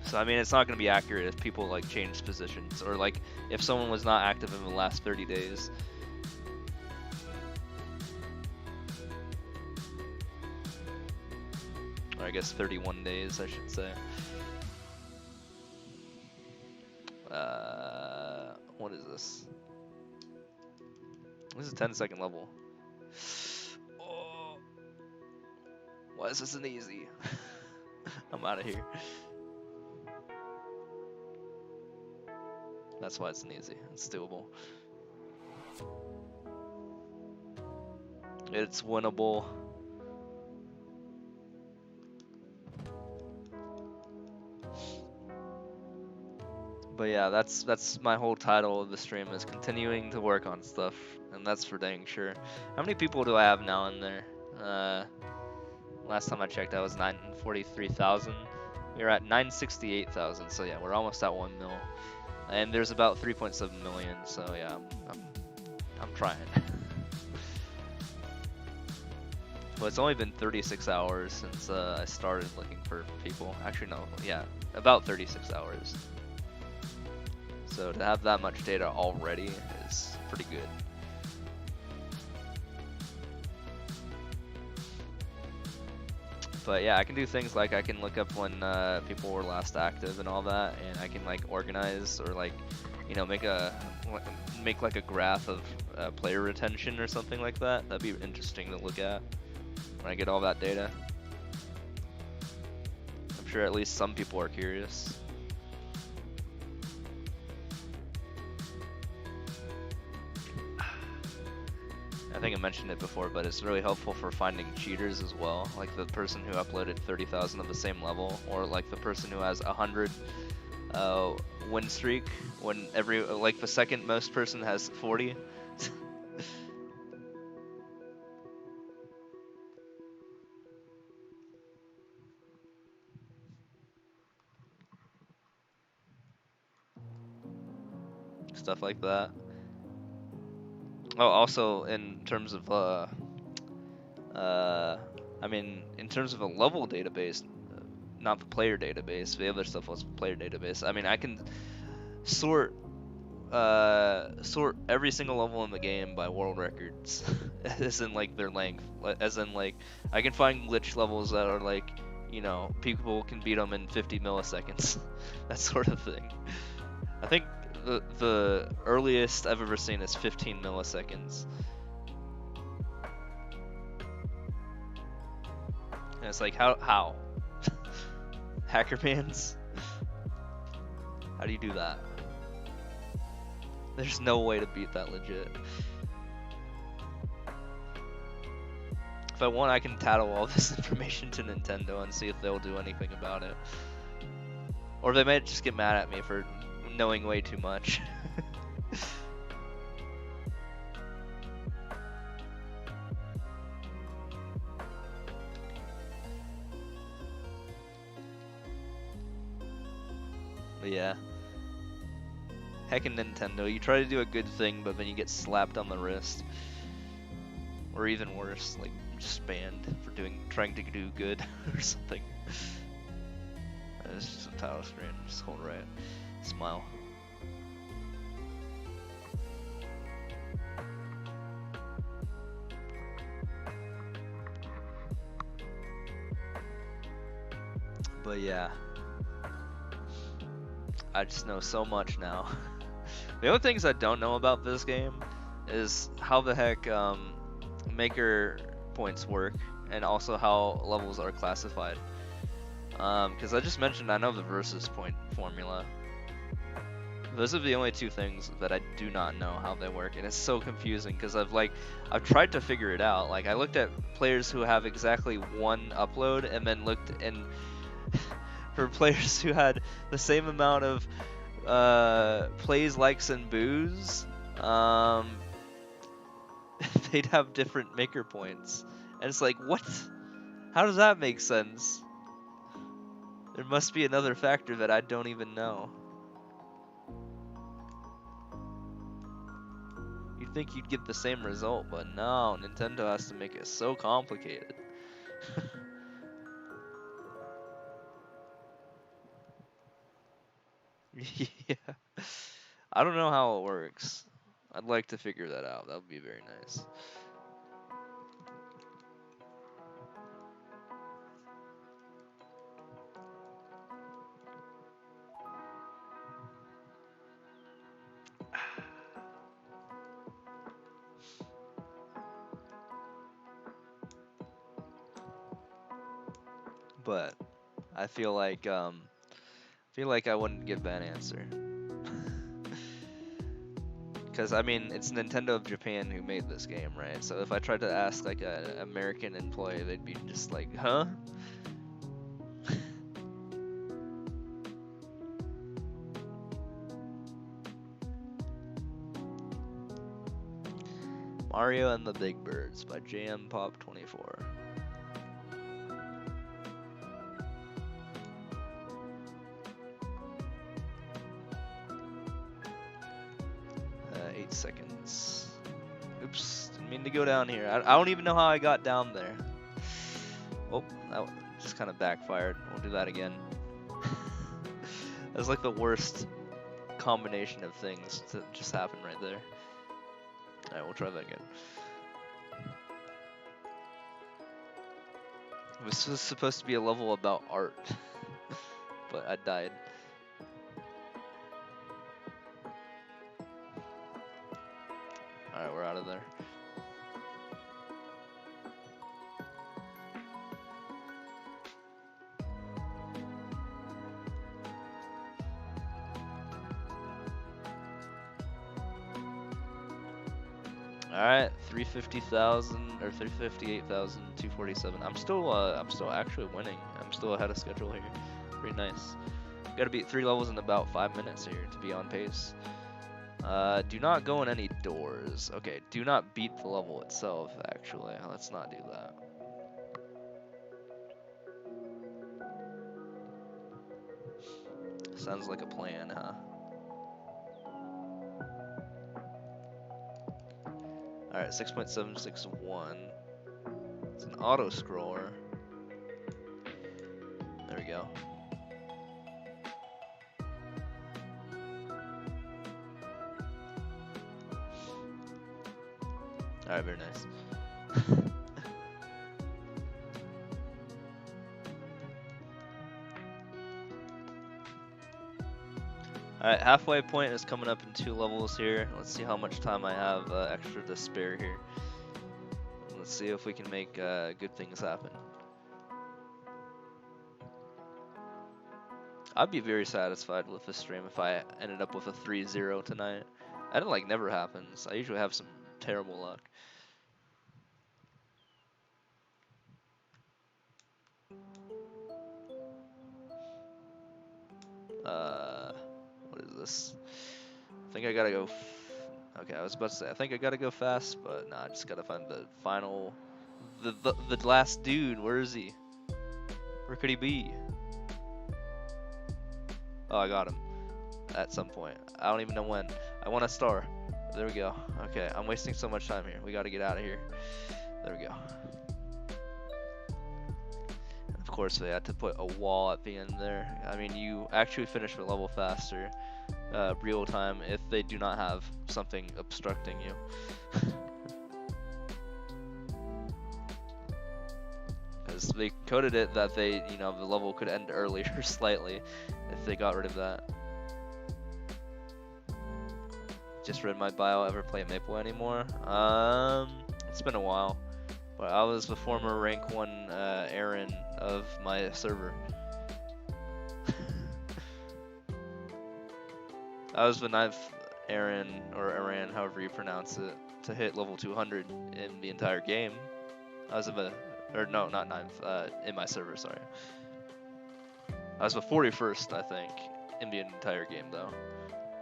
So I mean, it's not gonna be accurate if people like change positions, or like if someone was not active in the last 30 days. Or I guess 31 days, I should say. What is this? This is a 10-second level. Oh, why is this an easy? I'm out of here. That's why it's an easy. It's doable. It's winnable. But yeah, that's my whole title of the stream, is continuing to work on stuff, and that's for dang sure. How many people do I have now in there? Last time I checked, that was 943,000. We're at 968,000, so yeah, we're almost at 1 mil. And there's about 3.7 million, so yeah, I'm trying. Well, it's only been 36 hours since I started looking for people. Actually, no, yeah, about 36 hours. So to have that much data already is pretty good. But yeah, I can do things like I can look up when people were last active and all that, and I can like organize or like you know, make like a graph of player retention or something like that. That'd be interesting to look at when I get all that data. I'm sure at least some people are curious. I think I mentioned it before, but it's really helpful for finding cheaters as well, like the person who uploaded 30,000 of the same level, or like the person who has 100 win streak when like the second most person has 40. Stuff like that. Oh, also in terms of I mean, in terms of a level database, not the player database. The other stuff was player database. I mean, I can sort every single level in the game by world records, as in like their length. As in like I can find glitch levels that are like, you know, people can beat them in 50 milliseconds, that sort of thing. I think the earliest I've ever seen is 15 milliseconds. And it's like, how? Hacker Pants? How do you do that? There's no way to beat that legit. If I want, I can tattle all this information to Nintendo and see if they'll do anything about it. Or they might just get mad at me for knowing way too much. But yeah. Heckin' Nintendo, you try to do a good thing, but then you get slapped on the wrist. Or even worse, like just banned for trying to do good or something. It's just a title screen, just hold right. Smile. But yeah. I just know so much now. The only things I don't know about this game is how the heck maker points work, and also how levels are classified. Because I just mentioned I know the versus point formula. Those are the only two things that I do not know how they work, and it's so confusing because I've tried to figure it out. Like I looked at players who have exactly one upload, and then looked and for players who had the same amount of plays, likes, and boos, they'd have different maker points. And it's like, what? How does that make sense? There must be another factor that I don't even know. You'd think you'd get the same result, but no, Nintendo has to make it so complicated. Yeah. I don't know how it works. I'd like to figure that out. That would be very nice. But I feel like I wouldn't give that answer. Because I mean, it's Nintendo of Japan who made this game, right? So if I tried to ask like an American employee, they'd be just like, huh? Mario and the Big Birds by JM Pop 24. 8 seconds. Oops, didn't mean to go down here. I don't even know how I got down there. Oh, that just kind of backfired. We'll do that again. That's like the worst combination of things to just happen right there. Alright, we'll try that again. This was supposed to be a level about art, but I died. Alright, we're out of there. Alright, 350,000 or 358,247. I'm still actually winning. I'm still ahead of schedule here. Pretty nice. Gotta beat 3 levels in about 5 minutes here to be on pace. Do not go in any doors. Okay, do not beat the level itself, actually. Let's not do that. Sounds like a plan, huh? Alright, 6.761. It's an auto scroller. There we go. Alright, very nice. Alright, halfway point is coming up in 2 levels here. Let's see how much time I have extra to spare here. Let's see if we can make good things happen. I'd be very satisfied with this stream if I ended up with a 3-0 tonight. That like never happens. I usually have some terrible luck. What is this? I think I gotta go. Okay, I was about to say I think I gotta go fast, but nah, I just gotta find the final, the last dude. Where is he? Where could he be? Oh, I got him. At some point. I don't even know when. I want a star. There we go. Okay, I'm wasting so much time here. We gotta get out of here. There we go. Of course, they had to put a wall at the end there. I mean, you actually finish the level faster, real time, if they do not have something obstructing you. Because they coded it that they, you know, the level could end earlier slightly if they got rid of that. Just read my bio. Ever play Maple anymore? It's been a while, but I was the former rank 1 Aaron of my server. I was the 9th Aaron, or Aran, however you pronounce it, to hit level 200 in the entire game. I was the, or no, not 9th, in my server, sorry. I was the 41st, I think, in the entire game though,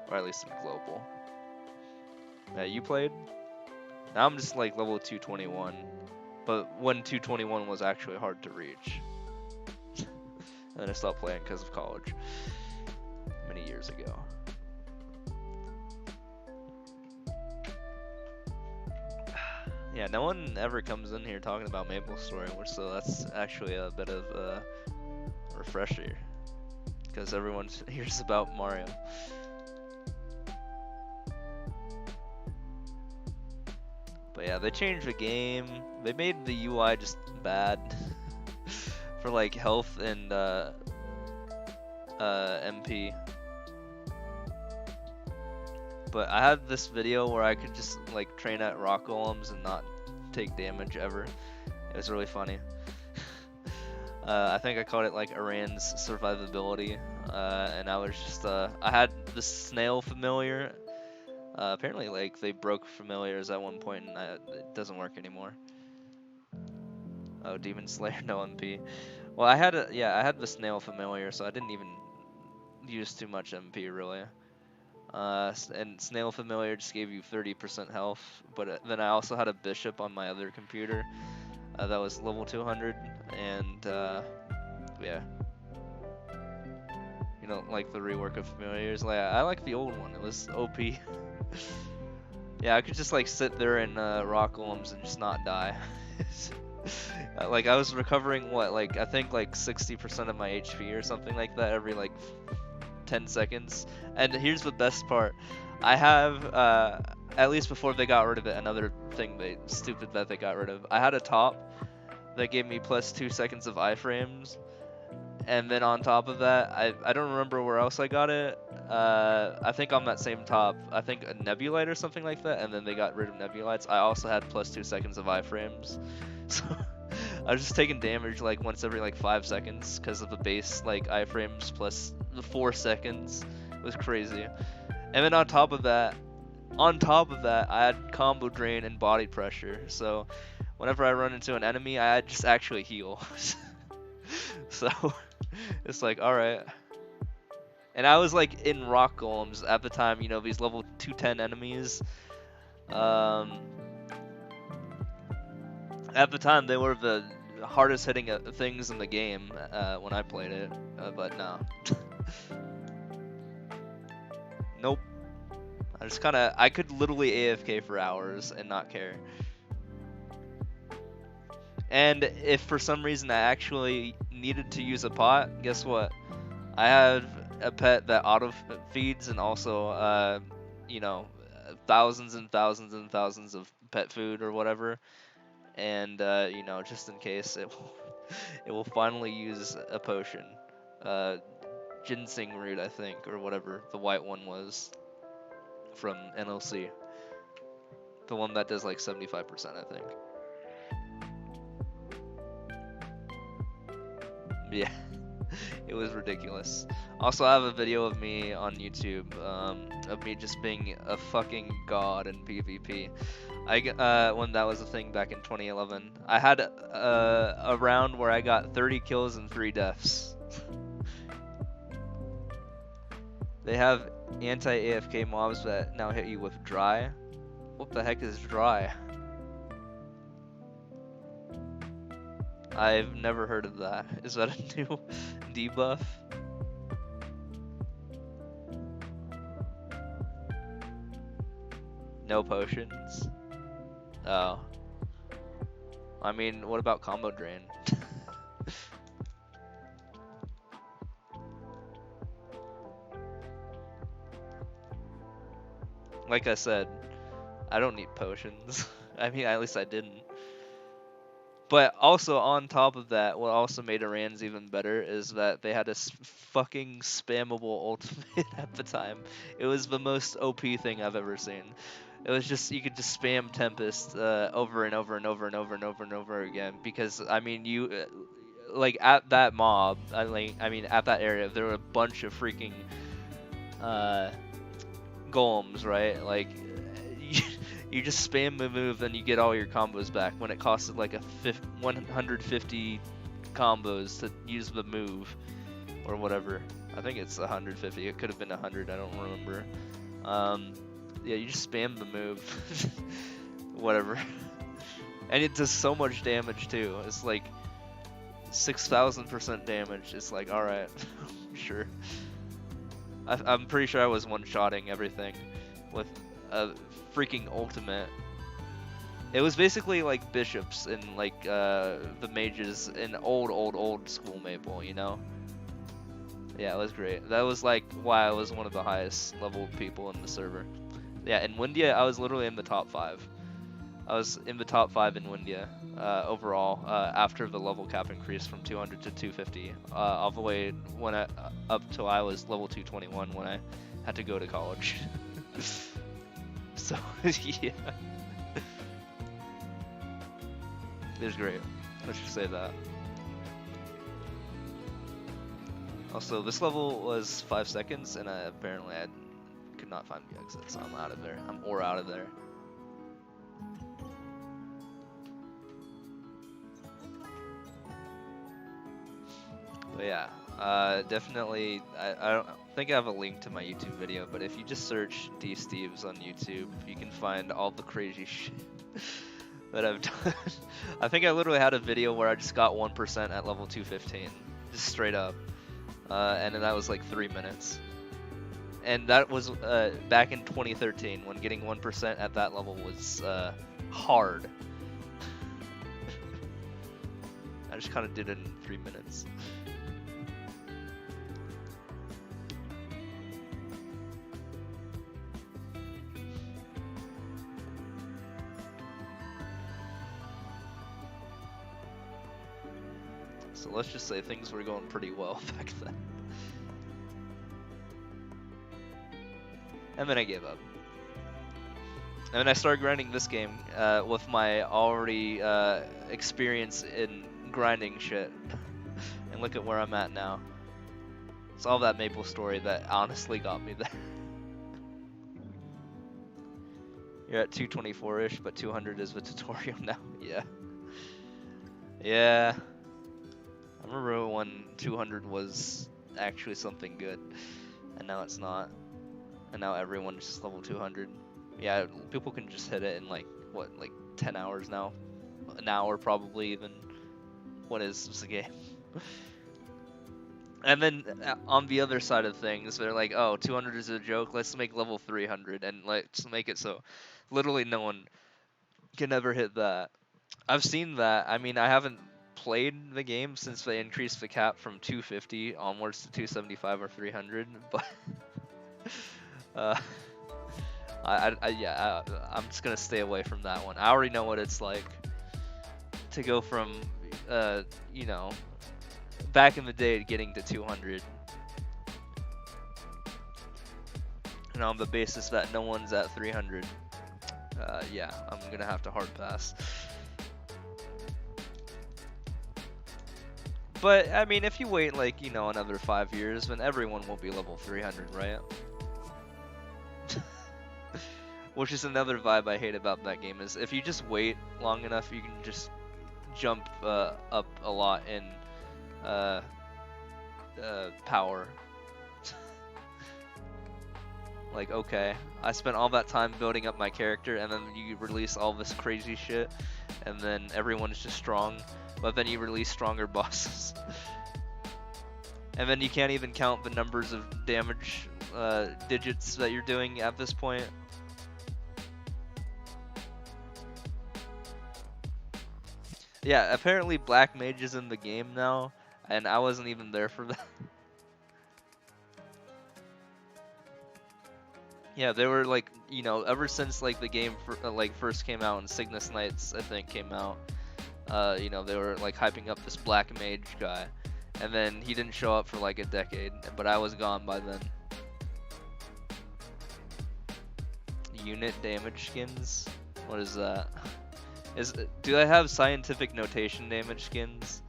or at least in global. Yeah, you played? Now I'm just like level 221, but when 221 was actually hard to reach. And then I stopped playing because of college, many years ago. Yeah, no one ever comes in here talking about Maple Story, so that's actually a bit of a refresher, because everyone hears about Mario. But yeah, they changed the game. They made the UI just bad for like health and MP. But I had this video where I could just like train at rock golems and not take damage ever. It was really funny. I think I called it like Aran's survivability, and I was just I had the snail familiar. Apparently, like they broke familiars at one point, and it doesn't work anymore. Oh, Demon Slayer, no MP. Well, I had I had the snail familiar, so I didn't even use too much MP really. And snail familiar just gave you 30% health, but then I also had a bishop on my other computer that was level 200, and yeah. You don't like the rework of familiars? Like I like the old one. It was OP. Yeah, I could just like sit there and rock golems and just not die. Like I was recovering what, like I think like 60% of my HP or something like that every like 10 seconds. And here's the best part. I have at least before they got rid of it, another thing stupid that they got rid of. I had a top that gave me plus 2 seconds of iframes, And then on top of that, I don't remember where else I got it. I think on that same top, I think a Nebulite or something like that, and then they got rid of Nebulites. I also had plus 2 seconds of iframes. So I was just taking damage like once every like 5 seconds because of the base like iframes plus the 4 seconds. It was crazy. And then on top of that, I had combo drain and body pressure. So whenever I run into an enemy, I just actually heal. So it's like, alright. And I was like in rock golems at the time, you know, these level 210 enemies. At the time, they were the hardest hitting things in the game when I played it, but no. Nope. I could literally AFK for hours and not care. And if for some reason I actually needed to use a pot, guess what? I have a pet that auto feeds and also, you know, thousands and thousands and thousands of pet food or whatever. And, you know, just in case it will finally use a potion. Ginseng root, I think, or whatever the white one was from NLC. The one that does like 75%, I think. Yeah, it was ridiculous. Also, I have a video of me on YouTube, of me just being a fucking god in PvP. When that was a thing back in 2011, I had a round where I got 30 kills and 3 deaths. They have anti-AFK mobs that now hit you with dry. What the heck is dry? I've never heard of that. Is that a new debuff? No potions? Oh. I mean, what about combo drain? Like I said, I don't need potions. I mean, at least I didn't. But also on top of that, what also made Iran's even better is that they had a fucking spammable ultimate at the time. It was the most OP thing I've ever seen. It was just, you could just spam Tempest over and over and over and over and over and over again. Because, I mean, you, like, at that mob, I mean, at that area, there were a bunch of freaking golems, right? Like, you just spam the move, then you get all your combos back when it costed like 150 combos to use the move or whatever. I think it's 150. It could have been 100. I don't remember. Yeah, you just spam the move, whatever, and it does so much damage too. It's like 6,000% damage. It's like, all right, sure. I'm pretty sure I was one-shotting everything with a freaking ultimate. It was basically like bishops in like the mages in old school Maple, you know? Yeah, it was great. That was like why I was one of the highest level people in the server. Yeah, in Windia, I was literally in the top 5. I was in the top 5 in Windia overall after the level cap increased from 200 to 250, all the way up till I was level 221 when I had to go to college. So yeah, it was great. Let's just say that. Also, this level was 5 seconds, and apparently I could not find the exit, so I'm out of there. I'm out of there. But yeah, definitely. I don't think I have a link to my YouTube video, but if you just search D Steves on YouTube, you can find all the crazy shit that I've done. I think I literally had a video where I just got 1% at level 215, just straight up, and then that was like 3 minutes. And that was back in 2013 when getting 1% at that level was hard. I just kind of did it in 3 minutes. So let's just say things were going pretty well back then. And then I gave up. And then I started grinding this game with my already experience in grinding shit. And look at where I'm at now. It's all that Maple story that honestly got me there. You're at 224-ish, but 200 is the tutorial now. Yeah. Yeah. I remember when 200 was actually something good, and now it's not. And now everyone's just level 200. Yeah, people can just hit it in like, what, like 10 hours now? An hour probably even. What is this game? And then on the other side of things, they're like, oh, 200 is a joke, let's make level 300, and let's make it so literally no one can ever hit that. I've seen that. I mean, I haven't played the game since they increased the cap from 250 onwards to 275 or 300, but I'm just gonna stay away from that one. I already know what it's like to go from, you know, back in the day getting to 200, and on the basis that no one's at 300, yeah, I'm gonna have to hard pass. But I mean, if you wait like, you know, another 5 years, then everyone will be level 300, right? Which is another vibe I hate about that game, is if you just wait long enough, you can just jump up a lot in power. Like, okay, I spent all that time building up my character, and then you release all this crazy shit, and then everyone's just strong, but then you release stronger bosses. And then you can't even count the numbers of damage digits that you're doing at this point. Yeah, apparently Black Mage is in the game now, and I wasn't even there for that. Yeah, they were like, you know, ever since like the game first came out and Cygnus Knights I think came out, you know, they were like hyping up this Black Mage guy, and then he didn't show up for like a decade, but I was gone by then. Unit damage skins? What is that? Do I have scientific notation damage skins?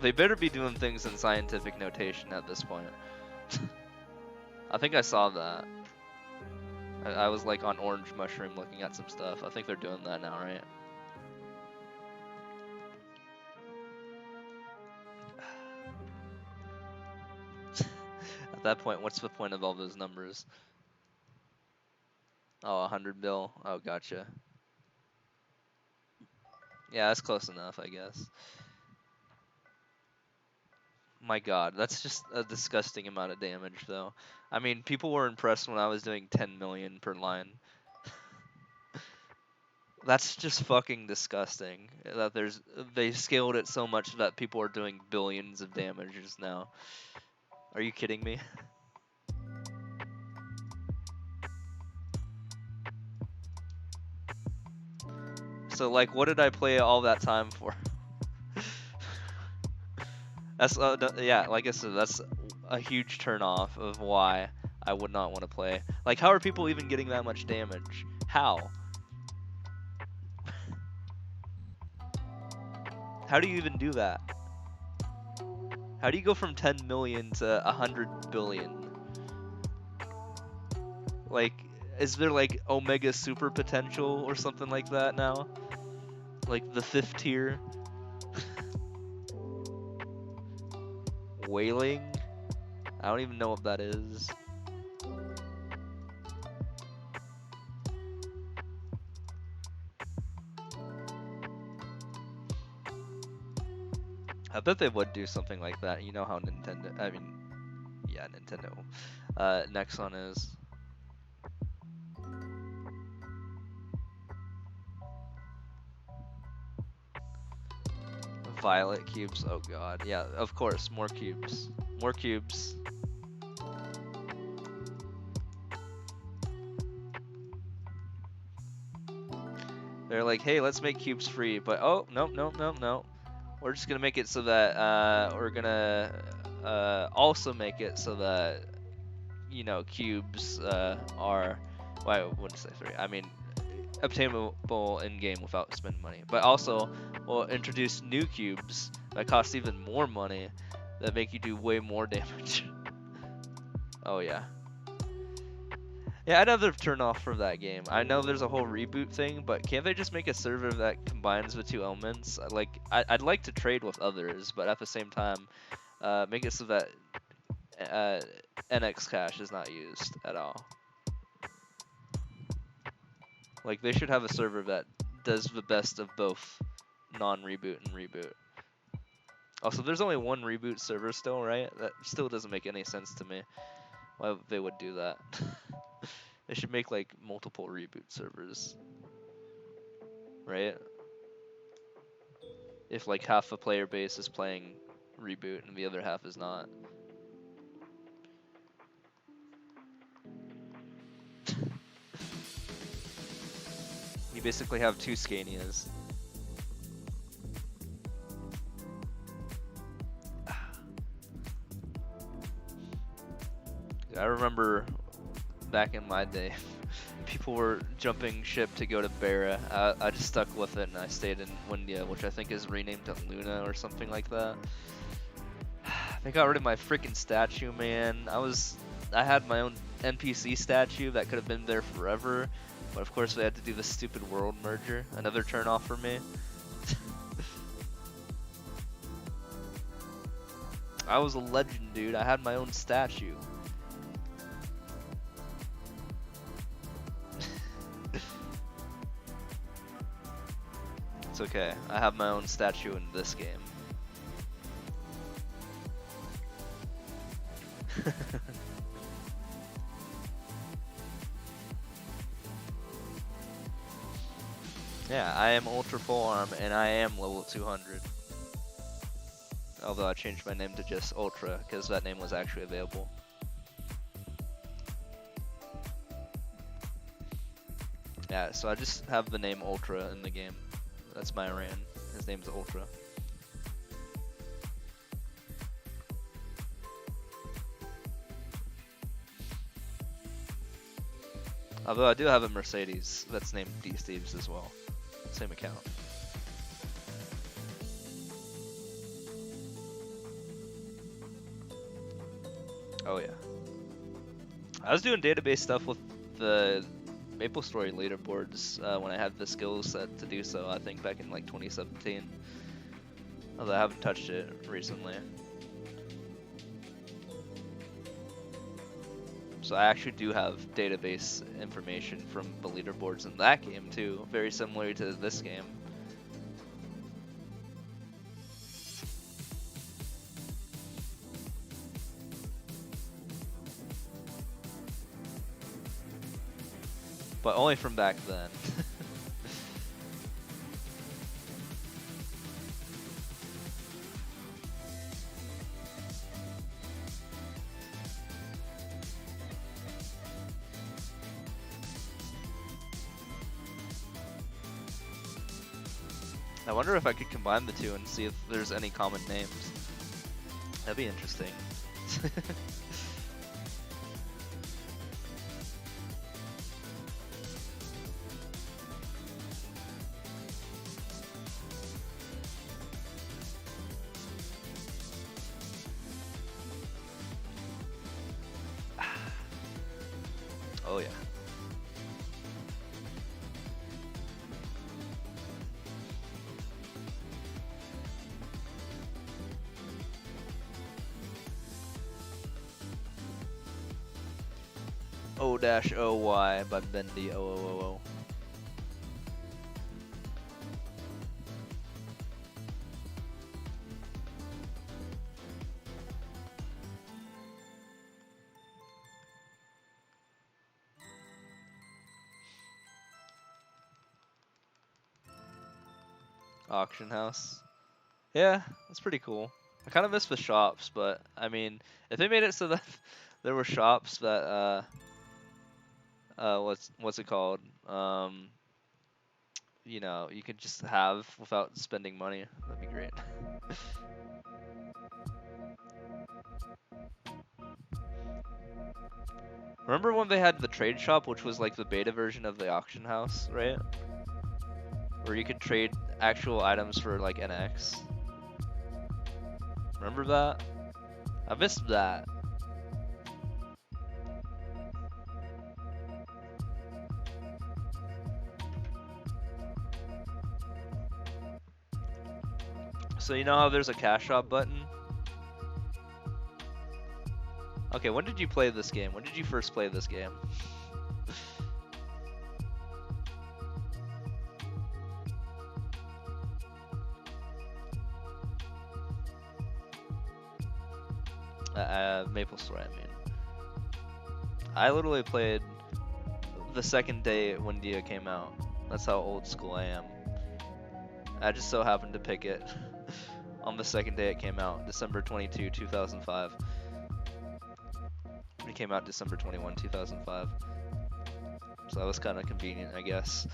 They better be doing things in scientific notation at this point. I think I saw that. I was like on Orange Mushroom looking at some stuff. I think they're doing that now, right? At that point, what's the point of all those numbers? Oh, 100 bill. Oh, gotcha. Yeah, that's close enough, I guess. My god, that's just a disgusting amount of damage, though. I mean, people were impressed when I was doing 10 million per line. That's just fucking disgusting. That they scaled it so much that people are doing billions of damages now. Are you kidding me? So like, what did I play all that time for? That's yeah, like I said, that's a huge turn off of why I would not want to play. Like, how are people even getting that much damage? How? How do you even do that? How do you go from 10 million to 100 billion? Like, is there like Omega Super Potential or something like that now? Like the 5th tier? Wailing? I don't even know what that is. I bet they would do something like that. You know how Nintendo, I mean, yeah, Nintendo, Nexon is. Violet cubes, oh god, yeah, of course, more cubes. More cubes. They're like, hey, let's make cubes free, but oh, nope, nope, nope, nope. We're just gonna make it so that we're gonna also make it so that cubes are, well, I wouldn't say free. I mean, obtainable in game without spending money. But also, we'll introduce new cubes that cost even more money that make you do way more damage. Oh yeah. Yeah, another turn off for that game. I know there's a whole reboot thing, but can't they just make a server that combines the two elements? Like, I'd like to trade with others, but at the same time, make it so that NX cache is not used at all. Like, they should have a server that does the best of both non-reboot and reboot. Also, there's only one reboot server still, right? That still doesn't make any sense to me. Why they would do that? They should make like multiple reboot servers, right? If like half the player base is playing reboot and the other half is not. You basically have two Scanias. I remember back in my day, people were jumping ship to go to Barra. I just stuck with it and I stayed in Windia, which I think is renamed to Luna or something like that. They got rid of my freaking statue, man. I had my own NPC statue that could have been there forever, but of course they had to do the stupid world merger. Another turn off for me. I was a legend, dude. I had my own statue. It's okay. I have my own statue in this game. Yeah, I am Ultra Full Arm and I am level 200. Although I changed my name to just Ultra because that name was actually available. Yeah, so I just have the name Ultra in the game. That's my Ran. His name's Ultra. Although I do have a Mercedes that's named D-Steves as well. Same account. Oh yeah. I was doing database stuff with the MapleStory leaderboards when I had the skill set to do so, I think back in like 2017. Although I haven't touched it recently. So I actually do have database information from the leaderboards in that game too, very similar to this game. But only from back then. I wonder if I could combine the two and see if there's any common names. That'd be interesting. Oh yeah. O-O-Y by Bendy O-O-O-O. Auction house. Yeah, that's pretty cool. I kind of miss the shops, but I mean, if they made it so that there were shops that what's it called? you know, you could just have without spending money. That'd be great. Remember when they had the trade shop, which was like the beta version of the auction house, right? Where you could trade actual items for like NX. Remember that? I missed that. So you know how there's a cash shop button? Okay, when did you play this game? When did you first play this game? Maple Story, I mean. I literally played the second day when Dia came out. That's how old school I am. I just so happened to pick it on the second day it came out, December 22, 2005. It came out December 21, 2005. So that was kind of convenient, I guess.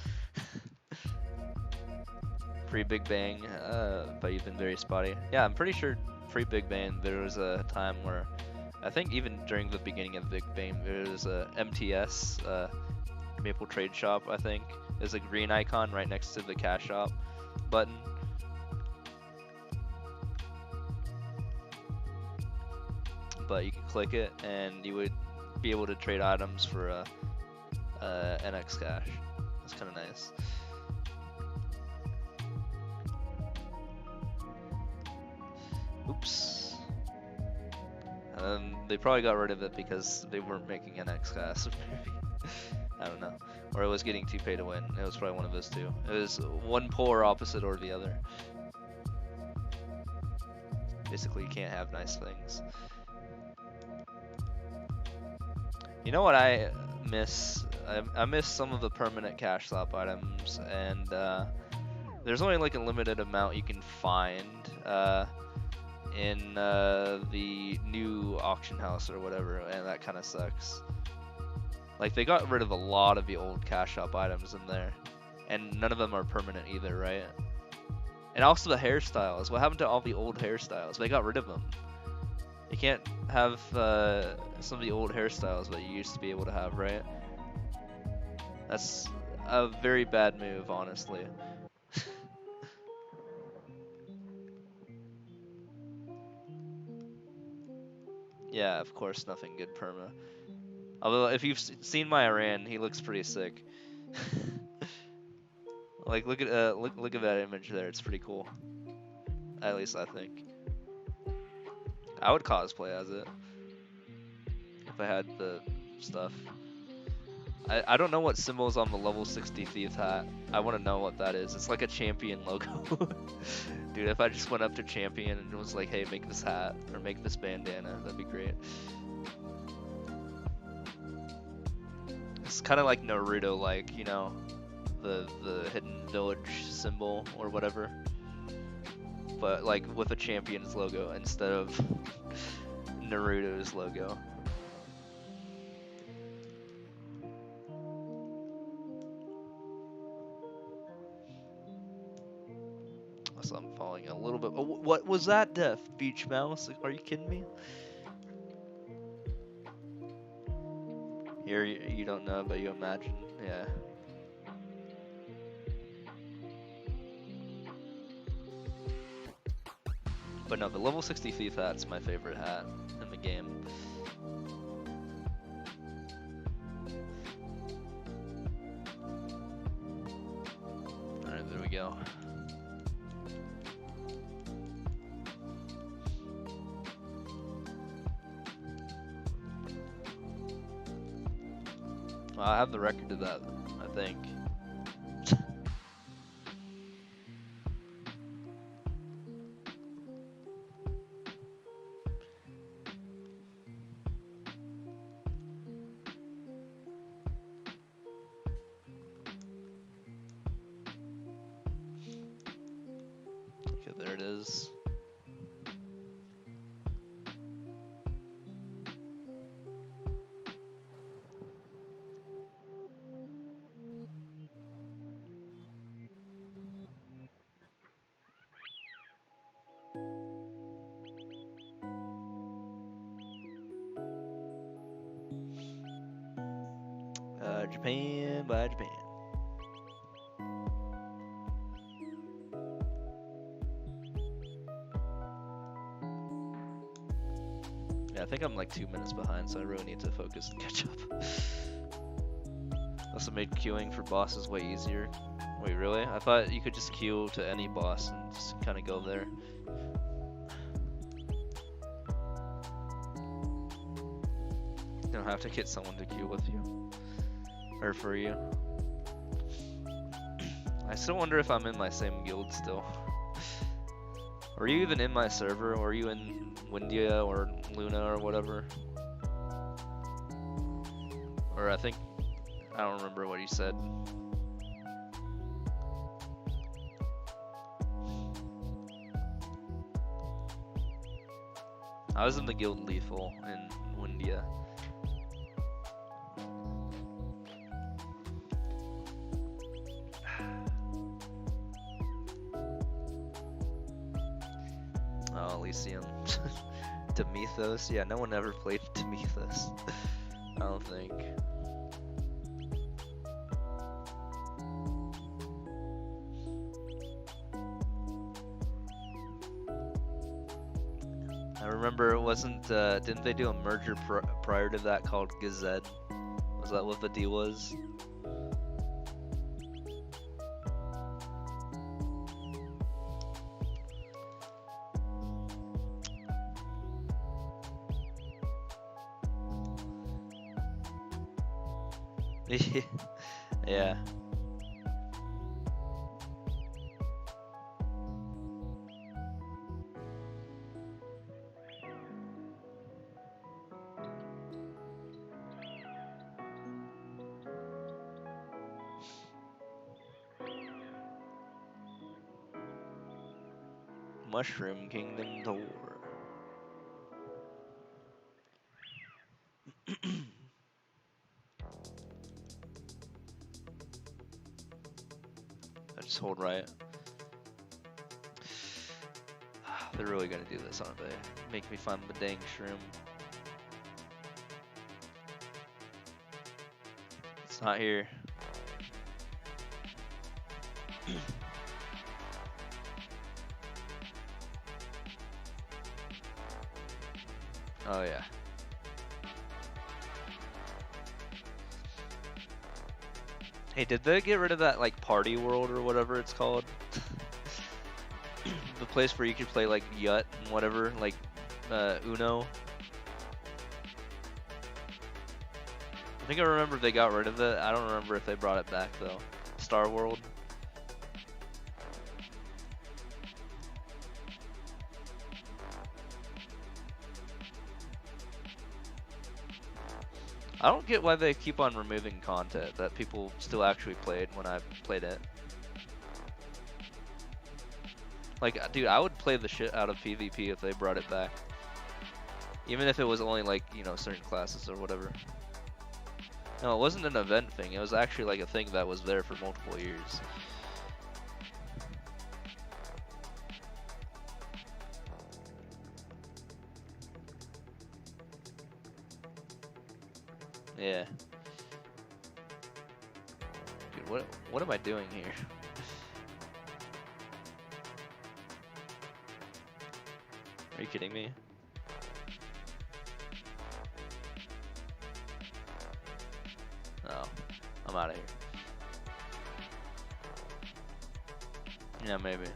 Pre-Big Bang, but you've been very spotty. Yeah, I'm pretty sure pre-Big Bang there was a time where, I think even during the beginning of Big Bang, there was a MTS, Maple Trade Shop, I think. There's a green icon right next to the cash shop button. But you could click it and you would be able to trade items for NX Cash. That's kind of nice. Oops. They probably got rid of it because they weren't making NX Cash. I don't know. Or it was getting too pay to win. It was probably one of those two. It was one polar opposite or the other. Basically, you can't have nice things. You know what I miss? I miss some of the permanent cash slot items, and there's only like a limited amount you can find in the new auction house or whatever, and that kind of sucks. Like they got rid of a lot of the old cash shop items in there, and none of them are permanent either, right? And also the hairstyles. What happened to all the old hairstyles? They got rid of them. You can't have some of the old hairstyles that you used to be able to have, right? That's a very bad move, honestly. Yeah, of course, nothing good perma. Although, if you've seen my Iran, he looks pretty sick. Like, look at that image there. It's pretty cool. At least I think. I would cosplay as it if I had the stuff. I don't know what symbol is on the level 60 thief hat. I want to know what that is. It's like a champion logo. Dude, if I just went up to champion and was like, hey, make this hat or make this bandana, that'd be great. It's kind of like Naruto, like, you know, the hidden village symbol or whatever, but like with a champion's logo instead of Naruto's logo. So I'm falling a little bit. Oh, what was that, Def? Beach Mouse? Are you kidding me? Here, you don't know, but you imagine. Yeah. But no, the level 60 thief hat's my favorite hat in the game. Alright, there we go. I have the record of that, I think. Okay, there it is. Japan, bye Japan. Yeah, I think I'm like 2 minutes behind, so I really need to focus and catch up. Also made queuing for bosses way easier. Wait, really? I thought you could just queue to any boss and just kind of go there. You don't have to get someone to queue with you. Or for you. I still wonder if I'm in my same guild still. Are you even in my server? Or are you in Windia or Luna or whatever? Or I think, I don't remember what you said. I was in the guild Lethal in Windia. Oh, Elysium. Demethos? Yeah, no one ever played Demethos. I don't think. I remember it wasn't, didn't they do a merger prior to that called Gazette? Was that what the deal was? Yeah. Mushroom Kingdom Tour. I just hold right. They're really gonna do this, aren't they? Make me find the dang shroom. It's not here. Oh yeah. Hey, did they get rid of that like party world or whatever it's called? The place where you could play like Yut and whatever, like Uno. I think I remember they got rid of it. I don't remember if they brought it back though. Star World. I don't get why they keep on removing content that people still actually played when I played it. Like, dude, I would play the shit out of PvP if they brought it back. Even if it was only like, you know, certain classes or whatever. No, it wasn't an event thing. It was actually like a thing that was there for multiple years. Yeah. Dude, what am I doing here? Are you kidding me? Oh, I'm out of here. Yeah, maybe.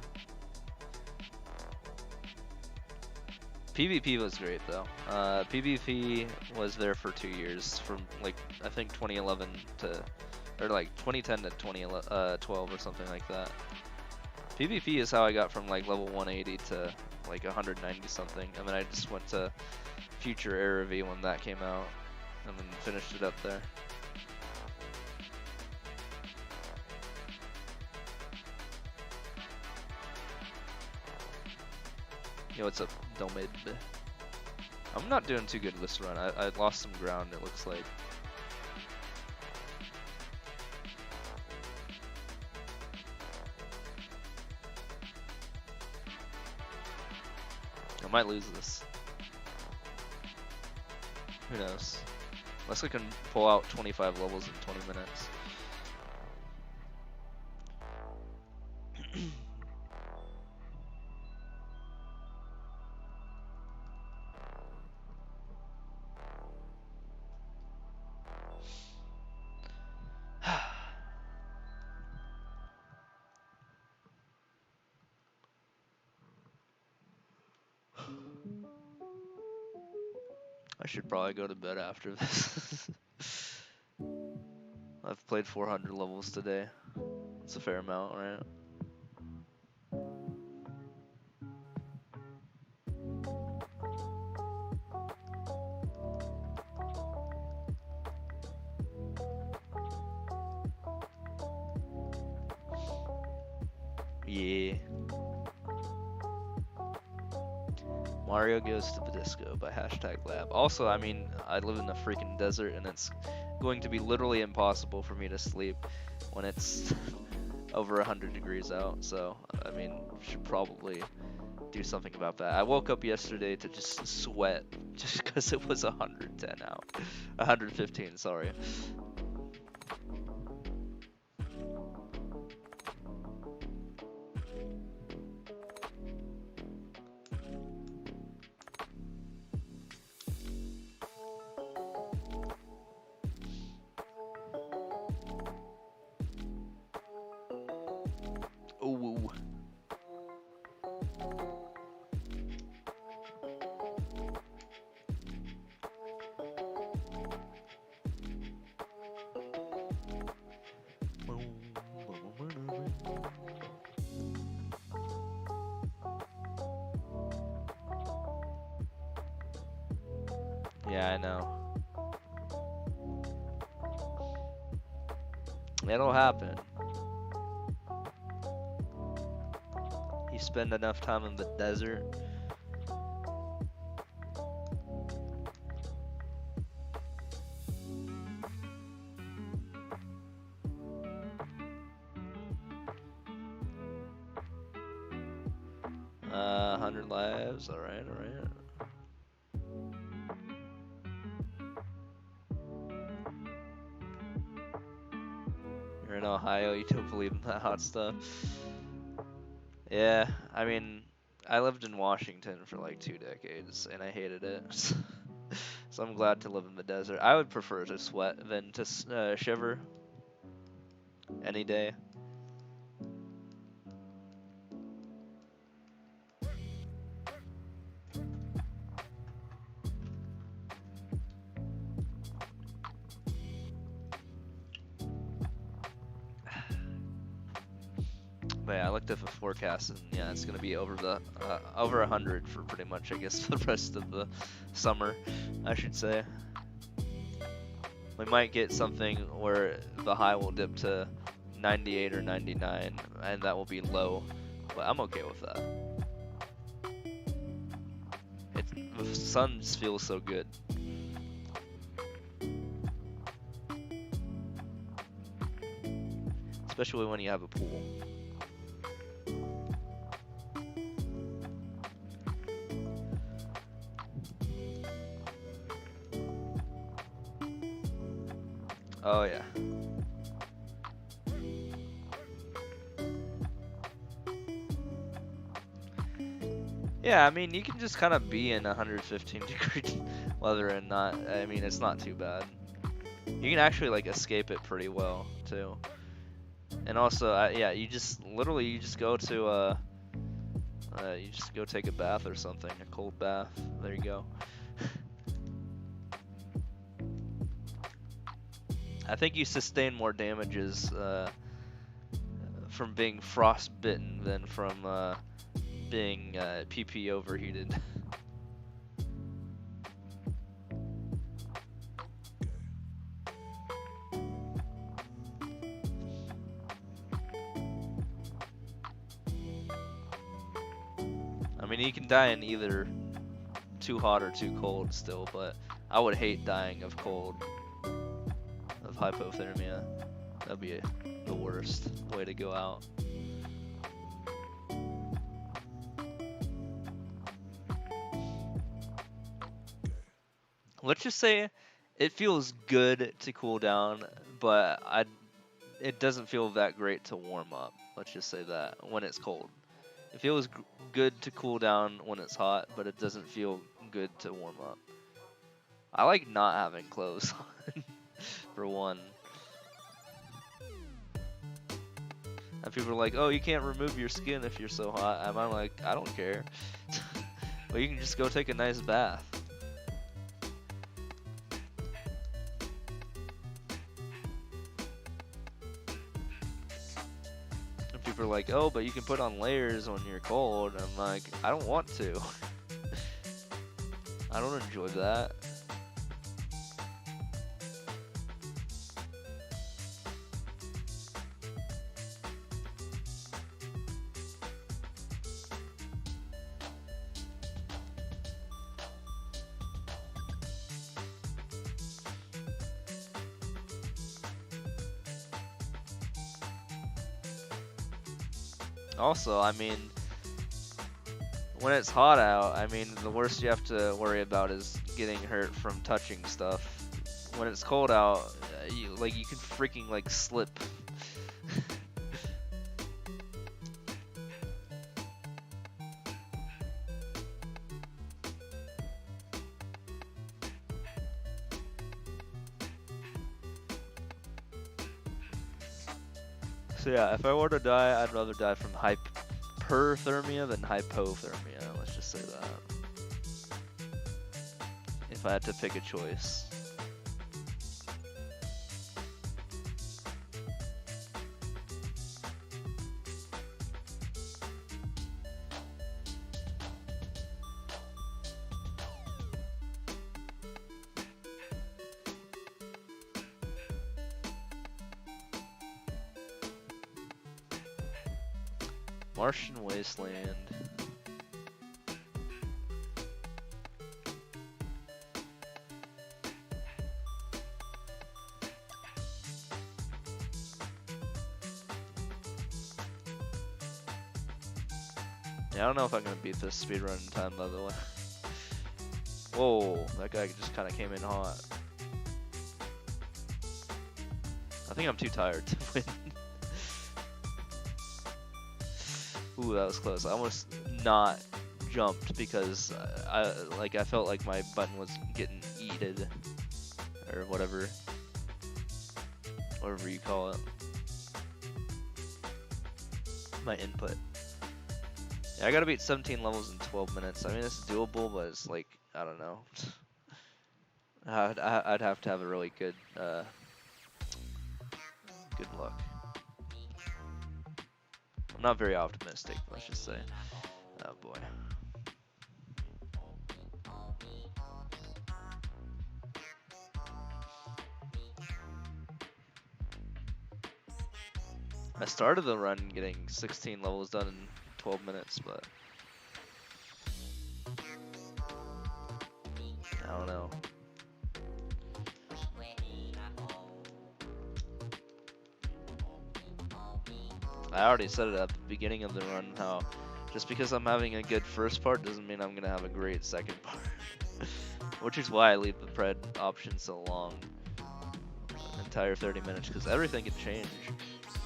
PvP was great though. PvP was there for 2 years, from like I think 2011 to, or like 2010 to 2012 or something like that. PvP is how I got from like level 180 to like 190 something, and then I just went to Future Era V when that came out, and then finished it up there. Yo, what's up, Domid? I'm not doing too good this run. I lost some ground, it looks like. I might lose this. Who knows? Unless I can pull out 25 levels in 20 minutes. I should probably go to bed after this. I've played 400 levels today. It's a fair amount, right? Yeah. Mario Goes to the Disco by #lab. Also, I mean, I live in the freaking desert and it's going to be literally impossible for me to sleep when it's over 100 degrees out. So, I mean, should probably do something about that. I woke up yesterday to just sweat just because it was 110 out. 115, sorry. Ooh. Yeah, I know. It'll happen. You spend enough time in the desert. 100 lives. Alright, alright. You're in Ohio, you don't believe in that hot stuff. Yeah, I mean, I lived in Washington for like 2 decades and I hated it. So I'm glad to live in the desert. I would prefer to sweat than to shiver any day. But yeah, I looked at the forecast and yeah, it's gonna be over 100 for pretty much, I guess, the rest of the summer, I should say. We might get something where the high will dip to 98 or 99, and that will be low, but I'm okay with that. The sun just feels so good. Especially when you have a pool. Oh yeah. Yeah, I mean, you can just kind of be in 115 degree weather and not, I mean, it's not too bad. You can actually like escape it pretty well too. And also, yeah, you just go to you just go take a bath or something, a cold bath. There you go. I think you sustain more damages from being frostbitten than from being PP overheated. I mean, you can die in either too hot or too cold still, but I would hate dying of cold, of hypothermia. That'd be the worst way to go out. Let's just say it feels good to cool down, but it doesn't feel that great to warm up. Let's just say that when it's cold. It feels good to cool down when it's hot, but it doesn't feel good to warm up. I like not having clothes on, for one. And people are like, oh, you can't remove your skin if you're so hot. And I'm like, I don't care. But you can just go take a nice bath. And people are like, oh, but you can put on layers when you're cold. And I'm like, I don't want to. I don't enjoy that. Also, I mean, when it's hot out, I mean, the worst you have to worry about is getting hurt from touching stuff. When it's cold out, you can freaking like slip. So yeah, if I were to die, I'd rather die from hyperthermia than hypothermia. Let's just say that. If I had to pick a choice. Martian Wasteland. Yeah, I don't know if I'm gonna beat this speedrun in time, by the way. Whoa, that guy just kind of came in hot. I think I'm too tired to win. Ooh, that was close. I almost not jumped because I felt like my button was getting eated or whatever you call it. My input. Yeah, I gotta beat 17 levels in 12 minutes. I mean, it's doable, but it's like, I don't know. I'd have to have a really good luck. I'm not very optimistic, let's just say. Oh boy. I started the run getting 16 levels done in 12 minutes, but I don't know. I already said it at the beginning of the run how just because I'm having a good first part doesn't mean I'm gonna have a great second part. Which is why I leave the pred option so long. An entire 30 minutes, because everything can change in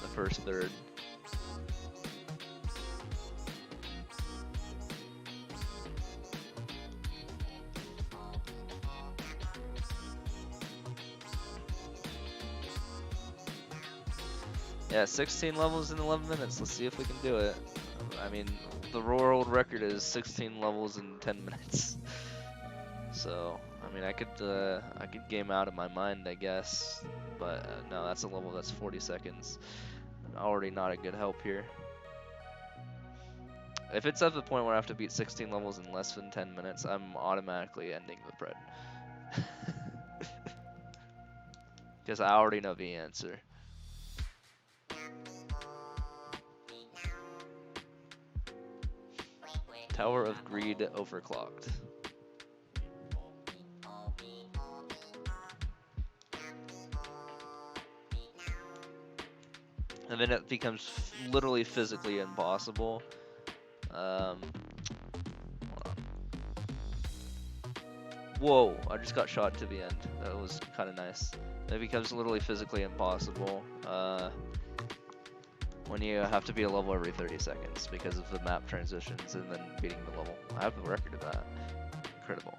the first third. Yeah, 16 levels in 11 minutes. Let's see if we can do it. I mean, the world record is 16 levels in 10 minutes. So, I mean, I could game out of my mind, I guess. But no, that's a level that's 40 seconds. Already not a good help here. If it's at the point where I have to beat 16 levels in less than 10 minutes, I'm automatically ending the pred. Because I already know the answer. Tower of Greed overclocked. And then it becomes literally physically impossible. Hold on. Whoa, I just got shot to the end. That was kind of nice. It becomes literally physically impossible when you have to beat a level every 30 seconds because of the map transitions and then beating the level. I have the record of that. Incredible.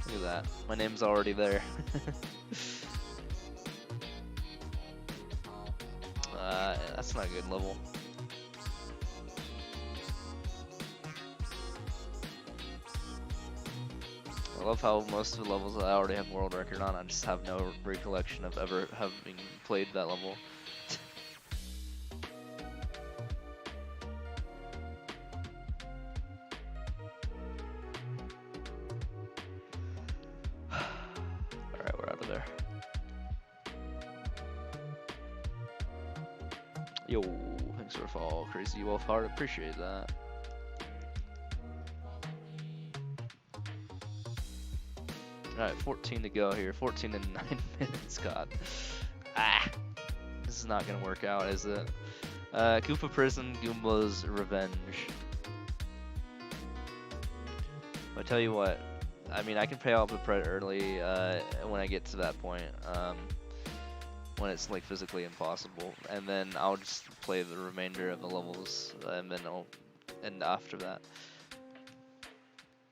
Look at that. My name's already there. That's not a good level. I love how most of the levels that I already have world record on, I just have no recollection of ever having played that level. Alright, we're out of there. Yo, thanks for the follow, Crazy Wolf Heart, appreciate that. Alright, 14 to go here. 14 and 9 minutes, god. This is not gonna work out, is it? Koopa Prison, Goomba's Revenge. But I tell you what, I mean, I can pay off the Pred early when I get to that point. When it's like physically impossible. And then I'll just play the remainder of the levels and then I'll end after that.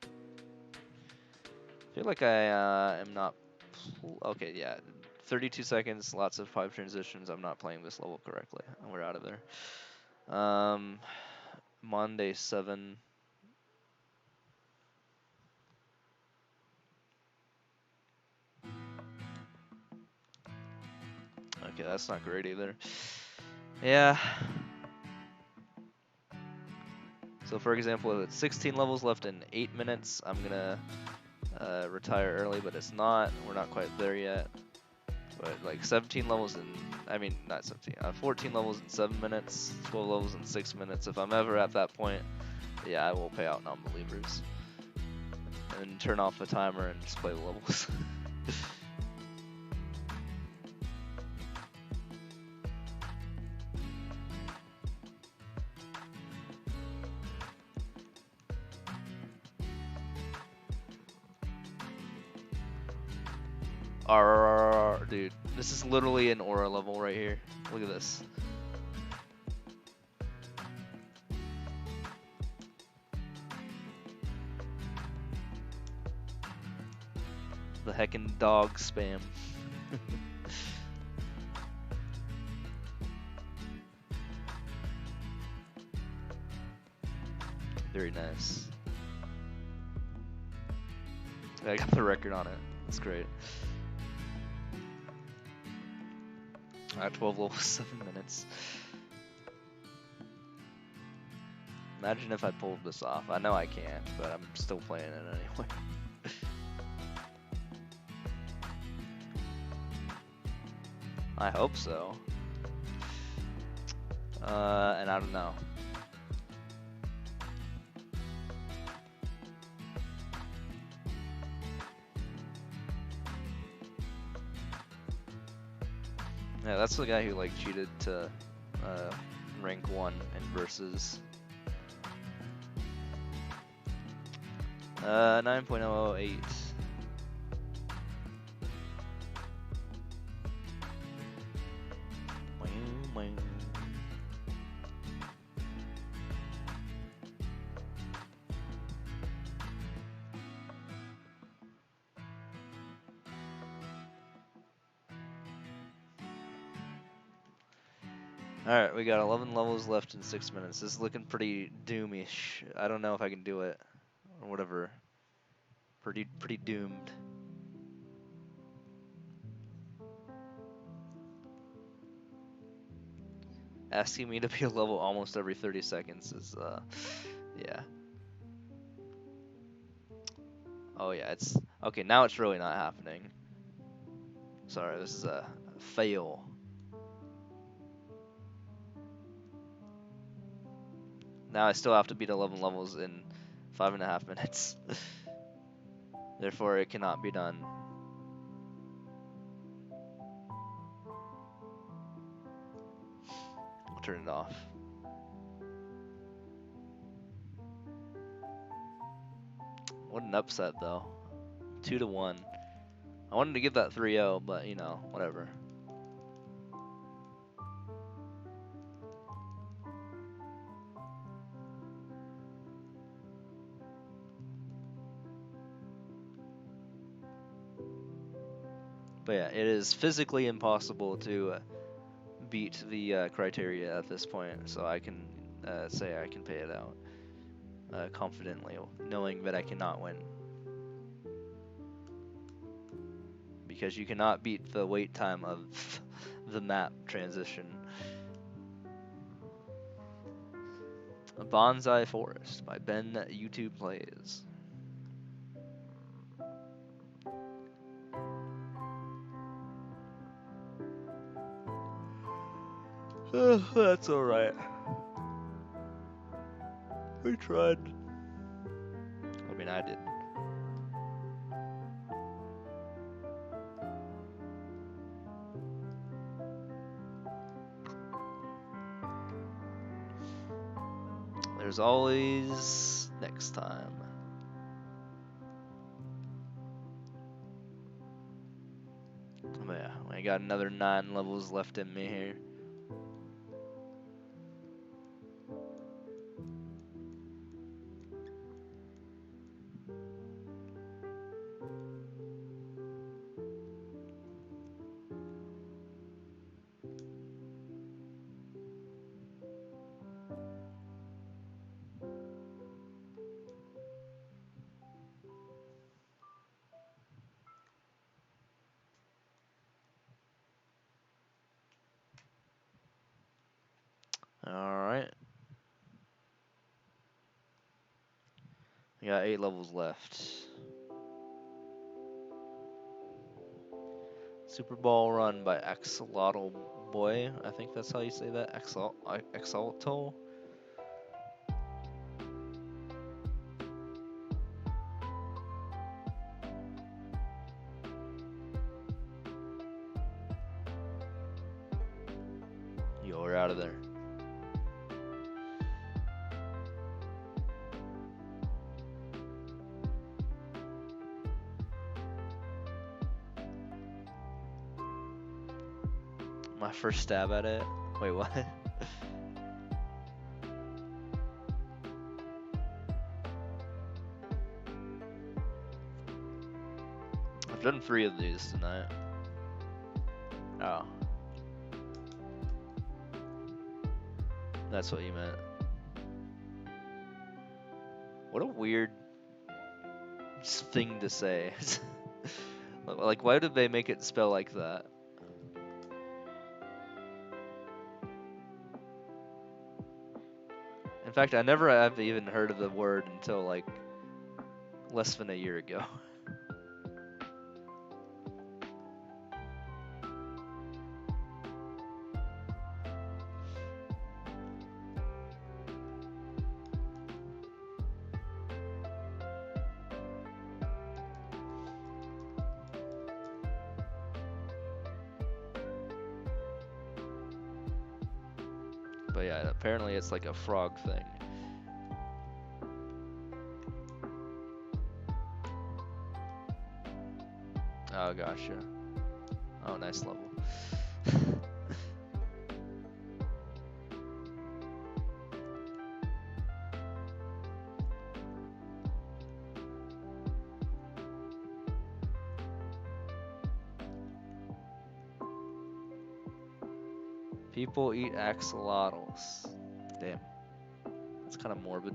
I feel like I am not. Okay, yeah. 32 seconds, lots of pipe transitions. I'm not playing this level correctly. We're out of there. Monday 7. Okay, that's not great either. Yeah. So for example, if it's 16 levels left in 8 minutes, I'm gonna retire early, but it's not. We're not quite there yet. But like 17 levels in, I mean, not 17, 14 levels in 7 minutes, 12 levels in 6 minutes. If I'm ever at that point, yeah, I will pay out non-believers. And turn off the timer and just play the levels. Dude, this is literally an aura level right here. Look at this. The heckin' dog spam. Very nice. I got the record on it. That's great. 12 levels, 7 minutes. Imagine if I pulled this off. I know I can't, but I'm still playing it anyway. I hope so. And I don't know. Yeah, that's the guy who like cheated to rank 1 in versus 9.008. Alright, we got 11 levels left in 6 minutes. This is looking pretty doomish. I don't know if I can do it. Or whatever. Pretty doomed. Asking me to be a level almost every 30 seconds is, yeah. Oh yeah, it's, okay, now it's really not happening. Sorry, this is a fail. Now I still have to beat 11 levels in 5.5 minutes. Therefore, it cannot be done. I'll turn it off. What an upset, though. 2-1. I wanted to give that 3-0, but you know, whatever. But yeah, it is physically impossible to beat the criteria at this point, so I can say I can pay it out confidently, knowing that I cannot win. Because you cannot beat the wait time of the map transition. A Bonsai Forest by Ben YouTube Plays. That's alright. We tried. I mean, I did. There's always next time. Oh yeah, I got another 9 levels left in me here. Alright. We got 8 levels left. Super Ball Run by Axolotl Boy. I think that's how you say that. Axolotl. Yo, we're out of there. My first stab at it. Wait, what? I've done 3 of these tonight. Oh. That's what you meant. What a weird thing to say. Like, why did they make it spell like that? In fact, I never have even heard of the word until like less than a year ago. But yeah, apparently it's like a frog thing. Oh, gotcha. Oh, nice level. People eat axolotls. Damn. That's kind of morbid.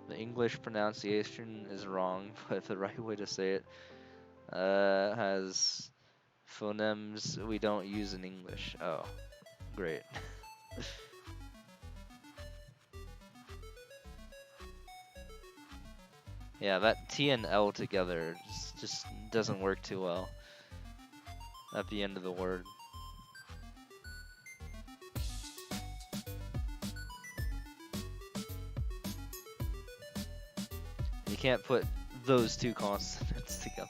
The English pronunciation is wrong, but the right way to say it has phonemes we don't use in English. Oh, great. Yeah, that T and L together just doesn't work too well at the end of the word. You can't put those two consonants together.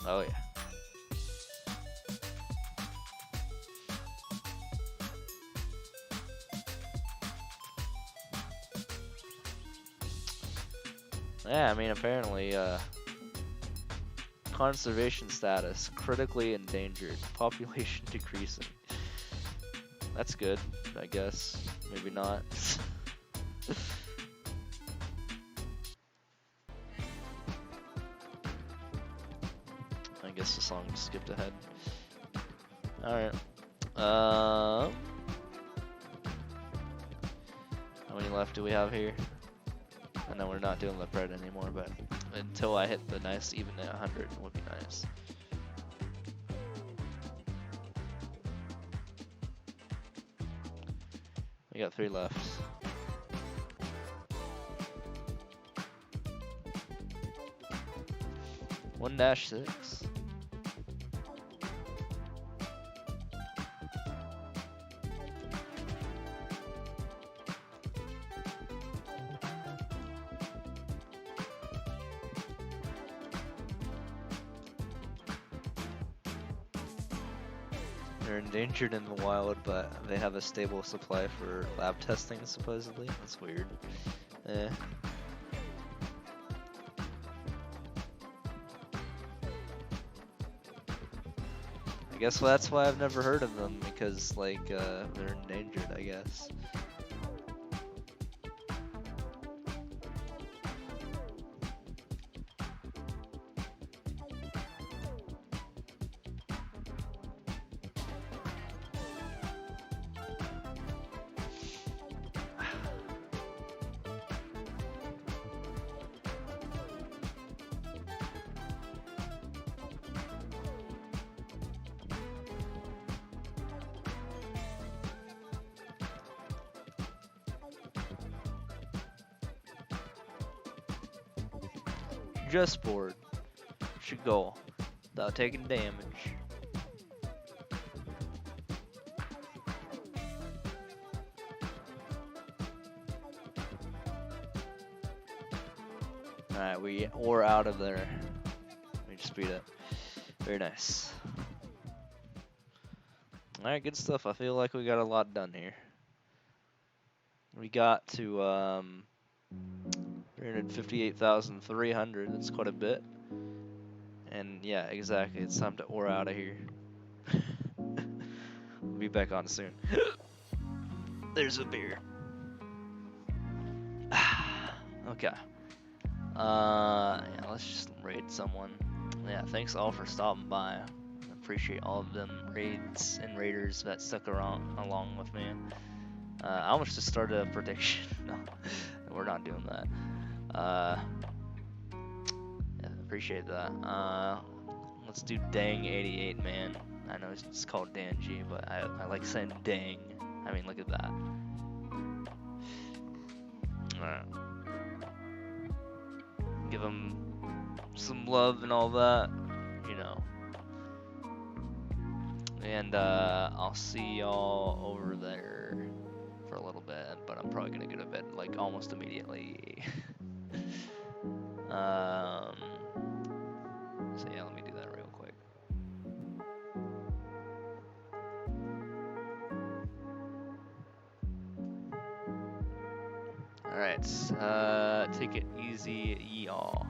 Oh yeah. Yeah, I mean apparently conservation status critically endangered, population decreasing. That's good, I guess. Maybe not. I guess the song just skipped ahead. Alright. How many left do we have here? I know we're not doing the bread anymore, but until I hit the nice even at 100 would be nice. We got 3 left. One dash 6. They're endangered in the wild, but they have a stable supply for lab testing, supposedly. That's weird. Eh. I guess that's why I've never heard of them, because, like, they're endangered, I guess. Just bored. Should go without taking damage. Alright, we're out of there. Let me just beat it. Very nice. Alright, good stuff. I feel like we got a lot done here. We got to 358,300. That's quite a bit. And yeah, exactly. It's time to ore out of here. We'll be back on soon. There's a beer. Okay. Yeah, let's just raid someone. Yeah, thanks all for stopping by. I appreciate all of them raids and raiders that stuck around along with me. I almost just started a prediction. No, we're not doing that. Yeah, appreciate that. Let's do dang 88, man. I know it's called Danji, but I like saying dang. I mean, look at that. Alright. Give him some love and all that, you know. And I'll see y'all over there for a little bit, but I'm probably gonna go to bed like almost immediately. So yeah, let me do that real quick. Alright, take it easy, y'all.